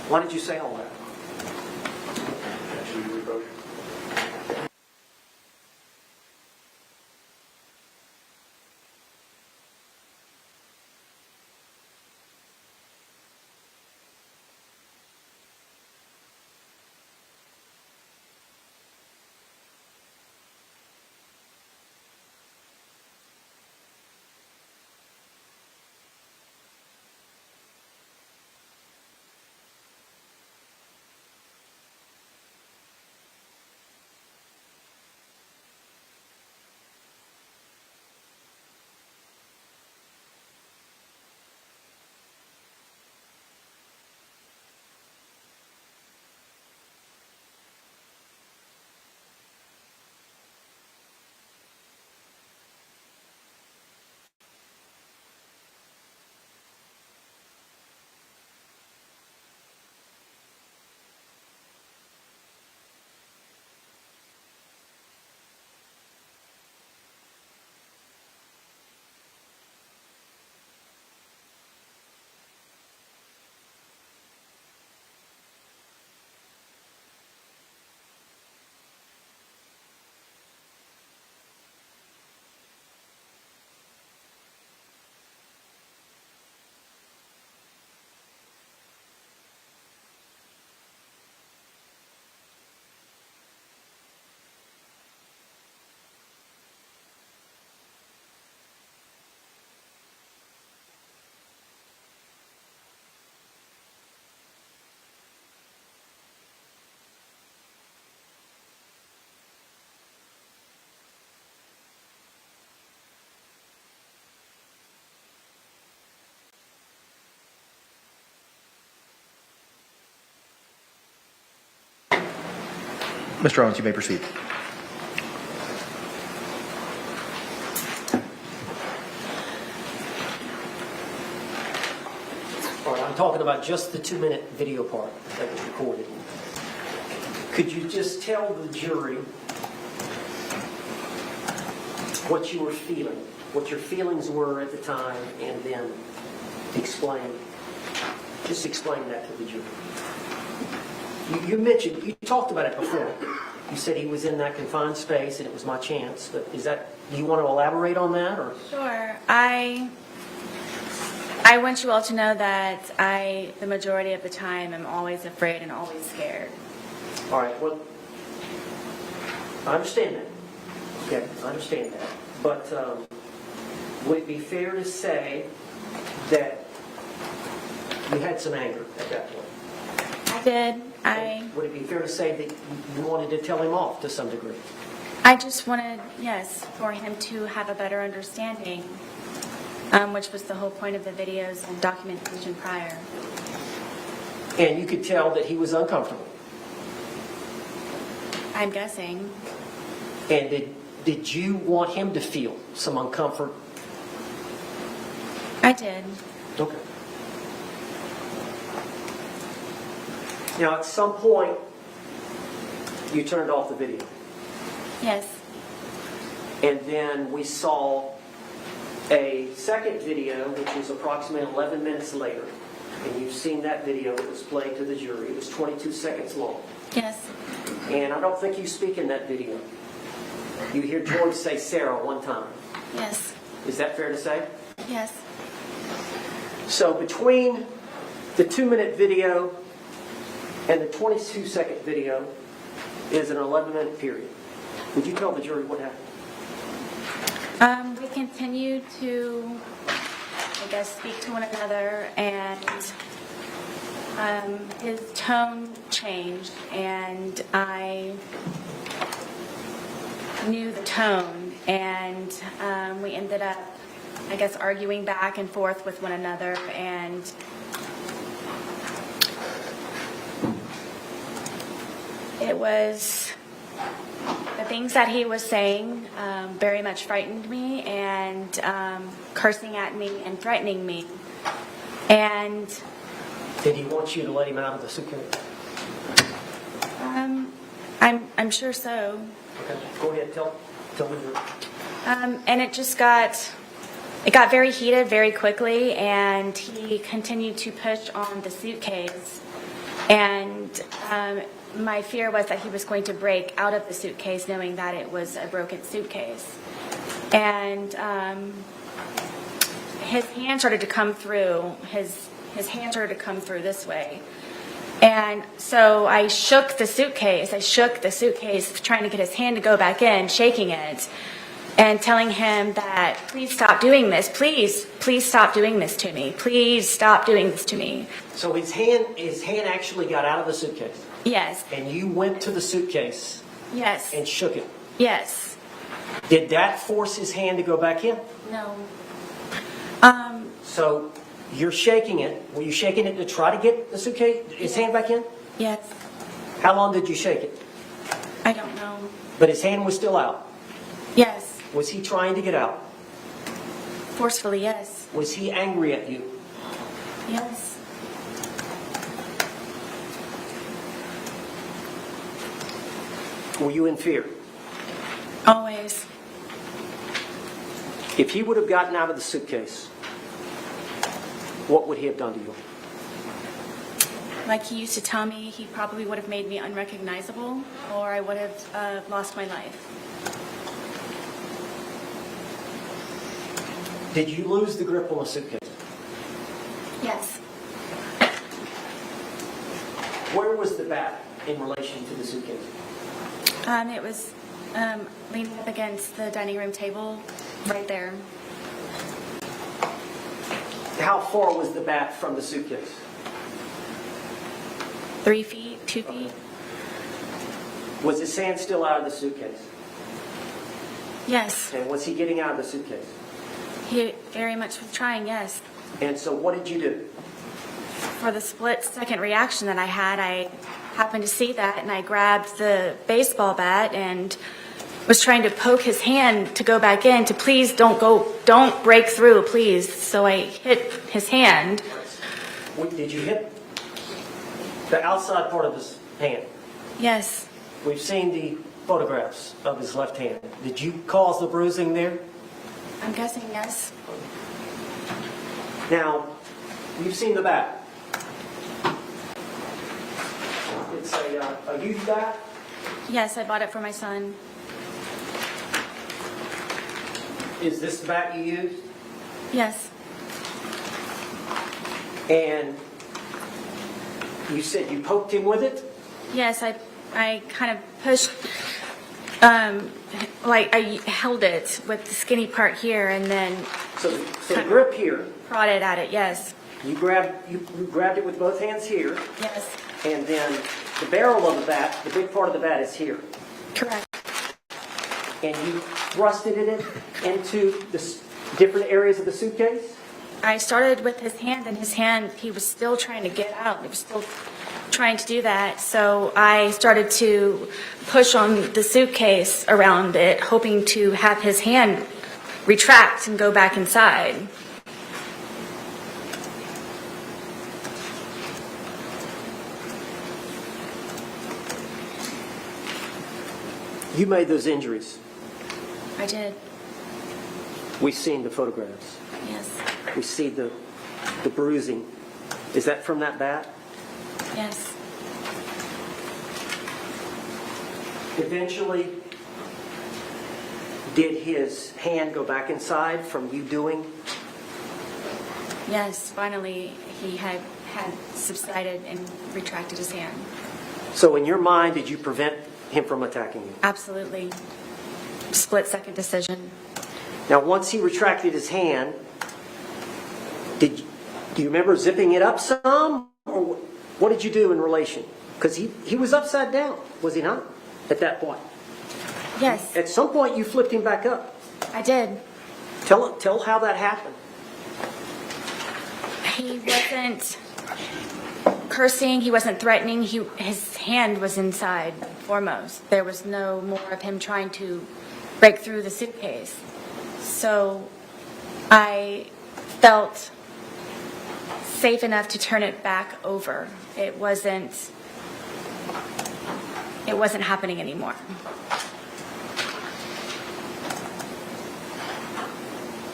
Why did you say all that? Mr. Owens, you may proceed. All right, I'm talking about just the 2-minute video part that was recorded. Could you just tell the jury what you were feeling, what your feelings were at the time, and then explain that to the jury? You mentioned, you talked about it before. You said he was in that confined space and it was my chance, but do you want to elaborate on that, or? Sure. I want you all to know that the majority of the time, am always afraid and always scared. All right, well, I understand that. Okay, I understand that. But would it be fair to say that you had some anger at that point? I did. Would it be fair to say that you wanted to tell him off to some degree? I just wanted, yes, for him to have a better understanding, which was the whole point of the videos and documentation prior. And you could tell that he was uncomfortable. I'm guessing. And did you want him to feel some uncomfort? I did. Okay. Now, at some point, you turned off the video. Yes. And then we saw a second video, which was approximately 11 minutes later. And you've seen that video that was played to the jury. It was 22 seconds long. Yes. And I don't think you speak in that video. You hear George say Sarah one time. Yes. Is that fair to say? Yes. So between the 2-minute video and the 22-second video is an 11-minute period. Would you tell the jury what happened? We continued to, I guess, speak to one another, and his tone changed, and I knew the tone, and we ended up, I guess, arguing back and forth with one another, and it was, the things that he was saying very much frightened me, and cursing at me and threatening me And Did he want you to let him out of the suitcase? I'm sure so. Okay, go ahead, tell me your... And it got very heated very quickly, and he continued to push on the suitcase. And my fear was that he was going to break out of the suitcase, knowing that it was a broken suitcase. And his hand started to come through. His hand started to come through this way. And so I shook the suitcase. Trying to get his hand to go back in, shaking it, and telling him that, please stop doing this. Please stop doing this to me. Please stop doing this to me. So his hand actually got out of the suitcase? Yes. And you went to the suitcase? Yes. And shook it? Yes. Did that force his hand to go back in? No. So you're shaking it. Were you shaking it to try to get the suitcase, his hand back in? Yes. How long did you shake it? I don't know. But his hand was still out? Yes. Was he trying to get out? Forcefully, yes. Was he angry at you? Yes. Were you in fear? Always. If he would have gotten out of the suitcase, what would he have done to you? Like he used to tell me, he probably would have made me unrecognizable, or I would have lost my life. Did you lose the grip on the suitcase? Yes. Where was the bat in relation to the suitcase? It was leaning up against the dining room table, right there. How far was the bat from the suitcase? 3 feet, 2 feet. Was his hand still out of the suitcase? Yes. And was he getting out of the suitcase? He very much was trying, yes. And so what did you do? For the split-second reaction that I had, I happened to see that, and I grabbed the baseball bat and was trying to poke his hand to go back in, to please don't break through, please. So I hit his hand. Did you hit the outside part of his hand? Yes. We've seen the photographs of his left hand. Did you cause the bruising there? I'm guessing yes. Now, you've seen the bat. It's a youth bat. Yes, I bought it for my son. Is this the bat you used? Yes. And you said you poked him with it? Yes, I kind of pushed, like I held it with the skinny part here, and then So the grip here, prodded at it, yes. you grabbed it with both hands here, Yes, and then the barrel of the bat, the big part of the bat is here. correct. And you thrusted it into the different areas of the suitcase? I started with his hand, and his hand, he was still trying to get out. He was still trying to do that. So I started to push on the suitcase around it, hoping to have his hand retract and go back inside. You made those injuries. I did, We've seen the photographs. yes, We see the bruising. Is that from that bat? yes. Eventually, did his hand go back inside from you doing? Yes, finally, he had subsided and retracted his hand. So in your mind, did you prevent him from attacking you? Absolutely. Split-second decision. Now, once he retracted his hand, do you remember zipping it up some? Or what did you do in relation? Because he was upside down, was he not, at that point? Yes, At some point, you flipped him back up. I did. Tell how that happened. He wasn't cursing, he wasn't threatening, his hand was inside foremost. There was no more of him trying to break through the suitcase. So I felt safe enough to turn it back over. It wasn't happening anymore.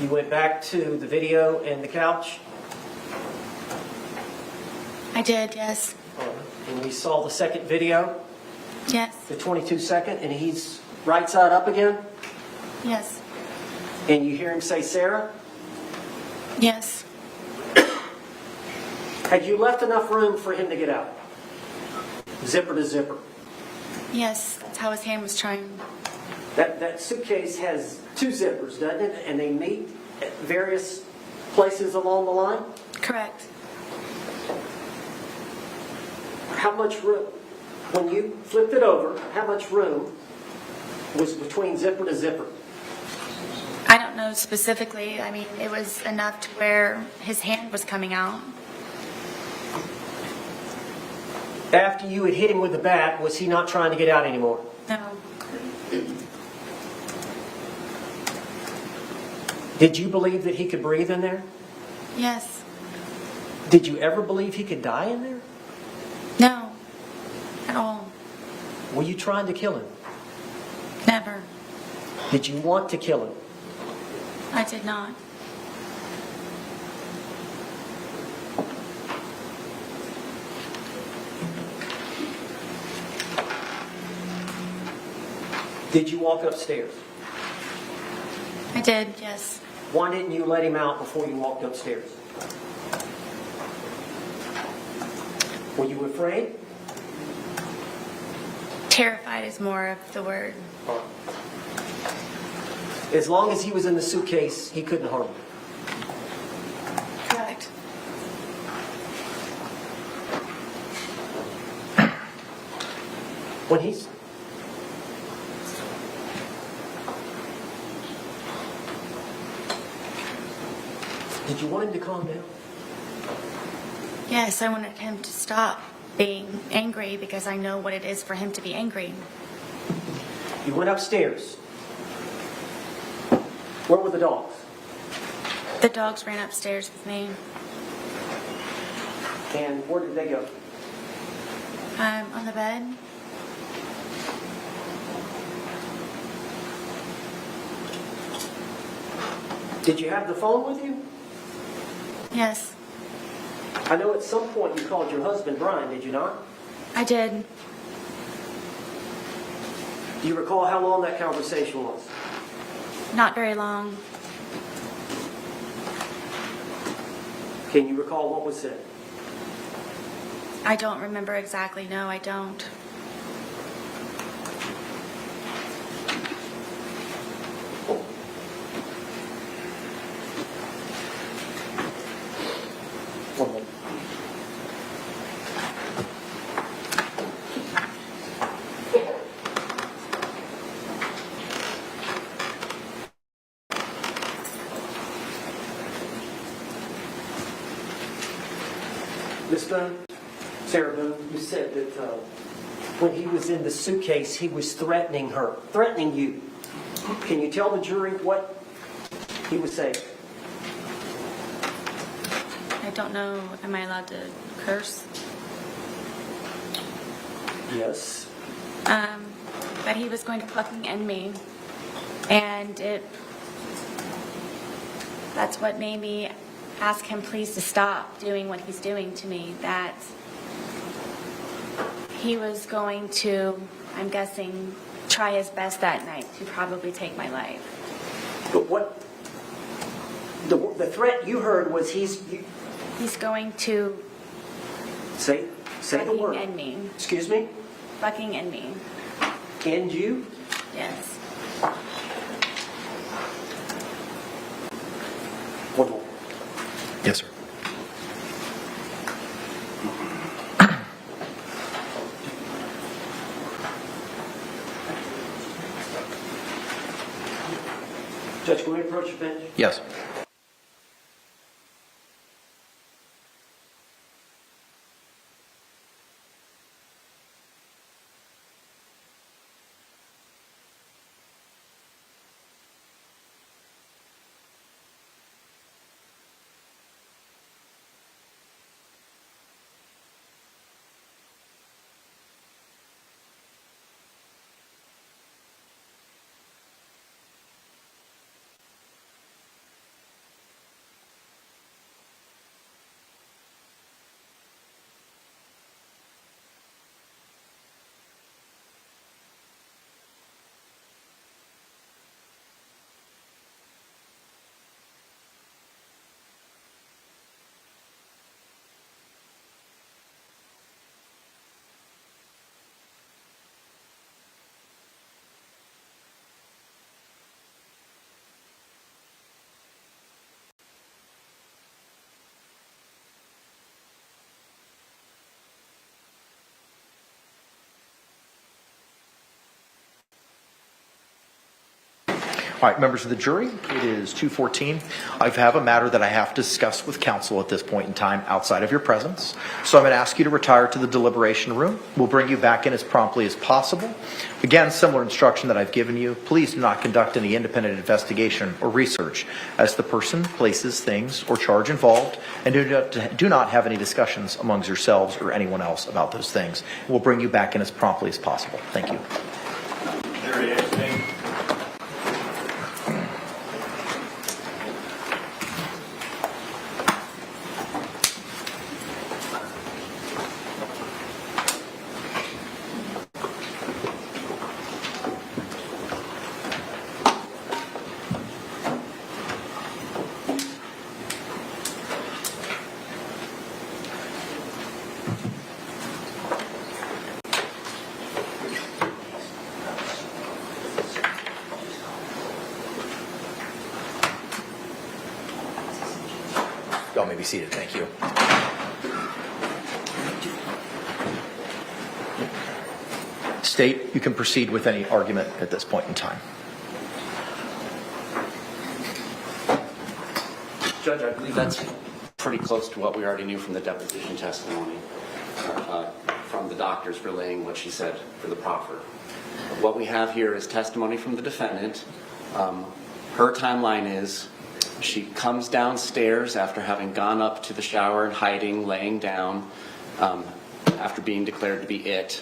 You went back to the video and the couch, I did, yes. and we saw the second video, Yes, the 22-second, and he's right side up again, yes, and you hear him say, Sarah? yes. Had you left enough room for him to get out? Zipper to zipper. Yes, that's how his hand was trying. That suitcase has 2 zippers, doesn't it? And they meet at various places along the line? Correct. How much room, when you flipped it over, how much room was between zipper to zipper? I don't know specifically. I mean, it was enough to where his hand was coming out. After you had hit him with the bat, was he not trying to get out anymore? No. Did you believe that he could breathe in there? Yes. Did you ever believe he could die in there? No. At all. Were you trying to kill him? Never. Did you want to kill him? I did not. Did you walk upstairs? I did, yes. Why didn't you let him out before you walked upstairs? Were you afraid? Terrified is more of the word. As long as he was in the suitcase, he couldn't harm you. Correct. When he's... Did you want him to calm down? Yes, I wanted him to stop being angry because I know what it is for him to be angry. You went upstairs. Where were the dogs? The dogs ran upstairs with me. And where did they go? On the bed. Did you have the phone with you? Yes, I know at some point you called your husband Brian, did you not? I did. Do you recall how long that conversation was? Not very long. Can you recall what was said? I don't remember exactly. No, I don't. One moment. Miss Boone, Sarah Boone, you said that when he was in the suitcase, he was threatening her, threatening you. Can you tell the jury what he was saying? I don't know. Am I allowed to curse? Yes. But he was going to fucking end me. And that's what made me ask him please to stop doing what he's doing to me. That he was going to, I'm guessing, try his best that night to probably take my life. But what, the threat you heard was He's going to say the fucking word. end me. Excuse me? Fucking end me. End you? Yes. One more. Yes, sir. Judge, can we approach the bench? Yes. All right, members of the jury, it is 2:14. I have a matter that I have to discuss with counsel at this point in time outside of your presence. So I'm going to ask you to retire to the deliberation room. We'll bring you back in as promptly as possible. Again, similar instruction that I've given you. Please do not conduct any independent investigation or research as the person, places, things, or charge involved, and do not have any discussions amongst yourselves or anyone else about those things. We'll bring you back in as promptly as possible. Thank you. There he is. Y'all may be seated. Thank you. State, you can proceed with any argument at this point in time. Judge, I believe that's pretty close to what we already knew from the deposition testimony, from the doctors relaying what she said for the proffer. What we have here is testimony from the defendant. Her timeline is she comes downstairs after having gone up to the shower and hiding, laying down, after being declared to be it.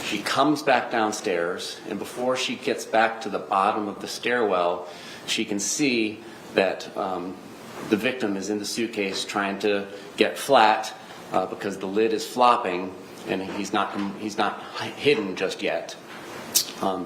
She comes back downstairs, and before she gets back to the bottom of the stairwell, she can see that the victim is in the suitcase trying to get flat because the lid is flopping and he's not hidden just yet. And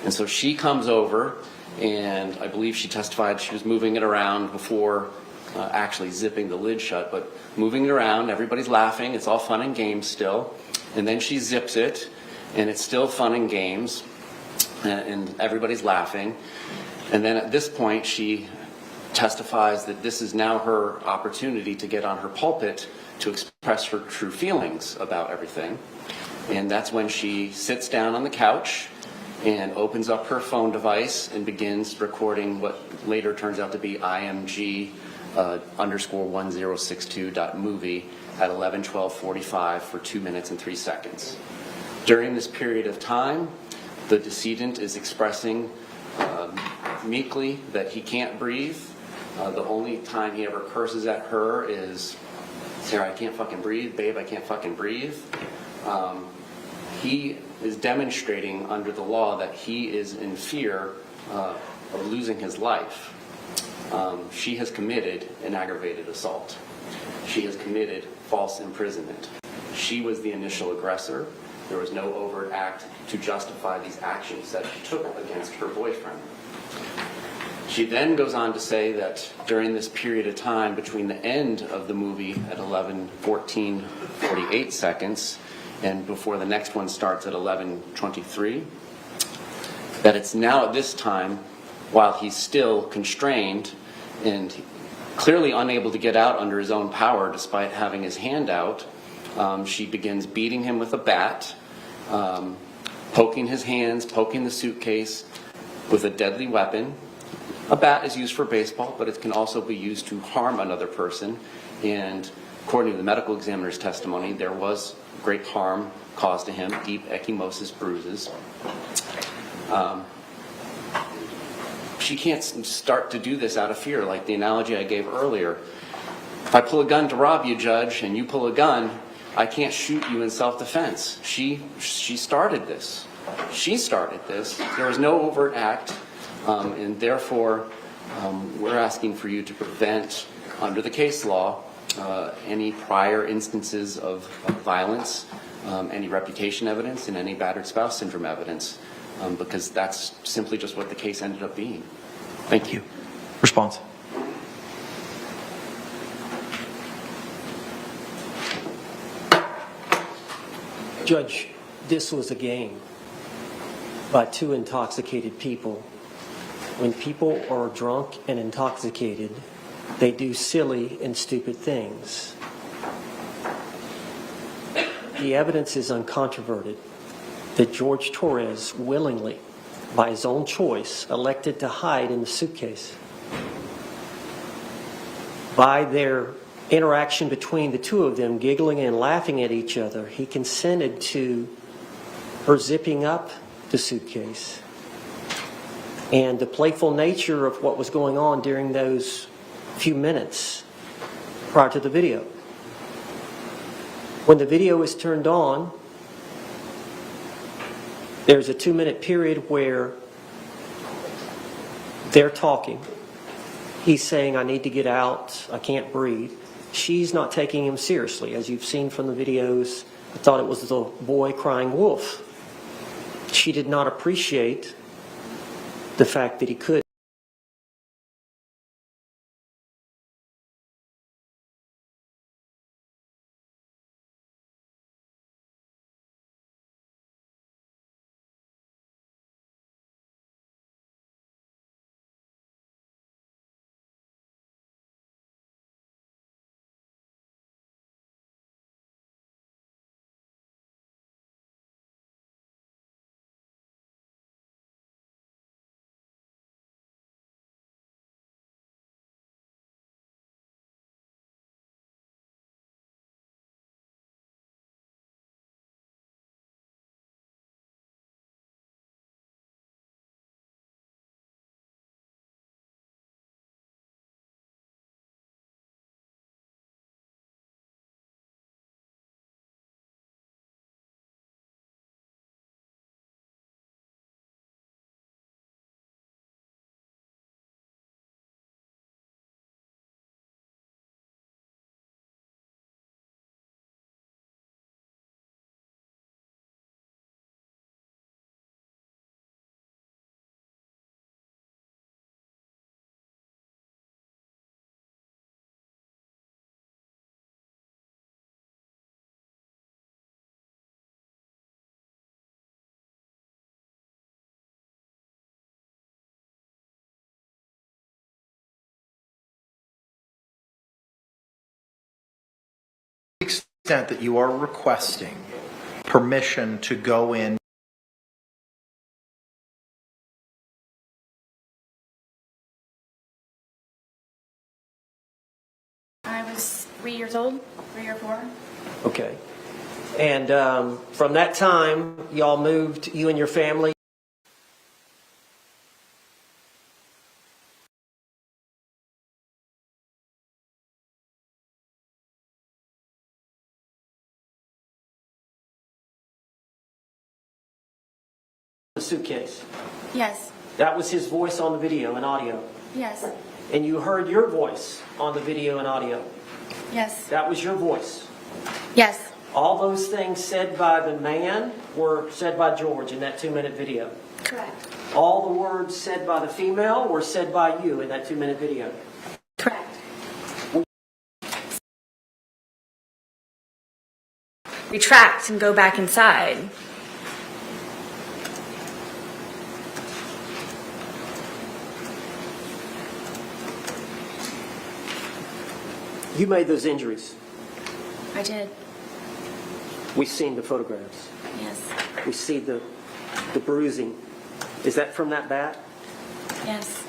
so she comes over, and I believe she testified she was moving it around before actually zipping the lid shut, but moving it around, everybody's laughing, it's all fun and games still, and then she zips it, and it's still fun and games, and everybody's laughing, and then at this point she testifies that this is now her opportunity to get on her pulpit to express her true feelings about everything, and that's when she sits down on the couch and opens up her phone device and begins recording what later turns out to be IMG _1062.movie at 11:12:45 for 2 minutes and 3 seconds. During this period of time, the decedent is expressing meekly that he can't breathe. The only time he ever curses at her is, "Sarah, I can't fucking breathe. Babe, I can't fucking breathe." He is demonstrating under the law that he is in fear of losing his life. She has committed an aggravated assault. She has committed false imprisonment. She was the initial aggressor. There was no overt act to justify these actions that she took against her boyfriend. She then goes on to say that during this period of time between the end of the movie at 11:14:48 seconds and before the next one starts at 11:23, that it's now at this time, while he's still constrained and clearly unable to get out under his own power despite having his hand out, she begins beating him with a bat, poking his hands, poking the suitcase with a deadly weapon. A bat is used for baseball, but it can also be used to harm another person, and according to the medical examiner's testimony, there was great harm caused to him, deep ecchymosis bruises. She can't start to do this out of fear, like the analogy I gave earlier. If I pull a gun to rob you, Judge, and you pull a gun, I can't shoot you in self-defense. She started this. She started this. There was no overt act, and therefore we're asking for you to prevent, under the case law, any prior instances of violence, any reputation evidence, and any battered spouse syndrome evidence, because that's simply just what the case ended up being. Thank you. Response. Judge, this was a game by two intoxicated people. When people are drunk and intoxicated, they do silly and stupid things. The evidence is uncontroverted that George Torres willingly by his own choice, elected to hide in the suitcase. By their interaction between the two of them, giggling and laughing at each other, he consented to her zipping up the suitcase. And the playful nature of what was going on during those few minutes prior to the video. When the video is turned on, there's a 2-minute period where they're talking. He's saying, I need to get out, I can't breathe. She's not taking him seriously. As you've seen from the videos, I thought it was the boy crying wolf. She did not appreciate the fact that he could. To the extent that you are requesting permission to go in. I was 3 years old, 3 or 4. Okay. And from that time, y'all moved, you and your family? The suitcase. Yes. That was his voice on the video and audio. Yes. And you heard your voice on the video and audio. Yes. That was your voice. Yes. All those things said by the man were said by George in that 2-minute video. Correct. All the words said by the female were said by you in that 2-minute video. Correct. Retract and go back inside. You made those injuries. I did. We've seen the photographs. Yes. We see the bruising. Is that from that bat? Yes.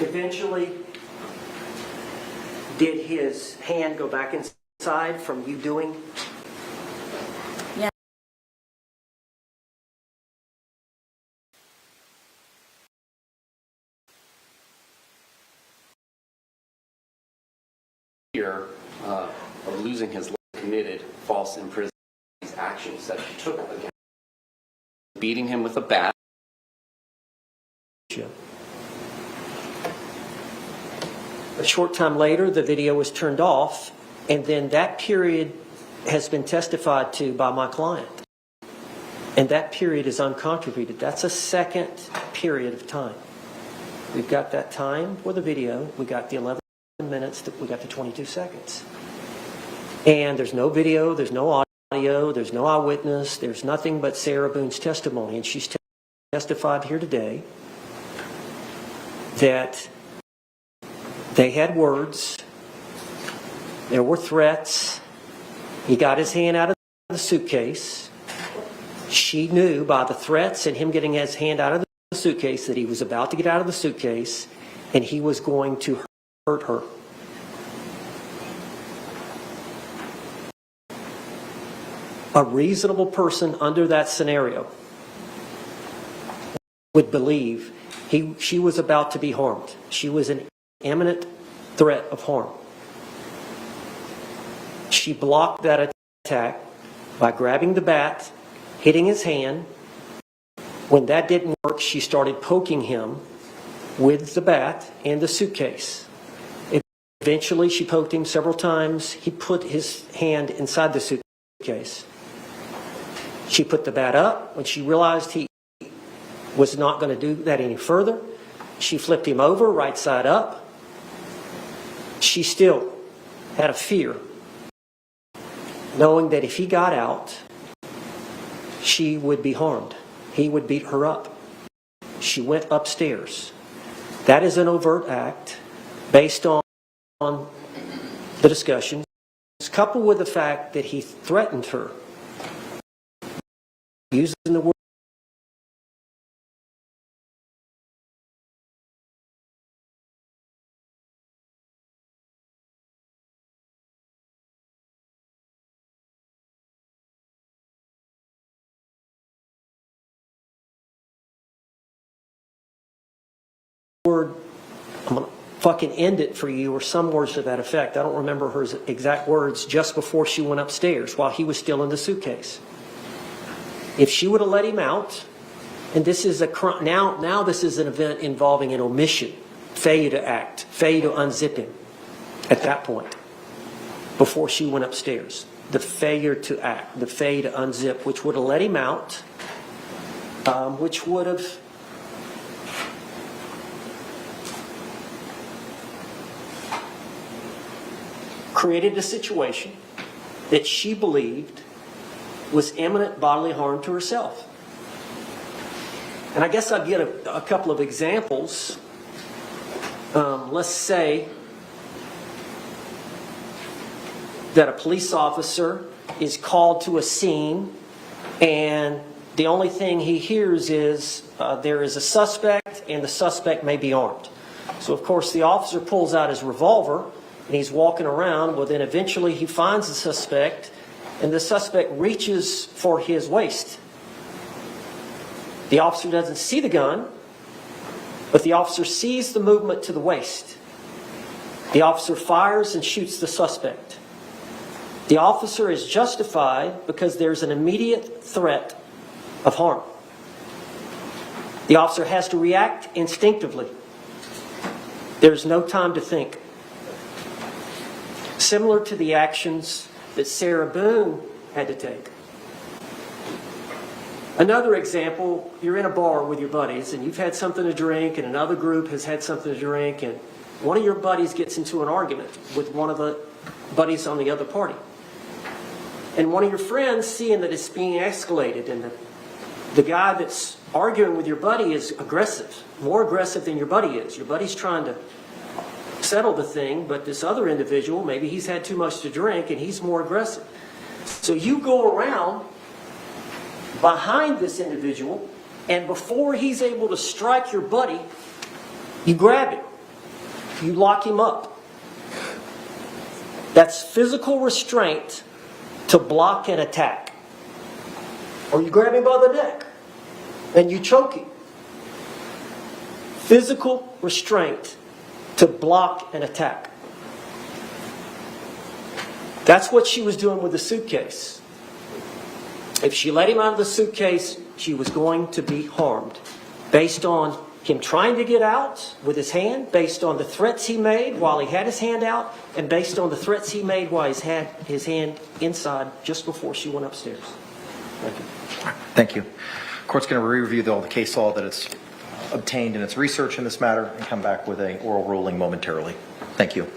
Eventually, did his hand go back inside from you doing? Yes. Fear of losing his life, committed false imprisonment. These actions that he took against, beating him with a bat. A short time later, the video was turned off, and then that period has been testified to by my client. And that period is uncontroverted. That's a second period of time. We've got that time for the video. We got the 11 minutes. We got the 22 seconds. And there's no video. There's no audio. There's no eyewitness. There's nothing but Sarah Boone's testimony. And she's testified here today that they had words. There were threats. He got his hand out of the suitcase. She knew by the threats and him getting his hand out of the suitcase that he was about to get out of the suitcase and he was going to hurt her. A reasonable person under that scenario would believe she was about to be harmed. She was an imminent threat of harm. She blocked that attack by grabbing the bat, hitting his hand. When that didn't work, she started poking him with the bat and the suitcase. Eventually, she poked him several times. He put his hand inside the suitcase. She put the bat up. When she realized he was not going to do that any further, she flipped him over right side up. She still had a fear, knowing that if he got out, she would be harmed. He would beat her up. She went upstairs. That is an overt act based on the discussions, coupled with the fact that he threatened her using the word, I'm going to fucking end it for you, or some words to that effect. I don't remember her exact words, just before she went upstairs while he was still in the suitcase. If she would have let him out, and this is now this is an event involving an omission, failure to act, failure to unzip him at that point, before she went upstairs. The failure to act, the failure to unzip, which would have let him out, which would have created a situation that she believed was imminent bodily harm to herself. And I guess I'll get a couple of examples. Let's say that a police officer is called to a scene and the only thing he hears is there is a suspect and the suspect may be armed. So of course the officer pulls out his revolver and he's walking around. Well, then eventually he finds the suspect and the suspect reaches for his waist. The officer doesn't see the gun, but the officer sees the movement to the waist. The officer fires and shoots the suspect. The officer is justified because there's an immediate threat of harm. The officer has to react instinctively. There's no time to think. Similar to the actions that Sarah Boone had to take. Another example, you're in a bar with your buddies and you've had something to drink and another group has had something to drink and one of your buddies gets into an argument with one of the buddies on the other party. And one of your friends, seeing that it's being escalated and the guy that's arguing with your buddy is aggressive, more aggressive than your buddy is. Your buddy's trying to settle the thing, but this other individual, maybe he's had too much to drink and he's more aggressive. So you go around behind this individual and before he's able to strike your buddy, you grab him. You lock him up. That's physical restraint to block an attack. Or you grab him by the neck and you choke him. Physical restraint to block an attack. That's what she was doing with the suitcase. If she let him out of the suitcase, she was going to be harmed based on him trying to get out with his hand, based on the threats he made while he had his hand out, and based on the threats he made while he had his hand inside just before she went upstairs. Thank you. Thank you. Court's going to re-review all the case law that it's obtained in its research in this matter and come back with an oral ruling momentarily. Thank you.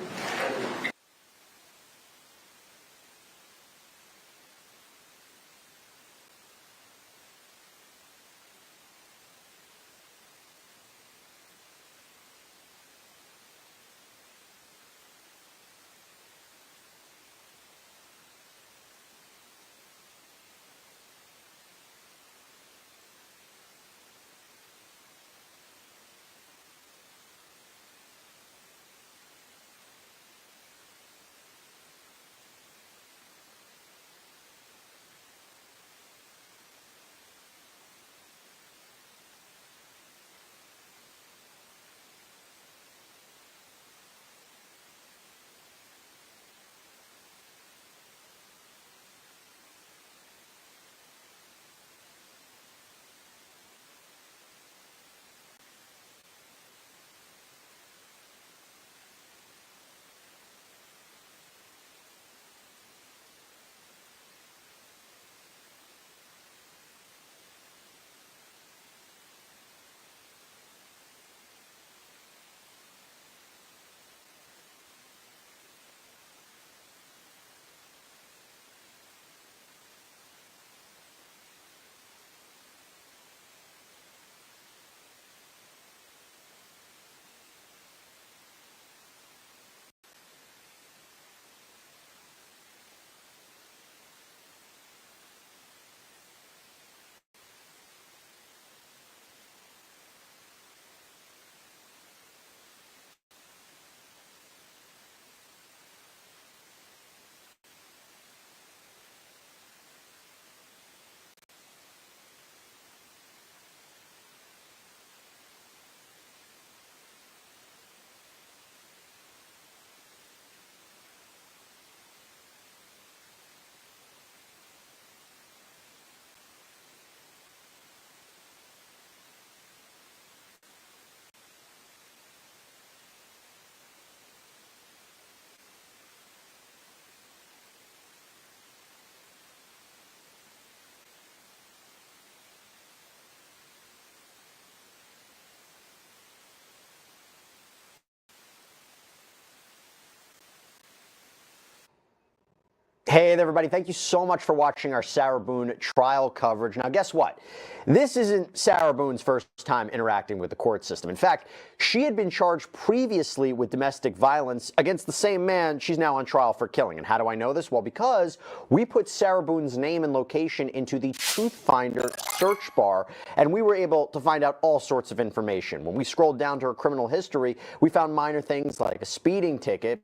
Hey there, everybody. Thank you so much for watching our Sarah Boone trial coverage. Now, guess what? This isn't Sarah Boone's first time interacting with the court system. In fact, she had been charged previously with domestic violence against the same man she's now on trial for killing. And how do I know this? Well, because we put Sarah Boone's name and location into the Truth Finder search bar, and we were able to find out all sorts of information. When we scrolled down to her criminal history, we found minor things like a speeding ticket,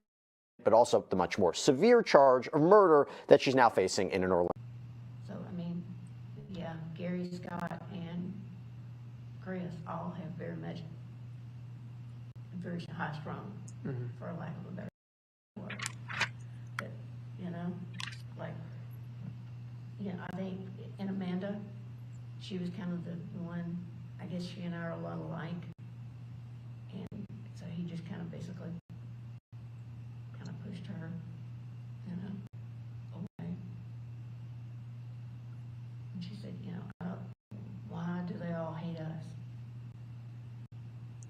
but also the much more severe charge of murder that she's now facing in an Orlando. So, I mean, yeah, Gary, Scott, and Chris all have very high strung, for lack of a better word. But, you know, like, you know, I think in Amanda, she was kind of the one, I guess she and I are a lot alike. And so he just kind of basically pushed her, you know, away. And she said, you know, why do they all hate us?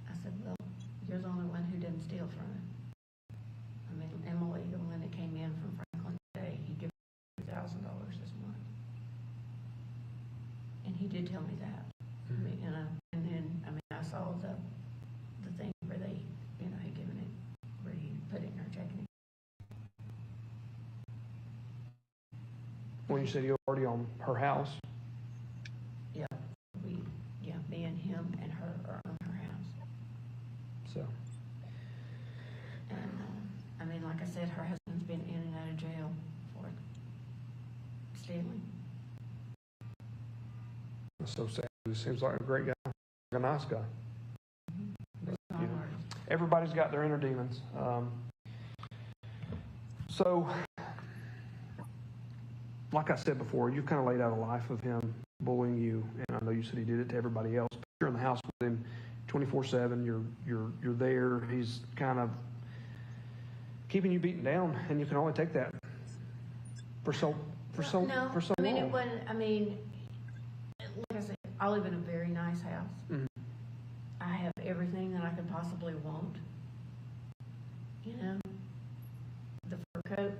I said, well, you're the only one who didn't steal from him. I mean, Emily, the one that came in from Franklin today, he gave her $2,000 this month. And he did tell me that. I mean, you know, and then, I mean, I saw the thing where they, you know, had given it, where he put it in her checking. When you said you were already on her house? Yeah, me and him and her are on her house. So. And, I mean, like I said, her husband's been in and out of jail for stealing. That's so sad. He seems like a great guy, like a nice guy. But, you know, everybody's got their inner demons. So, like I said before, you've kind of laid out a life of him bullying you, and I know you said he did it to everybody else. But you're in the house with him 24/7. You're there. He's kind of keeping you beaten down, and you can only take that for so No, I mean, long. it wasn't. I mean, like I said, I live in a very nice house. Mm-hmm. I have everything that I could possibly want. You know, the fur coat,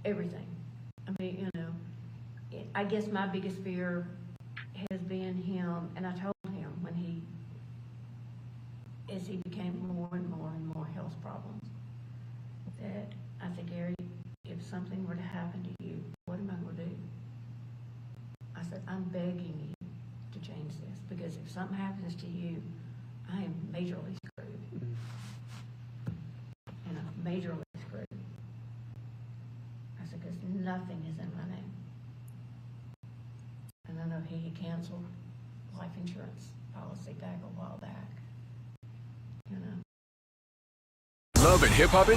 everything. I mean, you know, I guess my biggest fear has been him, and I told him as he became more and more health problems, that I said, Gary, if something were to happen to you, what am I going to do? I said, I'm begging you to change this, because if something happens to you, I am majorly screwed. And I'm majorly screwed. I said, because nothing is in my name. And I know he had canceled life insurance policy back a while back. You know. Love and Hip Hop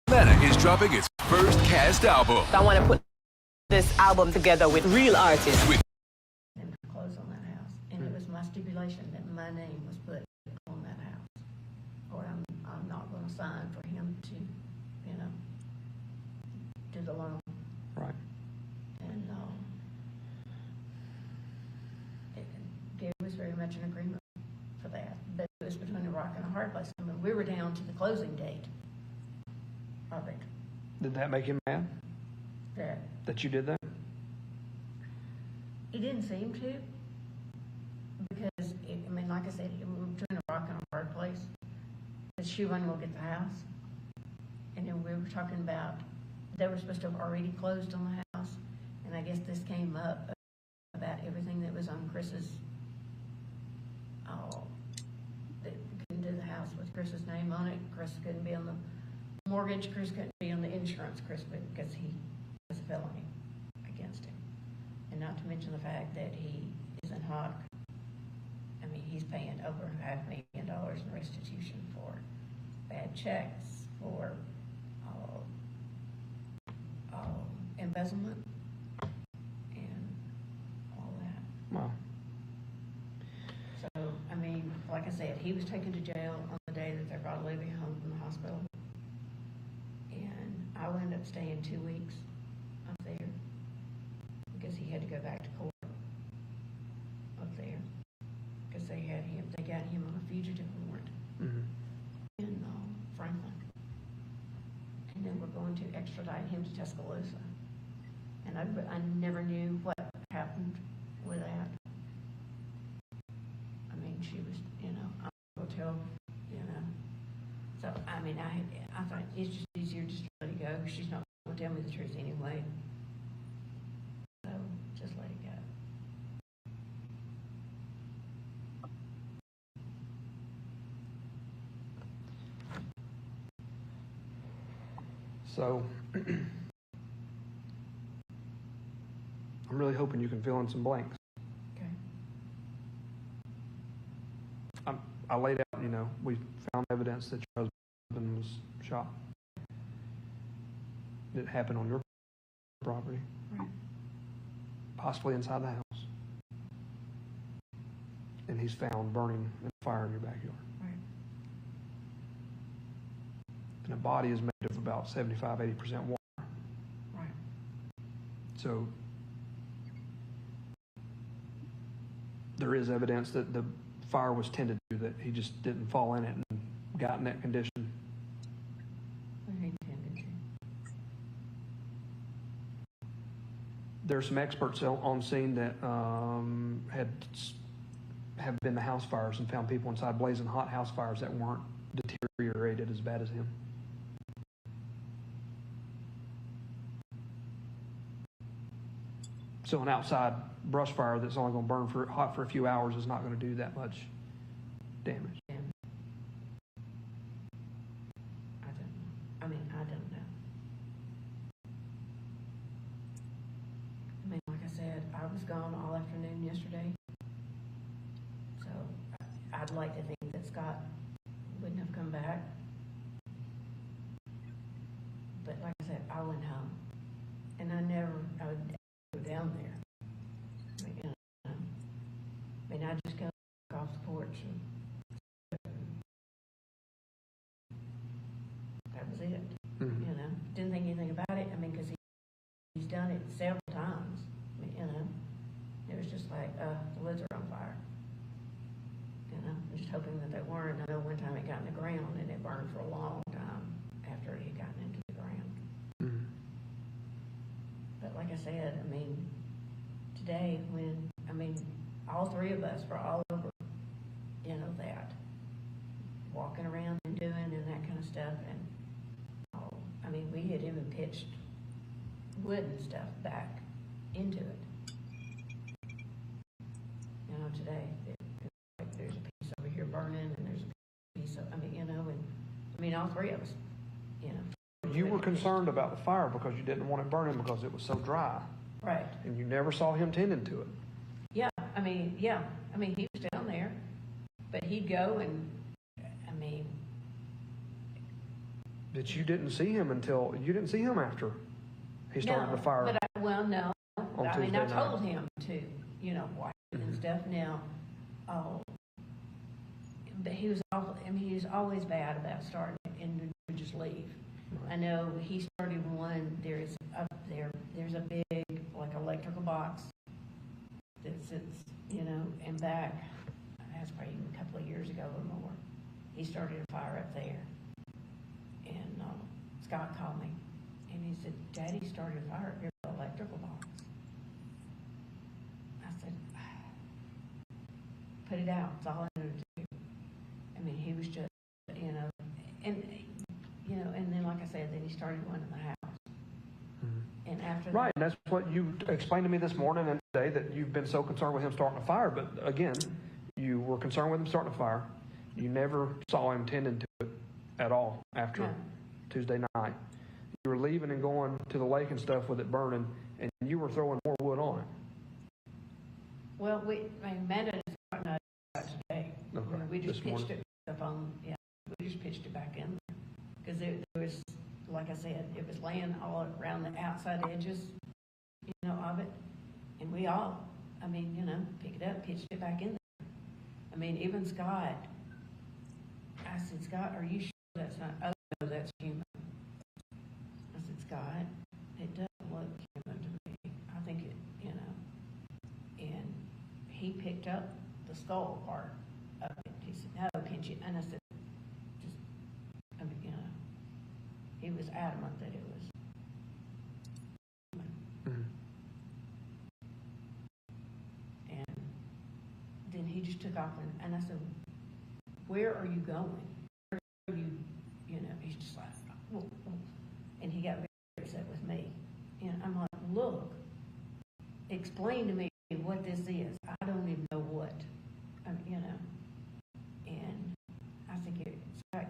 Atlanta is dropping its first cast album. I want to put this album together with real artists. And close on that house. And it was my stipulation that my name was put on that house. Or I'm not going to sign for him to, you know, do the loan. Right. And Gary was very much in agreement for that. But it was between a rock and a hard place. I mean, we were down to the closing date of it. Did that make him mad? That you did that? He didn't seem to, because, I mean, like I said, we were between a rock and a hard place. Because she wasn't going to get the house. And then we were talking about, they were supposed to have already closed on the house. And I guess this came up about everything that was on Chris's, that couldn't do the house with Chris's name on it. Chris couldn't be on the mortgage. Chris couldn't be on the insurance. Because he was a felony against him. And not to mention the fact that he is in hock. I mean, he's paying over $500,000 in restitution for bad checks, for embezzlement, and all that. Wow. So, I mean, like I said, he was taken to jail on the day that they brought Olivia home from the hospital. And I wound up staying 2 weeks up there because he had to go back to court up there because they got him on a fugitive warrant in Franklin. And then we're going to extradite him to Tuscaloosa. And I never knew what happened with that. I mean, she was, I'm going to tell, So, I mean, I thought it's just easier just to let it go. She's not going to tell me the truth anyway. So, just let it go. So, I'm really hoping you can fill in some blanks. Okay. I laid out, we found evidence that your husband was shot. It happened on your property. Right. Possibly inside the house. And he's found burning in a fire in your backyard. Right. And a body is made of about 75-80% water. Right. So there is evidence that the fire was tended to, that he just didn't fall in it and got in that condition. He intended to. There's some experts on scene that have been to house fires and found people inside blazing hot house fires that weren't deteriorated as bad as him. So an outside brush fire that's only going to burn hot for a few hours is not going to do that much damage. I don't know. I mean, like I said, I was gone all afternoon yesterday. So I'd like to think that Scott wouldn't have come back. But like I said, I went home. And I would go down there. I mean, I just go off the porch and that was it. Mm-hmm. Didn't think anything about it. I mean, because he's done it several times. I mean, it was just like, the woods are on fire. I'm just hoping that they weren't. I know one time it got in the ground and it burned for a long time after it had gotten into the ground. Mm-hmm. But like I said, I mean, today all three of us were all over, that. Walking around and doing and that kind of stuff. And we had even pitched wood and stuff back into it. Today, like there's a piece over here burning and there's a piece of, all three of us, You were concerned about the fire because you didn't want it burning because it was so dry. Right. And you never saw him tending to it. Yeah. He was down there, but he'd go and, That you didn't see him after he started the fire. But no. On I Tuesday told night. him to, watch it and stuff. Now, but he was always bad about starting it and would just leave. I know he started one. There's a big like electrical box that sits, and back. That's probably a couple of years ago or more. He started a fire up there, and Scott called me, and he said, "Daddy started a fire up here with the electrical box." I said, "Put it out. It's all I know to do." He was just, and then like I said, then he started one in the house. And after Right, and that's what you explained to me this morning and today, that you've been so concerned with him starting a fire. But again, you were concerned with him starting a fire. You never saw him tending to it at all after Tuesday night. You were leaving and going to the lake and stuff with it burning, and you were throwing more wood on it. Well, Amanda is not today. Okay, We just this pitched morning. it up on, we just pitched it back in there. Because there was, like I said, it was laying all around the outside edges, of it. And we all, pick it up, pitched it back in there. Even Scott, I said, "Scott, are you sure that's not, oh, no, that's human." I said, "Scott, it doesn't look human to me. I think it, and he picked up the skull part of it. He said, "No, can't you?" And I said, he was adamant that it was human. he just took off, and I said, where are you going? Where are you, he's just like, oh, oh. And he got very upset with me. And I'm like, look, explain to me what this is. I don't even know what, And I think it's like,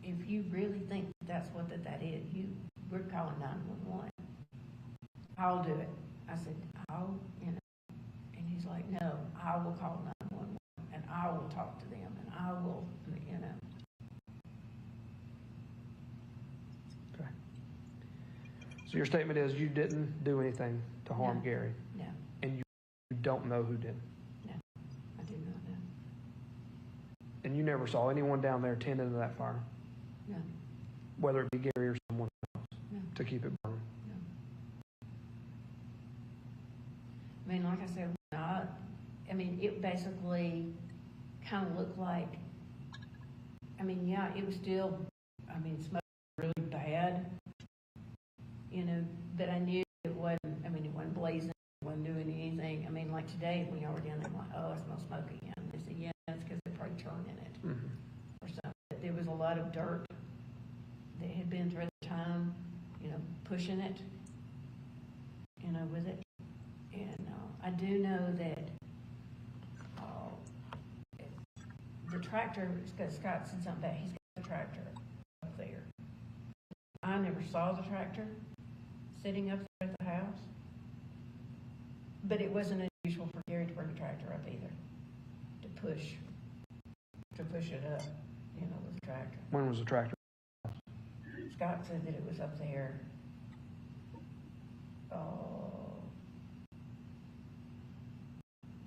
if you really think that's what that is, we're calling 911. I'll do it. I said, and he's like, no, I will call 911, and I will talk to them, and I will, Okay. So your statement is you didn't do anything to harm No. Gary? No. And you don't know who did? No, I do not know. And you never saw anyone down there tending to that fire? No. Whether it be Gary or someone else? No. To keep it burning? No. I mean, like I said, it basically kind of looked like, it was still, smoke really bad, but I knew it wasn't, it wasn't blazing, it wasn't doing anything. Like today, when y'all were down there, I'm like, oh, it smells smoky again. They said, yeah, that's because they're probably turning it or something. But there was a lot of dirt that had been through the time, pushing it, with it. And I do know that the tractor, Scott said something about he's got the tractor up there. I never saw the tractor sitting up there at the house, but it wasn't unusual for Gary to bring a tractor up either, to push it up, with the tractor. When was the tractor? Scott said that it was up there,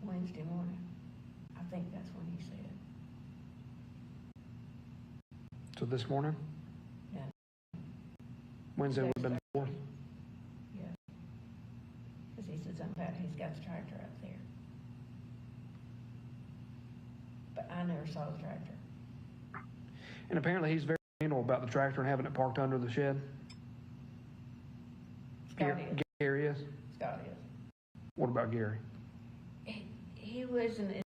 Wednesday morning. I think that's when he said. So this morning? Yeah. Wednesday would have been the 4th? Yeah. Because he said something about he's got the tractor up there. But I never saw the tractor. And apparently he's very anal about the tractor and having it parked under the shed? Scott is. Gary is? Scott is. What about Gary? He wasn't,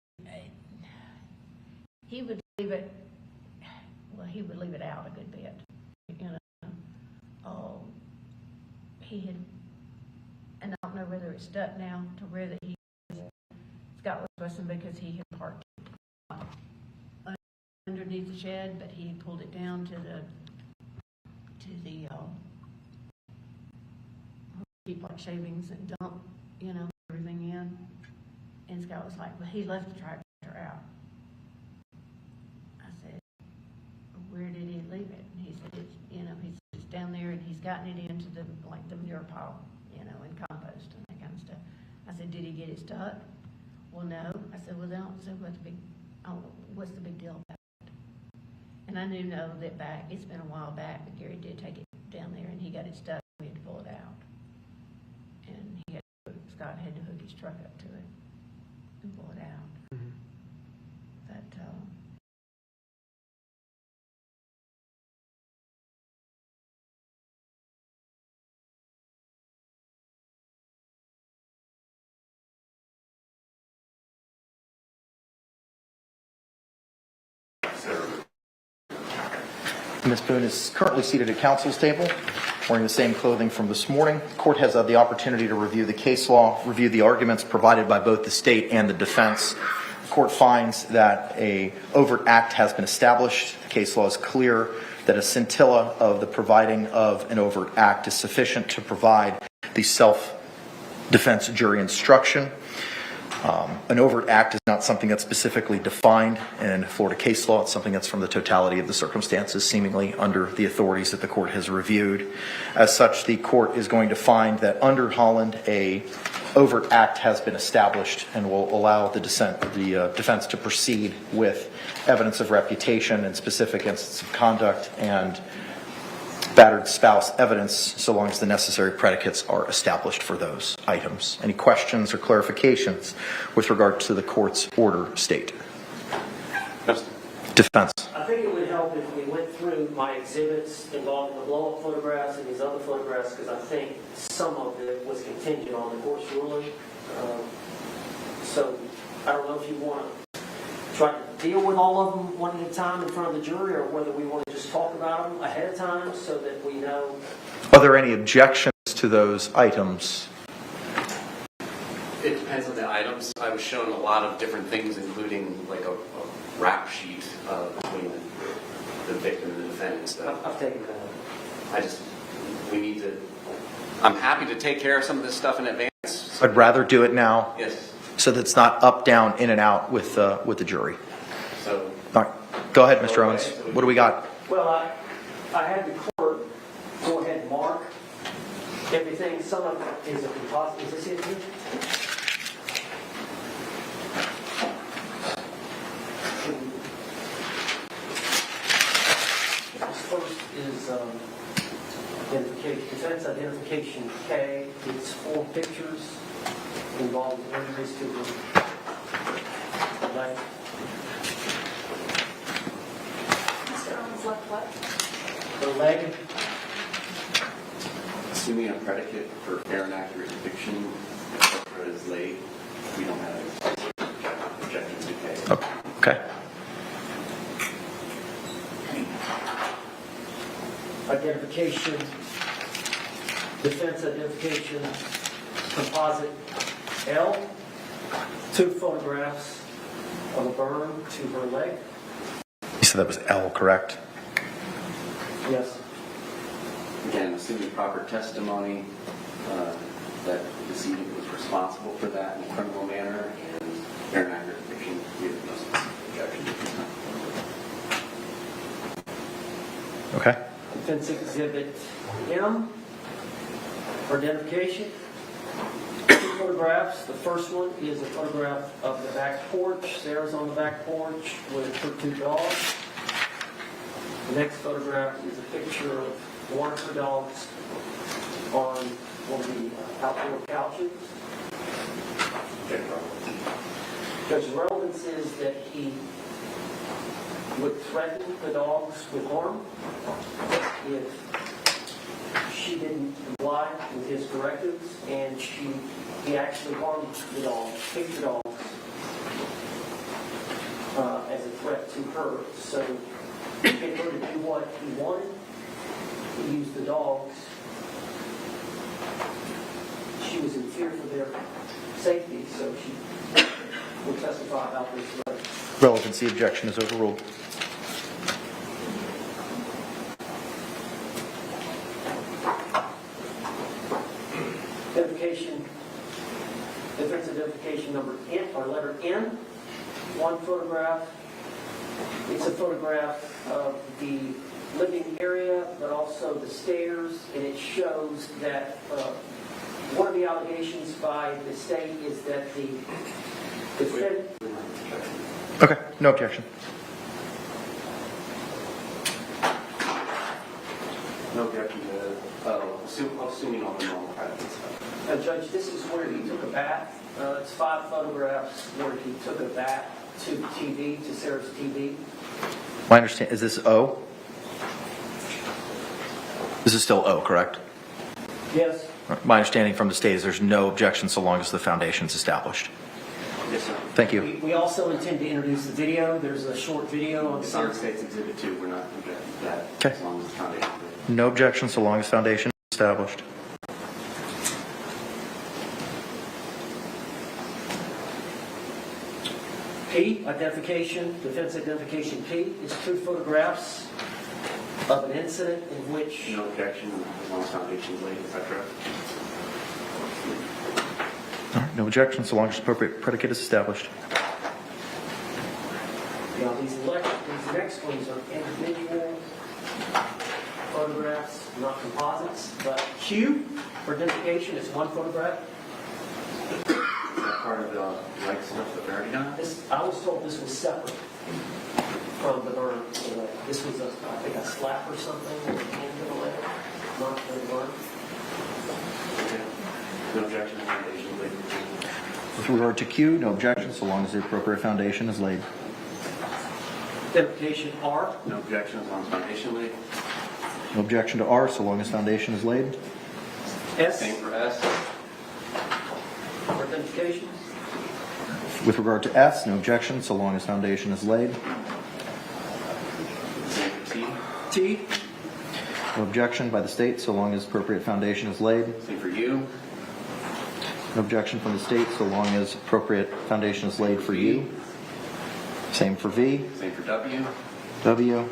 he would leave it, he would leave it out a good bit, he had, and I don't know whether it's stuck now to where that Scott was fussing because he had parked underneath the shed, but he had pulled it down to the keep like shavings and dump, everything in. And Scott was like, well, he left the tractor out. I said, where did he leave it? And he said, it's down there, and he's gotten it into the manure pile, and compost and that kind of stuff. I said, did he get it stuck? Well, no. I said, well, then what's the big deal about it? And I know that it's been a while back, but Gary did take it down there, and he got it stuck. We had to pull it out. And Scott had to hook his truck up to it and pull it out. Mm-hmm. But Ms. Boone is currently seated at counsel's table, wearing the same clothing from this morning. The court has had the opportunity to review the case law, review the arguments provided by both the state and the defense. The court finds that an overt act has been established. The case law is clear that a scintilla of the providing of an overt act is sufficient to provide the self-defense jury instruction. An overt act is not something that's specifically defined in Florida case law. It's something that's from the totality of the circumstances, seemingly under the authorities that the court has reviewed. As such, the court is going to find that under Holland, a overt act has been established and will allow the defense to proceed with evidence of reputation and specific instances of conduct and battered spouse evidence, so long as the necessary predicates are established for those items. Any questions or clarifications with regard to the court's order state? Defense. I think it would help if we went through my exhibits involving the blow-up photographs and these other photographs, because I think some of it was contingent on the court's ruling. So I don't know if you want to try to deal with all of them one at a time in front of the jury, or whether we want to just talk about them ahead of time so that we know. Are there any objections to those items? It depends on the items. I was shown a lot of different things, including like a rap sheet between the victim and the defendant. So I've taken that. we need to, I'm happy to take care of some of this stuff in advance. I'd rather do it now. Yes. So that it's not up, down, in and out with the jury. So. All right. Go ahead, Mr. Owens. What do we got? Well, I had the court go ahead and mark everything. Some of it is a composite. Is this it here? This first is identification, defense identification K. It's 4 pictures involving injuries to the leg. Mr. Owens left what? The leg. Assuming a predicate for fair and accurate depiction is laid, we don't have objections to K. Okay. Identification, defense identification, composite L, 2 photographs of a burn to her leg. You said that was L, correct? Yes. Again, assuming proper testimony that the decedent was responsible for that in a criminal manner and fair and accurate depiction, we have no specific objection. Okay. Defense exhibit M, for identification. 2 photographs. The first one is a photograph of the back porch. Sarah's on the back porch with her 2 dogs. The next photograph is a picture of one of her dogs on one of the outdoor couches. Judge's relevance is that he would threaten the dogs with harm if she didn't comply with his directives, and he actually harmed the dogs, kicked the dogs as a threat to her. So in order to do what he wanted, he used the dogs. She was in fear for their safety, so she will testify about this later. Relevancy objection is overruled. Identification, defense identification number N, or letter N, 1 photograph. It's a photograph of the living area, but also the stairs, and it shows that one of the allegations by the state is that the defendant. Okay. No objection. No objection to, assuming all the normal practice stuff. Judge, this is where he took a bat. It's 5 photographs where he took a bat to the TV, to Sarah's TV. My understanding, is this O? This is still O, correct? Yes. My understanding from the state is there's no objection so long as the foundation's established. Yes, sir. Thank you. We also intend to introduce the video. There's a short video on It's on the state's exhibit 2. We're not objecting to that. Okay. As long as the foundation. No objection so long as foundation is established. P, identification, defense identification P, is 2 photographs of an incident in which. No objection as long as foundation is laid, etc. All right. No objection so long as appropriate predicate is established. Now, these next ones are individual photographs, not composites, but Q, for identification, is 1 photograph. Is that part of the like stuff that we already done? I was told this was separate from the burn. This was, I think, a slap or something, or a hand to the leg, not the burn. Okay. No objection to foundation laid. With regard to Q, no objection so long as the appropriate foundation is laid. Identification R. No objection as long as foundation laid. No objection to R so long as foundation is laid. S. Same for S. For identification. With regard to S, no objection, so long as foundation is laid. T. No objection by the state, so long as appropriate foundation is laid. Same for U. No objection from the state, so long as appropriate foundation is laid for U. Same for V. Same for W. W.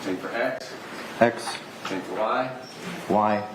Same for X. X. Same for Y. Y.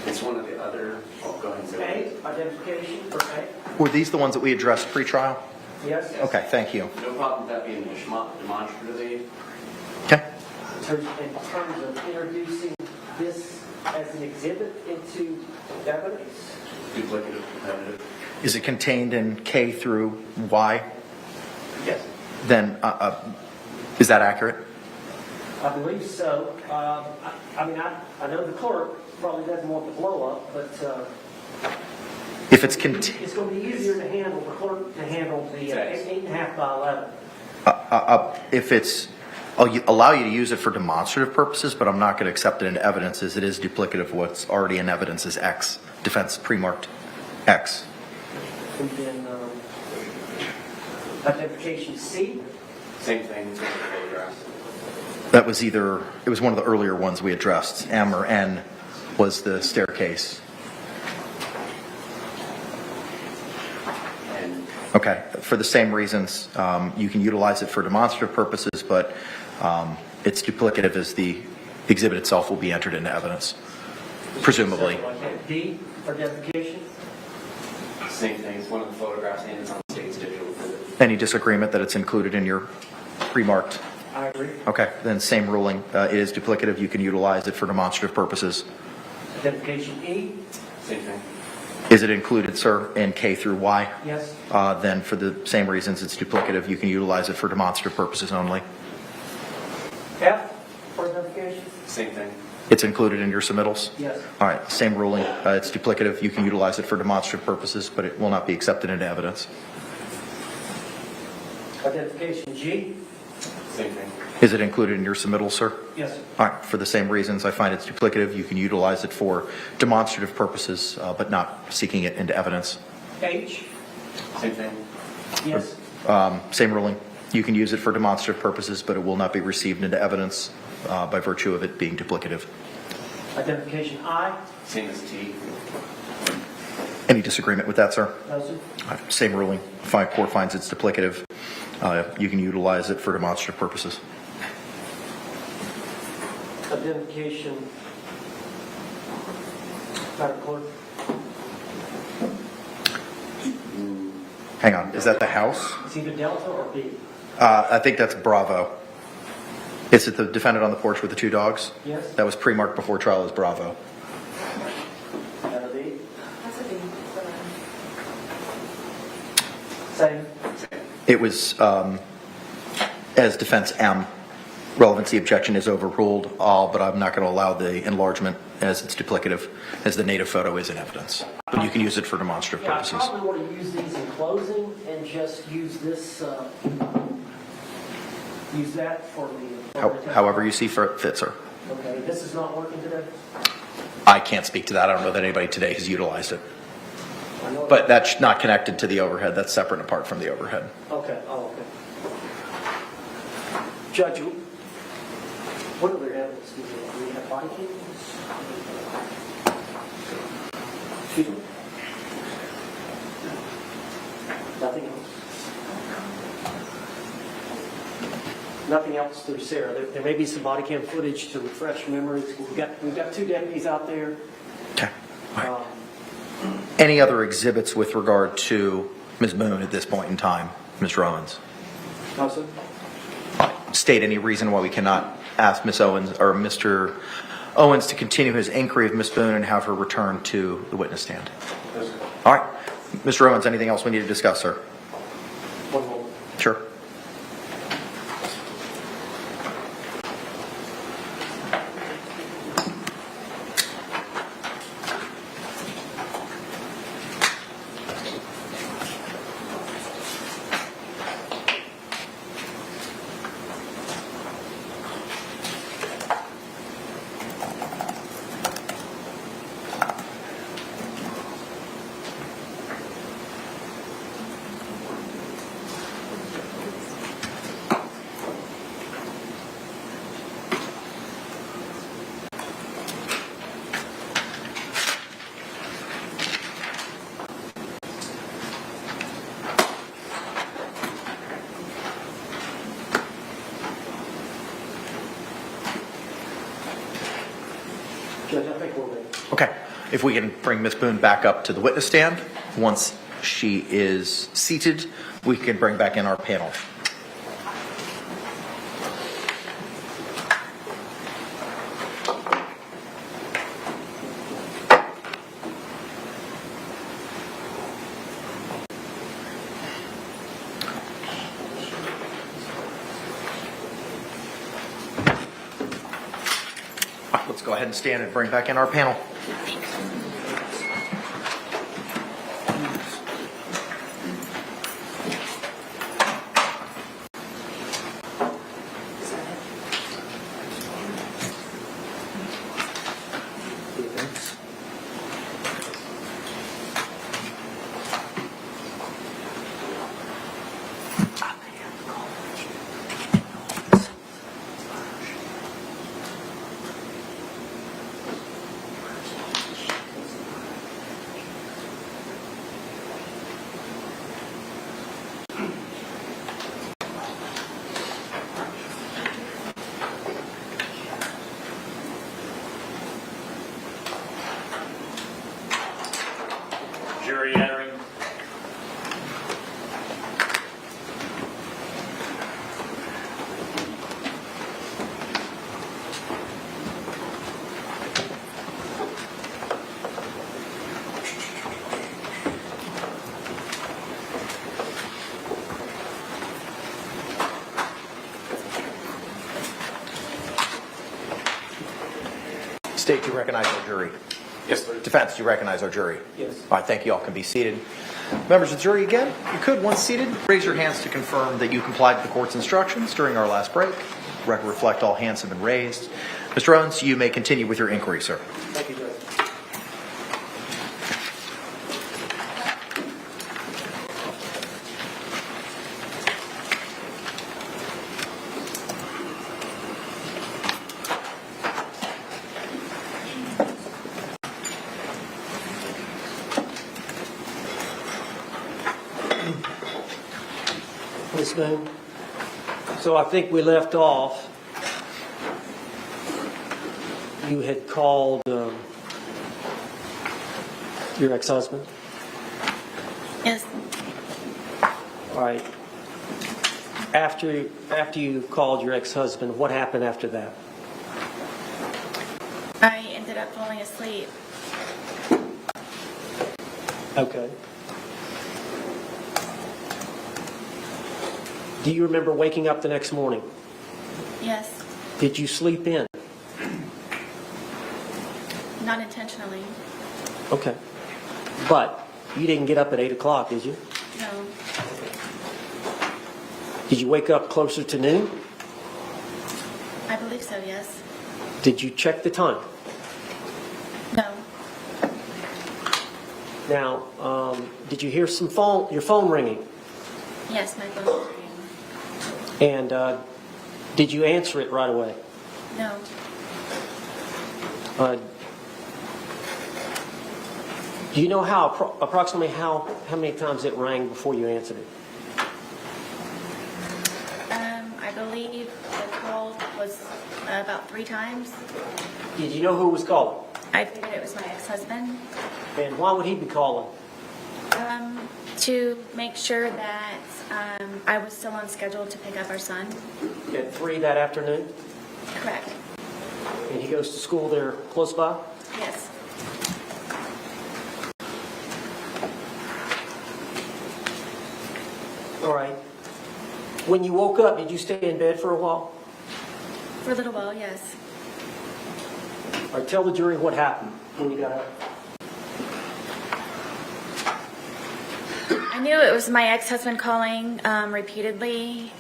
It's one of the other. Oh, go ahead. A, identification for A. Were these the ones that we addressed pre-trial? Yes. Okay, thank you. No problem with that being demonstrative aid. Okay. In terms of introducing this as an exhibit into evidence? Duplicative, competitive. Is it contained in K through Y? Yes. Then, is that accurate? I believe so. I know the clerk probably doesn't want the blow up, but If it's it's going to be easier to handle, the clerk to handle the 8.5 by 11. if it's, I'll allow you to use it for demonstrative purposes, but I'm not going to accept it into evidence as it is duplicative of what's already in evidence as X. Defense pre-marked X. And then identification C. Same thing. Same photographs. That was either, it was one of the earlier ones we addressed. M or N was the staircase. Okay, for the same reasons, you can utilize it for demonstrative purposes, but it's duplicative as the exhibit itself will be entered into evidence, presumably. D, identification. Same thing. It's one of the photographs and it's on the state's digital exhibit. Any disagreement that it's included in your pre-marked? I agree. Okay, then same ruling. It is duplicative. You can utilize it for demonstrative purposes. Identification E. Same thing. Is it included, sir, in K through Y? Yes. Then for the same reasons it's duplicative, you can utilize it for demonstrative purposes only. F for identification. Same thing. It's included in your submittals? Yes. All right, same ruling. It's duplicative. You can utilize it for demonstrative purposes, but it will not be accepted into evidence. Identification G. Same thing. Is it included in your submittal, sir? Yes, sir. All right, for the same reasons, I find it's duplicative. You can utilize it for demonstrative purposes, but not seeking it into evidence. H. Same thing. Yes. Same ruling. You can use it for demonstrative purposes, but it will not be received into evidence by virtue of it being duplicative. Identification I. Same as T. Any disagreement with that, sir? No, sir. All right, same ruling. Court finds it's duplicative. You can utilize it for demonstrative purposes. Identification. Madam Clerk. Hang on, is that the house? It's either Delta or B. I think that's Bravo. Is it the defendant on the porch with the two dogs? Yes. That was pre-marked before trial as Bravo. That a B. That's a B. Same. It was as defense M. Relevancy objection is overruled, but I'm not going to allow the enlargement as it's duplicative, as the native photo is in evidence. But you can use it for demonstrative Yeah, I purposes. probably want to use these in closing and just use this, use that for the... However you see fit, sir. Okay, this is not working today? I can't speak to that. I don't know that anybody today has utilized it. But that's not connected to the overhead. That's separate and apart from the overhead. Okay, okay. Judge, what other evidence do we have? Do we have body cams? Excuse me? Nothing else? nothing else through Sarah. There may be some body cam footage to refresh memories. We've got 2 deputies out there. Okay. All right. Any other exhibits with regard to Ms. Boone at this point in time, Mr. Owens? No, sir. State any reason why we cannot ask Ms. Owens or Mr. Owens to continue his inquiry of Ms. Boone and have her return to the witness stand. Yes, sir. All right. Mr. Owens, anything else we need to discuss, sir? One moment. Sure. Judge, I think we're ready. Okay. If we can bring Ms. Boone back up to the witness stand. Once she is seated, we can bring back in our panel. Let's go ahead and stand and bring back in our panel. Jury entering. State, do you recognize our jury? Yes, sir. Defense, do you recognize our jury? Yes. All right, thank you. All can be seated. Members of the jury, again, you could, once seated, raise your hands to confirm that you complied with the court's instructions during our last break. Record reflect all hands have been raised. Mr. Owens, you may continue with your inquiry, sir. Thank you, Judge. Ms. Boone, so I think we left off. You had called your ex-husband? Yes. All right. After you called your ex-husband, what happened after that? I ended up falling asleep. Okay. Do you remember waking up the next morning? Yes. Did you sleep in? Not intentionally. Okay. But you didn't get up at 8 o'clock, did you? No. Did you wake up closer to noon? I believe so, yes. Did you check the time? No. Now, did you hear your phone ringing? Yes, my phone was ringing. And did you answer it right away? No. Do you know approximately how many times it rang before you answered it? I believe was about 3 times. Did you know who was calling? I figured it was my ex-husband. And why would he be calling? To make sure that I was still on schedule to pick up our son. At 3 that afternoon? Correct. And he goes to school there close by? Yes. All right. When you woke up, did you stay in bed for a while? For a little while, yes. All right, tell the jury what happened when you got up. I knew it was my ex-husband calling repeatedly.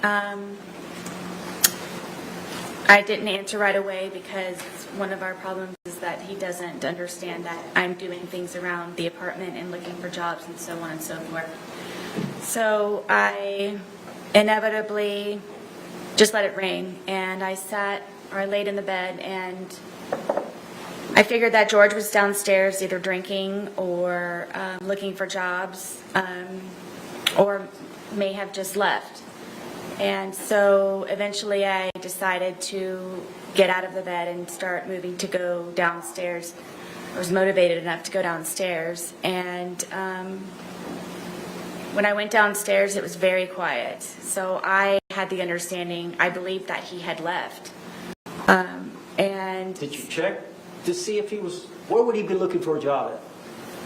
I didn't answer right away because one of our problems is that he doesn't understand that I'm doing things around the apartment and looking for jobs and so on and so forth. So I inevitably just let it ring, and I laid in the bed, and I figured that George was downstairs either drinking or looking for jobs, or may have just left. And so eventually I decided to get out of the bed and start moving to go downstairs. I was motivated enough to go downstairs, and when I went downstairs, it was very quiet. So I had the understanding, I believed that he had left. And did you check to see if he was, where would he be looking for a job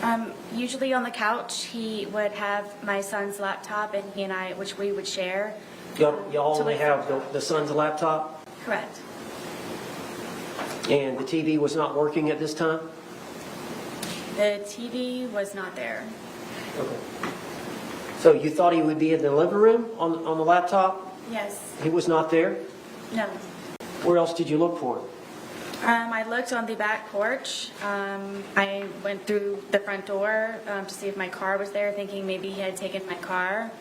at? Usually on the couch. He would have my son's laptop, and he and I, which we would share. Y'all only have the son's laptop? Correct. And the TV was not working at this time? The TV was not there. Okay. So you thought he would be in the living room on the laptop? Yes. He was not there? No. Where else did you look for him? I looked on the back porch. I went through the front door to see if my car was there, thinking maybe he had taken my car.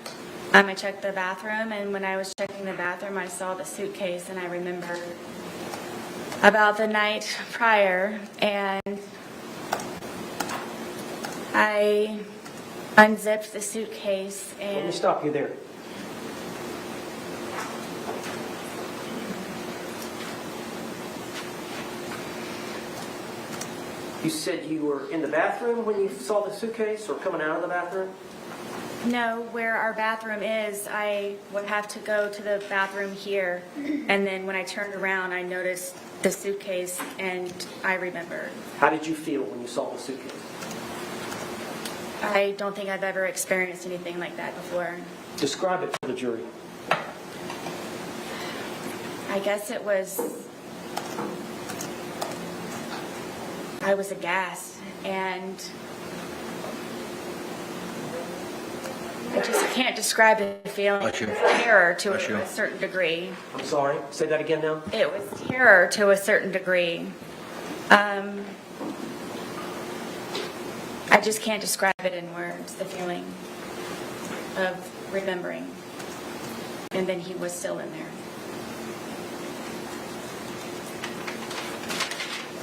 I checked the bathroom, and when I was checking the bathroom, I saw the suitcase, and I remembered about the night prior, and I unzipped the suitcase and... Let me stop you there. You said you were in the bathroom when you saw the suitcase, or coming out of the bathroom? No, where our bathroom is, I would have to go to the bathroom here, and then when I turned around, I noticed the suitcase, and I remembered. How did you feel when you saw the suitcase? I don't think I've ever experienced anything like that before. Describe it for the jury. I guess it was... I was aghast, and I just can't describe the feeling. It was terror to a certain degree. I'm sorry, say that again now. It was terror to a certain degree. I just can't describe it in words, the feeling of remembering. And then he was still in there.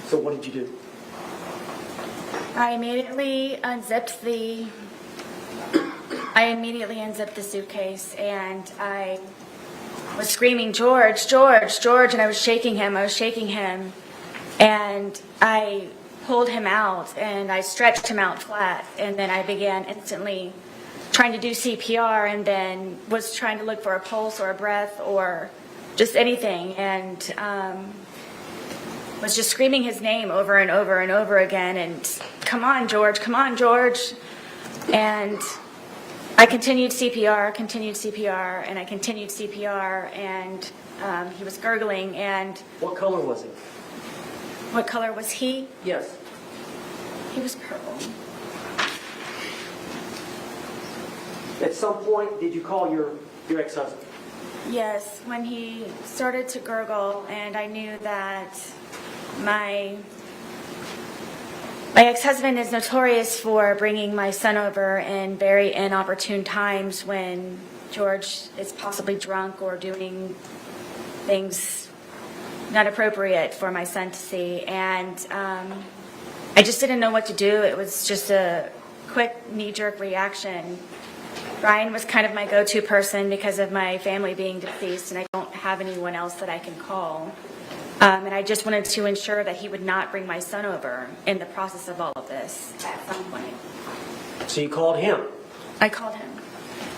So what did you do? I immediately unzipped the suitcase, and I was screaming, "George, George, George," and I was shaking him, and I pulled him out, and I stretched him out flat, and then I began instantly trying to do CPR, and then was trying to look for a pulse or a breath or just anything, and was just screaming his name over and over and over again, and come on, George, and I continued CPR, and I continued CPR, and he was gurgling, and... What color was he? What color was he? Yes. He was purple. At some point, did you call your ex-husband? Yes, when he started to gurgle, and I knew that my ex-husband is notorious for bringing my son over in very inopportune times when George is possibly drunk or doing things not appropriate for my son to see. And I just didn't know what to do. It was just a quick knee-jerk reaction. Brian was kind of my go-to person because of my family being deceased, and I don't have anyone else that I can call. And I just wanted to ensure that he would not bring my son over in the process of all of this at some point. So you called him. I called him.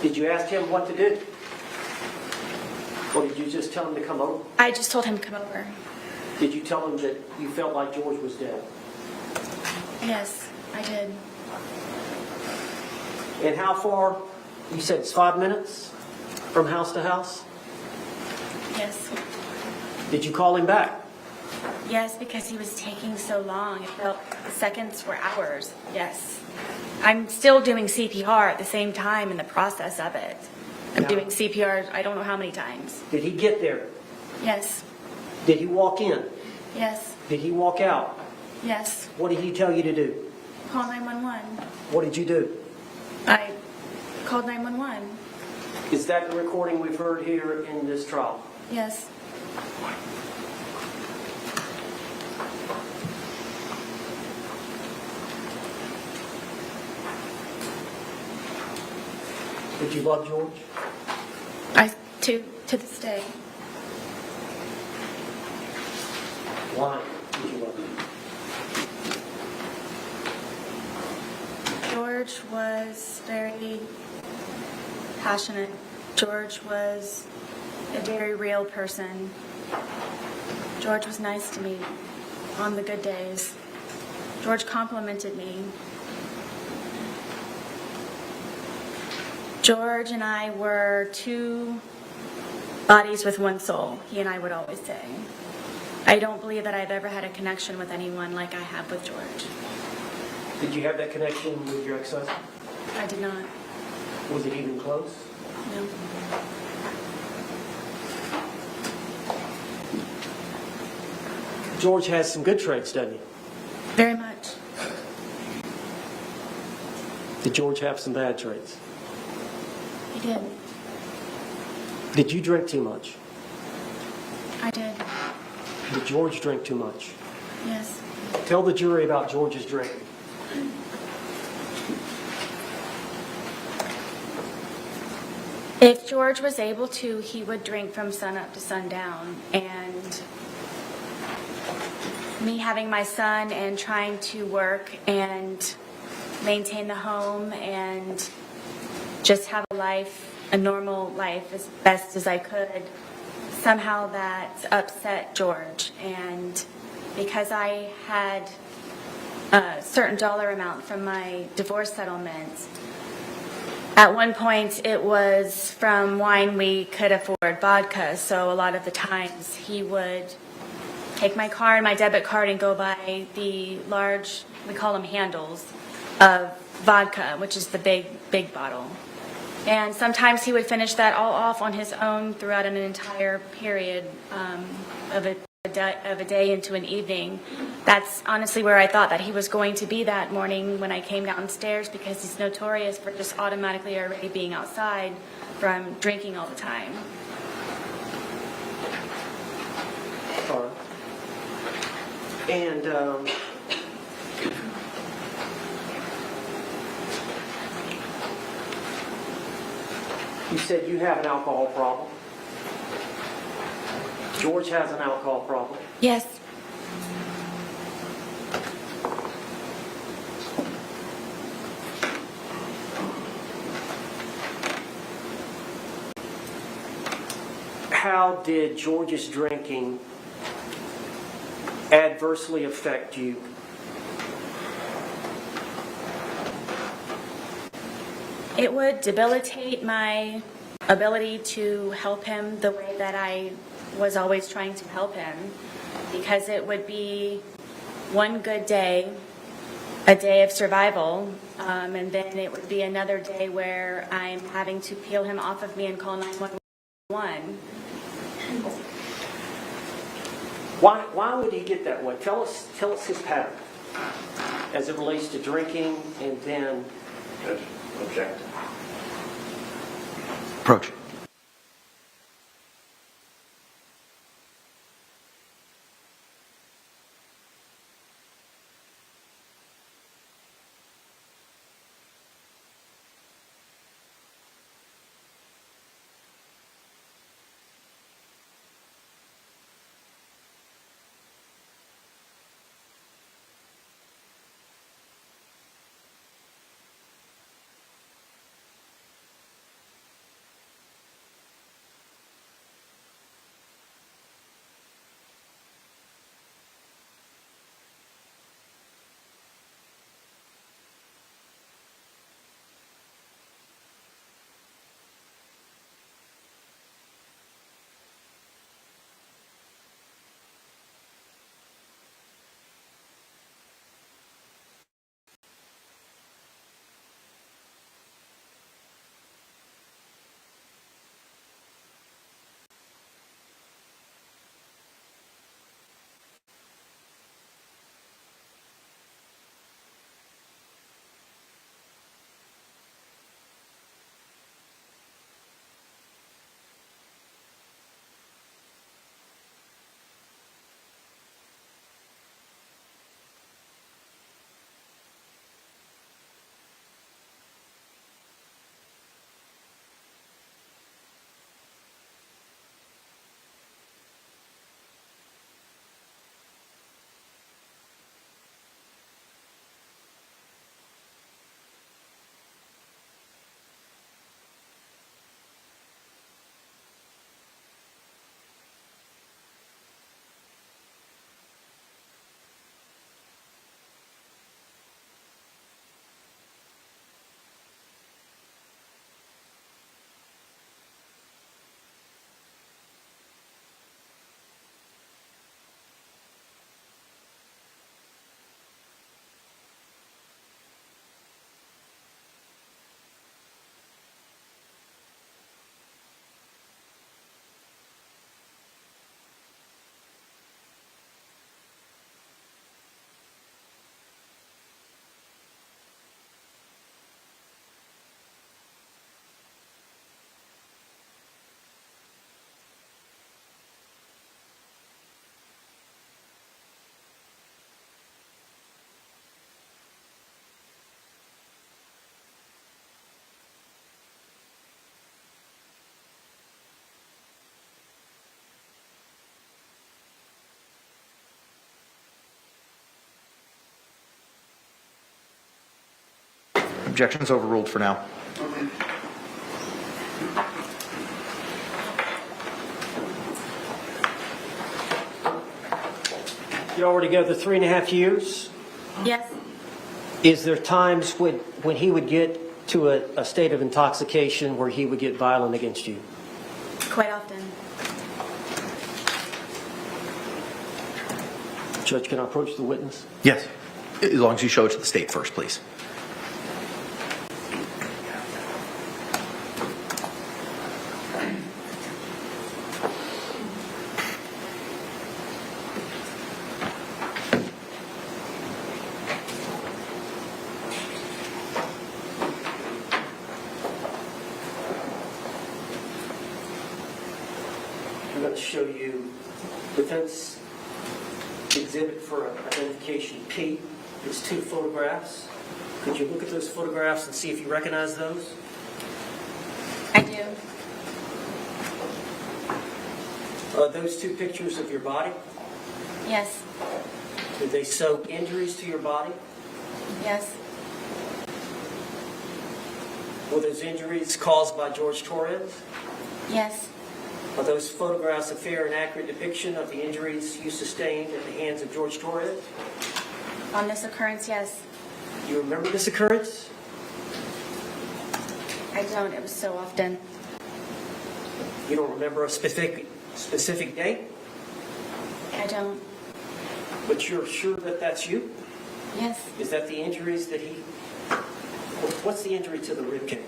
Did you ask him what to do? Or did you just tell him to come over? I just told him to come over. Did you tell him that you felt like George was dead? Yes, I did. And how far? You said it's 5 minutes from house to house? Yes. Did you call him back? Yes, because he was taking so long. It felt seconds were hours. Yes. I'm still doing CPR at the same time in the process of it. I'm doing CPR I don't know how many times. Did he get there? Yes. Did he walk in? Yes. Did he walk out? Yes. What did he tell you to do? Call 911. What did you do? I called 911. Is that the recording we've heard here in this trial? Yes. Did you love George? To this day. Why did you love him? George was very passionate. George was a very real person. George was nice to me on the good days. George complimented me. George and I were two bodies with one soul, he and I would always say. I don't believe that I've ever had a connection with anyone like I have with George. Did you have that connection with your ex-husband? I did not. Was it even close? No. George has some good traits, doesn't he? Very much. Did George have some bad traits? He did. Did you drink too much? I did. Did George drink too much? Yes. Tell the jury about George's drinking. If George was able to, he would drink from sun up to sundown. And me having my son and trying to work and maintain the home and just have a life, a normal life as best as I could, somehow that upset George. And because I had a certain dollar amount from my divorce settlement, at one point it was from wine we could afford vodka, so a lot of the times he would take my card, my debit card, and go buy the large, we call them handles, of vodka, which is the big bottle. And sometimes he would finish that all off on his own throughout an entire period of a day into an evening. That's honestly where I thought that he was going to be that morning when I came downstairs, because he's notorious for just automatically already being outside from drinking all the time. All right. And you said you have an alcohol problem. George has an alcohol problem. Yes. How did George's drinking adversely affect you? It would debilitate my ability to help him the way that I was always trying to help him, because it would be one good day, a day of survival, and then it would be another day where I'm having to peel him off of me and call 911. Why would he get that way? Tell us his pattern as it relates to drinking and then object. Approach. Objections overruled for now. You already go the 3.5 years? Yes. Is there times when he would get to a state of intoxication where he would get violent against you? Quite often. Judge, can I approach the witness? Yes, as long as you show it to the state first, please. I'm going to show you defense exhibit for identification P. There's 2 photographs. Could you look at those photographs and see if you recognize those? I do. Are those 2 pictures of your body? Yes. Did they show injuries to your body? Yes. Were those injuries caused by George Torres? Yes. Are those photographs a fair and accurate depiction of the injuries you sustained at the hands of George Torres? On this occurrence, yes. Do you remember this occurrence? I don't. It was so often. You don't remember a specific date? I don't. But you're sure that that's you? Yes. Is that the injuries that he... What's the injury to the rib cage?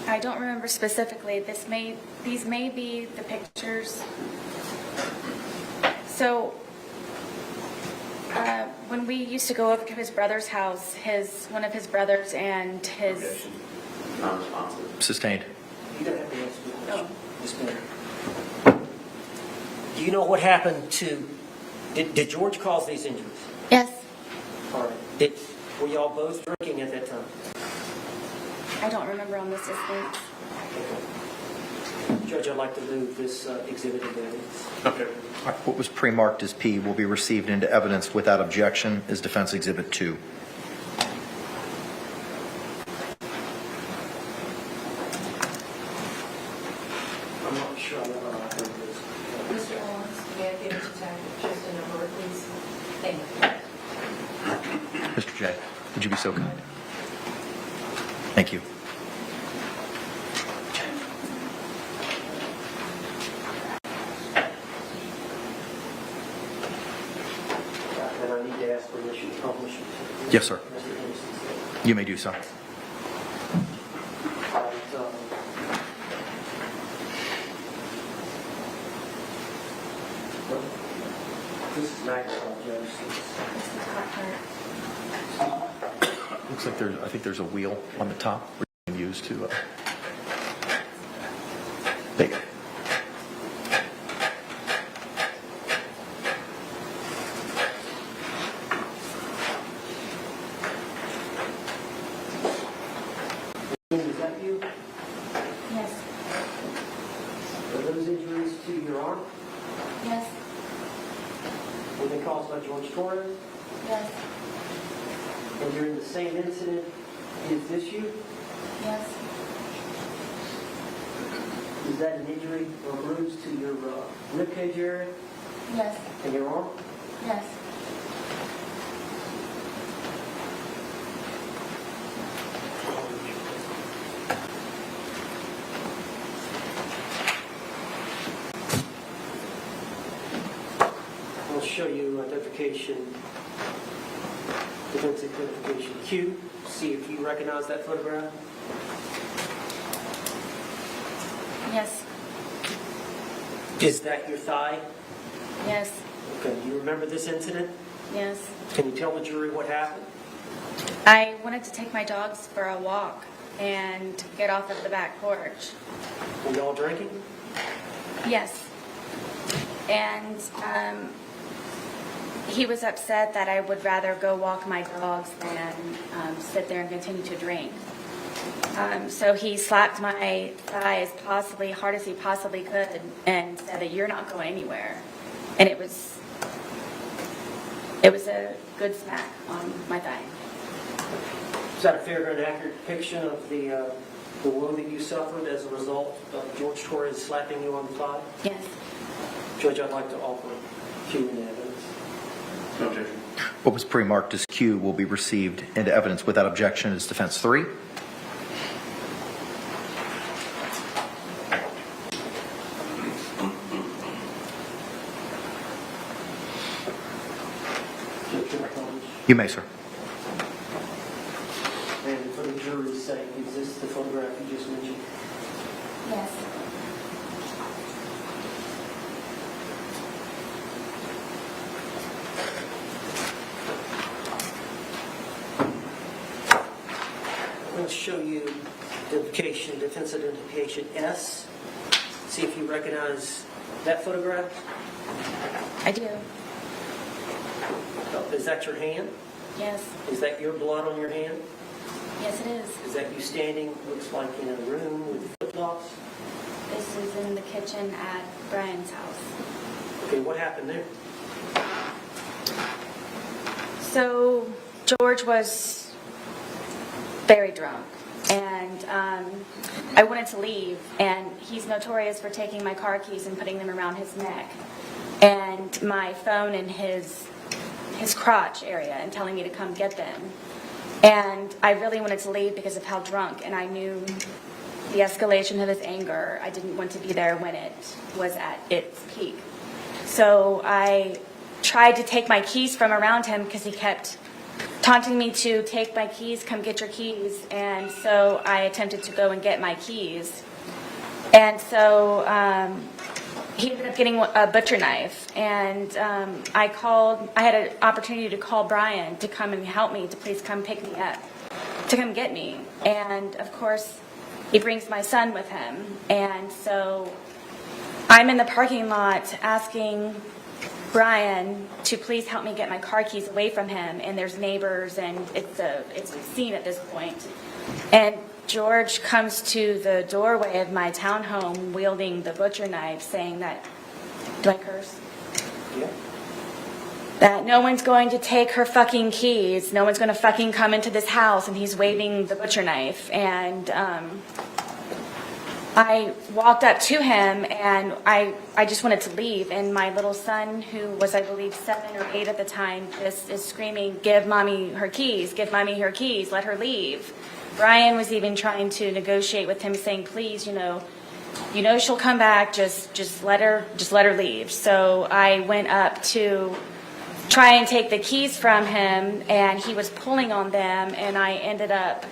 I don't remember specifically. These may be the pictures. So, when we used to go over to his brother's house, one of his brothers and his... Non-responsive. Sustained. You don't have to answer the question. Oh. Just a minute. Do you know what happened to... Did George cause these injuries? Yes. All right. Were y'all both drinking at that time? I don't remember on this instance. Judge, I'd like to move this exhibit into evidence. Okay. All right, what was pre-marked as P will be received into evidence without objection as Defense Exhibit 2. I'm not sure I know how I heard this. Mr. Owens, may I give Mr. Tackett just a number, please? Thank you. Mr. J, would you be so kind? Thank you. And I need to ask permission to publish it. Yes, sir. You may do so. This is Maxwell, Judge. Looks like I think there's a wheel on the top we can use to. There you go. Is that you? Yes. Are those injuries to your arm? Yes. Were they caused by George Torres? Yes. And during the same incident, is this you? Yes. Is that an injury or bruise to your rib cage area Yes. and your arm? Yes. I'll show you identification, defense identification Q. See if you recognize that photograph. Yes. Is that your thigh? Yes. Okay. Do you remember this incident? Yes. Can you tell the jury what happened? I wanted to take my dogs for a walk and get off of the back porch. Were y'all drinking? Yes. And he was upset that I would rather go walk my dogs than sit there and continue to drink. So he slapped my thigh as hard as he possibly could and said that you're not going anywhere. And it was It was a good smack on my thigh. Is that a fair and accurate depiction of the wound that you suffered as a result of George Torres slapping you on the thigh? Yes. Judge, I'd like to offer Q in evidence. No objection. What was pre-marked as Q will be received into evidence without objection as defense 3. You may, sir. And for the jury's sake, is this the photograph you just mentioned? Yes. I'm going to show you identification, defense identification S. See if you recognize that photograph. I do. Is that your hand? Yes. Is that your blood on your hand? Yes, it is. Is that you standing, looks like in a room with flip-flops? This is in the kitchen at Brian's house. Okay, what happened there? So George was very drunk, and I wanted to leave, and he's notorious for taking my car keys and putting them around his neck and my phone in his crotch area and telling me to come get them. And I really wanted to leave because of how drunk, and I knew the escalation of his anger. I didn't want to be there when it was at its peak. So I tried to take my keys from around him because he kept taunting me to take my keys, come get your keys. And so I attempted to go and get my keys. And so he ended up getting a butcher knife. And I had an opportunity to call Brian to come and help me, to please come pick me up, to come get me. And of course, he brings my son with him. And so I'm in the parking lot asking Brian to please help me get my car keys away from him. And there's neighbors, and it's a scene at this point. And George comes to the doorway of my townhome wielding the butcher knife, saying that, do I curse? Yeah. That no one's going to take her fucking keys. No one's going to fucking come into this house. And he's waving the butcher knife. And I walked up to him, and I just wanted to leave. And my little son, who was, I believe, 7 or 8 at the time, just is screaming, give mommy her keys, give mommy her keys, let her leave. Brian was even trying to negotiate with him, saying, please, you know she'll come back, just let her leave. So I went up to try and take the keys from him, and he was pulling on them, and I ended up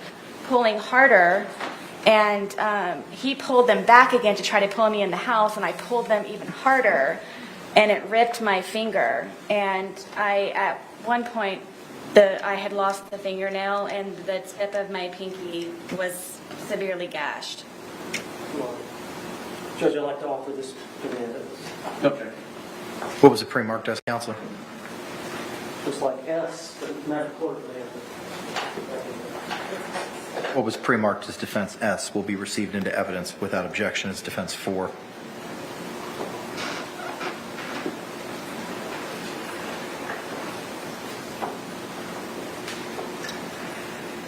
pulling harder, and he pulled them back again to try to pull me in the house, and I pulled them even harder, and it ripped my finger. And at one point, I had lost the fingernail, and the tip of my pinky was severely gashed. Judge, I'd like to offer this demand. Okay. What was it pre-marked as, Counselor? Looks like S, but not a court demand. What was pre-marked as defense S will be received into evidence without objection as defense 4.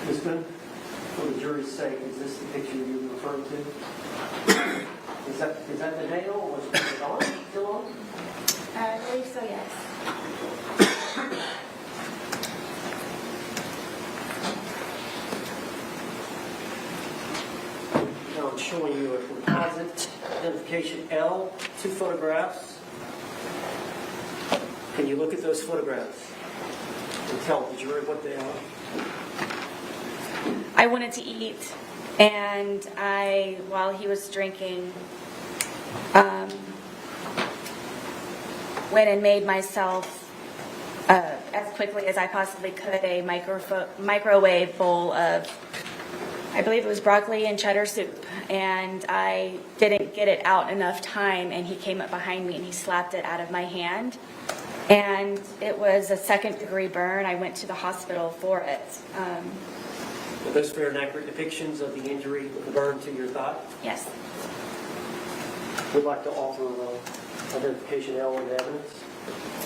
Ms. Boone, for the jury's sake, is this the picture you're referring to? Is that the nail? Was it on? Still on? I believe so, yes. Now I'm showing you a composite identification L, 2 photographs. Can you look at those photographs and tell the jury what they are? I wanted to eat, and while he was drinking, went and made myself, as quickly as I possibly could, a microwave bowl of, I believe it was broccoli and cheddar soup, and I didn't get it out enough time, and he came up behind me and he slapped it out of my hand, and it was a 2nd-degree burn. I went to the hospital for it. Are those fair and accurate depictions of the injury with the burn to your thigh? Yes. We'd like to offer identification L in evidence.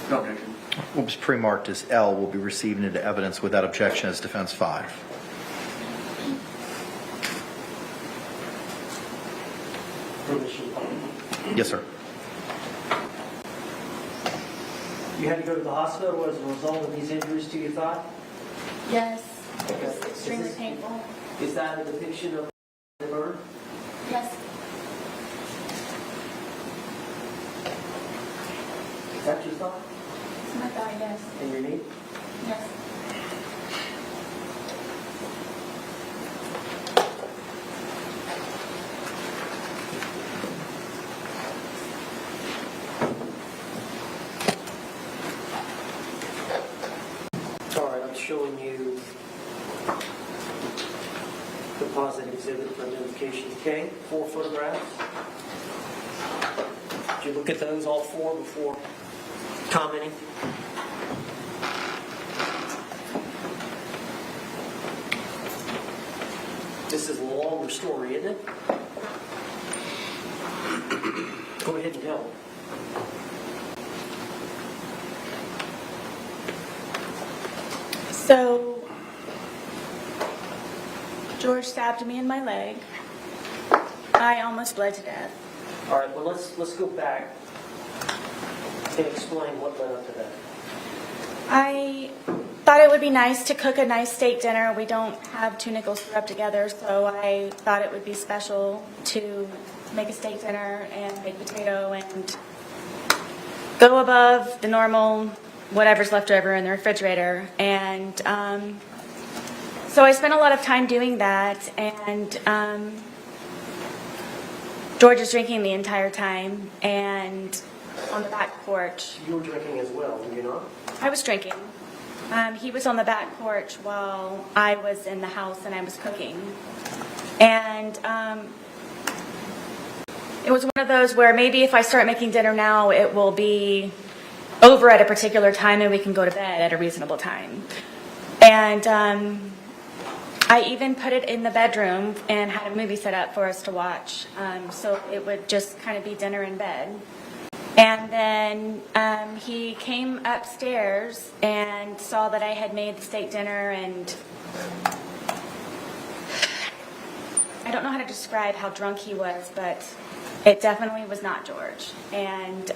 No objection. What was pre-marked as L will be received into evidence without objection as defense 5. Permission. Yes, sir. You had to go to the hospital as a result of these injuries to your thigh? Yes, it was extremely painful. Is that a depiction of the burn? Yes. Is that your thigh? It's my thigh, yes. And your knee? Yes. All right, I'm showing you the positive exhibit for identification. Okay, 4 photographs. Did you look at those, all 4, before commenting? This is a longer story, isn't it? Go ahead and tell me. So, George stabbed me in my leg. I almost bled to death. All right, well, let's go back and explain what led up to that. I thought it would be nice to cook a nice steak dinner. We don't have 2 nickels to rub together, so I thought it would be special to make a steak dinner and make potato and go above the normal whatever's left over in the refrigerator. And so I spent a lot of time doing that, and George was drinking the entire time, and on the back porch. You were drinking as well, were you not? I was drinking. He was on the back porch while I was in the house and I was cooking. And it was one of those where maybe if I start making dinner now, it will be over at a particular time and we can go to bed at a reasonable time. And I even put it in the bedroom and had a movie set up for us to watch. So it would just kind of be dinner in bed. And then he came upstairs and saw that I had made the steak dinner, and I don't know how to describe how drunk he was, but it definitely was not George. And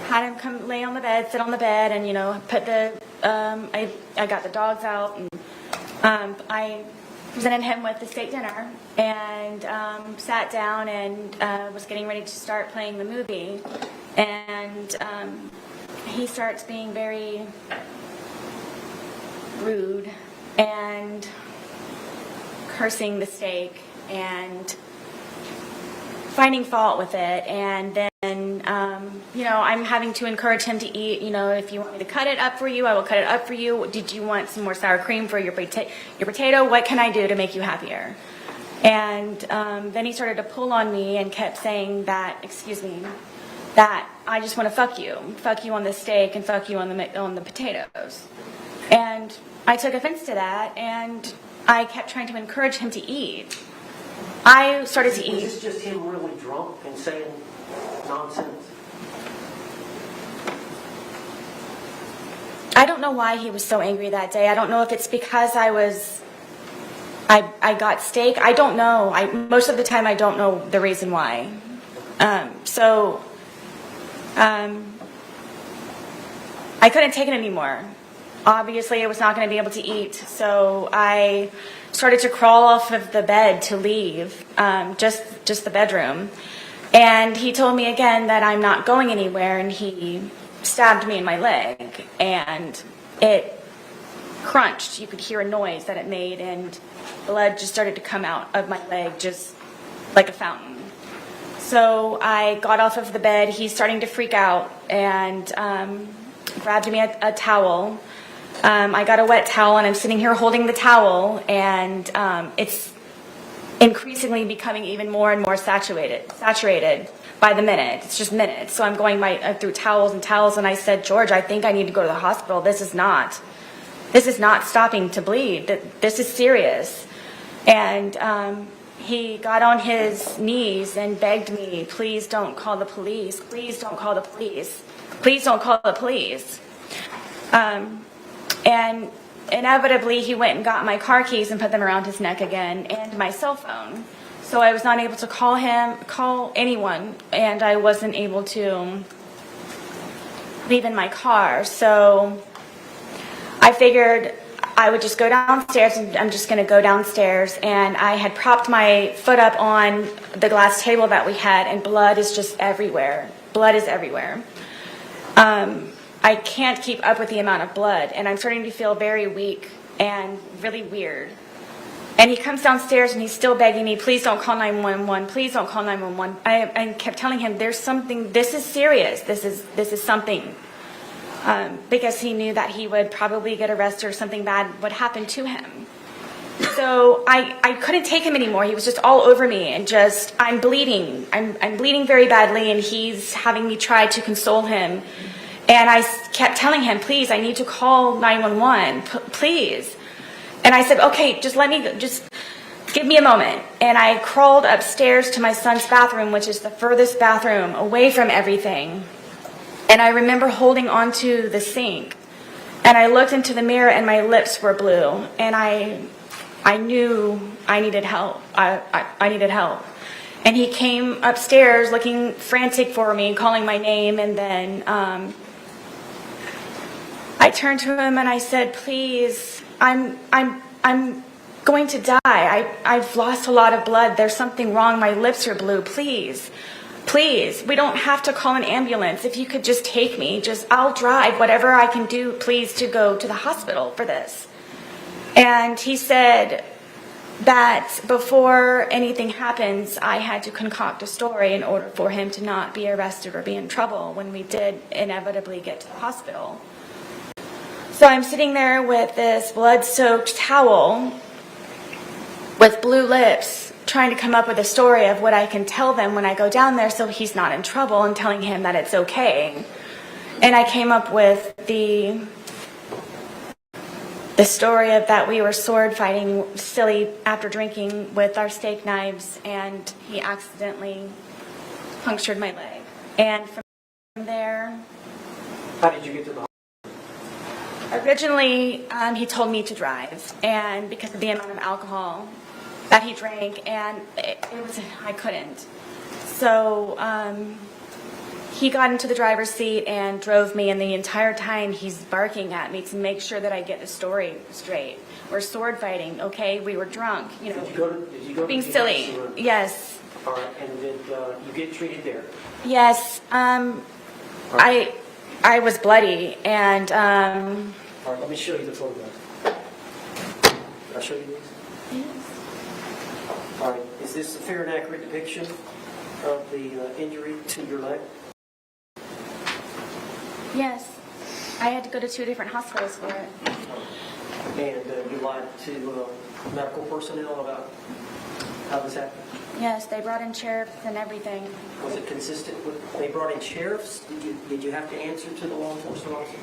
had him come lay on the bed, sit on the bed, and, you know, put the, I got the dogs out, and I presented him with the steak dinner and sat down and was getting ready to start playing the movie. And he starts being very rude and cursing the steak and finding fault with it. And then, you know, I'm having to encourage him to eat. You know, if you want me to cut it up for you, I will cut it up for you. Did you want some more sour cream for your potato? What can I do to make you happier? And then he started to pull on me and kept saying that, excuse me, that I just want to fuck you on the steak and fuck you on the potatoes. And I took offense to that, and I kept trying to encourage him to eat. I started to eat. Was this just him really drunk and saying nonsense? I don't know why he was so angry that day. I don't know if it's because I got steak. I don't know. Most of the time I don't know the reason why. I couldn't take it anymore. Obviously, I was not going to be able to eat, so I started to crawl off of the bed to leave, just the bedroom. And he told me again that I'm not going anywhere, and he stabbed me in my leg, and it crunched. You could hear a noise that it made, and blood just started to come out of my leg just like a fountain. So I got off of the bed. He's starting to freak out and grabbed me a towel. I got a wet towel, and I'm sitting here holding the towel, and it's increasingly becoming even more and more saturated by the minute. It's just minutes. So I'm going through towels and towels, and I said, George, I think I need to go to the hospital. This is not stopping to bleed. This is serious. And he got on his knees and begged me, please don't call the police. Please don't call the police. Please don't call the police. And inevitably, he went and got my car keys and put them around his neck again, and my cell phone. So I was not able to call anyone, and I wasn't able to leave in my car. So I figured I would just go downstairs, and I'm just going to go downstairs. And I had propped my foot up on the glass table that we had, and blood is just everywhere. Blood is everywhere. I can't keep up with the amount of blood, and I'm starting to feel very weak and really weird. And he comes downstairs and he's still begging me, please don't call 911, please don't call 911. I kept telling him, there's something, this is serious, this is something. Because he knew that he would probably get arrested or something bad would happen to him. So I couldn't take him anymore. He was just all over me, and just, I'm bleeding. I'm bleeding very badly, and he's having me try to console him. And I kept telling him, please, I need to call 911, please. And I said, okay, just give me a moment. And I crawled upstairs to my son's bathroom, which is the furthest bathroom away from everything. And I remember holding onto the sink. And I looked into the mirror and my lips were blue. And I knew I needed help. I needed help. And he came upstairs looking frantic for me, calling my name. And then I turned to him and I said, please, I'm going to die. I've lost a lot of blood. There's something wrong. My lips are blue. Please, please, we don't have to call an ambulance. If you could just take me, I'll drive whatever I can do, please, to go to the hospital for this. And he said that before anything happens, I had to concoct a story in order for him to not be arrested or be in trouble when we did inevitably get to the hospital. So I'm sitting there with this blood-soaked towel with blue lips, trying to come up with a story of what I can tell them when I go down there so he's not in trouble, and telling him that it's okay. And I came up with the story of that we were sword fighting silly after drinking with our steak knives, and he accidentally punctured my leg. And from there... How did you get to the hospital? Originally, he told me to drive, and because of the amount of alcohol that he drank, and I couldn't. So he got into the driver's seat and drove me, and the entire time he's barking at me to make sure that I get the story straight. We're sword fighting, okay? We were drunk, Did you go to being the silly. emergency room? Yes. All right, and did you get treated there? Yes. I was bloody, and all right, let me show you the photograph. Can I show you these? Yes. All right, is this a fair and accurate depiction of the injury to your leg? Yes. I had to go to 2 different hospitals for it. And you lied to medical personnel about how this happened? Yes, they brought in sheriffs and everything. Was it consistent with, they brought in sheriffs? Did you have to answer to the law enforcement officer?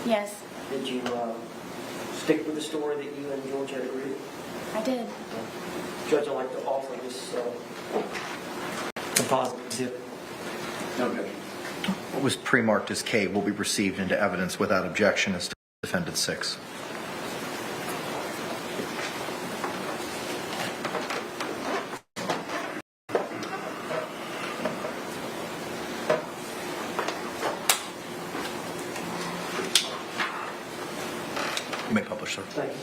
Yes, Did you stick with the story that you and George had agreed? I did. Judge, I'd like to offer this composite. No objection. What was pre-marked as K will be received into evidence without objection as to Defendant 6. You may publish, sir. Thank you.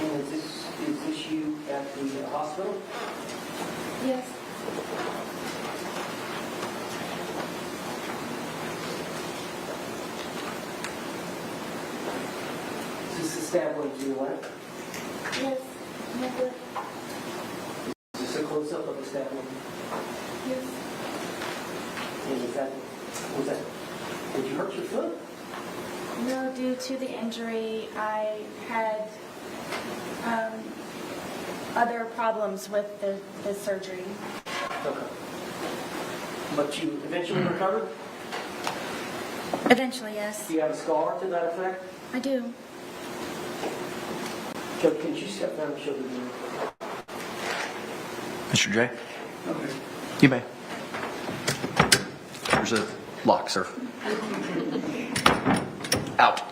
And is this you at the hospital? Yes. Is this the stab wound to your leg? Yes. Never. Is this a close-up of the stab wound? Yes. And was that, did you hurt your foot? No, due to the injury, I had other problems with the surgery. Okay. But you eventually recovered? Eventually, yes. Do you have a scar to that effect? I do. Joe, can you step down and show the video? Mr. J? You may. There's a lock, sir. Out. All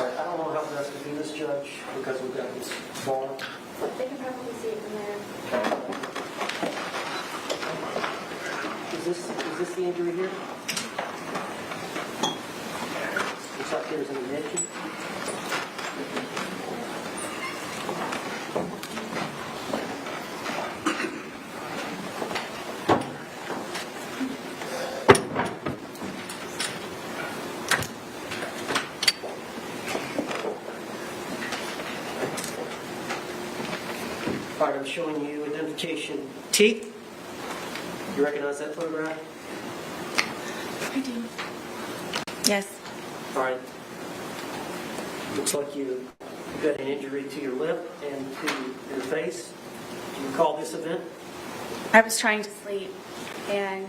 right, I don't know how best to do this, Judge, because we've got this ball. They can probably see it from there. Is this the injury here? Looks like there's an indentation. All right, I'm showing you identification T. You recognize that photograph? I do. Yes. All right. Looks like you've got an injury to your lip and to your face. Do you recall this event? I was trying to sleep, and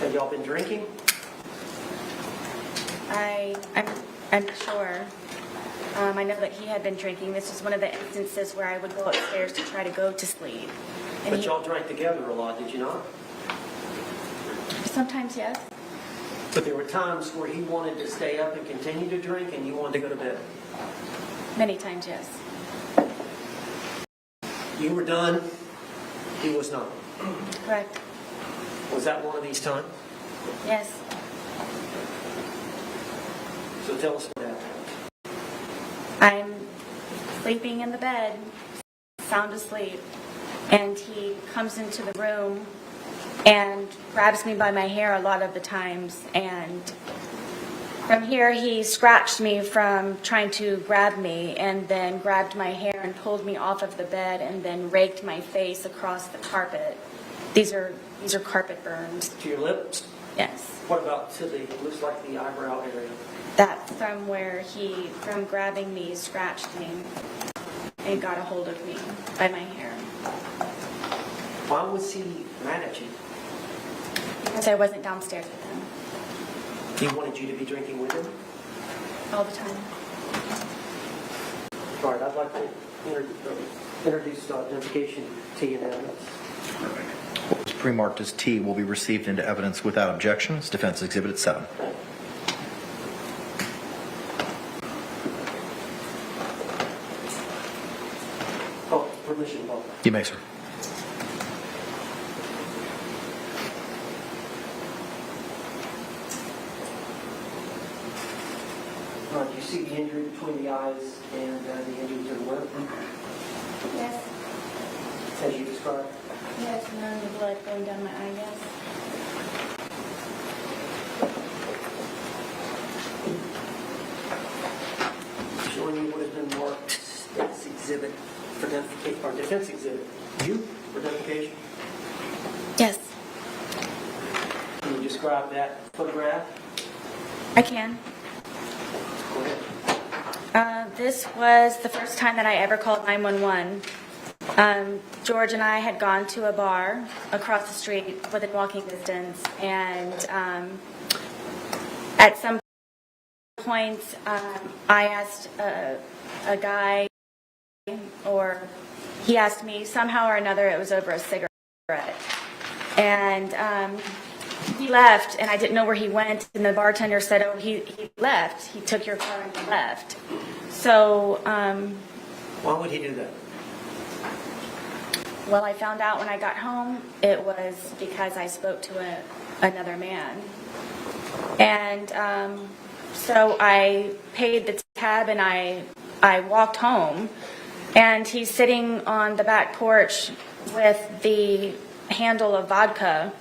Have y'all been drinking? I'm sure. I know that he had been drinking. This was one of the instances where I would go upstairs to try to go to sleep. And But y'all drank together a lot, did you not? sometimes, yes. But there were times where he wanted to stay up and continue to drink and you wanted to go to bed. Many times, yes. You were done, he was not. Correct. Was that one of these times? Yes. So tell us what happened. I'm sleeping in the bed, sound asleep, and he comes into the room and grabs me by my hair a lot of the times, and from here he scratched me from trying to grab me, and then grabbed my hair and pulled me off of the bed, and then raked my face across the carpet. These are carpet burns. To your lips? Yes. What about to the, looks like the eyebrow area? That's from where from grabbing me, scratched me, and got a hold of me by my hair. Why was he mad at you? Because I wasn't downstairs with him He wanted you to be drinking with him? all the time. All right, I'd like to introduce the identification T and evidence. What was pre-marked as T will be received into evidence without objection as Defense Exhibit 7. Oh, permission, Bob. You may, sir. All right, you see the injury between the eyes and the injury to the lip? Yes. As you described? Yes, and then the blood going down my eye, yes. Showing you what has been marked as exhibit for identification, or defense exhibit. You for identification? Yes, Can you describe that photograph? I can. Go ahead. This was the first time that I ever called 911. George and I had gone to a bar across the street within walking distance, and at some point I asked a guy, or he asked me somehow or another, it was over a cigarette, and he left, and I didn't know where he went, and the bartender said, oh, he left, he took your car and he left. So Why would he do that? well, I found out when I got home, it was because I spoke to another man. And so I paid the tab and I walked home. And he's sitting on the back porch with the handle of vodka.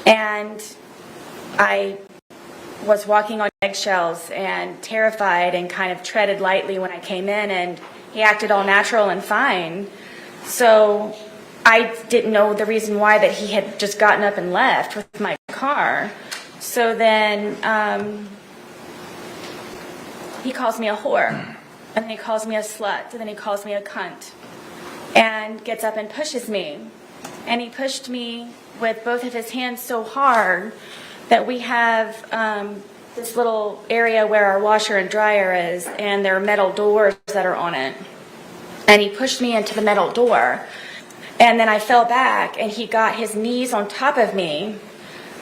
And I was walking on eggshells and terrified and kind of treaded lightly when I came in. And he acted all natural and fine. So I didn't know the reason why that he had just gotten up and left with my car. So then he calls me a whore, and then he calls me a slut, and then he calls me a cunt, and gets up and pushes me. and he pushed me with both of his hands so hard that we have this little area where our washer and dryer is, and there are metal doors that are on it. And he pushed me into the metal door, and then I fell back, and he got his knees on top of me,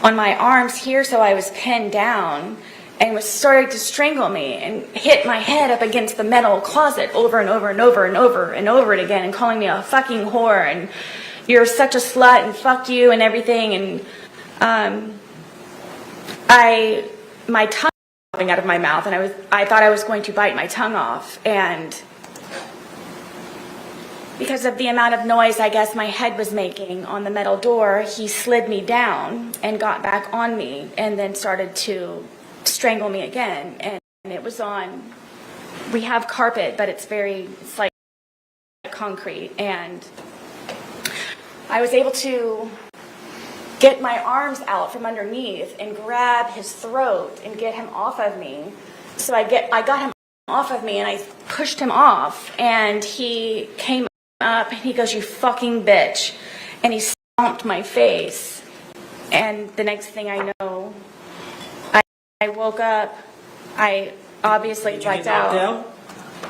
on my arms here, so I was pinned down, and was starting to strangle me, and hit my head up against the metal closet over and over and over and over and over it again, and calling me a fucking whore, and you're such a slut, and fuck you, and everything, and my tongue was popping out of my mouth, and I thought I was going to bite my tongue off, and because of the amount of noise I guess my head was making on the metal door, he slid me down and got back on me, and then started to strangle me again. And it was on, we have carpet, but it's like concrete, and I was able to get my arms out from underneath and grab his throat and get him off of me. So I got him off of me, and I pushed him off, and he came up and he goes, "You fucking bitch," and he stomped my face. And the next thing I know, I woke up. I obviously blacked out.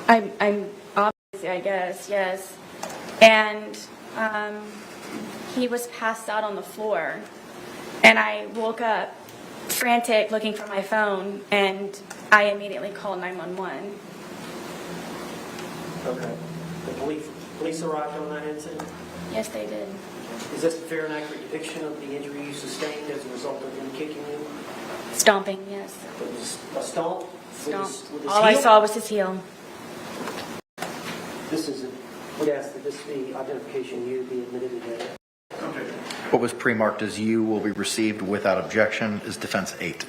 I'm obviously, I guess, yes. And he was passed out on the floor, and I woke up frantic looking for my phone, and I immediately called 911. Okay. The police arrived on that incident? Yes, they did. Is this a fair and accurate depiction of the injury you sustained as a result of him kicking you? Stomping, yes. It was a stomp? Stomp. With his All I heel? saw was his heel. This is, would ask that this be identification you be admitted today. What was pre-marked as you will be received without objection is defense 8.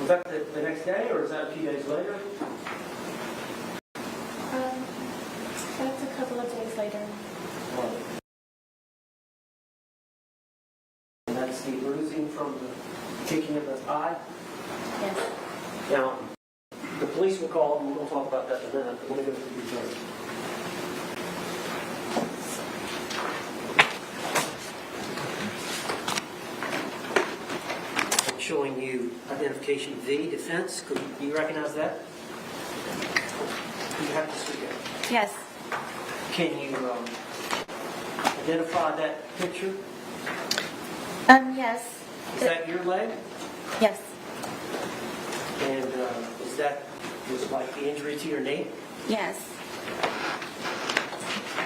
Was that the next day, or is that a few days later? That's a couple of days later. And that's the bruising from the kicking of the eye? Yes. Now, the police were called, and we'll talk about that in a minute, but let me go through these notes. Showing you identification V, defense. Do you recognize that? You have to see it. Yes. Can you identify that picture? Yes. Is that your leg? Yes. And is that was like the injury to your knee? Yes.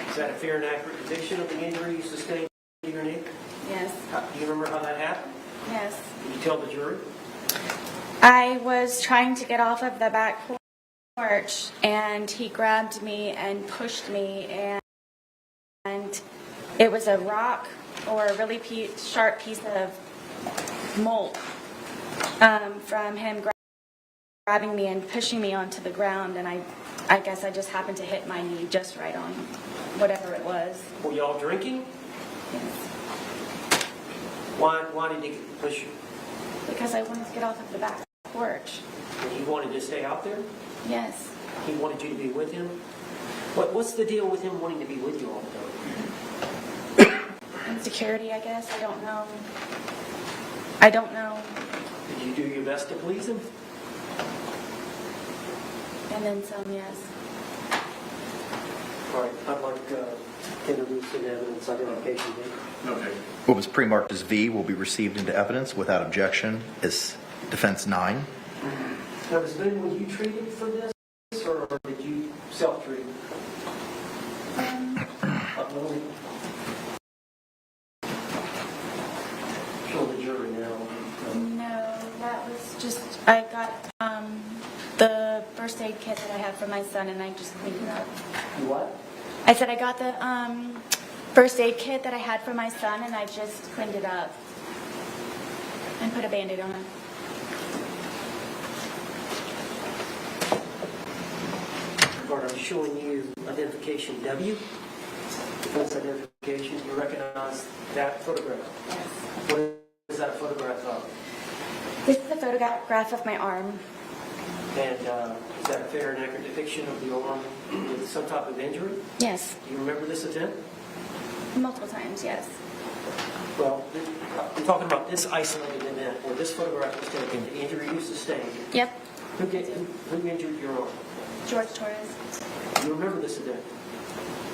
Is that a fair and accurate depiction of the injury you sustained to your knee? Yes. Do you remember how that happened? Yes. Did you tell the jury? I was trying to get off of the back porch, and he grabbed me and pushed me, and it was a rock or a really sharp piece of mold from him grabbing me and pushing me onto the ground, and I guess I just happened to hit my knee just right on whatever it was. Were y'all drinking? Yes. Why did he push you? Because I wanted to get off of the back porch. And he wanted to stay out there? Yes. He wanted you to be with him? What's the deal with him wanting to be with you all the time? Insecurity, I guess. I don't know. Did you do your best to please him? And then some, yes. All right, I'd like to introduce an evidence identification. Okay. What was pre-marked as V will be received into evidence without objection is defense 9. Now, Ms. Boone, were you treated for this, or did you self-treat? Show the jury now. No, that was just, I got the first aid kit that I had for my son, and I just cleaned it up. You what? I said I got the first aid kit that I had for my son, and I just cleaned it up and put a Band-Aid on it. All right, I'm showing you identification W. Defense identification. You recognize that photograph? Yes. What is that a photograph of? This is a photograph of my arm. And is that a fair and accurate depiction of the arm with some type of injury? Yes. Do you remember this event? Multiple times, yes. Well, I'm talking about this isolated event where this photograph was taken, the injury you sustained. Yep. Who injured your arm? George Torres. Do you remember this event?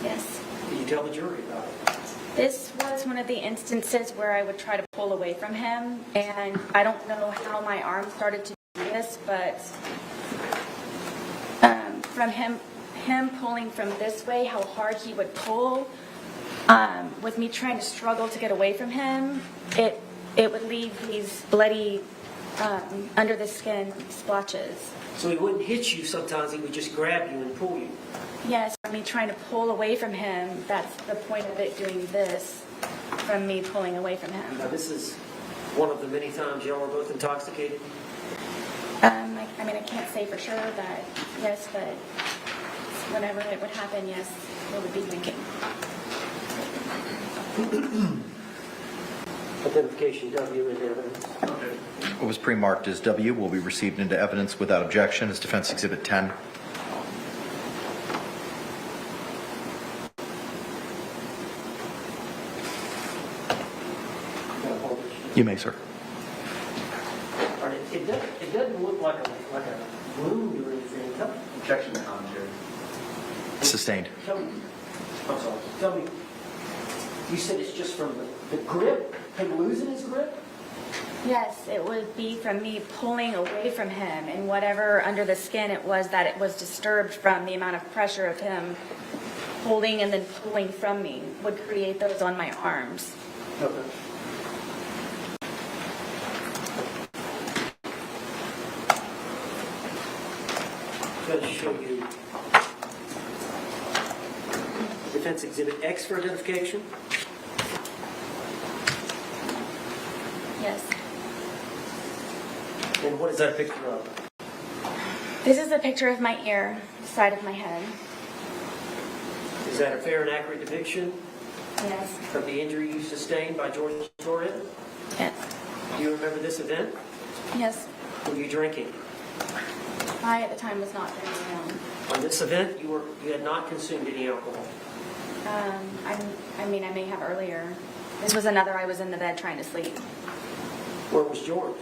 Yes. Did you tell the jury about it? This was one of the instances where I would try to pull away from him, and I don't know how my arm started to do this, but from him pulling from this way, how hard he would pull, with me trying to struggle to get away from him, it would leave these bloody under the skin splotches. So he wouldn't hit you sometimes, he would just grab you and pull you. Yes, from me trying to pull away from him, that's the point of it doing this, from me pulling away from him. Now this is one of the many times y'all were both intoxicated? I mean, I can't say for sure that, yes, but whenever it would happen, yes, it would be drinking. Identification W in evidence. What was pre-marked as W will be received into evidence without objection as Defense Exhibit 10. You may, sir. All right, it doesn't look like a wound or anything. Objection to commentary. Sustained. Tell me, I'm sorry, tell me, you said it's just from the grip, him losing his grip? Yes, it would be from me pulling away from him, and whatever under the skin it was that it was disturbed from the amount of pressure of him holding and then pulling from me would create those on my arms. Okay. I'm going to show you Defense Exhibit X for identification. Yes. And what is that a picture of? This is a picture of my ear, the side of my head. Is that a fair and accurate depiction Yes. of the injury you sustained by George Torres? Yes. Do you remember this event? Yes. Were you drinking? I at the time was not drinking. On this event, you had not consumed any alcohol. I mean, I may have earlier. This was another. I was in the bed trying to sleep. Where was George?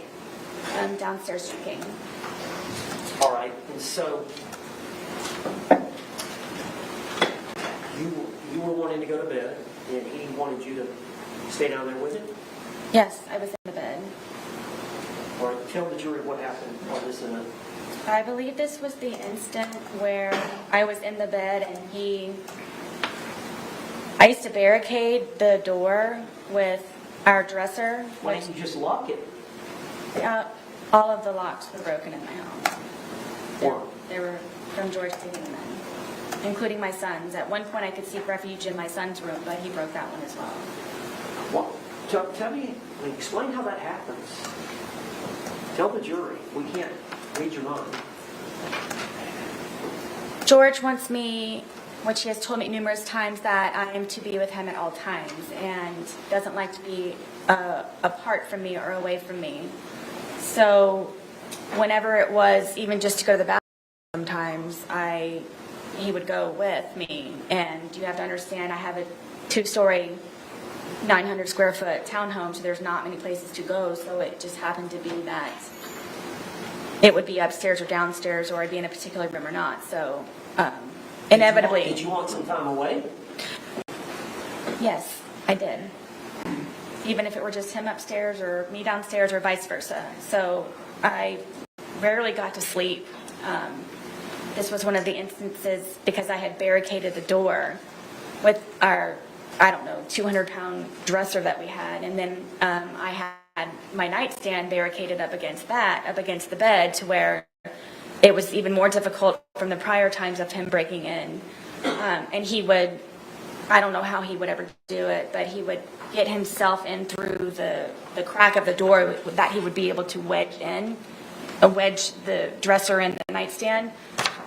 Downstairs drinking. All right, and so you were wanting to go to bed, and he wanted you to stay down there with him? Yes, I was in the bed. All right, tell the jury what happened on this event. I believe this was the instant where I was in the bed and I used to barricade the door with our dresser. Why didn't you just lock it? All of the locks were broken in my house. Why? They were from George taking them in, including my son's. At one point I could seek refuge in my son's room, but he broke that one as well. Well, tell me, explain how that happens. Tell the jury. We can't read your mind. George wants me, which he has told me numerous times, that I am to be with him at all times and doesn't like to be apart from me or away from me. So whenever it was even just to go to the bathroom, sometimes he would go with me. And you have to understand, I have a 2-story, 900 square foot townhome, so there's not many places to go. So it just happened to be that it would be upstairs or downstairs, or I'd be in a particular room or not. So inevitably. Did you want some time away? Yes, I did. Even if it were just him upstairs or me downstairs or vice versa. So I rarely got to sleep. This was one of the instances because I had barricaded the door with our, 200-pound dresser that we had. And then I had my nightstand barricaded up against the bed, to where it was even more difficult from the prior times of him breaking in. And he would, I don't know how he would ever do it, but he would get himself in through the crack of the door that he would be able to wedge the dresser and the nightstand.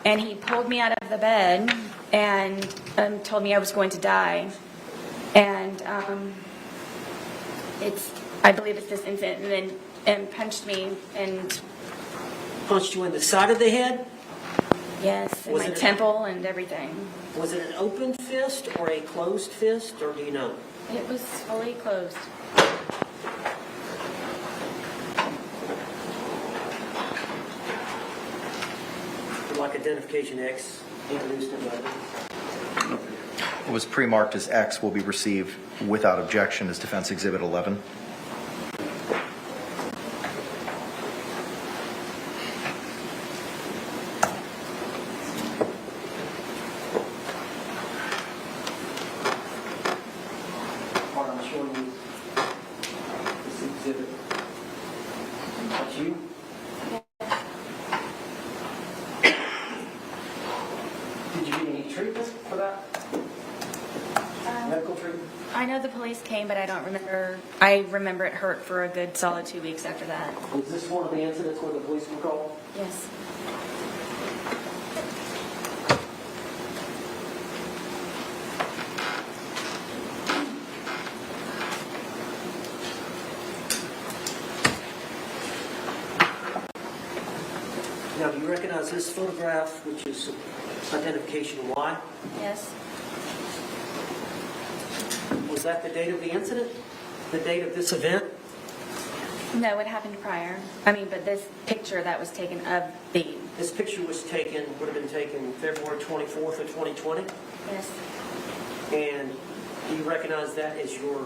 And he pulled me out of the bed and told me I was going to die. And I believe it's this infant, and punched me and Punched you in the side of the head? yes, in Was my it- temple and everything. Was it an open fist or a closed fist, or do you know? It was fully closed. Would like identification X introduced in evidence. What was pre-marked as X will be received without objection as Defense Exhibit 11. Part I'm showing you this exhibit. That's you? Did you get any treatment for that? Medical treatment? I know the police came, but I don't remember. I remember it hurt for a good solid 2 weeks after that. Was this one of the incidents where the police were called? Yes. Now, do you recognize this photograph, which is identification Y? Yes. Was that the date of the incident? The date of this event? No, it happened prior. I mean, but this picture that was taken of the... This picture was taken, would have been taken February 24th of 2020? Yes. And do you recognize that as your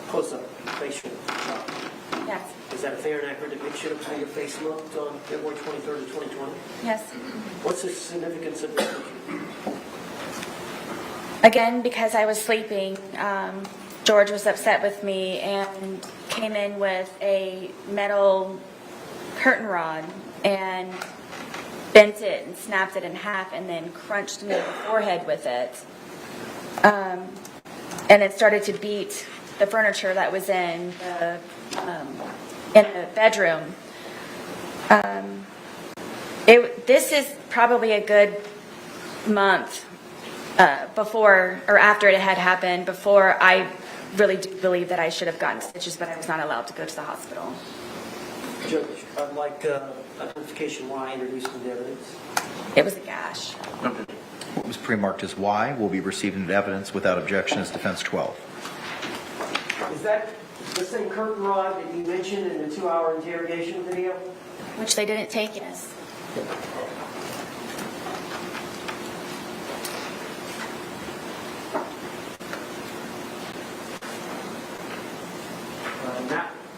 close-up facial? Yes. Is that a fair and accurate depiction of how your face looked on February 23rd of 2020? Yes. What's the significance of this picture? Again, because I was sleeping, George was upset with me and came in with a metal curtain rod and bent it and snapped it in half and then crunched me in the forehead with it. And it started to beat the furniture that was in the bedroom. This is probably a good month before or after it had happened, before I really do believe that I should have gotten stitches, but I was not allowed to go to the hospital. Judge, I'd like identification Y introduced into evidence. It was a gash. What was pre-marked as Y will be received into evidence without objection as Defense 12. Is that the same curtain rod that you mentioned in the 2-hour interrogation video? Which they didn't take, yes.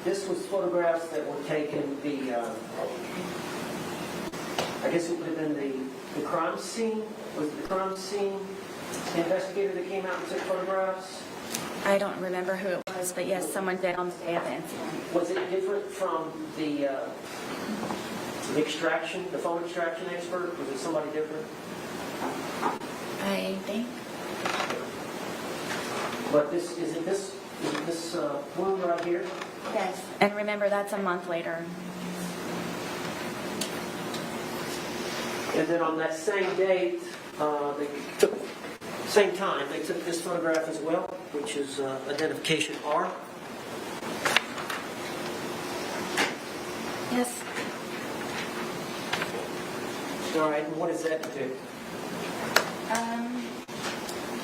This was photographs that were taken, I guess it would have been the crime scene? Was it the crime scene investigator that came out and took photographs? I don't remember who it was, but yes, someone did on the day of the incident. Was it different from the extraction, the phone extraction expert? Was it somebody different? I think. But isn't this Boone right here? Yes. And remember, that's a month later. And then on that same date, same time, they took this photograph as well, which is identification R. Yes. All right, and what does that depict?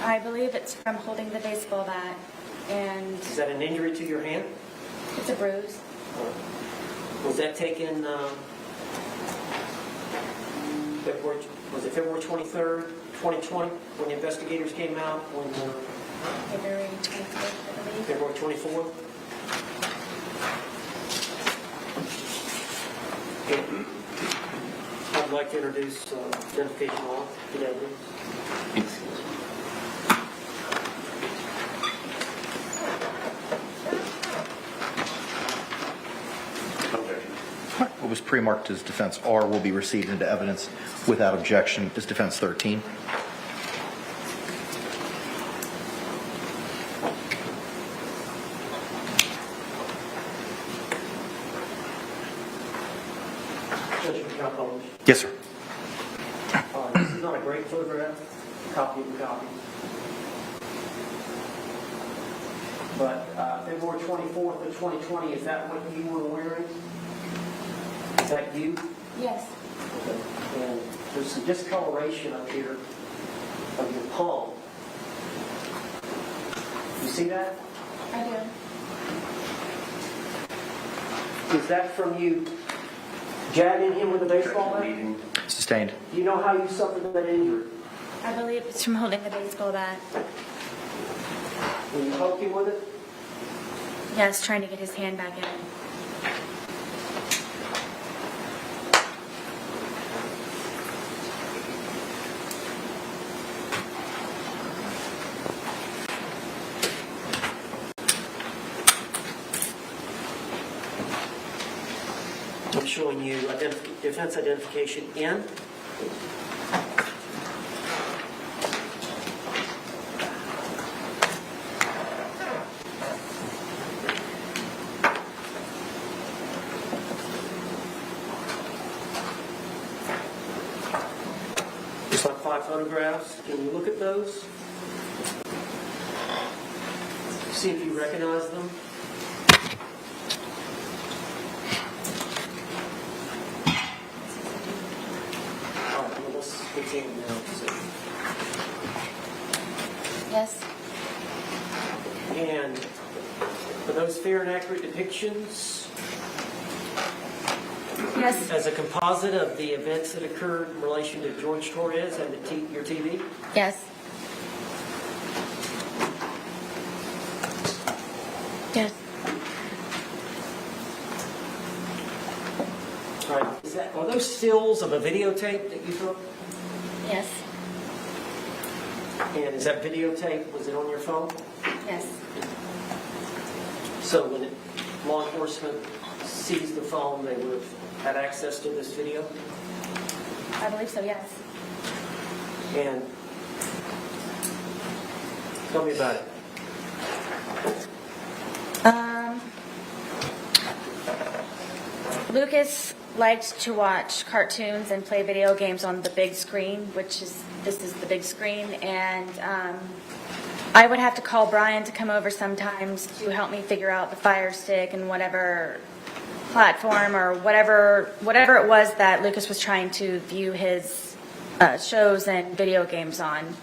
I believe it's from holding the baseball bat, and Is that an injury to your hand? it's a bruise. Was that taken, was it February 23rd, 2020, when the investigators came out? February 24th, I believe. February 24th? Okay. I'd like to introduce identification law to the evidence. What was pre-marked as Defense R will be received into evidence without objection as Defense 13. Judge, now published? Yes, sir. This is not a great photograph, copy of the copy. But February 24th of 2020, is that what you were wearing? Is that you? Yes. Okay. And there's some discoloration up here of your palm. You see that? I do. Is that from you jabbing him with a baseball bat? Sustained. Do you know how you suffered that injury? I believe it's from holding the baseball bat. When you poked him with it? Yes, trying to get his hand back in. I'm showing you defense identification in. Just like 5 photographs. Can you look at those? See if you recognize them. Yes. And are those fair and accurate depictions? Yes. As a composite of the events that occurred in relation to George Torres and your TV? Yes. Yes. All right. Are those stills of a videotape that you took? Yes. And is that videotape, was it on your phone? Yes. So when law enforcement seized the phone, they would have had access to this video? I believe so, yes. And tell me about it. Lucas liked to watch cartoons and play video games on the big screen, this is the big screen, and I would have to call Brian to come over sometimes to help me figure out the Fire Stick and whatever platform or whatever it was that Lucas was trying to view his shows and video games on.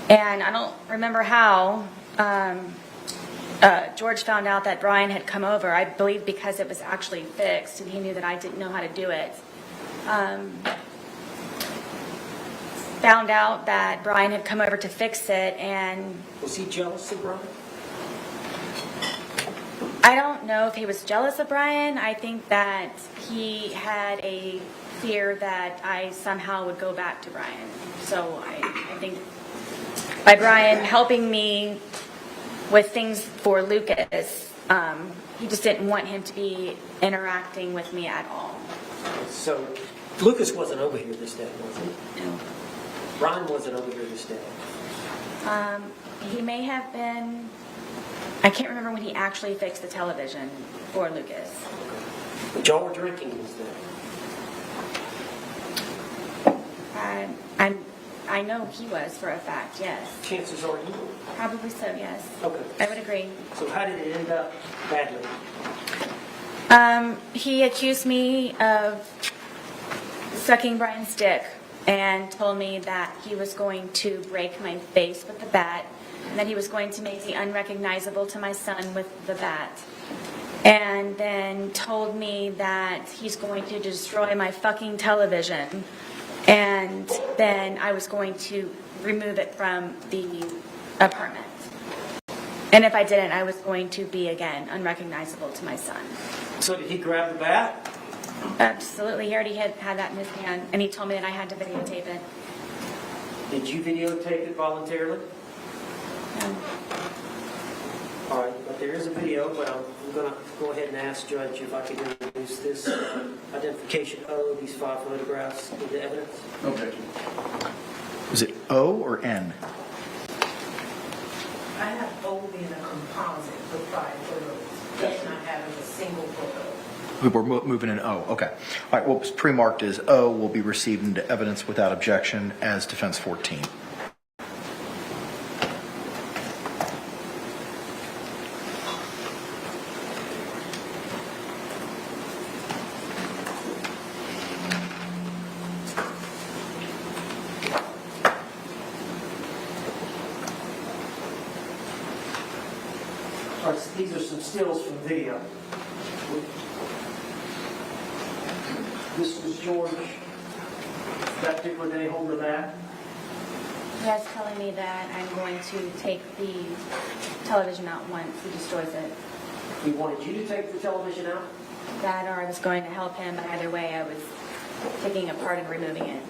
And I don't remember how George found out that Brian had come over. I believe because it was actually fixed and he knew that I didn't know how to do it. Found out that Brian had come over to fix it, and was he jealous of Brian? I don't know if he was jealous of Brian. I think that he had a fear that I somehow would go back to Brian. So I think by Brian helping me with things for Lucas, he just didn't want him to be interacting with me at all. So Lucas wasn't over here this day, was he? No. Brian wasn't over here this day. He may have been. I can't remember when he actually fixed the television for Lucas. But y'all were drinking this day. I know he was for a fact, yes. Chances are you were. Probably so, yes. Okay. I would agree. So how did it end up badly? He accused me of sucking Brian's dick and told me that he was going to break my face with the bat and that he was going to make me unrecognizable to my son with the bat. And then told me that he's going to destroy my fucking television and then I was going to remove it from the apartment. And if I didn't, I was going to be, again, unrecognizable to my son. So did he grab the bat? Absolutely. He already had that in his hand, and he told me that I had to videotape it. Did you videotape it voluntarily? No. All right, but there is a video, but I'm going to go ahead and ask Judge if I can introduce this identification of these 5 photographs into evidence. Okay. Is it O or N? I have O being a composite for 5 photos, and I have a single photo. We're moving in O, okay. All right, what was pre-marked as O will be received into evidence without objection as defense 14. All right, so these are some stills from video. This was George that particular day holding the bat. He was telling me that I'm going to take the television out once he destroys it. He wanted you to take the television out? That or I was going to help him, but either way I was taking it apart and removing it.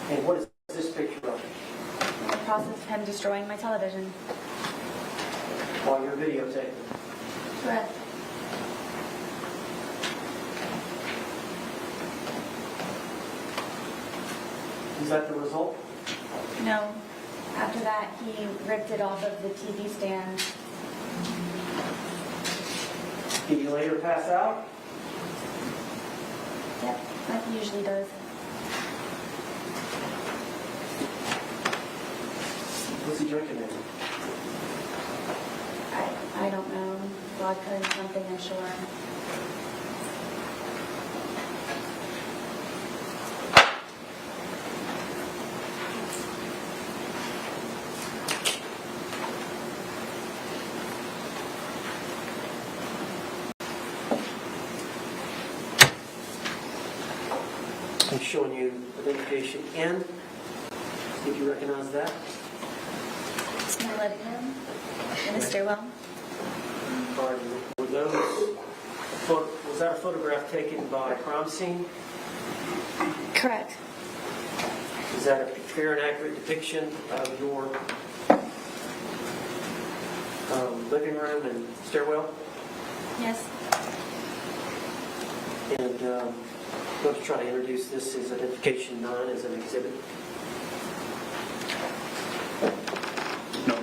And what is this picture of? The process of him destroying my television. While you're videotaping? Correct. Is that the result? No. After that, he ripped it off of the TV stand. Did you later pass out? Yep, like he usually does. What's he drinking in? I don't know. Vodka and something, I'm sure. I'm showing you identification N. See if you recognize that. It's my living room in the stairwell. All right, were those, was that a photograph taken by a crime scene? Correct. Is that a fair and accurate depiction of your living room and stairwell? Yes. And I'm going to try to introduce this as identification 9 as an exhibit. No.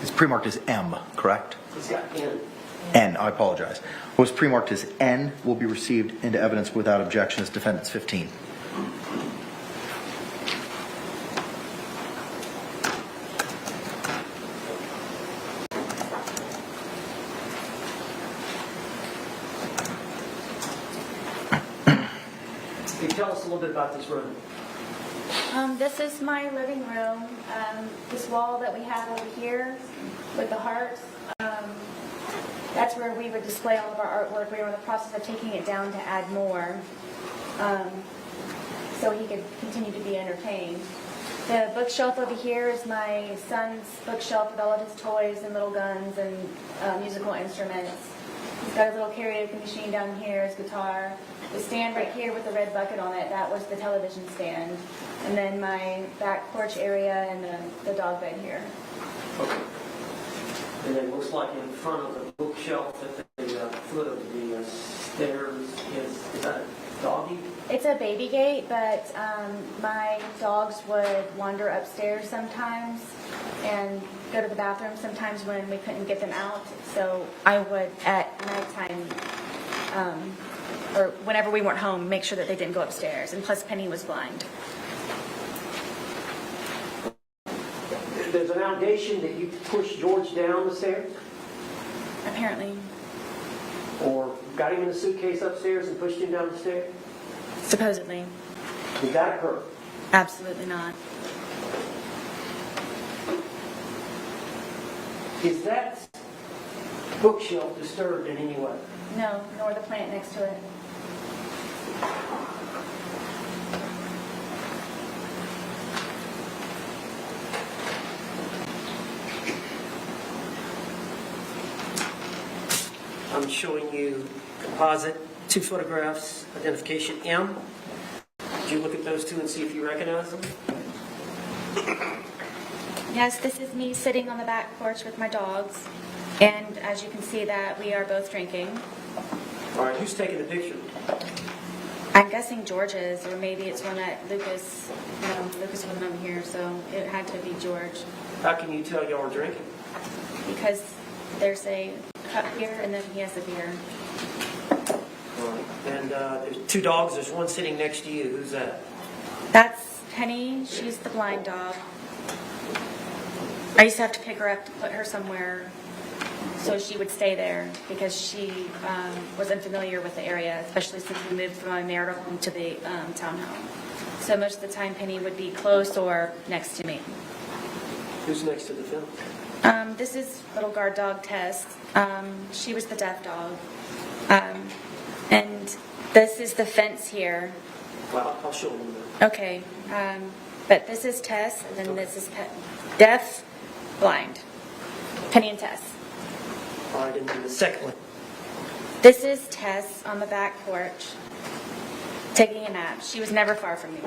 It's pre-marked as M, correct? It's got N. N, I apologize. What was pre-marked as N will be received into evidence without objection as defendants 15. Can you tell us a little bit about this room? This is my living room. This wall that we have over here with the hearts, that's where we would display all of our artwork. We were in the process of taking it down to add more, so he could continue to be entertained. The bookshelf over here is my son's bookshelf with all of his toys and little guns and musical instruments. He's got a little karaoke machine down here, his guitar. The stand right here with the red bucket on it, that was the television stand. And then my back porch area and the dog bed here. Okay. And it looks like in front of the bookshelf at the foot of the stairs is that a doggy? It's a baby gate, but my dogs would wander upstairs sometimes and go to the bathroom sometimes when we couldn't get them out. So I would, at nighttime, or whenever we weren't home, make sure that they didn't go upstairs. And plus, Penny was blind. There's an allegation that you pushed George down the stairs? Apparently. Or got him in a suitcase upstairs and pushed him down the stairs? Supposedly. Did that occur? Absolutely not. Is that bookshelf disturbed in any way? No, nor the plant next to it. I'm showing you composite, 2 photographs, identification M. Did you look at those 2 and see if you recognize them? Yes, this is me sitting on the back porch with my dogs. And as you can see that we are both drinking. All right, who's taking the picture? I'm guessing George's, or maybe it's one that Lucas wasn't over here, so it had to be George. How can you tell y'all are drinking? because there's a cup here and then he has a beer. And there's two dogs. There's one sitting next to you. Who's that? That's Penny. She's the blind dog. I used to have to pick her up to put her somewhere so she would stay there because she was unfamiliar with the area, especially since we moved from my marital home to the townhome. So most of the time Penny would be close or next to me. Who's next to the film? This is little guard dog Tess. She was the deaf dog. And this is the fence here. Well, I'll show them. Okay. But this is Tess, and then this is deaf, blind. Penny and Tess. All right, and then the second one. This is Tess on the back porch, taking a nap. She was never far from me.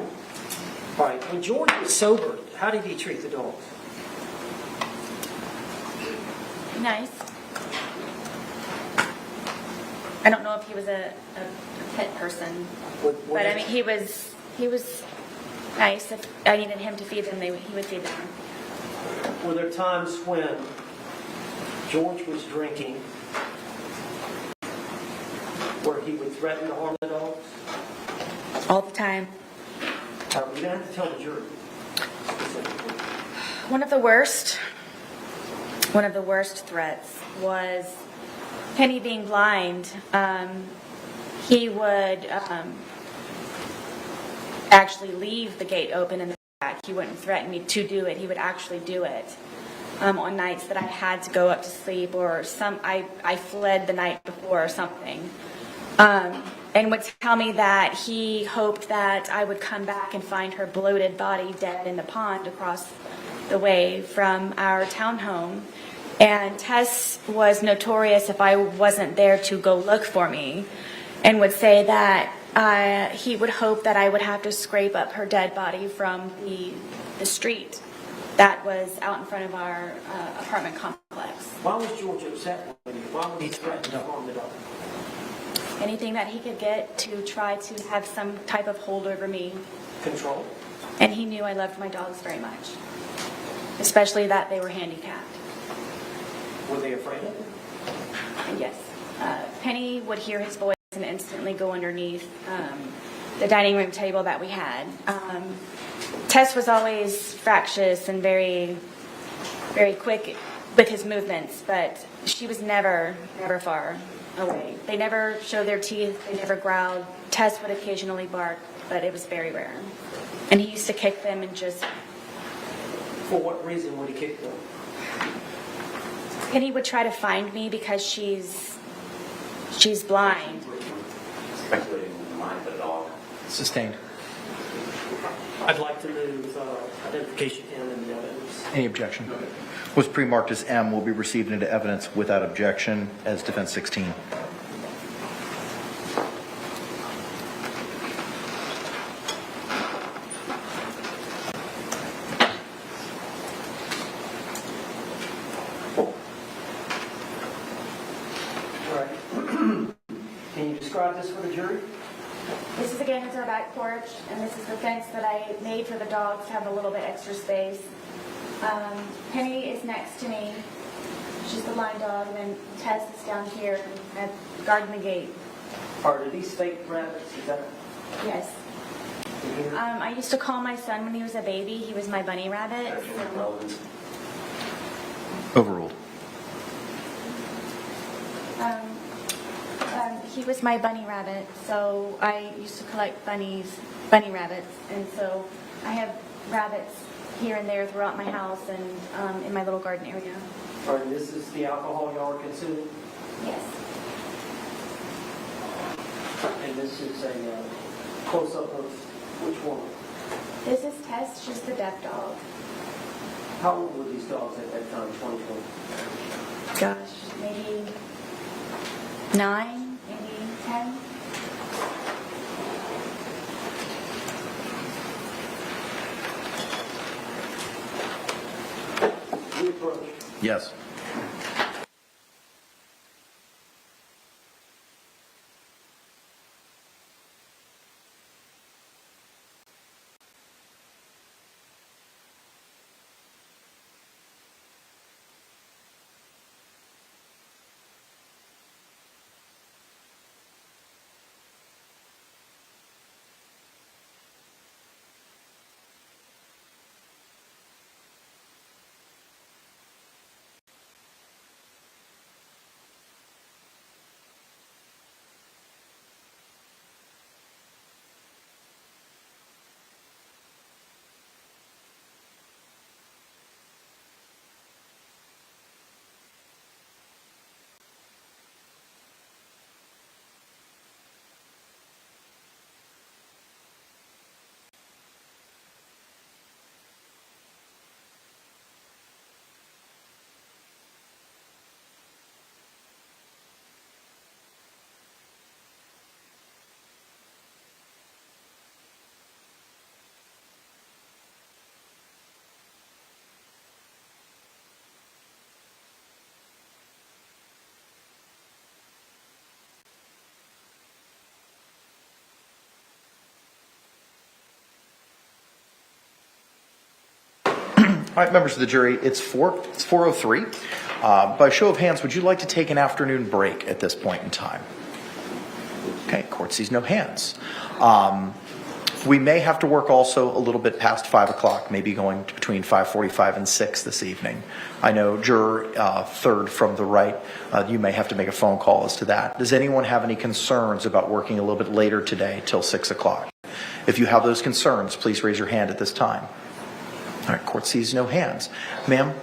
All right, when George was sober, how did he treat the dogs? Nice. I don't know if he was a pet person, but I mean he was nice. If I needed him to feed them, he would feed them. Were there times when George was drinking where he would threaten to harm the dogs? All the time. You're going to have to tell the jury. One of the worst threats was Penny being blind. He would actually leave the gate open in the back. He wouldn't threaten me to do it. He would actually do it on nights that I had to go up to sleep or I fled the night before or something. And would tell me that he hoped that I would come back and find her bloated body dead in the pond across the way from our townhome. And Tess was notorious if I wasn't there to go look for me, and would say that he would hope that I would have to scrape up her dead body from the street that was out in front of our apartment complex. Why was George upset with you? Why would he threaten to harm the dog? Anything that he could get to try to have some type of hold over me. Control? And he knew I loved my dogs very much, especially that they were handicapped. Were they afraid of him? Yes. Penny would hear his voice and instantly go underneath the dining room table that we had. Tess was always fractious and very, very quick with his movements, but she was never far away. They never showed their teeth. They never growled. Tess would occasionally bark, but it was very rare. And he used to kick them and just... For what reason would he kick them? Penny would try to find me because she's blind. Speculating in the mind of the dog. Sustained. I'd like to move identification M and the evidence. Any objection? What's pre-marked as M will be received into evidence without objection as defense 16. Can you describe this for the jury? This is again, it's our back porch, and this is the fence that I made for the dogs to have a little bit extra space. Penny is next to me. She's the blind dog, and then Tess is down here at guarding the gate. Are these fake rabbits? Is that? Yes. I used to call my son when he was a baby. He was my bunny rabbit. Overruled. He was my bunny rabbit, so I used to collect bunny rabbits, and so I have rabbits here and there throughout my house and in my little garden area. All right, this is the alcohol y'all are consuming? Yes. And this is a close-up of which one? This is Tess, she's the deaf dog. How old were these dogs at that time, 2020? Gosh, maybe 9, maybe 10. We approach. Yes. right, members of the jury, it's 4:03. By show of hands, would you like to take an afternoon break at this point in time? Okay, court sees no hands. We may have to work also a little bit past 5 o'clock, maybe going to between 5:45 and 6 this evening. I know juror third from the right, you may have to make a phone call as to that. Does anyone have any concerns about working a little bit later today till 6 o'clock? If you have those concerns, please raise your hand at this time. All right, court sees no hands. Ma'am,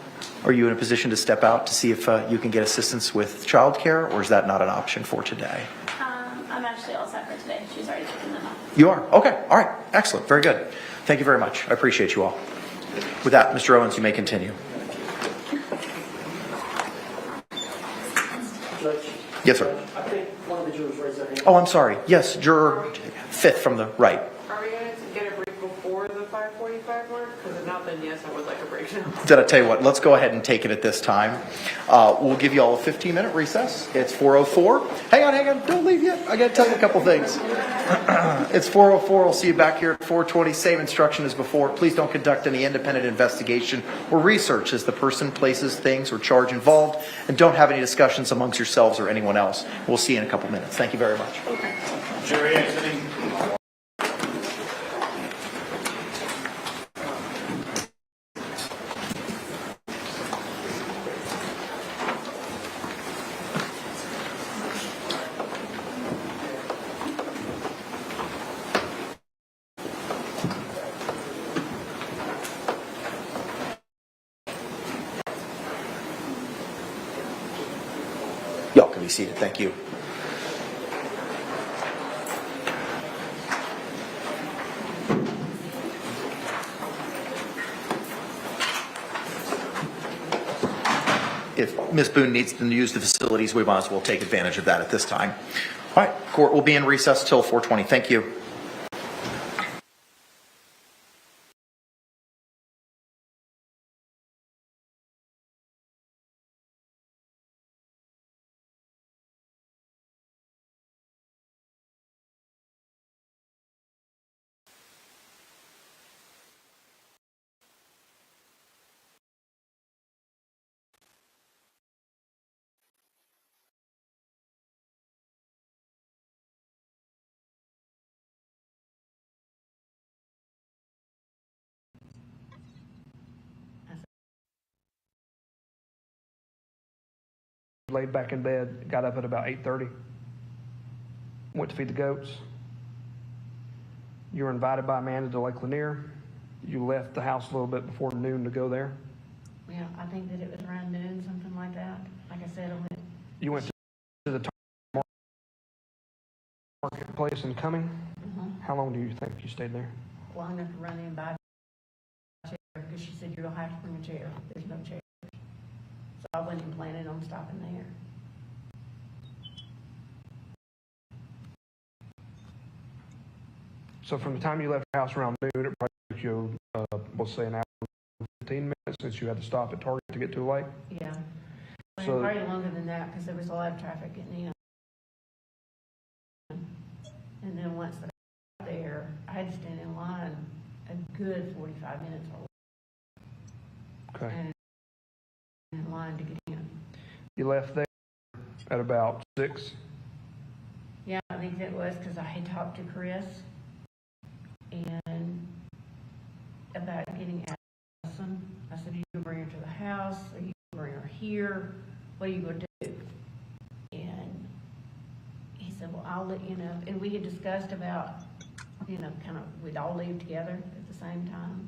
are you in a position to step out to see if you can get assistance with childcare, or is that not an option for today? I'm actually all set for today. She's already taken them off. You are? Okay. All right. Excellent. Very good. Thank you very much. I appreciate you all. With that, Mr. Owens, you may continue. Judge? Yes, sir. I think one of the jurors raised their hand. Oh, I'm sorry. Yes, juror fifth from the right. Are we going to get a break before the 5:45 mark? Because if not, then yes, I would like a break now. Did I tell you what? Let's go ahead and take it at this time. We'll give you all a 15-minute recess. It's 4:04. Hang on. Don't leave yet. I got to tell you a couple things. It's 4:04. We'll see you back here at 4:20. Same instruction as before. Please don't conduct any independent investigation or research as the person, places, things, or charge involved, and don't have any discussions amongst yourselves or anyone else. We'll see you in a couple minutes. Thank you very much. Jury exiting. Y'all can be seated. Thank you. If Ms. Boone needs to use the facilities, we might as well take advantage of that at this time. All right, court will be in recess till 4:20. Thank you. Laid back in bed, got up at about 8:30, went to feed the goats. You were invited by Amanda to Lake Lanier. You left the house a little bit before noon to go there. Yeah, I think that it was around noon, something like that. Like I said, I went. You went to the marketplace in Cumming. How long do you think you stayed there? Long enough to run in by a chair, because she said, you're gonna have to bring a chair. There's no chair. So I wasn't planning on stopping there. So from the time you left your house around noon, it probably took you, we'll say an hour and 15 minutes since you had to stop at Target to get to the lake? Yeah. So- Probably longer than that, because there was a lot of traffic getting in. And then once I got there, I had to stand in line a good 45 minutes or Okay. and in line to get in. You left there at about 6? Yeah, I think that was because I had talked to Chris and about getting Allison. I said, are you going to bring her to the house? Are you going to bring her here? What are you going to do? And he said, well, I'll let you know. And we had discussed about, kind of, we'd all leave together at the same time,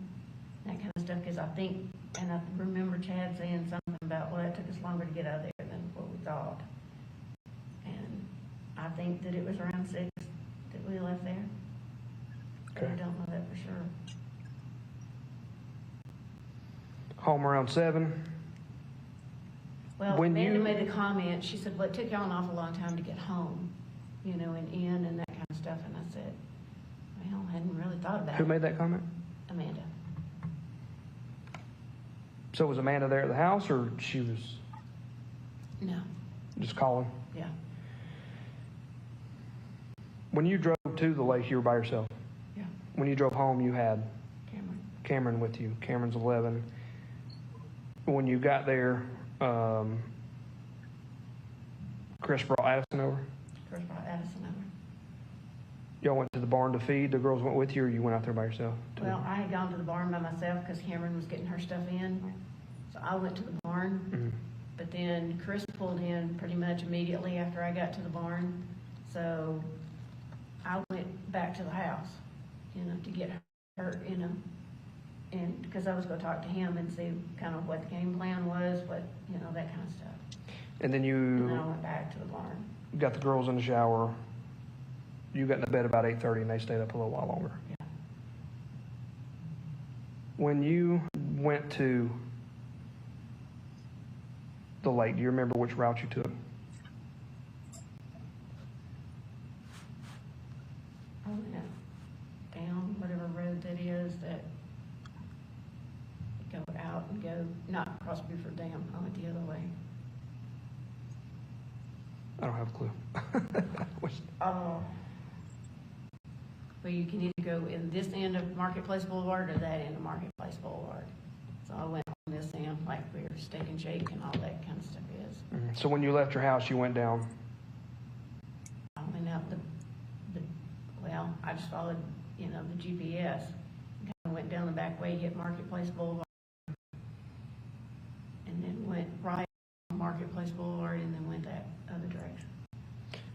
that kind of stuff. Because I think, and I remember Chad saying something about, well, it took us longer to get out of there than what we thought. And I think that it was around 6 that we left there. Okay. I don't know that for sure. Home around 7? Well, When Amanda you- made the comment, she said, well, it took y'all an awful long time to get home, and in and that kind of stuff. And I said, well, I hadn't really thought about it. Who made that comment? Amanda. So was Amanda there at the house, or she was No. just calling? Yeah. When you drove to the lake, you were by yourself? Yeah. When you drove home, you had Cameron. Cameron with you. Cameron's 11. when you got there, Chris brought Addison over? Chris brought Addison over. Y'all went to the barn to feed? The girls went with you, or you went out there by yourself? Well, I had gone to the barn by myself because Cameron was getting her stuff in. So I went to the barn. Mhm. But then Chris pulled in pretty much immediately after I got to the barn. So I went back to the house, to get her, and because I was going to talk to him and see kind of what the game plan was, that kind of stuff. And then And then I went back to the barn. got the girls in the shower. You got in the bed about 8:30, and they stayed up a little while longer. Yeah. When you went to the lake, do you remember which route you took? I went down whatever road that is that go out and go, not across Buford Dam, I went the other way. I don't have a clue. Well, you can either go in this end of Marketplace Boulevard or that end of Marketplace Boulevard. So I went on this end, like where Steak and Shake and all that kind of stuff is. Mhm. So when you left your house, you went down. I went out I just followed, the GPS. Kind of went down the back way, hit Marketplace Boulevard, and then went right on Marketplace Boulevard, and then went that other direction.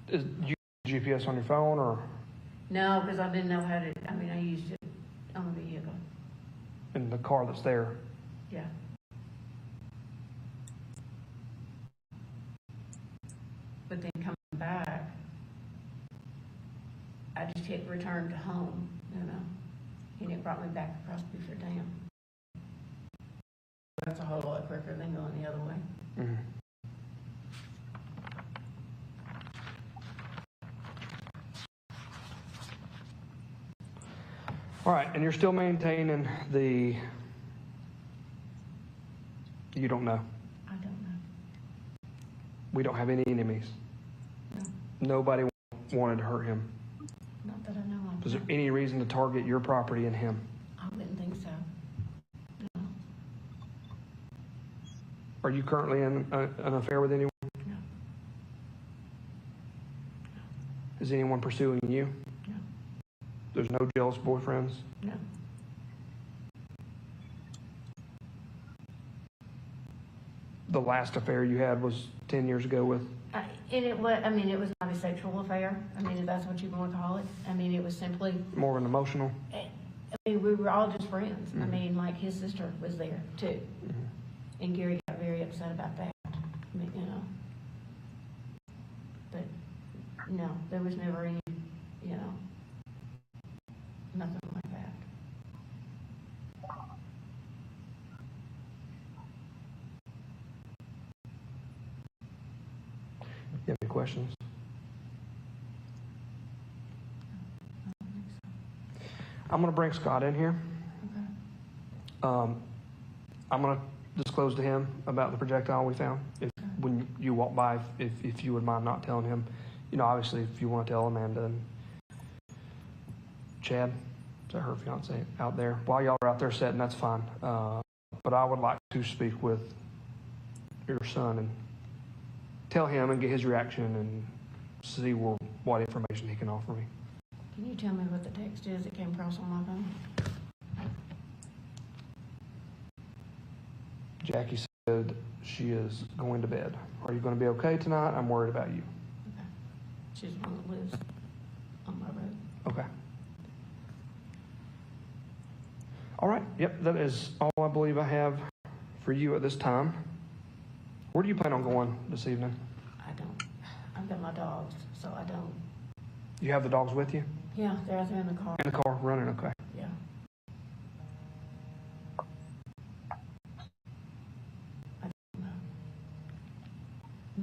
Is you GPS on your phone, or No, because I didn't know how to, I used it on the vehicle. in the car that's there? Yeah. But then coming back, I just hit return to home, and it brought me back across Buford Dam. That's a whole lot quicker than going the other way. Mhm. All right, and you're still maintaining you don't know. I don't know. We don't have any enemies. No. Nobody wanted to hurt him. Not that I know of. Was there any reason to target your property and him? I wouldn't think so. No. Are you currently in an affair with anyone? No. Is anyone pursuing you? No. There's no jealous boyfriends? No. The last affair you had was 10 years ago with? And it was, it was not a sexual affair. If that's what you want to call it. It was simply, More of an emotional? we were all just friends. Mhm. Like his sister was there too. Mhm. And Gary got very upset about that. But no, there was never any, nothing like that. You have any questions? I'm going to bring Scott in here. I'm going to disclose to him about the projectile we found. When you walk by, if you would mind not telling him, obviously if you want to tell Amanda and Chad, is that her fiance out there? While y'all are out there sitting, that's fine. But I would like to speak with your son and tell him and get his reaction and see what information he can offer me. Can you tell me what the text is that came across on my phone? Jackie said she is going to bed. Are you going to be okay tonight? I'm worried about you. Okay. She's the one that lives on my road. Okay. All right. Yep, that is all I believe I have for you at this time. Where do you plan on going this evening? I don't. I've got my dogs, so I don't. You have the dogs with you? Yeah, they're out there in the car. In the car, running, okay. Yeah. I don't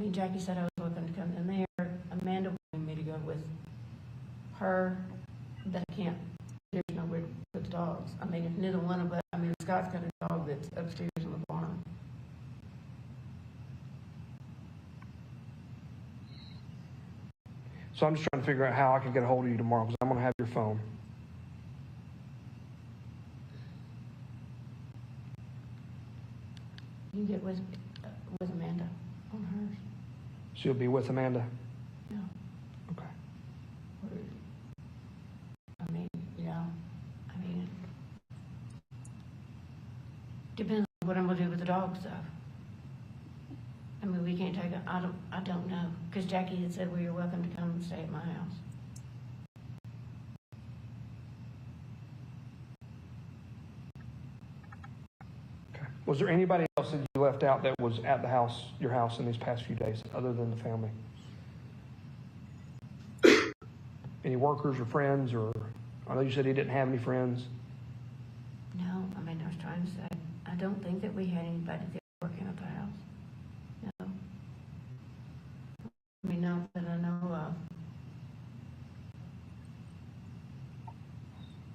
know. Jackie said I was looking to come in there. Amanda wanted me to go with her, but I can't. There's nowhere to put the dogs. If neither one of us, Scott's got a dog that's upstairs in the barn. So I'm just trying to figure out how I can get a hold of you tomorrow because I'm going to have your phone. You get with Amanda on hers. She'll be with Amanda. Yeah. Okay. I mean, yeah. I mean, depends on what I'm gonna do with the dogs, though. I mean, we can't take it. I don't know, because Jackie had said, well, you're welcome to come and stay at my house. Okay. Was there anybody else that you left out that was at the house, your house, in these past few days, other than the family? Any workers or friends, or I know you said he didn't have any friends. No, I mean, I was trying to say, I don't think that we had anybody that was working at the house. No. I mean, not that I know of.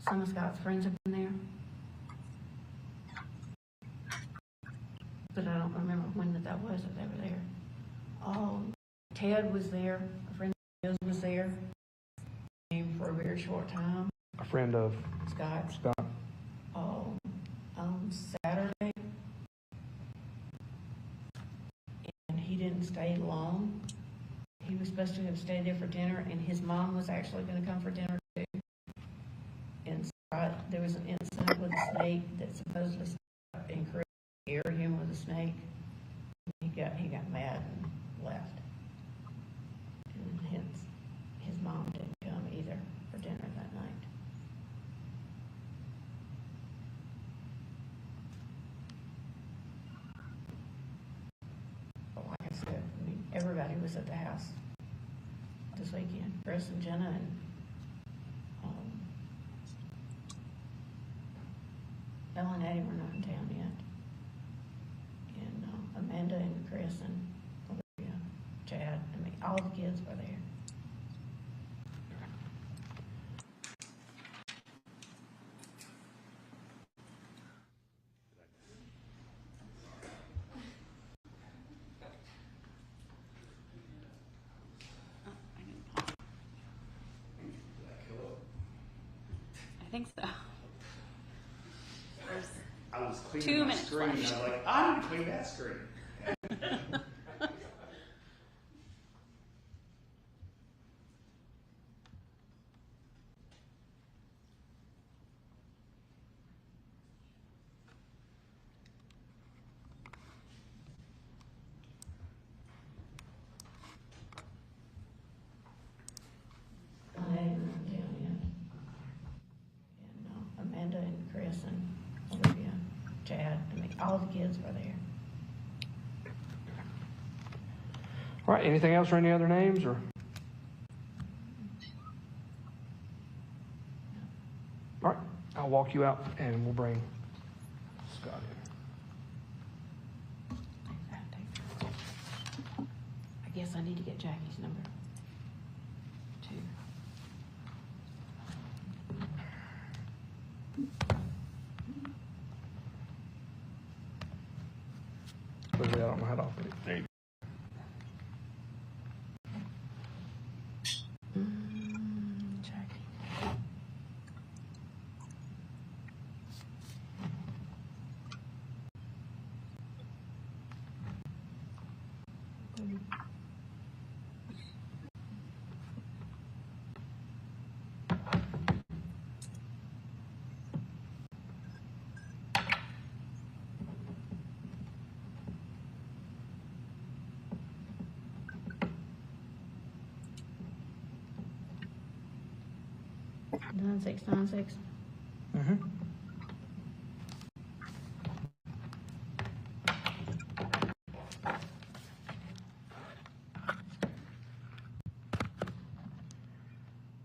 Some of Scott's friends have been there. But I don't remember when that was that they were there. Oh, Ted was there. A friend of his was there. Came for a very short time. A friend of Scott. Scott. Oh, on Saturday. And he didn't stay long. He was supposed to have stayed there for dinner, and his mom was actually going to come for dinner too. And Scott, there was an incident with a snake that supposedly Scott encouraged him with a snake. He got mad and left. And hence, his mom didn't come either for dinner that night. But like I said, I mean, everybody was at the house this weekend. Chris and Jenna and Ellen and Eddie were not in town yet. And Amanda and Chris and Olivia, Chad, I mean, all the kids were there. I think so. I was cleaning 2 my minutes screen, and I was left. like, I need to clean that screen. Ellen and Eddie were not in town yet. And Amanda and Chris and Olivia, Chad, I mean, all the kids were there. All right, anything else or any other names, or? All right, I'll walk you out and we'll bring Scott in. I guess I need to get Jackie's number too. Put it out on my head off. There you go. Jackie. Nine 696. Mm-hmm.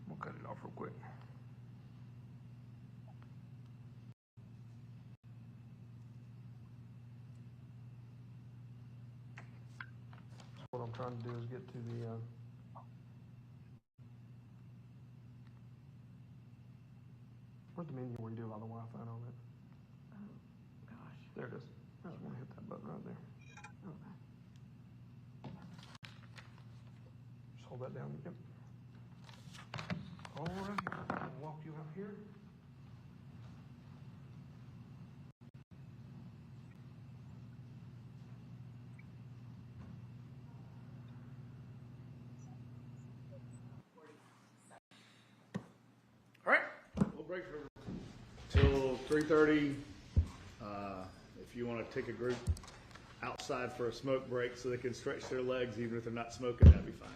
We'll cut it off real quick. What I'm trying to do is get to the where's the menu where you do all the Wi-Fi and all that? Oh, gosh. There it is. I just want to hit that button right there. Okay. Just hold that down. Yep. All right. I'll walk you out here. break till 3:30. If you want to take a group outside for a smoke break so they can stretch their legs even if they're not smoking, that'd be fine.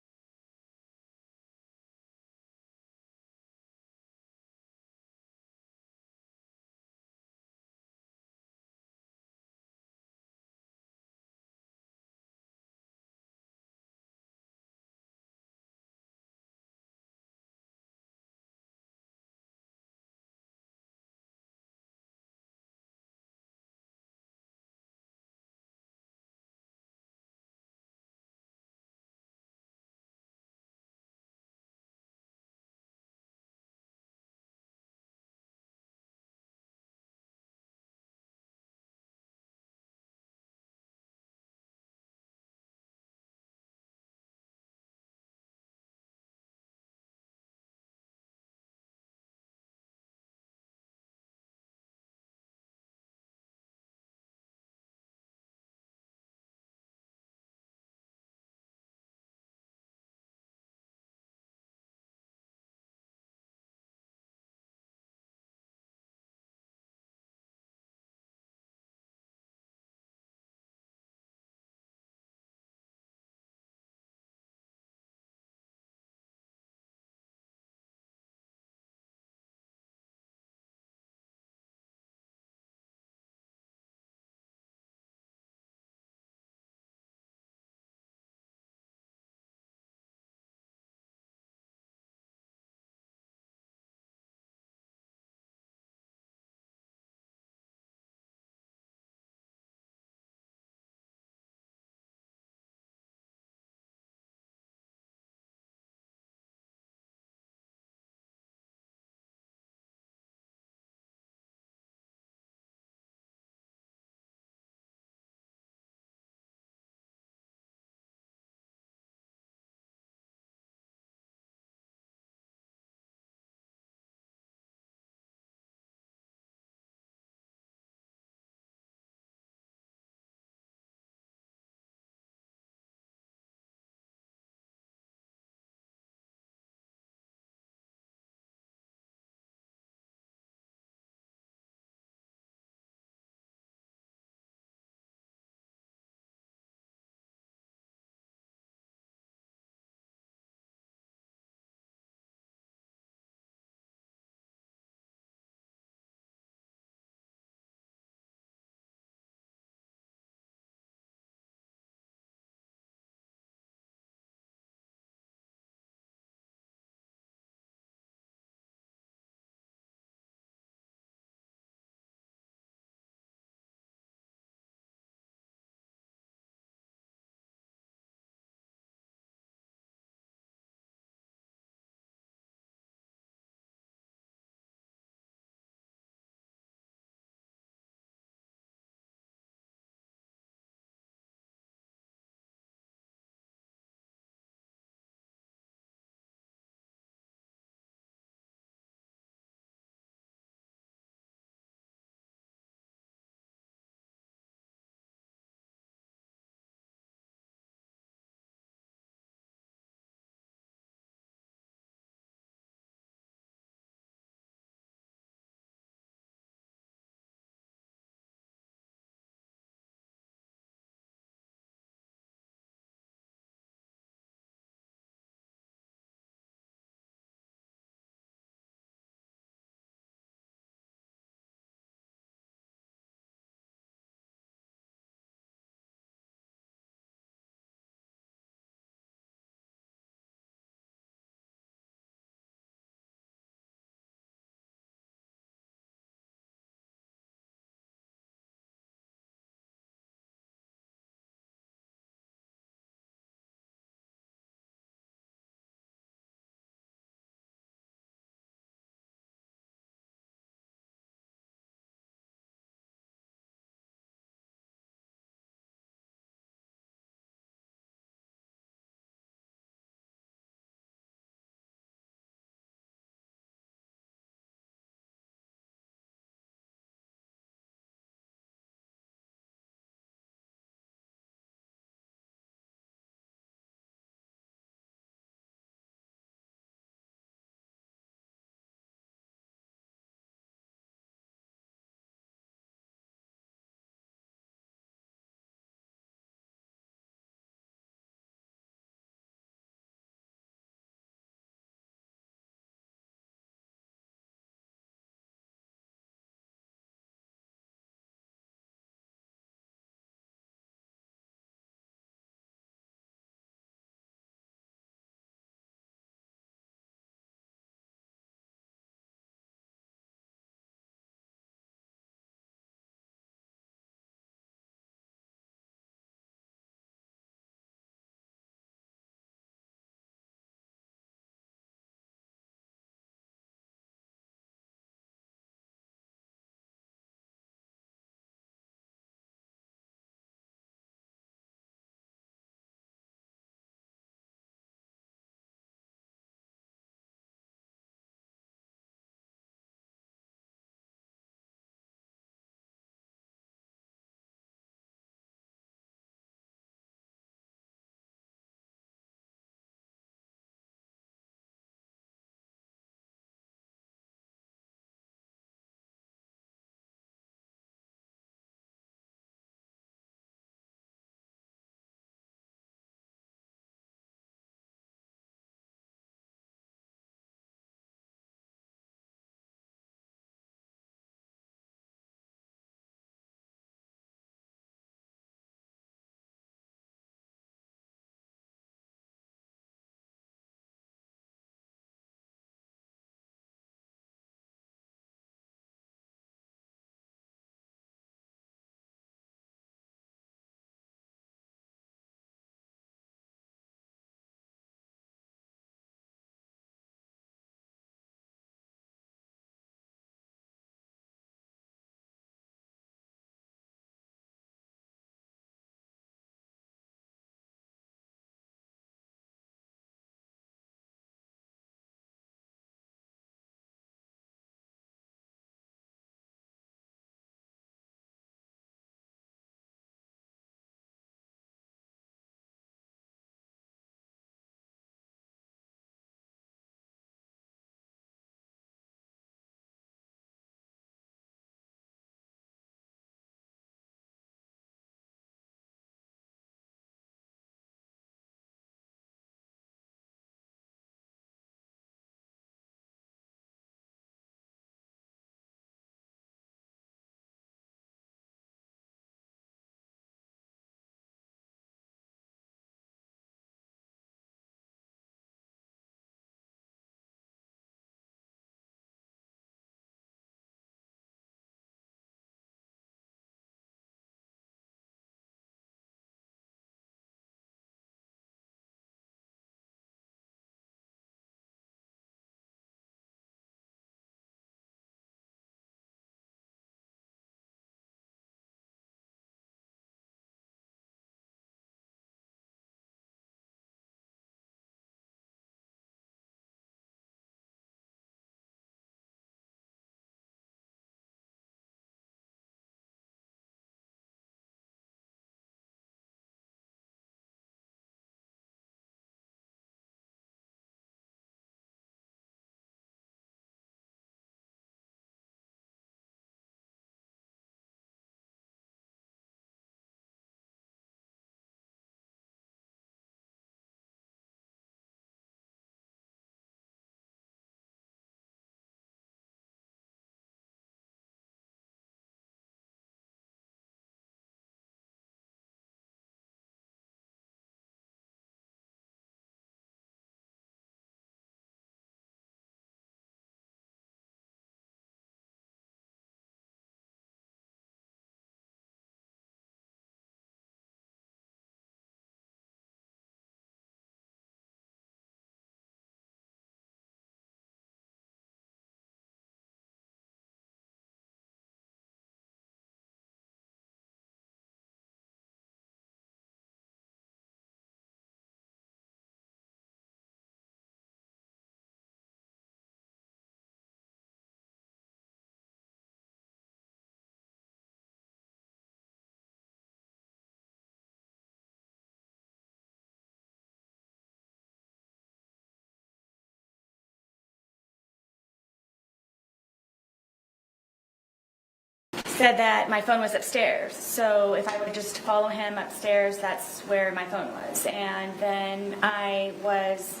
said that my phone was upstairs. So if I would just follow him upstairs, that's where my phone was. And then I was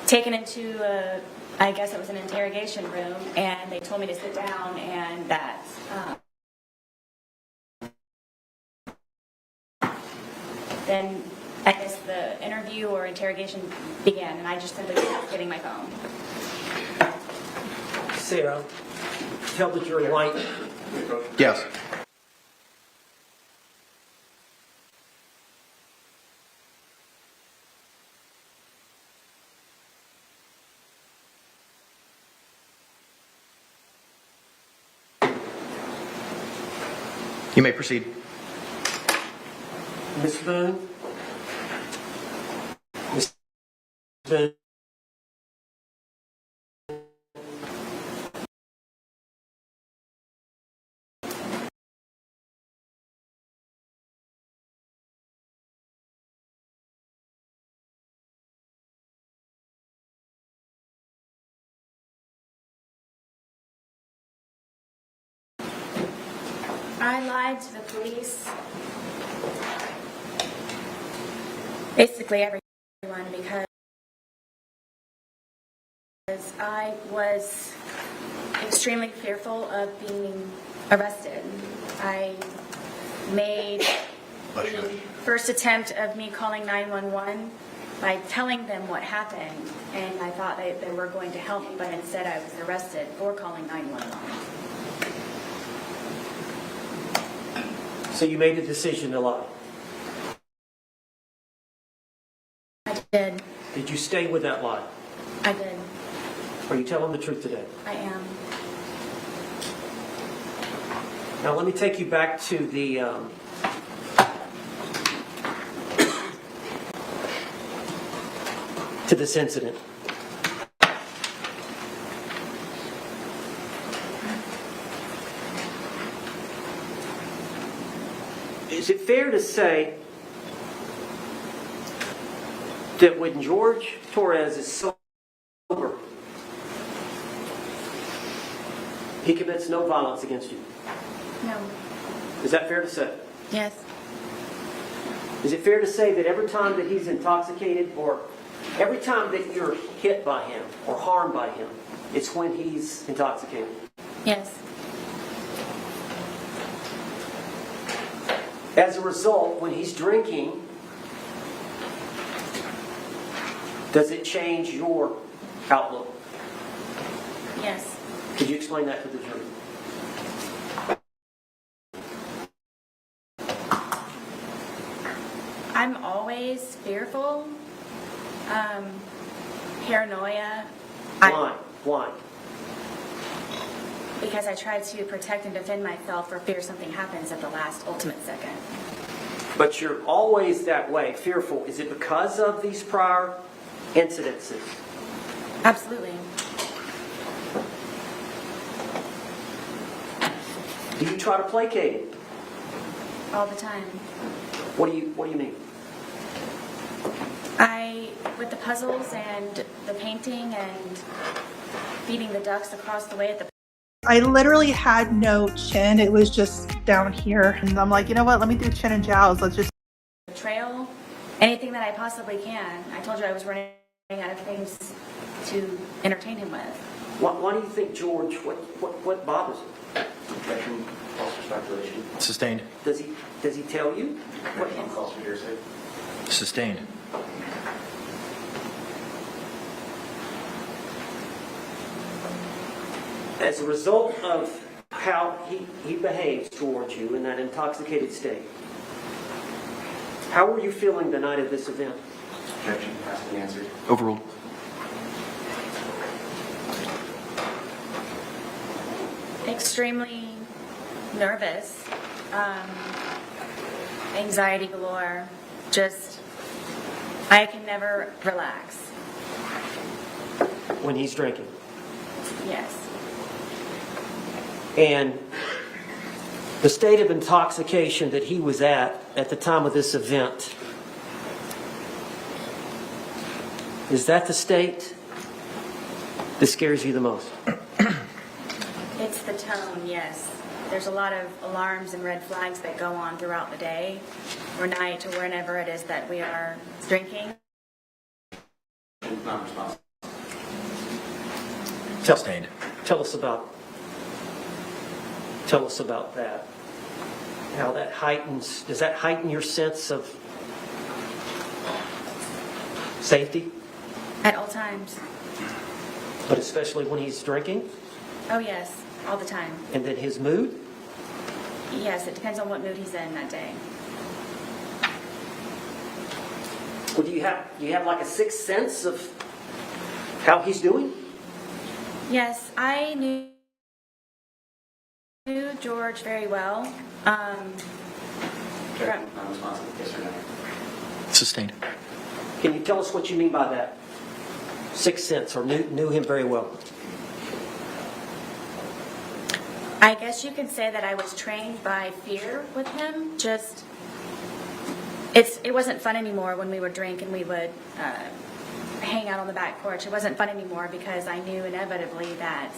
taken into I guess it was an interrogation room, and they told me to sit down, and that then I guess the interview or interrogation began, and I just simply was getting my phone. Sarah, tell the jury why. Yes. You may proceed. Ms. Boone? Ms. Boone? I lied to the police. Basically everyone, because I was extremely fearful of being arrested. I made the first attempt of me calling 911 by telling them what happened, and I thought they were going to help me, but instead I was arrested for calling 911. So you made a decision to lie. I did. Did you stay with that lie? I did. Are you telling the truth today? I am. Now let me take you back to the to this incident. Is it fair to say that when George Torres is sober, he commits no violence against you? No. Is that fair to say? Yes. Is it fair to say that every time that he's intoxicated, or every time that you're hit by him or harmed by him, it's when he's intoxicated? Yes. As a result, when he's drinking, does it change your outlook? Yes. Could you explain that to the jury? I'm always fearful, paranoia. Why? Because I try to protect and defend myself for fear something happens at the last ultimate second. But you're always that way, fearful. Is it because of these prior incidences? Absolutely. Do you try to placate it? All the time. What do you mean? With the puzzles and the painting and feeding the ducks across the way at the I literally had no chin. It was just down here. And I'm like, you know what? Let me do chin and jowls. Let's just trail, anything that I possibly can. I told you I was running out of things to entertain him with. Why do you think George, what bothers him? Objection, calls for speculation. Sustained. Does he tell you? Objection, calls for hearsay. Sustained. As a result of how he behaves towards you in that intoxicated state, how were you feeling the night of this event? Objection, has been answered. Overruled. Extremely nervous, anxiety galore, just, I can never relax. When he's drinking? Yes. And the state of intoxication that he was at the time of this event, is that the state that scares you the most? It's the tone, yes. there's a lot of alarms and red flags that go on throughout the day or night or whenever it is that we are drinking. Not responsible. Sustained. Tell us about that. How that heightens, does that heighten your sense of safety? At all times. But especially when he's drinking? Oh yes, all the time. And then his mood? Yes, it depends on what mood he's in that day. Well, do you have like a sixth sense of how he's doing? Yes, I knew George very well. Okay. Not responsible. Yes or no? Sustained. Can you tell us what you mean by that? Sixth sense, or knew him very well? I guess you could say that I was trained by fear with him. Just, it wasn't fun anymore when we would drink and we would hang out on the back porch. It wasn't fun anymore because I knew inevitably that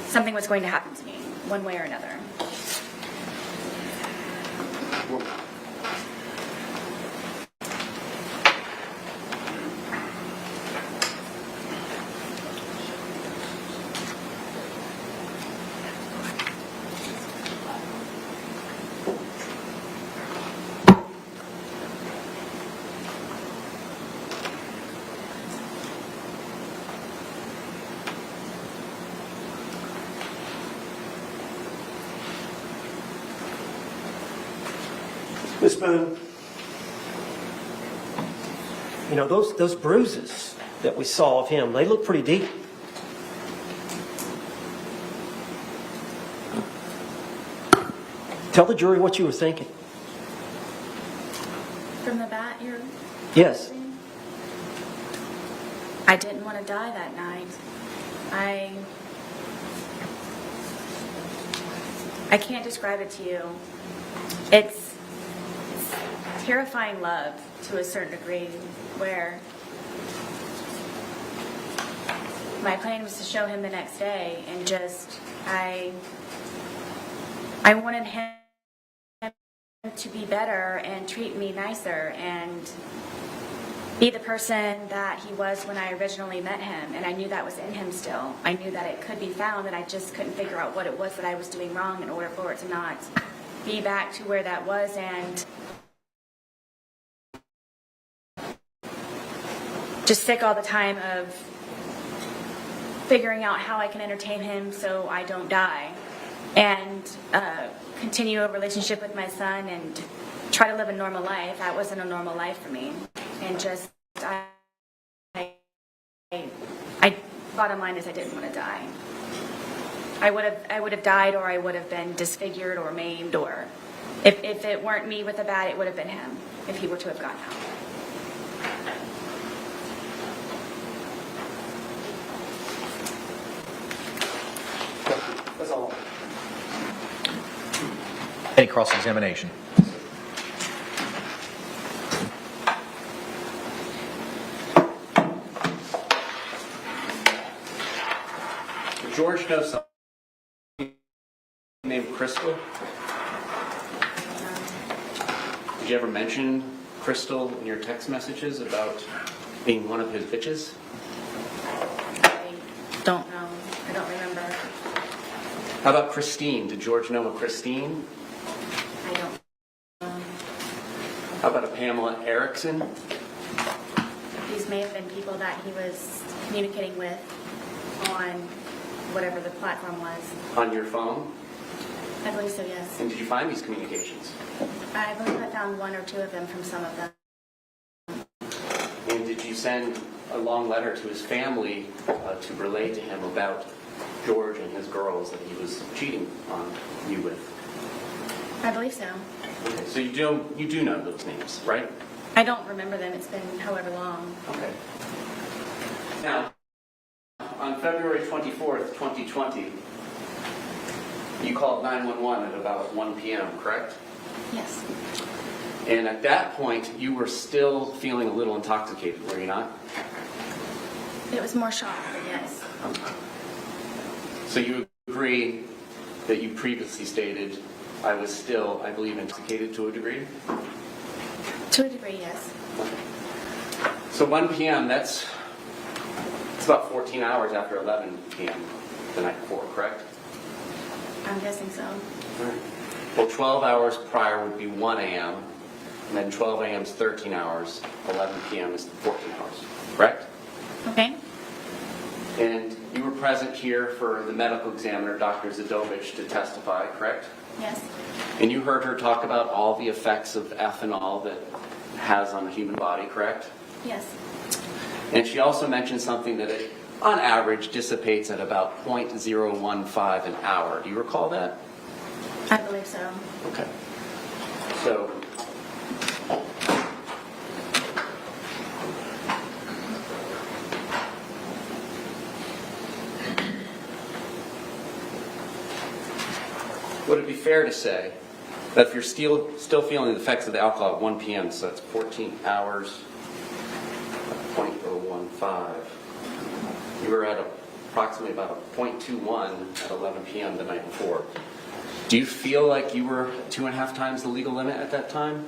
something was going to happen to me, one way or another. Miss Boone, you know, those bruises that we saw of him, they look pretty deep. Tell the jury what you were thinking. From the bat, you're... Yes. I didn't want to die that night. I can't describe it to you. It's terrifying love to a certain degree, where my plan was to show him the next day, and just I wanted him to be better and treat me nicer and be the person that he was when I originally met him. And I knew that was in him still. I knew that it could be found, and I just couldn't figure out what it was that I was doing wrong in order for it to not be back to where that was. And just sick all the time of figuring out how I can entertain him so I don't die, and continue a relationship with my son and try to live a normal life. That wasn't a normal life for me. And just, bottom line is I didn't want to die. I would have died, or I would have been disfigured or maimed, or if it weren't me with the bat, it would have been him if he were to have gotten out. That's all. Any cross-examination? George knows something named Crystal. Did you ever mention Crystal in your text messages about being one of his bitches? I don't know. I don't remember. How about Christine? Did George know a Christine? I don't know. How about a Pamela Erickson? These may have been people that he was communicating with on whatever the platform was. On your phone? I believe so, yes. And did you find these communications? I believe I found one or two of them from some of them. And did you send a long letter to his family to relay to him about George and his girls that he was cheating on you with? I believe so. Okay, so you do know those names, right? I don't remember them. It's been however long. Okay. Now, on February 24th, 2020, you called 911 at about 1 p.m., correct? Yes. And at that point, you were still feeling a little intoxicated, were you not? It was more shock, but yes. Okay. So you agree that you previously stated I was still, I believe, intoxicated to a degree? To a degree, yes. So 1 p.m., it's about 14 hours after 11 p.m. the night before, correct? I'm guessing so. All right. Well, 12 hours prior would be 1 a.m., and then 12 a.m. is 13 hours, 11 p.m. is 14 hours, correct? Okay. And you were present here for the medical examiner, Dr. Zadovich, to testify, correct? Yes. And you heard her talk about all the effects of ethanol that it has on the human body, correct? Yes. And she also mentioned something that it, on average, dissipates at about 0.015 an hour. Do you recall that? I believe so. Okay. So, would it be fair to say that if you're still feeling the effects of the alcohol at 1 p.m., so that's 14 hours, 0.015, you were at approximately about a 0.21 at 11 p.m. the night before. Do you feel like you were 2.5 times the legal limit at that time?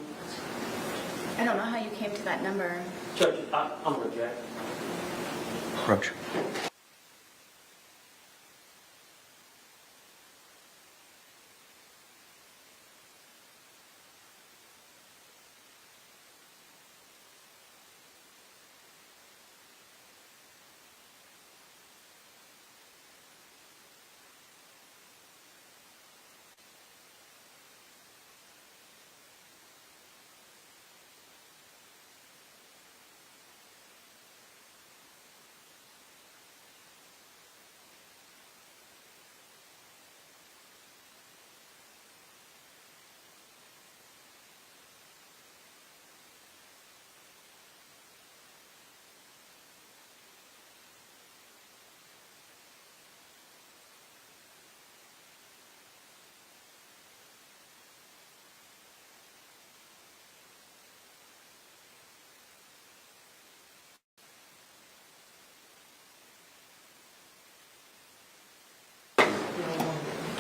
I don't know how you came to that number. Judge, I'm going to object. Roach.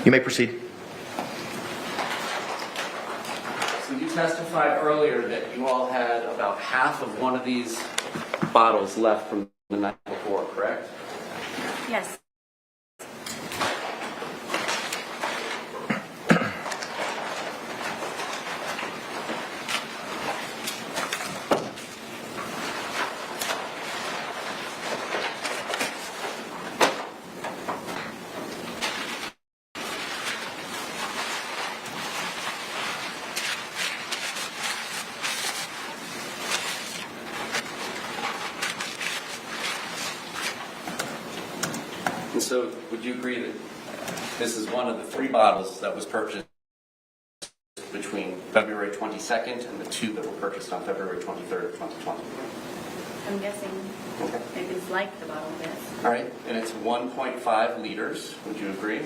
You may proceed. So you testified earlier that you all had about half of one of these bottles left from the night before, correct? Yes. And so would you agree that this is one of the 3 bottles that was purchased between February 22nd and the 2 that were purchased on February 23rd of 2020? I'm guessing Okay. maybe it's like the bottle of this. All right, and it's 1.5 liters. Would you agree?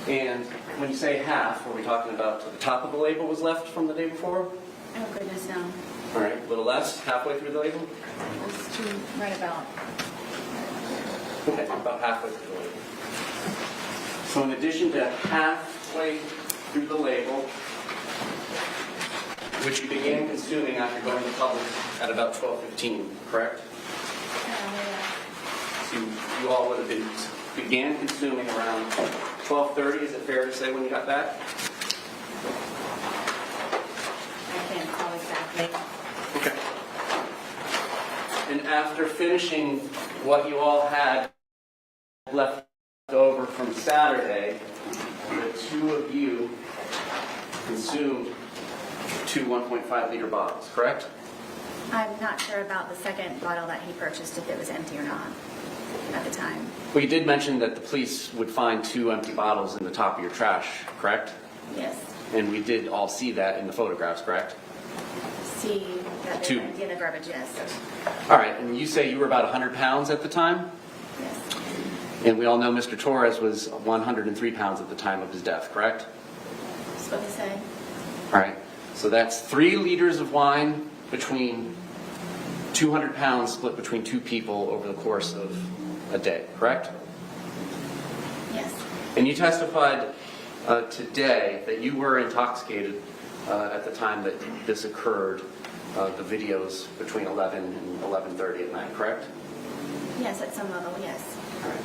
And when you say half, are we talking about to the top of the label was left from the day before? Oh, goodness, no. All right, a little less, halfway through the label? It's too right about. Okay, about halfway through the label. So in addition to halfway through the label, which you began consuming after going to public at about 12:15, correct? So you all would have began consuming around 12:30, is it fair to say, when you got back? I can't call exactly. Okay. And after finishing what you all had left over from Saturday, the 2 of you consumed 2 1.5 liter bottles, correct? I'm not sure about the second bottle that he purchased, if it was empty or not at the time. Well, you did mention that the police would find 2 empty bottles in the top of your trash, correct? Yes. And we did all see that in the photographs, correct? See that Two. they're empty in the garbage, yes. All right, and you say you were about 100 pounds at the time? Yes. And we all know Mr. Torres was 103 pounds at the time of his death, correct? That's what they say. All right. So that's 3 liters of wine between 200 pounds split between 2 people over the course of a day, correct? Yes. And you testified today that you were intoxicated at the time that this occurred, the videos between 11 and 11:30 at night, correct? Yes, at some level, yes. All right.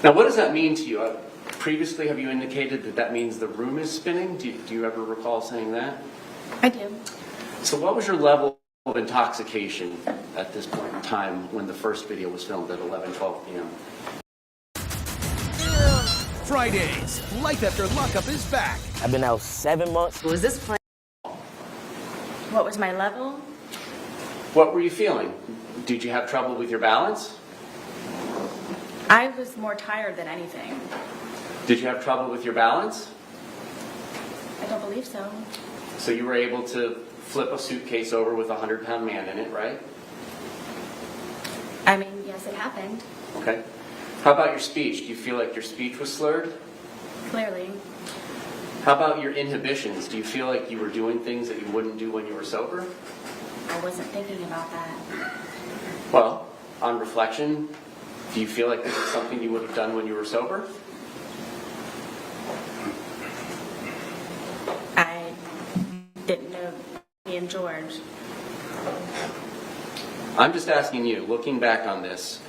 Now, what does that mean to you? Previously, have you indicated that that means the room is spinning? Do you ever recall saying that? I do. So what was your level of intoxication at this point in time when the first video was filmed at 11:12 p.m.? Fridays, Life After Lockup is back. I've been out 7 months. Was this plan? What was my level? What were you feeling? Did you have trouble with your balance? I was more tired than anything. Did you have trouble with your balance? I don't believe so. So you were able to flip a suitcase over with a 100-pound man in it, right? I mean, yes, it happened. Okay. How about your speech? Do you feel like your speech was slurred? Clearly. How about your inhibitions? Do you feel like you were doing things that you wouldn't do when you were sober? I wasn't thinking about that. Well, on reflection, do you feel like this is something you would have done when you were sober? I didn't know me and George. I'm just asking you, looking back on this,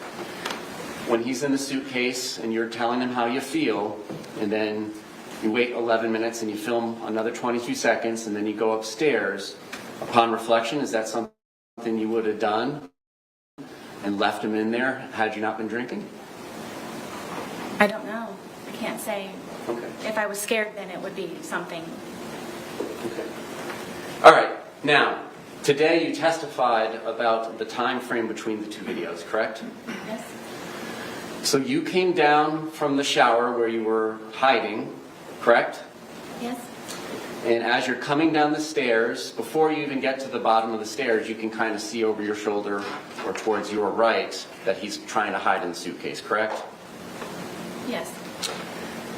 when he's in the suitcase and you're telling him how you feel, and then you wait 11 minutes and you film another 22 seconds, and then you go upstairs, upon reflection, is that something you would have done and left him in there had you not been drinking? I don't know. I can't say. Okay. If I was scared, then it would be something. Okay. All right. Now, today you testified about the time frame between the 2 videos, correct? Yes. So you came down from the shower where you were hiding, correct? Yes. And as you're coming down the stairs, before you even get to the bottom of the stairs, you can kind of see over your shoulder or towards your right that he's trying to hide in the suitcase, correct? Yes.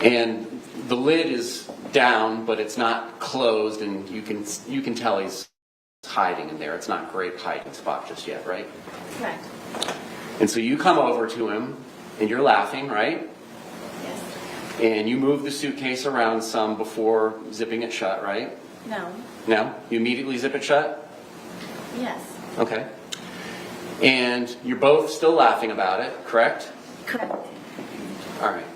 And the lid is down, but it's not closed, and you can tell he's hiding in there. It's not a great hiding spot just yet, right? Correct. And so you come over to him, and you're laughing, right? Yes. And you move the suitcase around some before zipping it shut, right? No. No? You immediately zip it shut? Yes. Okay. And you're both still laughing about it, correct? Correct. All right.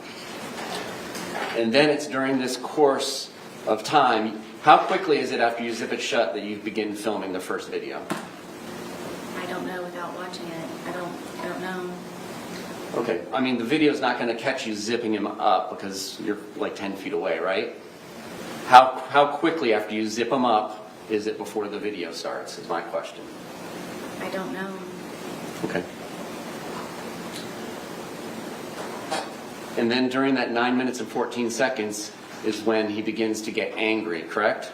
And then it's during this course of time, how quickly is it after you zip it shut that you begin filming the first video? I don't know without watching it. I don't know. Okay. I mean, the video's not going to catch you zipping him up because you're like 10 feet away, right? How quickly after you zip him up is it before the video starts, is my question. I don't know. Okay. And then during that 9 minutes and 14 seconds is when he begins to get angry, correct?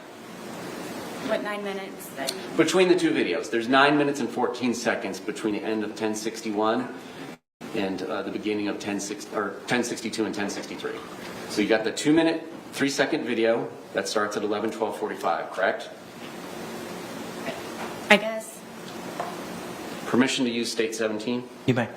What 9 minutes? Between the 2 videos, there's 9 minutes and 14 seconds between the end of 1061 and the beginning of 1062 and 1063. So you got the 2-minute, 3-second video that starts at 11:12:45, correct? I guess. Permission to use State 17? You may.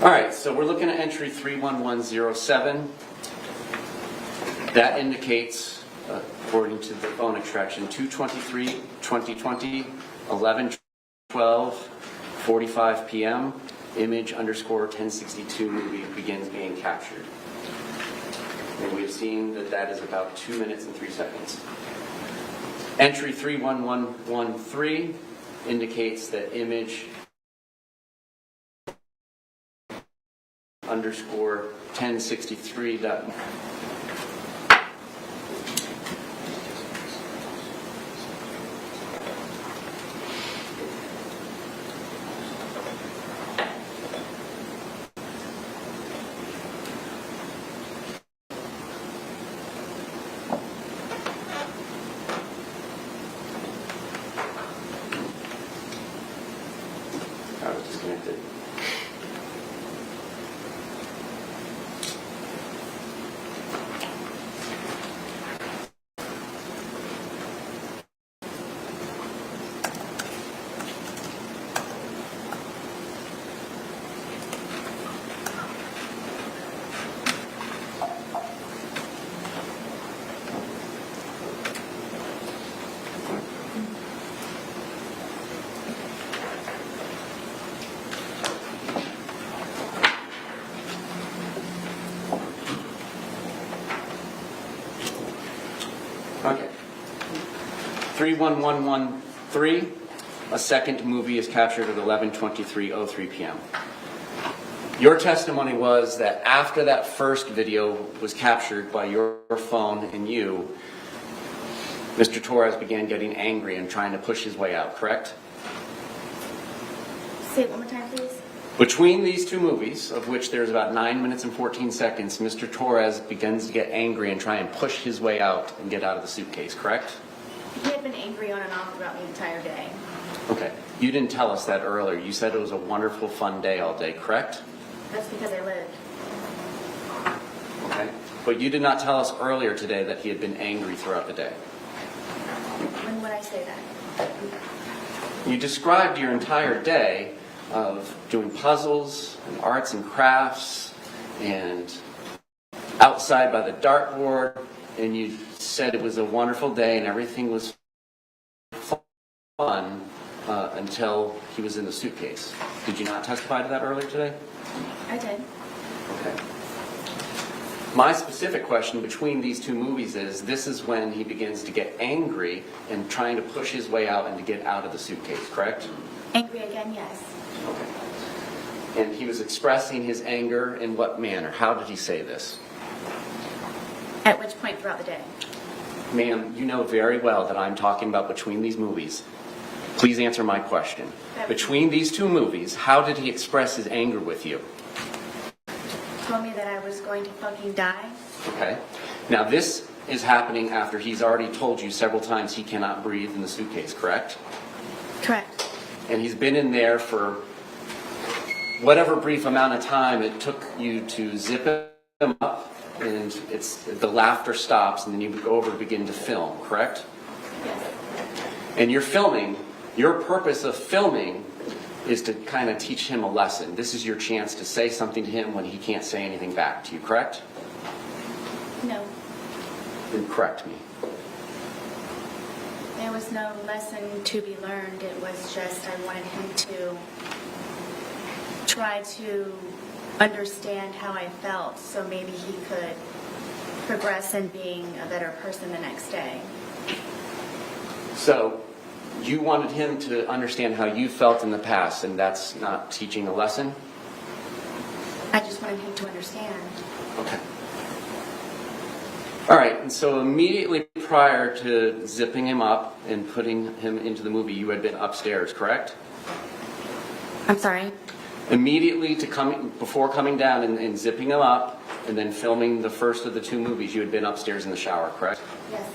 All right, so we're looking at entry 31107. That indicates, according to the phone extraction, 2/23/2020, 11/12, 45 p.m. Image underscore 1062 movie begins being captured. And we've seen that that is about 2 minutes and 3 seconds. Entry 31113 indicates that image underscore 1063. I was disconnected. Okay. 31113, a second movie is captured at 11:23:03 p.m. Your testimony was that after that first video was captured by your phone and you, Mr. Torres began getting angry and trying to push his way out, correct? Say it one more time, please. Between these two movies, of which there's about 9 minutes and 14 seconds, Mr. Torres begins to get angry and try and push his way out and get out of the suitcase, correct? He had been angry on and off throughout the entire day. Okay. You didn't tell us that earlier. You said it was a wonderful, fun day all day, correct? That's because I lived. Okay. But you did not tell us earlier today that he had been angry throughout the day. When would I say that? You described your entire day of doing puzzles and arts and crafts and outside by the dartboard, and you said it was a wonderful day and everything was fun until he was in the suitcase. Did you not testify to that earlier today? I did. Okay. My specific question between these two movies is, this is when he begins to get angry and trying to push his way out and to get out of the suitcase, correct? Angry again, yes. Okay. And he was expressing his anger in what manner? How did he say this? At which point throughout the day? Ma'am, you know very well that I'm talking about between these movies. Please answer my question. Between these two movies, how did he express his anger with you? Told me that I was going to fucking die. Okay. Now this is happening after he's already told you several times he cannot breathe in the suitcase, correct? Correct. And he's been in there for whatever brief amount of time it took you to zip him up, and the laughter stops, and then you go over and begin to film, correct? Yes. And you're filming. Your purpose of filming is to kind of teach him a lesson. This is your chance to say something to him when he can't say anything back to you, correct? No. Then correct me. There was no lesson to be learned. It was just I wanted him to try to understand how I felt so maybe he could progress in being a better person the next day. So you wanted him to understand how you felt in the past, and that's not teaching a lesson? I just wanted him to understand. Okay. All right, and so immediately prior to zipping him up and putting him into the movie, you had been upstairs, correct? I'm sorry? Immediately before coming down and zipping him up and then filming the first of the two movies, you had been upstairs in the shower, correct? Yes.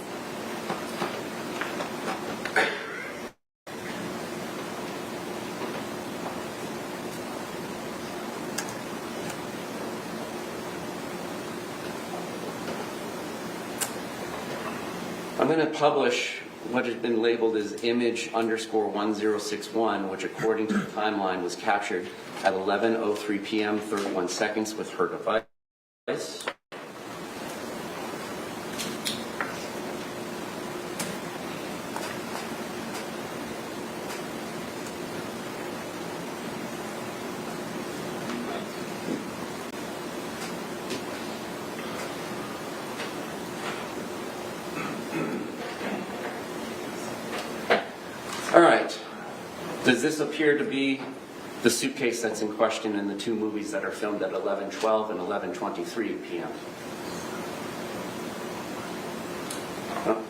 I'm going to publish what has been labeled as image underscore 1061, which according to the timeline was captured at 11:03 p.m., 31 seconds with her device. All right. Does this appear to be the suitcase that's in question in the two movies that are filmed at 11:12 and 11:23 p.m.? No?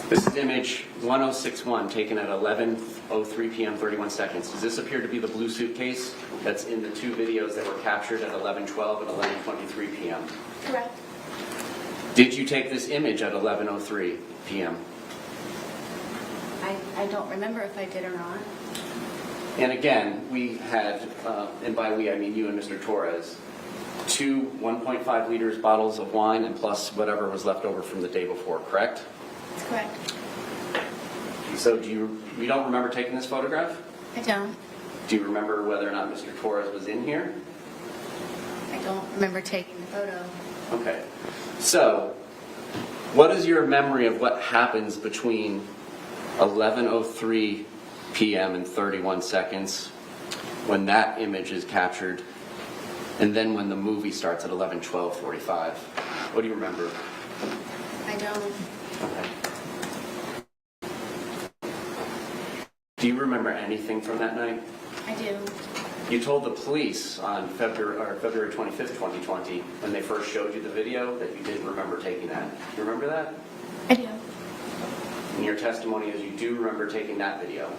This is image 1061 taken at 11:03 p.m. 31 seconds. Does this appear to be the blue suitcase that's in the two videos that were captured at 11:12 and 11:23 p.m.? Correct. Did you take this image at 11:03 p.m.? I don't remember if I did or not. And again, we had, and by we I mean you and Mr. Torres, two 1.5 liters bottles of wine and plus whatever was left over from the day before, correct? That's correct. So you don't remember taking this photograph? I don't. Do you remember whether or not Mr. Torres was in here? I don't remember taking the photo. Okay. So, what is your memory of what happens between 11:03 p.m. and 31 seconds when that image is captured, and then when the movie starts at 11:12:45? What do you remember? I don't. Okay. Do you remember anything from that night? I do. You told the police on February 25th, 2020, when they first showed you the video, that you didn't remember taking that. Do you remember that? I do. And your testimony is you do remember taking that video,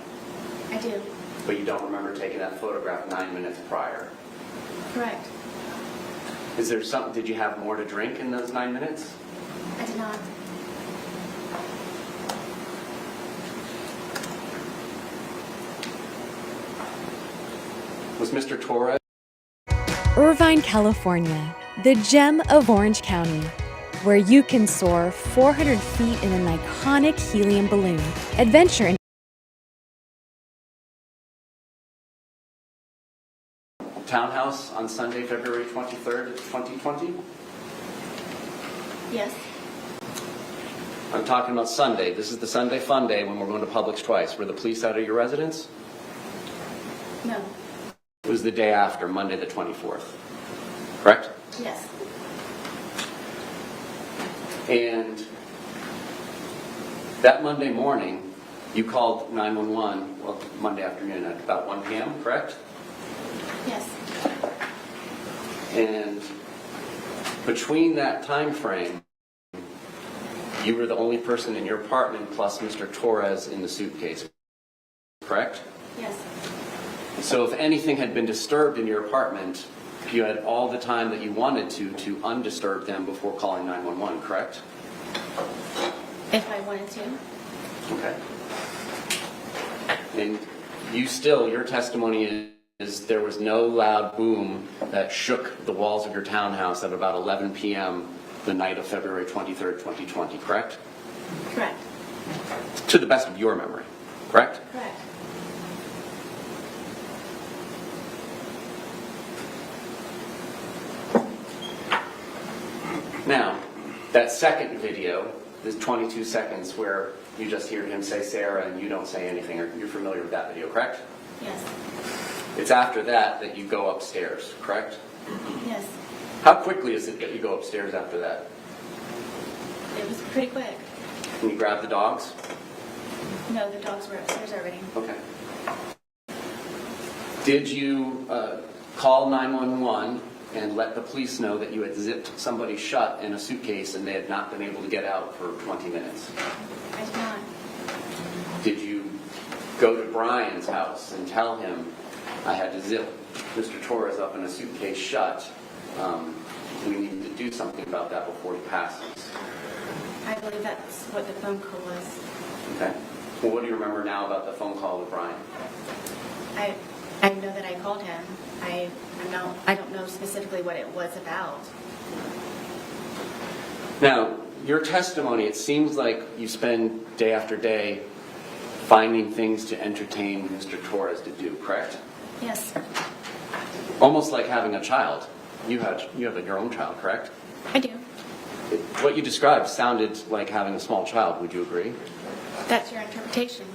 I do. but you don't remember taking that photograph 9 minutes prior. Correct. Is there something? Did you have more to drink in those 9 minutes? I did not. Was Mr. Torres? Irvine, California, the gem of Orange County, where you can soar 400 feet in an iconic helium balloon. Adventure in Townhouse on Sunday, February 23rd, 2020? Yes. I'm talking about Sunday. This is the Sunday fun day when we're going to Publix twice. Were the police out of your residence? No. It was the day after, Monday the 24th. Correct? Yes. And that Monday morning, you called 911, well, Monday afternoon at about 1 p.m., correct? Yes. And between that time frame, you were the only person in your apartment plus Mr. Torres in the suitcase, correct? Yes. So if anything had been disturbed in your apartment, you had all the time that you wanted to undisturb them before calling 911, correct? If I wanted to. Okay. And your testimony is there was no loud boom that shook the walls of your townhouse at about 11 p.m. the night of February 23rd, 2020, correct? Correct. To the best of your memory, correct? Correct. Now, that second video, the 22 seconds where you just hear him say Sarah and you don't say anything, you're familiar with that video, correct? Yes. It's after that you go upstairs, correct? Yes. How quickly is it that you go upstairs after that? It was pretty quick. Can you grab the dogs? No, the dogs were upstairs already. Okay. Did you call 911 and let the police know that you had zipped somebody shut in a suitcase and they had not been able to get out for 20 minutes? I did not. Did you go to Brian's house and tell him I had to zip Mr. Torres up in a suitcase shut. We need to do something about that before he passes. I believe that's what the phone call was. Okay. Well, what do you remember now about the phone call with Brian? I know that I called him. I don't know specifically what it was about. Now, your testimony, it seems like you spend day after day finding things to entertain Mr. Torres to do, correct? Yes, Almost like having a child. You have your own child, correct? I do. What you described sounded like having a small child. Would you agree? That's your interpretation.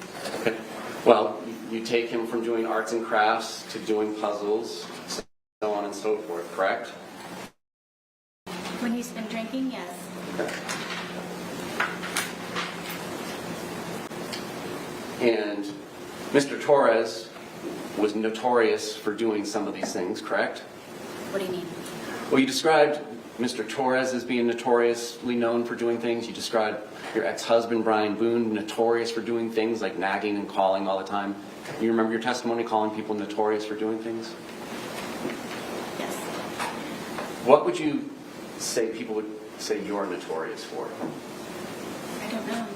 Okay. Well, you take him from doing arts and crafts to doing puzzles, so on and so forth, correct? When he's been drinking, yes. And Mr. Torres was notorious for doing some of these things, correct? What do you mean? Well, you described Mr. Torres as being notoriously known for doing things. You described your ex-husband, Brian Boone, notorious for doing things like nagging and calling all the time. You remember your testimony calling people notorious for doing things? Yes. What would you say people would say you're notorious for? I don't know.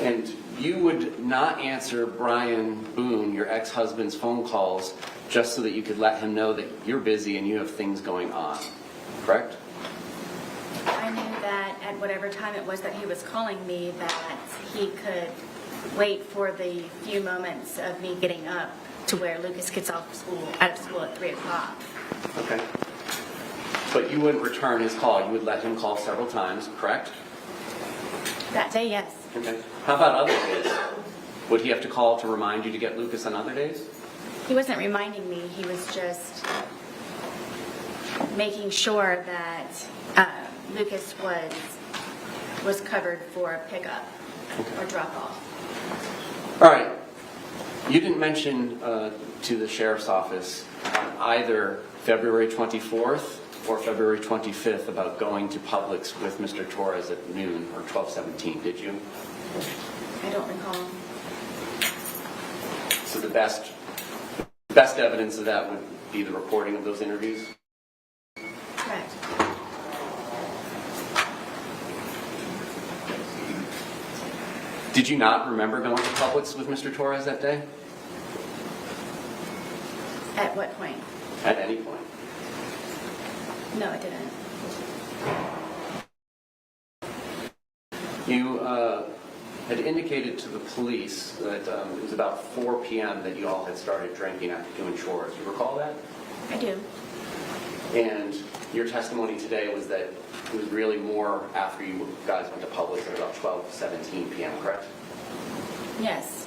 And you would not answer Brian Boone, your ex-husband's phone calls just so that you could let him know that you're busy and you have things going on, correct? I knew that at whatever time it was that he was calling me, that he could wait for the few moments of me getting up to where Lucas gets out of school at 3 o'clock. Okay. But you wouldn't return his call. You would let him call several times, correct? That day, yes. Okay. How about other days? Would he have to call to remind you to get Lucas on other days? He wasn't reminding me. He was just making sure that Lucas was covered for pickup or drop off. All right. You didn't mention to the sheriff's office on either February 24th or February 25th about going to Publix with Mr. Torres at noon or 12:17, did you? I don't recall. So the best evidence of that would be the recording of those interviews? Correct. Did you not remember going to Publix with Mr. Torres that day? At what point? At any point? No, I didn't. You had indicated to the police that it was about 4 p.m. that you all had started drinking after doing chores. You recall that? I do. And your testimony today was that it was really more after you guys went to Publix at about 12:17 p.m., correct? Yes.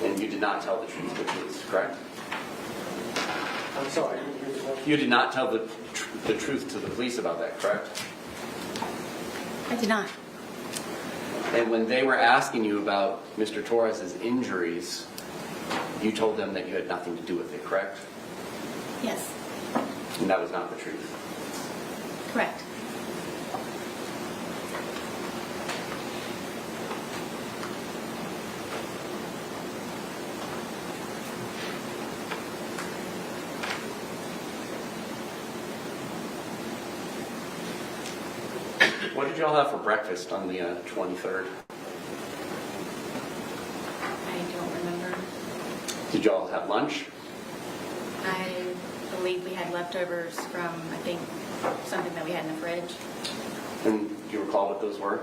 And you did not tell the truth to the police, correct? I'm sorry. You did not tell the truth to the police about that, correct? I did not. And when they were asking you about Mr. Torres's injuries, you told them that you had nothing to do with it, correct? Yes. And that was not the truth. Correct. What did y'all have for breakfast on the 23rd? I don't remember. Did y'all have lunch? I believe we had leftovers from, I think, something that we had in the fridge. And do you recall what those were?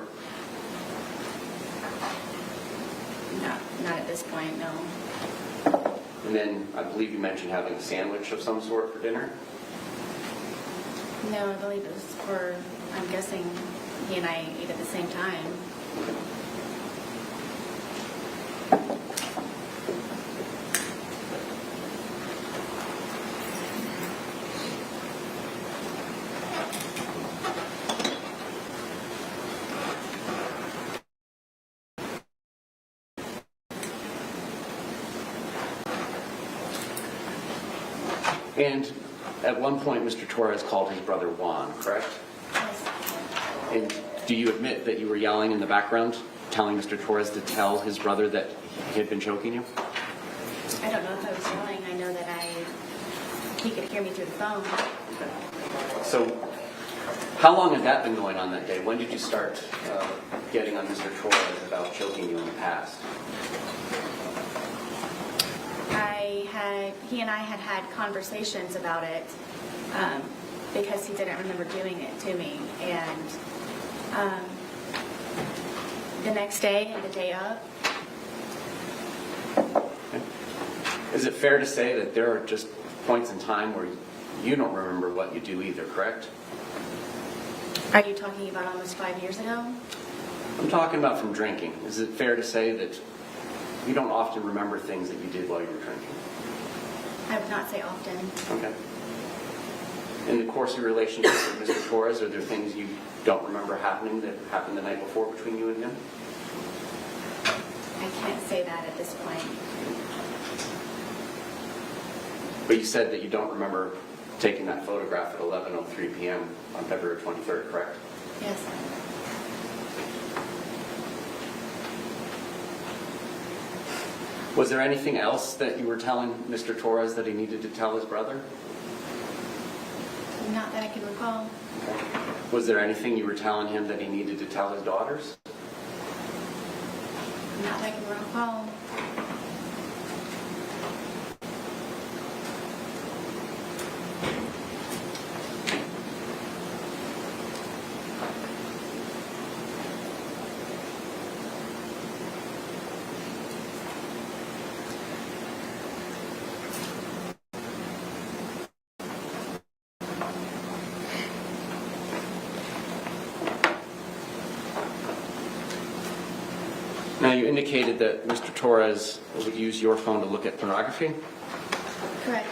Not at this point, no. And then I believe you mentioned having a sandwich of some sort for dinner? No, I believe it was for, I'm guessing he and I ate at the same time. And at one point, Mr. Torres called his brother Juan, correct? Yes. And do you admit that you were yelling in the background? telling Mr. Torres to tell his brother that he had been choking you? I don't know if I was yelling. I know that he could hear me through the phone. So how long had that been going on that day? When did you start getting on Mr. Torres about choking you in the past? He and I had conversations about it because he didn't remember doing it to me. And the next day and the day of. Is it fair to say that there are just points in time where you don't remember what you do either, correct? Are you talking about almost 5 years ago? I'm talking about from drinking. Is it fair to say that you don't often remember things that you did while you were drinking? I would not say often. Okay. In the course of your relationship with Mr. Torres, are there things you don't remember happening that happened the night before between you and him? I can't say that at this point. But you said that you don't remember taking that photograph at 11:03 p.m. on February 23rd, correct? Yes. Was there anything else that you were telling Mr. Torres that he needed to tell his brother? Not that I can recall. Was there anything you were telling him that he needed to tell his daughters? Not that I can recall. Now, you indicated that Mr. Torres would use your phone to look at pornography. Correct.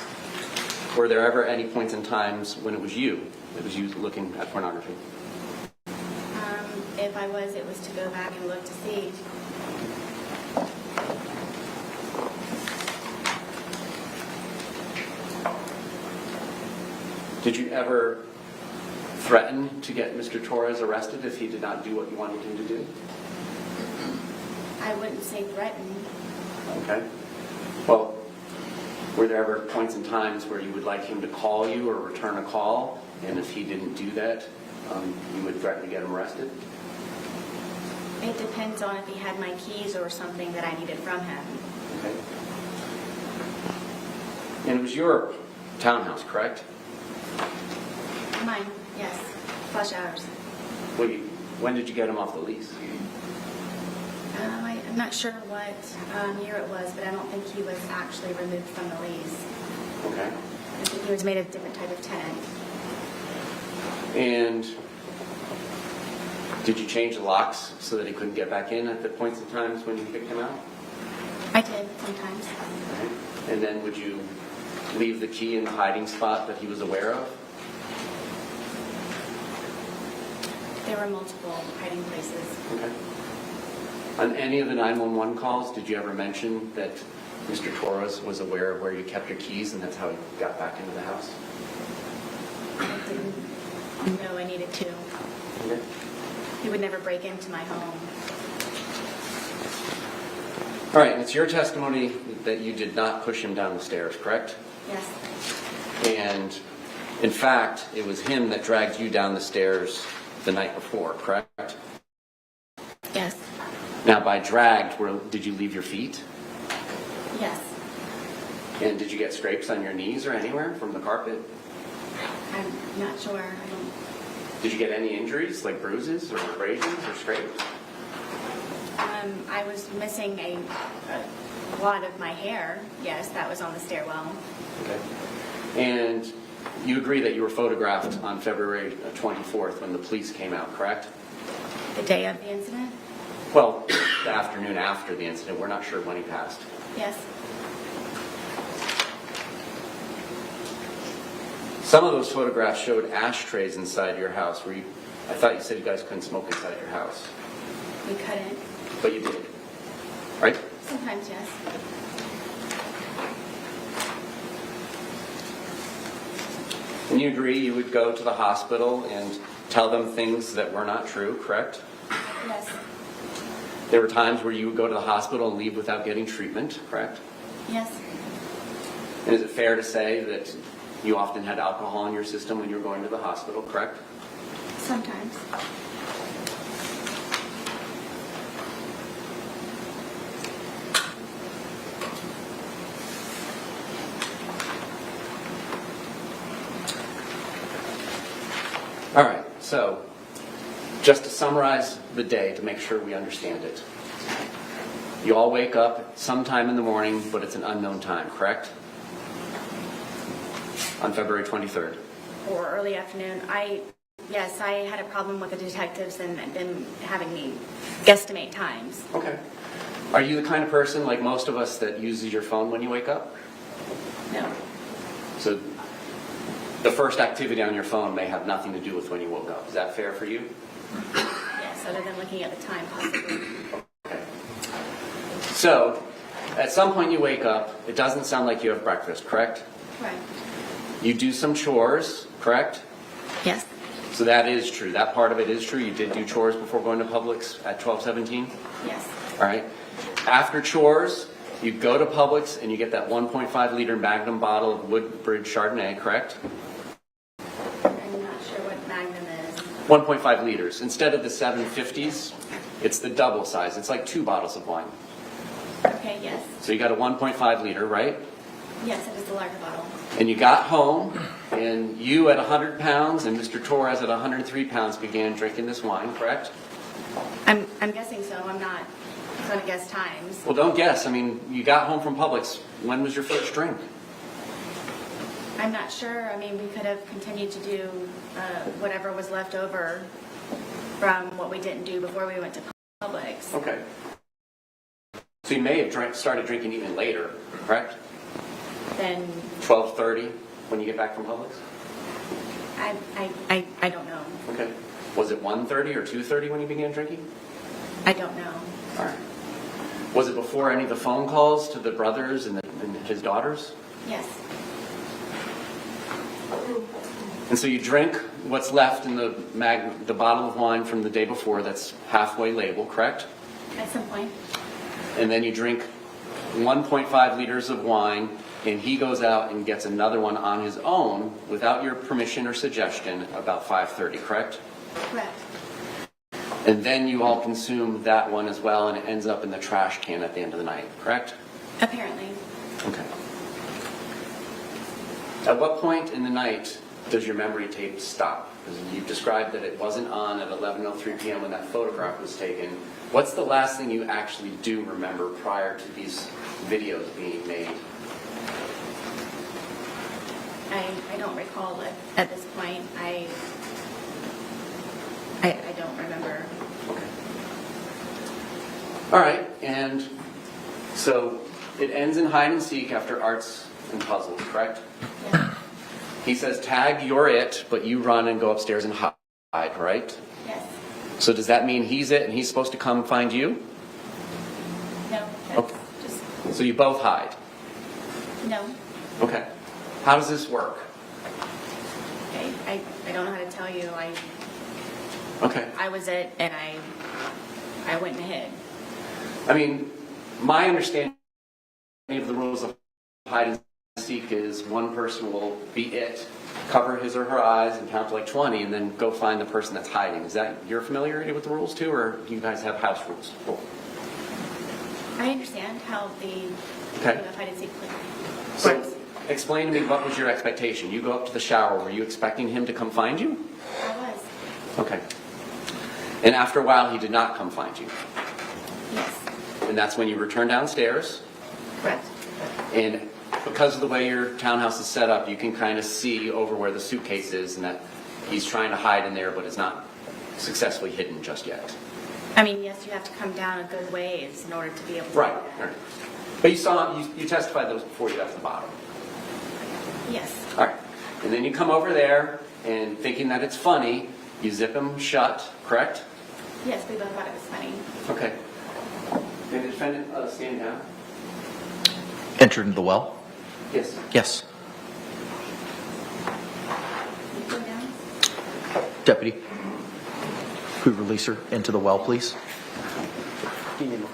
Were there ever any points in times when it was you looking at pornography? If I was, it was to go back and look to see. Did you ever threaten to get Mr. Torres arrested if he did not do what you wanted him to do? I wouldn't say threaten. Okay. Well, were there ever points in times where you would like him to call you or return a call, and if he didn't do that, you would threaten to get him arrested? It depends on if he had my keys or something that I needed from him. Okay. And it was your townhouse, correct? Mine, yes. Flush hours. When did you get him off the lease? I'm not sure what year it was, but I don't think he was actually removed from the lease. Okay. I think he was made a different type of tenant. And did you change the locks so that he couldn't get back in at the points in times when you picked him out? I did, sometimes. Okay. And then would you leave the key in the hiding spot that he was aware of? There were multiple hiding places. Okay. On any of the 911 calls, did you ever mention that Mr. Torres was aware of where you kept your keys and that's how he got back into the house? I didn't know I needed to. Okay. He would never break into my home. All right, and it's your testimony that you did not push him down the stairs, correct? Yes. And in fact, it was him that dragged you down the stairs the night before, correct? Yes. Now, by dragged, did you leave your feet? Yes. And did you get scrapes on your knees or anywhere from the carpet? I'm not sure. I don't. Did you get any injuries, like bruises or abrasions or scrapes? I was missing a lot of my hair. Yes, that was on the stairwell. Okay. And you agree that you were photographed on February 24th when the police came out, correct? The day of the incident? Well, the afternoon after the incident. We're not sure when he passed. Yes. Some of those photographs showed ashtrays inside your house. I thought you said you guys couldn't smoke inside your house. We couldn't. But you did, right? Sometimes, yes. And you agree you would go to the hospital and tell them things that were not true, correct? Yes. There were times where you would go to the hospital and leave without getting treatment, correct? Yes. And is it fair to say that you often had alcohol in your system when you were going to the hospital, correct? Sometimes. All right, so just to summarize the day to make sure we understand it. You all wake up sometime in the morning, but it's an unknown time, correct? On February 23rd. Or early afternoon. Yes, I had a problem with the detectives and them having me guesstimate times. Okay. Are you the kind of person, like most of us, that uses your phone when you wake up? No. So the first activity on your phone may have nothing to do with when you woke up. Is that fair for you? Yes, other than looking at the time possibly. Okay. So, at some point you wake up, it doesn't sound like you have breakfast, correct? Right. You do some chores, correct? Yes. So that is true. That part of it is true. You did do chores before going to Publix at 12:17? Yes. All right. After chores, you go to Publix and you get that 1.5 liter Magnum bottle of Woodbridge Chardonnay, correct? I'm not sure what Magnum is. 1.5 liters. Instead of the 750s, it's the double size. It's like 2 bottles of wine. Okay, yes. So you got a 1.5 liter, right? Yes, it is the larger bottle. And you got home, and you at 100 pounds and Mr. Torres at 103 pounds began drinking this wine, correct? I'm guessing so. I'm not going to guess times. Well, don't guess. I mean, you got home from Publix. When was your first drink? I'm not sure. I mean, we could have continued to do whatever was left over from what we didn't do before we went to Publix. Okay. So you may have started drinking even later, correct? Then 12:30 when you get back from Publix? I don't know. Okay. Was it 1:30 or 2:30 when you began drinking? I don't know. All right. Was it before any of the phone calls to the brothers and his daughters? Yes. And so you drink what's left in the bottle of wine from the day before that's halfway labeled, correct? At some point. And then you drink 1.5 liters of wine, and he goes out and gets another one on his own without your permission or suggestion about 5:30, correct? Correct. And then you all consume that one as well, and it ends up in the trash can at the end of the night, correct? Apparently. Okay. At what point in the night does your memory tape stop? Because you've described that it wasn't on at 11:03 p.m. when that photograph was taken. What's the last thing you actually do remember prior to these videos being made? I don't recall it at this point. I don't remember. Okay. All right, and so it ends in hide and seek after arts and puzzles, correct? Yeah. He says, tag, you're it, but you run and go upstairs and hide, right? Yes. So does that mean he's it and he's supposed to come find you? No. Okay. So you both hide? No. Okay. How does this work? I don't know how to tell you. Okay. I was it, and I went and hid. I mean, my understanding of the rules of hide and seek is one person will be it, cover his or her eyes and count to like 20 and then go find the person that's hiding. Is that your familiarity with the rules too, or do you guys have house rules? I understand how the Okay. hide and seek works. So explain to me, what was your expectation? You go up to the shower. Were you expecting him to come find you? I was. Okay. And after a while, he did not come find you. Yes. And that's when you return downstairs. Correct. And because of the way your townhouse is set up, you can kind of see over where the suitcase is and that he's trying to hide in there, but it's not successfully hidden just yet. I mean, yes, you have to come down a good ways in order to be able to Right. do that. Right. But you testified that was before you got to the bottom. Yes. All right. And then you come over there and thinking that it's funny, you zip him shut, correct? Yes, we both thought it was funny. Okay. Can the defendant stand down? Entered into the well? Yes. Yes. You go down? Deputy, could we release her into the well, please? Give me my.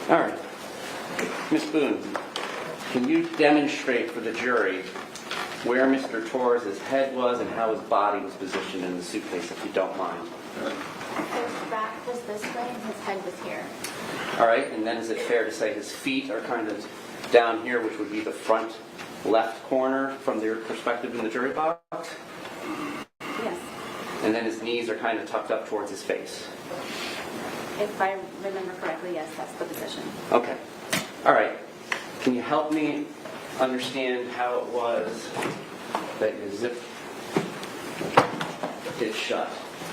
All right. Ms. Boone, can you demonstrate for the jury where Mr. Torres' head was and how his body was positioned in the suitcase, if you don't mind? His back was this way and his head was here. All right, and then is it fair to say his feet are kind of down here, which would be the front left corner from their perspective in the jury box? Yes. And then his knees are kind of tucked up towards his face. If I remember correctly, yes, that's the position. Okay. All right. Can you help me understand how it was that you zipped it shut?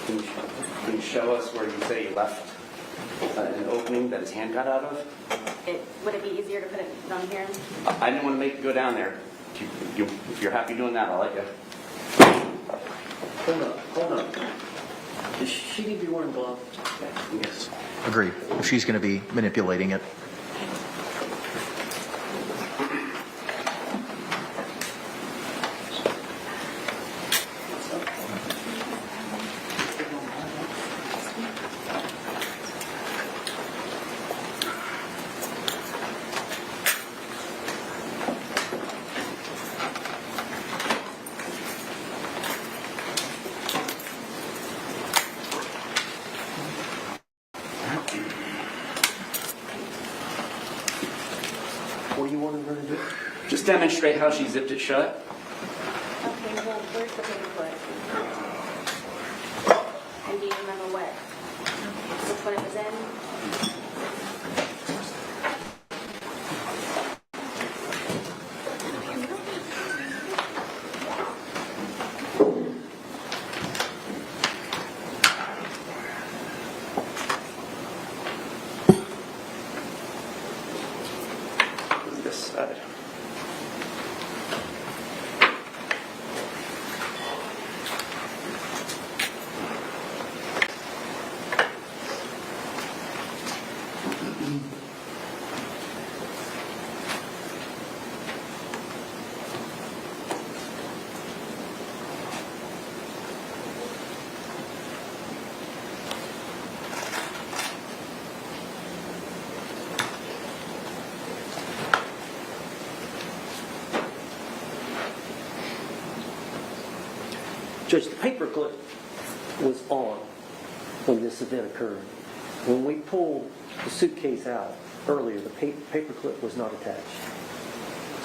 Can you show us where you say you left an opening that his hand got out of? Would it be easier to put it on here? I didn't want to make you go down there. If you're happy doing that, I'll let you. Hold on. Does she need to be wearing gloves? Yes. Agreed. If she's going to be manipulating it. What do you want her to do? Just demonstrate how she zipped it shut. Okay, well, where's the paper clip? And do you remember which one it was in? This side. Judge, the paperclip was on when this event occurred. When we pulled the suitcase out earlier, the paperclip was not attached.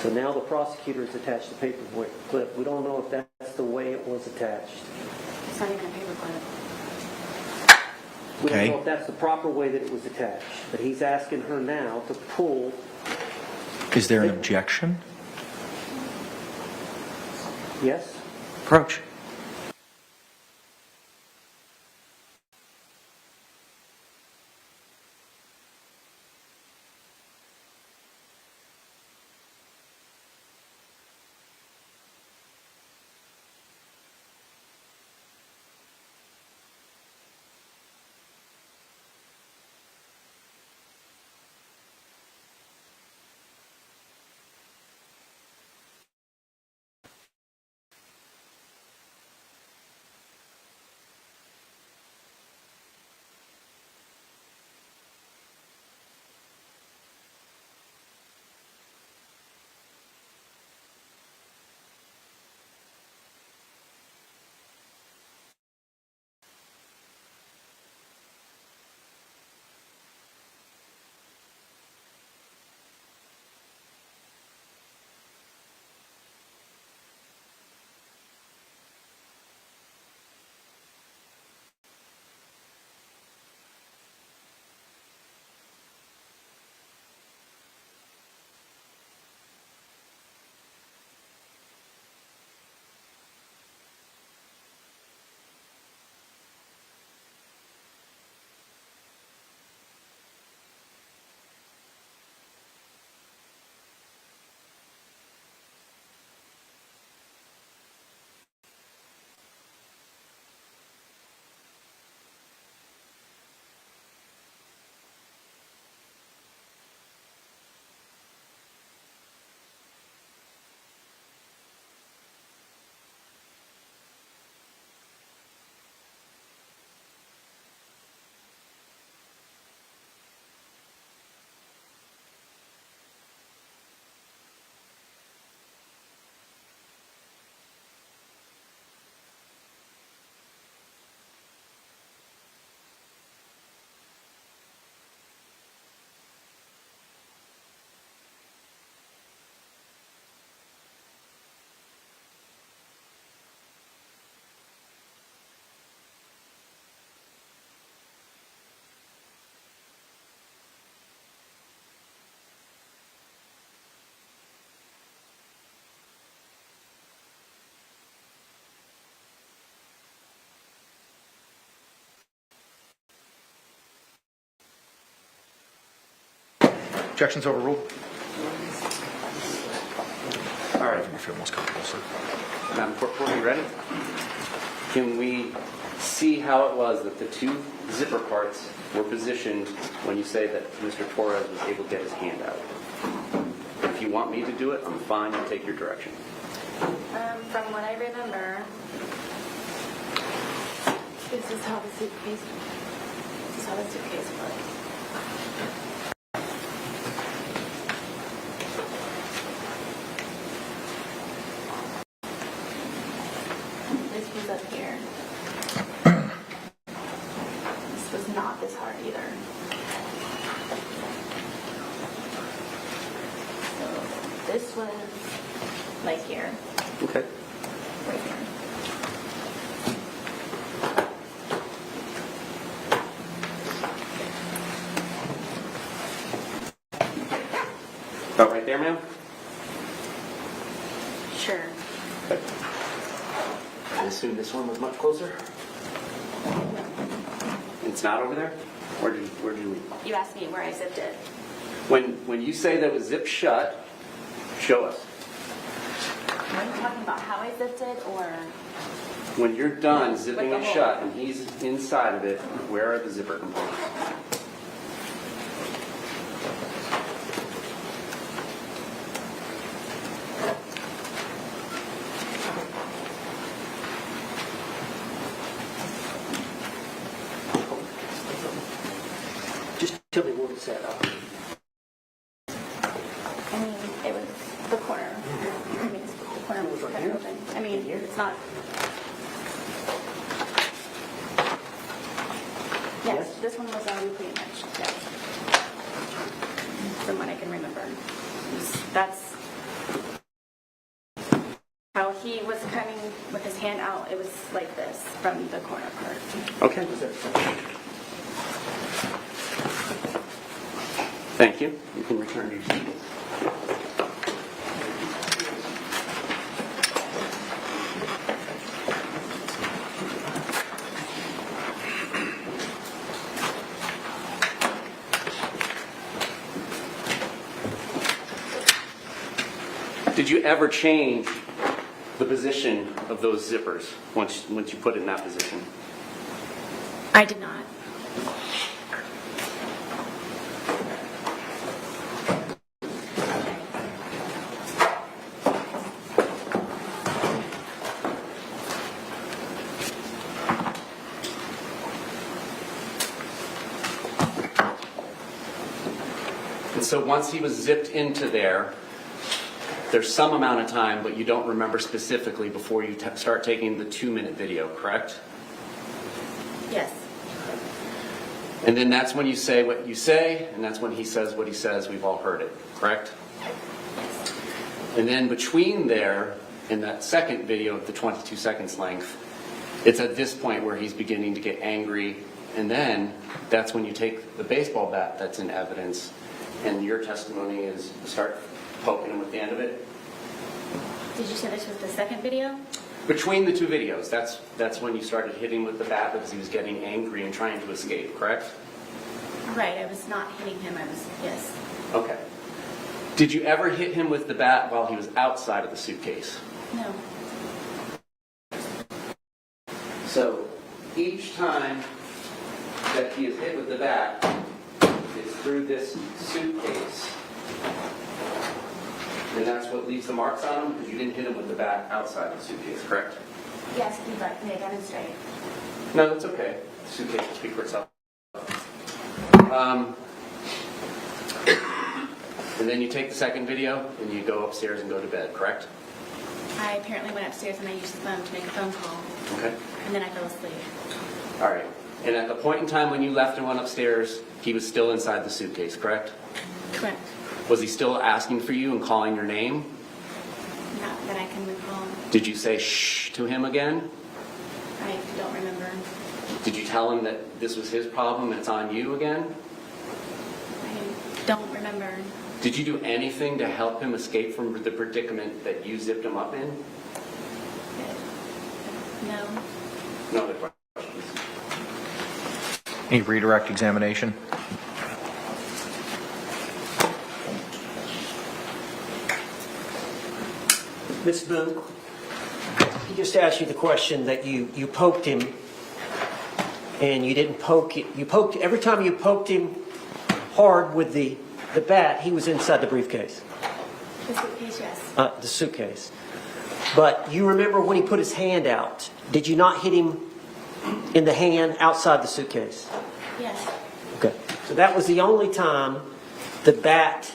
So now the prosecutor has attached the paperclip. We don't know if that's the way it was attached. It's not even a paperclip. We don't Okay. know if that's the proper way that it was attached. But he's asking her now to pull. Is there an objection? Yes? Approach. Objections overruled. All right. If you feel most comfortable, sir. Madam Clerk, are you ready? Can we see how it was that the two zipper parts were positioned when you say that Mr. Torres was able to get his hand out? If you want me to do it, I'm fine. I'll take your direction. From what I remember, this is how the suitcase was. This was up here. This was not this hard either. So this was like here. Okay. Right here. About right there, ma'am? Sure. I assume this one was much closer? It's not over there? Where did you leave? You asked me where I zipped it. When you say that it was zipped shut, show us. Are you talking about how I zipped it, or? When you're done zipping With it the hole. shut and he's inside of it, where are the zipper components? Just tell me what it's at. I mean, it was the corner. I mean, the corner was kind of open. I mean, it's not. Yes, this one was already pretty much, yes. From what I can remember. That's how he was coming with his hand out. It was like this from the corner part. Okay. Thank you. You can return to your seat. Did you ever change the position of those zippers once you put it in that position? I did not. And so once he was zipped into there, there's some amount of time, but you don't remember specifically before you start taking the 2-minute video, correct? Yes. And then that's when you say what you say, and that's when he says what he says. We've all heard it, correct? And then between there and that second video of the 22 seconds length, it's at this point where he's beginning to get angry, and then that's when you take the baseball bat that's in evidence, and your testimony is start poking him with the end of it. Did you say this was the second video? Between the two videos, that's when you started hitting with the bat because he was getting angry and trying to escape, correct? Right, I was not hitting him. I was, yes. Okay. Did you ever hit him with the bat while he was outside of the suitcase? No. So each time that he is hit with the bat, it's through this suitcase. And that's what leaves the marks on him, because you didn't hit him with the bat outside the suitcase, correct? Yes, you'd like me to demonstrate. No, that's okay. The suitcase will speak for itself. And then you take the second video and you go upstairs and go to bed, correct? I apparently went upstairs and I used the phone to make a phone call. Okay. And then I fell asleep. All right. And at the point in time when you left and went upstairs, he was still inside the suitcase, correct? Correct. Was he still asking for you and calling your name? Not that I can recall. Did you say shh to him again? I don't remember. Did you tell him that this was his problem and it's on you again? I don't remember. Did you do anything to help him escape from the predicament that you zipped him up in? No. No other questions. Any redirect examination? Ms. Boone, he just asked you the question that you poked him, and you didn't poke it. You poked, every time you poked him hard with the bat, he was inside the briefcase. The suitcase, yes. The suitcase. But you remember when he put his hand out, did you not hit him in the hand outside the suitcase? Yes. Okay. So that was the only time the bat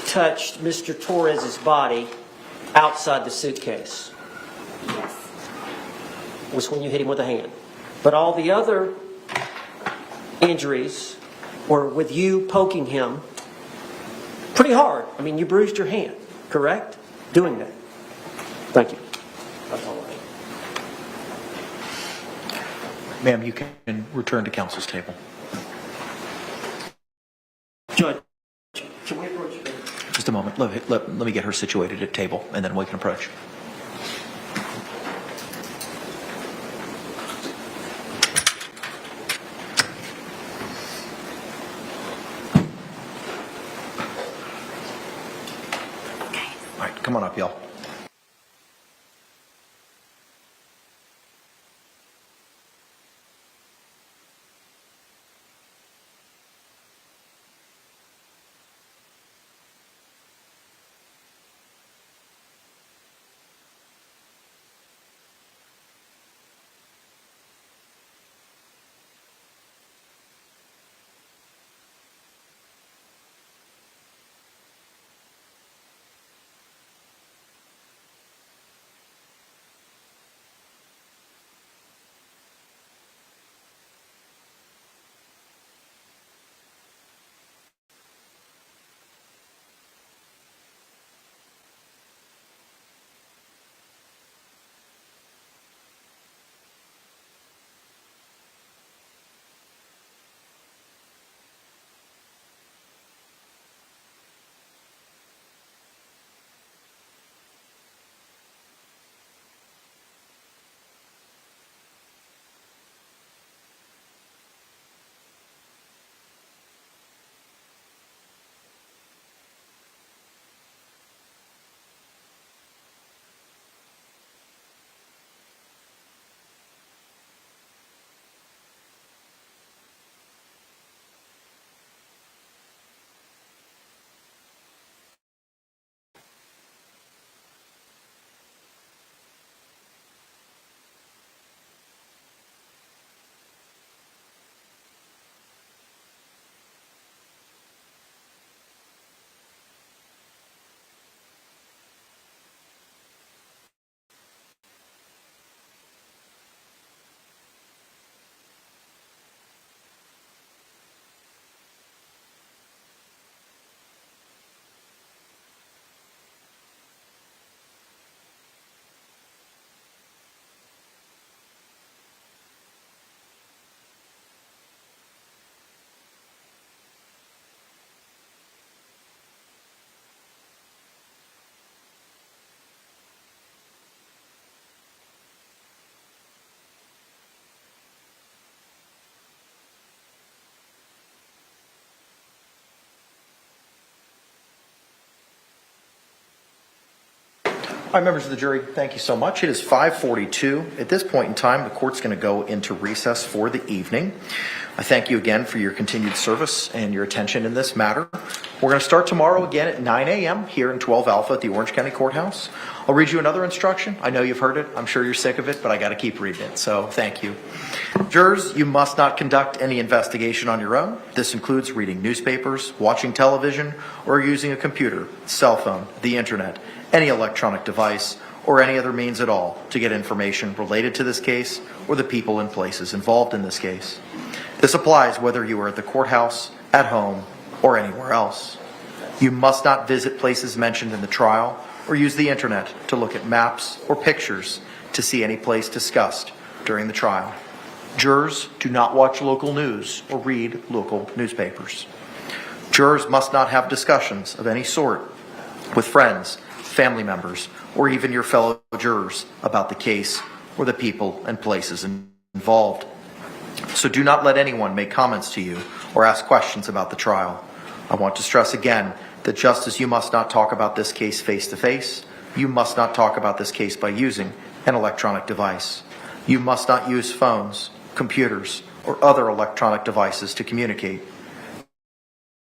touched Mr. Torres's body outside the suitcase. Yes. Was when you hit him with a hand. But all the other injuries were with you poking him pretty hard. I mean, you bruised your hand, correct? Doing that. Thank you. That's all right. Ma'am, you can return to counsel's table. Judge, can we approach you? Just a moment. Let me get her situated at table, and then we can approach. All right, come on up, y'all. All right, members of the jury, thank you so much. It is 5:42. At this point in time, the court's going to go into recess for the evening. I thank you again for your continued service and your attention in this matter. We're going to start tomorrow again at 9 a.m. here in 12 Alpha at the Orange County Courthouse. I'll read you another instruction. I know you've heard it. I'm sure you're sick of it, but I got to keep reading it. So thank you. Jurors, you must not conduct any investigation on your own. This includes reading newspapers, watching television, or using a computer, cell phone, the internet, any electronic device, or any other means at all to get information related to this case or the people and places involved in this case. This applies whether you are at the courthouse, at home, or anywhere else. You must not visit places mentioned in the trial or use the internet to look at maps or pictures to see any place discussed during the trial. Jurors do not watch local news or read local newspapers. Jurors must not have discussions of any sort with friends, family members, or even your fellow jurors about the case or the people and places involved. So do not let anyone make comments to you or ask questions about the trial. I want to stress again that just as you must not talk about this case face to face, You must not talk about this case by using an electronic device. You must not use phones, computers, or other electronic devices to communicate.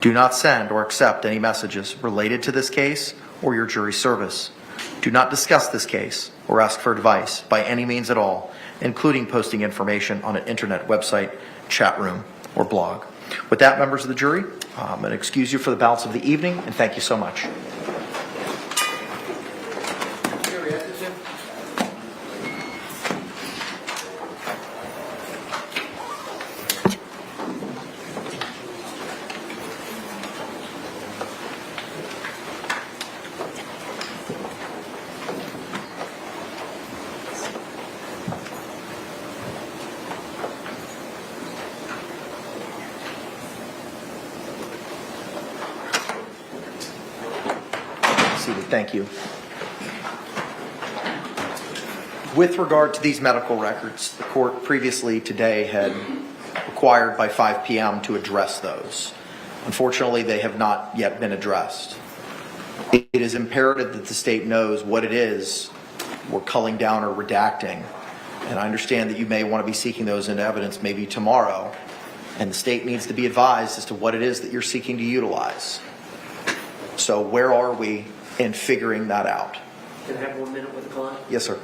Do not send or accept any messages related to this case or your jury service. Do not discuss this case or ask for advice by any means at all, including posting information on an internet website, chat room, or blog. With that, members of the jury, I'm going to excuse you for the balance of the evening, and thank you so much. Thank you. With regard to these medical records, the court previously today had required by 5 p.m. to address those. Unfortunately, they have not yet been addressed. It is imperative that the state knows what it is we're culling down or redacting. And I understand that you may want to be seeking those into evidence maybe tomorrow. And the state needs to be advised as to what it is that you're seeking to utilize. So where are we in figuring that out? Can I have 1 minute with the client? Yes, sir.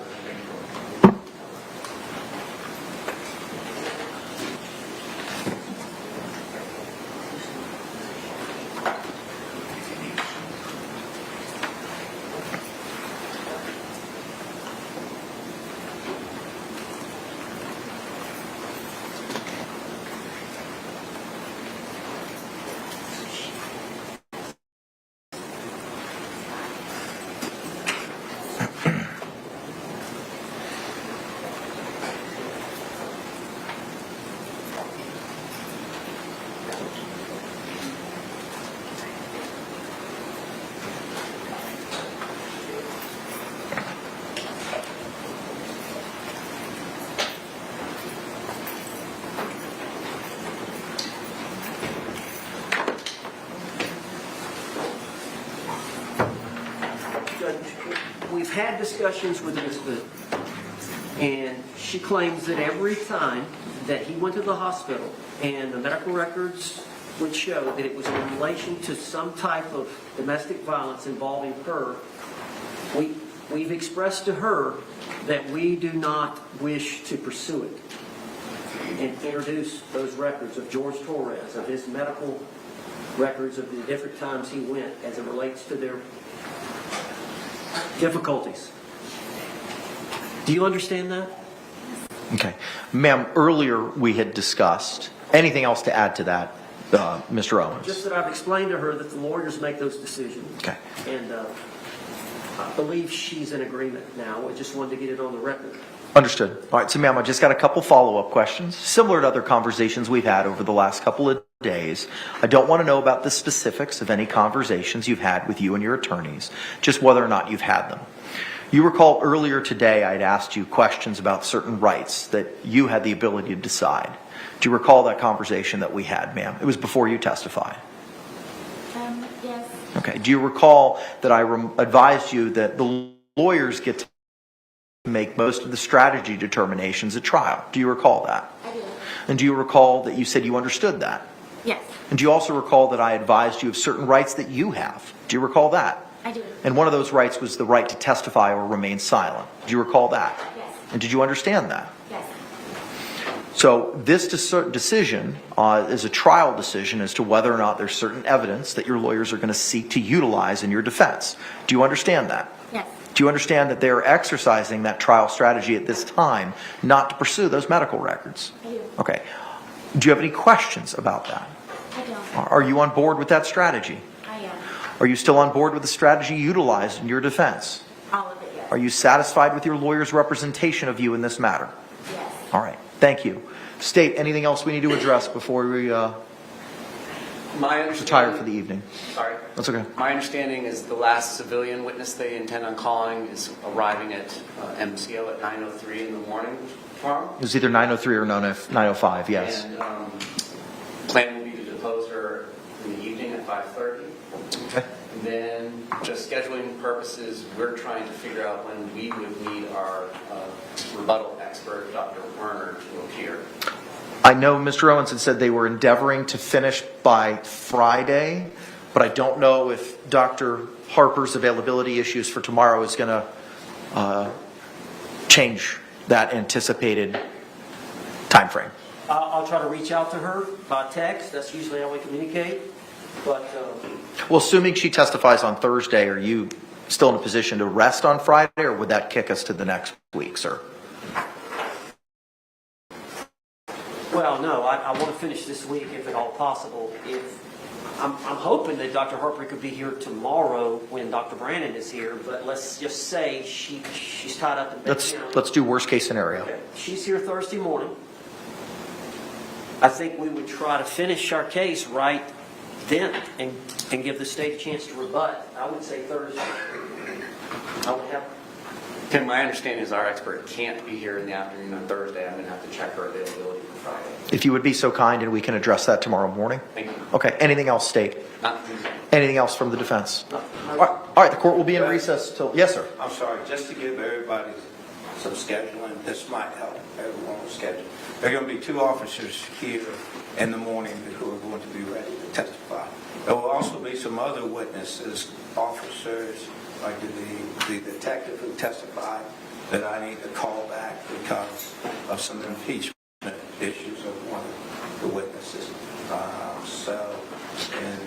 We've had discussions with Ms. Boone, and she claims that every time that he went to the hospital and the medical records would show that it was in relation to some type of domestic violence involving her, we've expressed to her that we do not wish to pursue it and introduce those records of George Torres, of his medical records of the different times he went as it relates to their difficulties. Do you understand that? Okay. Ma'am, earlier we had discussed, anything else to add to that, Mr. Owens? Just that I've explained to her that the lawyers make those decisions. Okay. And I believe she's in agreement now. I just wanted to get it on the record. Understood. All right, so ma'am, I just got a couple follow-up questions, similar to other conversations we've had over the last couple of days. I don't want to know about the specifics of any conversations you've had with you and your attorneys, just whether or not you've had them. You recall earlier today I'd asked you questions about certain rights that you had the ability to decide. Do you recall that conversation that we had, ma'am? It was before you testified. Yes. Okay. Do you recall that I advised you that the lawyers get to make most of the strategy determinations at trial? Do you recall that? I do. And do you recall that you said you understood that? Yes. And do you also recall that I advised you of certain rights that you have? Do you recall that? I do. And one of those rights was the right to testify or remain silent. Do you recall that? Yes. And did you understand that? Yes. So this decision is a trial decision as to whether or not there's certain evidence that your lawyers are going to seek to utilize in your defense. Do you understand that? Yes. Do you understand that they're exercising that trial strategy at this time not to pursue those medical records? I do. Okay. Do you have any questions about that? I don't. Are you on board with that strategy? I am. Are you still on board with the strategy utilized in your defense? All of it, yes. Are you satisfied with your lawyer's representation of you in this matter? Yes. All right. Thank you. State, anything else we need to address before we retire for the evening? Sorry. That's okay. My understanding is the last civilian witness they intend on calling is arriving at MCO at 9:03 in the morning tomorrow. It was either 9:03 or 9:05, yes. And plan will be to depose her in the evening at 5:30. Okay. And then, just scheduling purposes, we're trying to figure out when we would need our rebuttal expert, Dr. Werner, to appear. I know Mr. Owens had said they were endeavoring to finish by Friday, but I don't know if Dr. Harper's availability issues for tomorrow is going to change that anticipated time frame. I'll try to reach out to her by text. That's usually how we communicate. But Well, assuming she testifies on Thursday, are you still in a position to rest on Friday, or would that kick us to the next week, sir? well, no, I want to finish this week if at all possible. If I'm hoping that Dr. Harper could be here tomorrow when Dr. Brandon is here, but let's just say she's tied up in bed. Let's do worst case scenario. Okay. She's here Thursday morning. I think we would try to finish our case right then and give the state a chance to rebut. I would say Thursday. I would have. Tim, my understanding is our expert can't be here in the afternoon on Thursday. I'm going to have to check her availability for Friday. If you would be so kind, and we can address that tomorrow morning. Thank you. Okay. Anything else, state? Nothing. Anything else from the defense? All right. The court will be in recess till. Yes, sir. I'm sorry, just to give everybody some scheduling, this might help everyone with schedule. There are going to be 2 officers here in the morning who are going to be ready to testify. There will also be some other witnesses, officers, like the detective who testified, that I need to call back because of some impeachment issues of one of the witnesses. And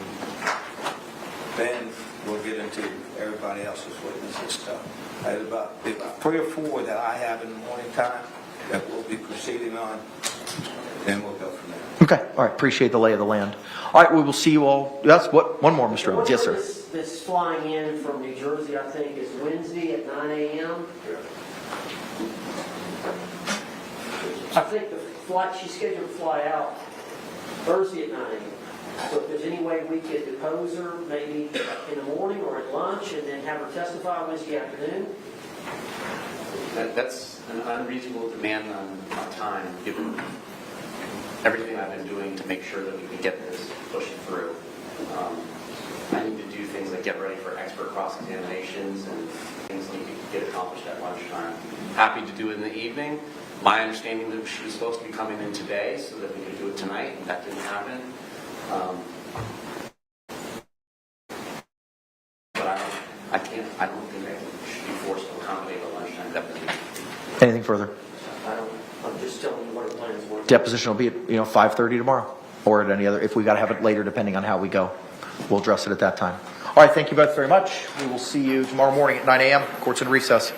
then we'll get into everybody else's witnesses. So there's about 3 or 4 that I have in the morning time that we'll be proceeding on. Then we'll go from there. Okay. All right. Appreciate the lay of the land. All right. We will see you all. That's what. One more, Mr. Owens. Yes, sir. This flying in from New Jersey, I think, is Wednesday at 9 a.m. I think the flight, she's scheduled to fly out Thursday at 9 a.m. So if there's any way we could depose her, maybe in the morning or at lunch, and then have her testify Wednesday afternoon. That's an unreasonable demand on time, given everything I've been doing to make sure that we can get this pushed through. I need to do things like get ready for expert cross-examinations and things that you can get accomplished at lunchtime. Happy to do it in the evening. My understanding that she was supposed to be coming in today so that we could do it tonight, and that didn't happen. But I don't think I should be forced to accommodate a lunchtime deposition. Anything further? I'm just telling you what our plans were. Deposition will be at 5:30 tomorrow, or at any other. If we got to have it later, depending on how we go, we'll address it at that time. All right. Thank you both very much. We will see you tomorrow morning at 9 a.m. Court's in recess.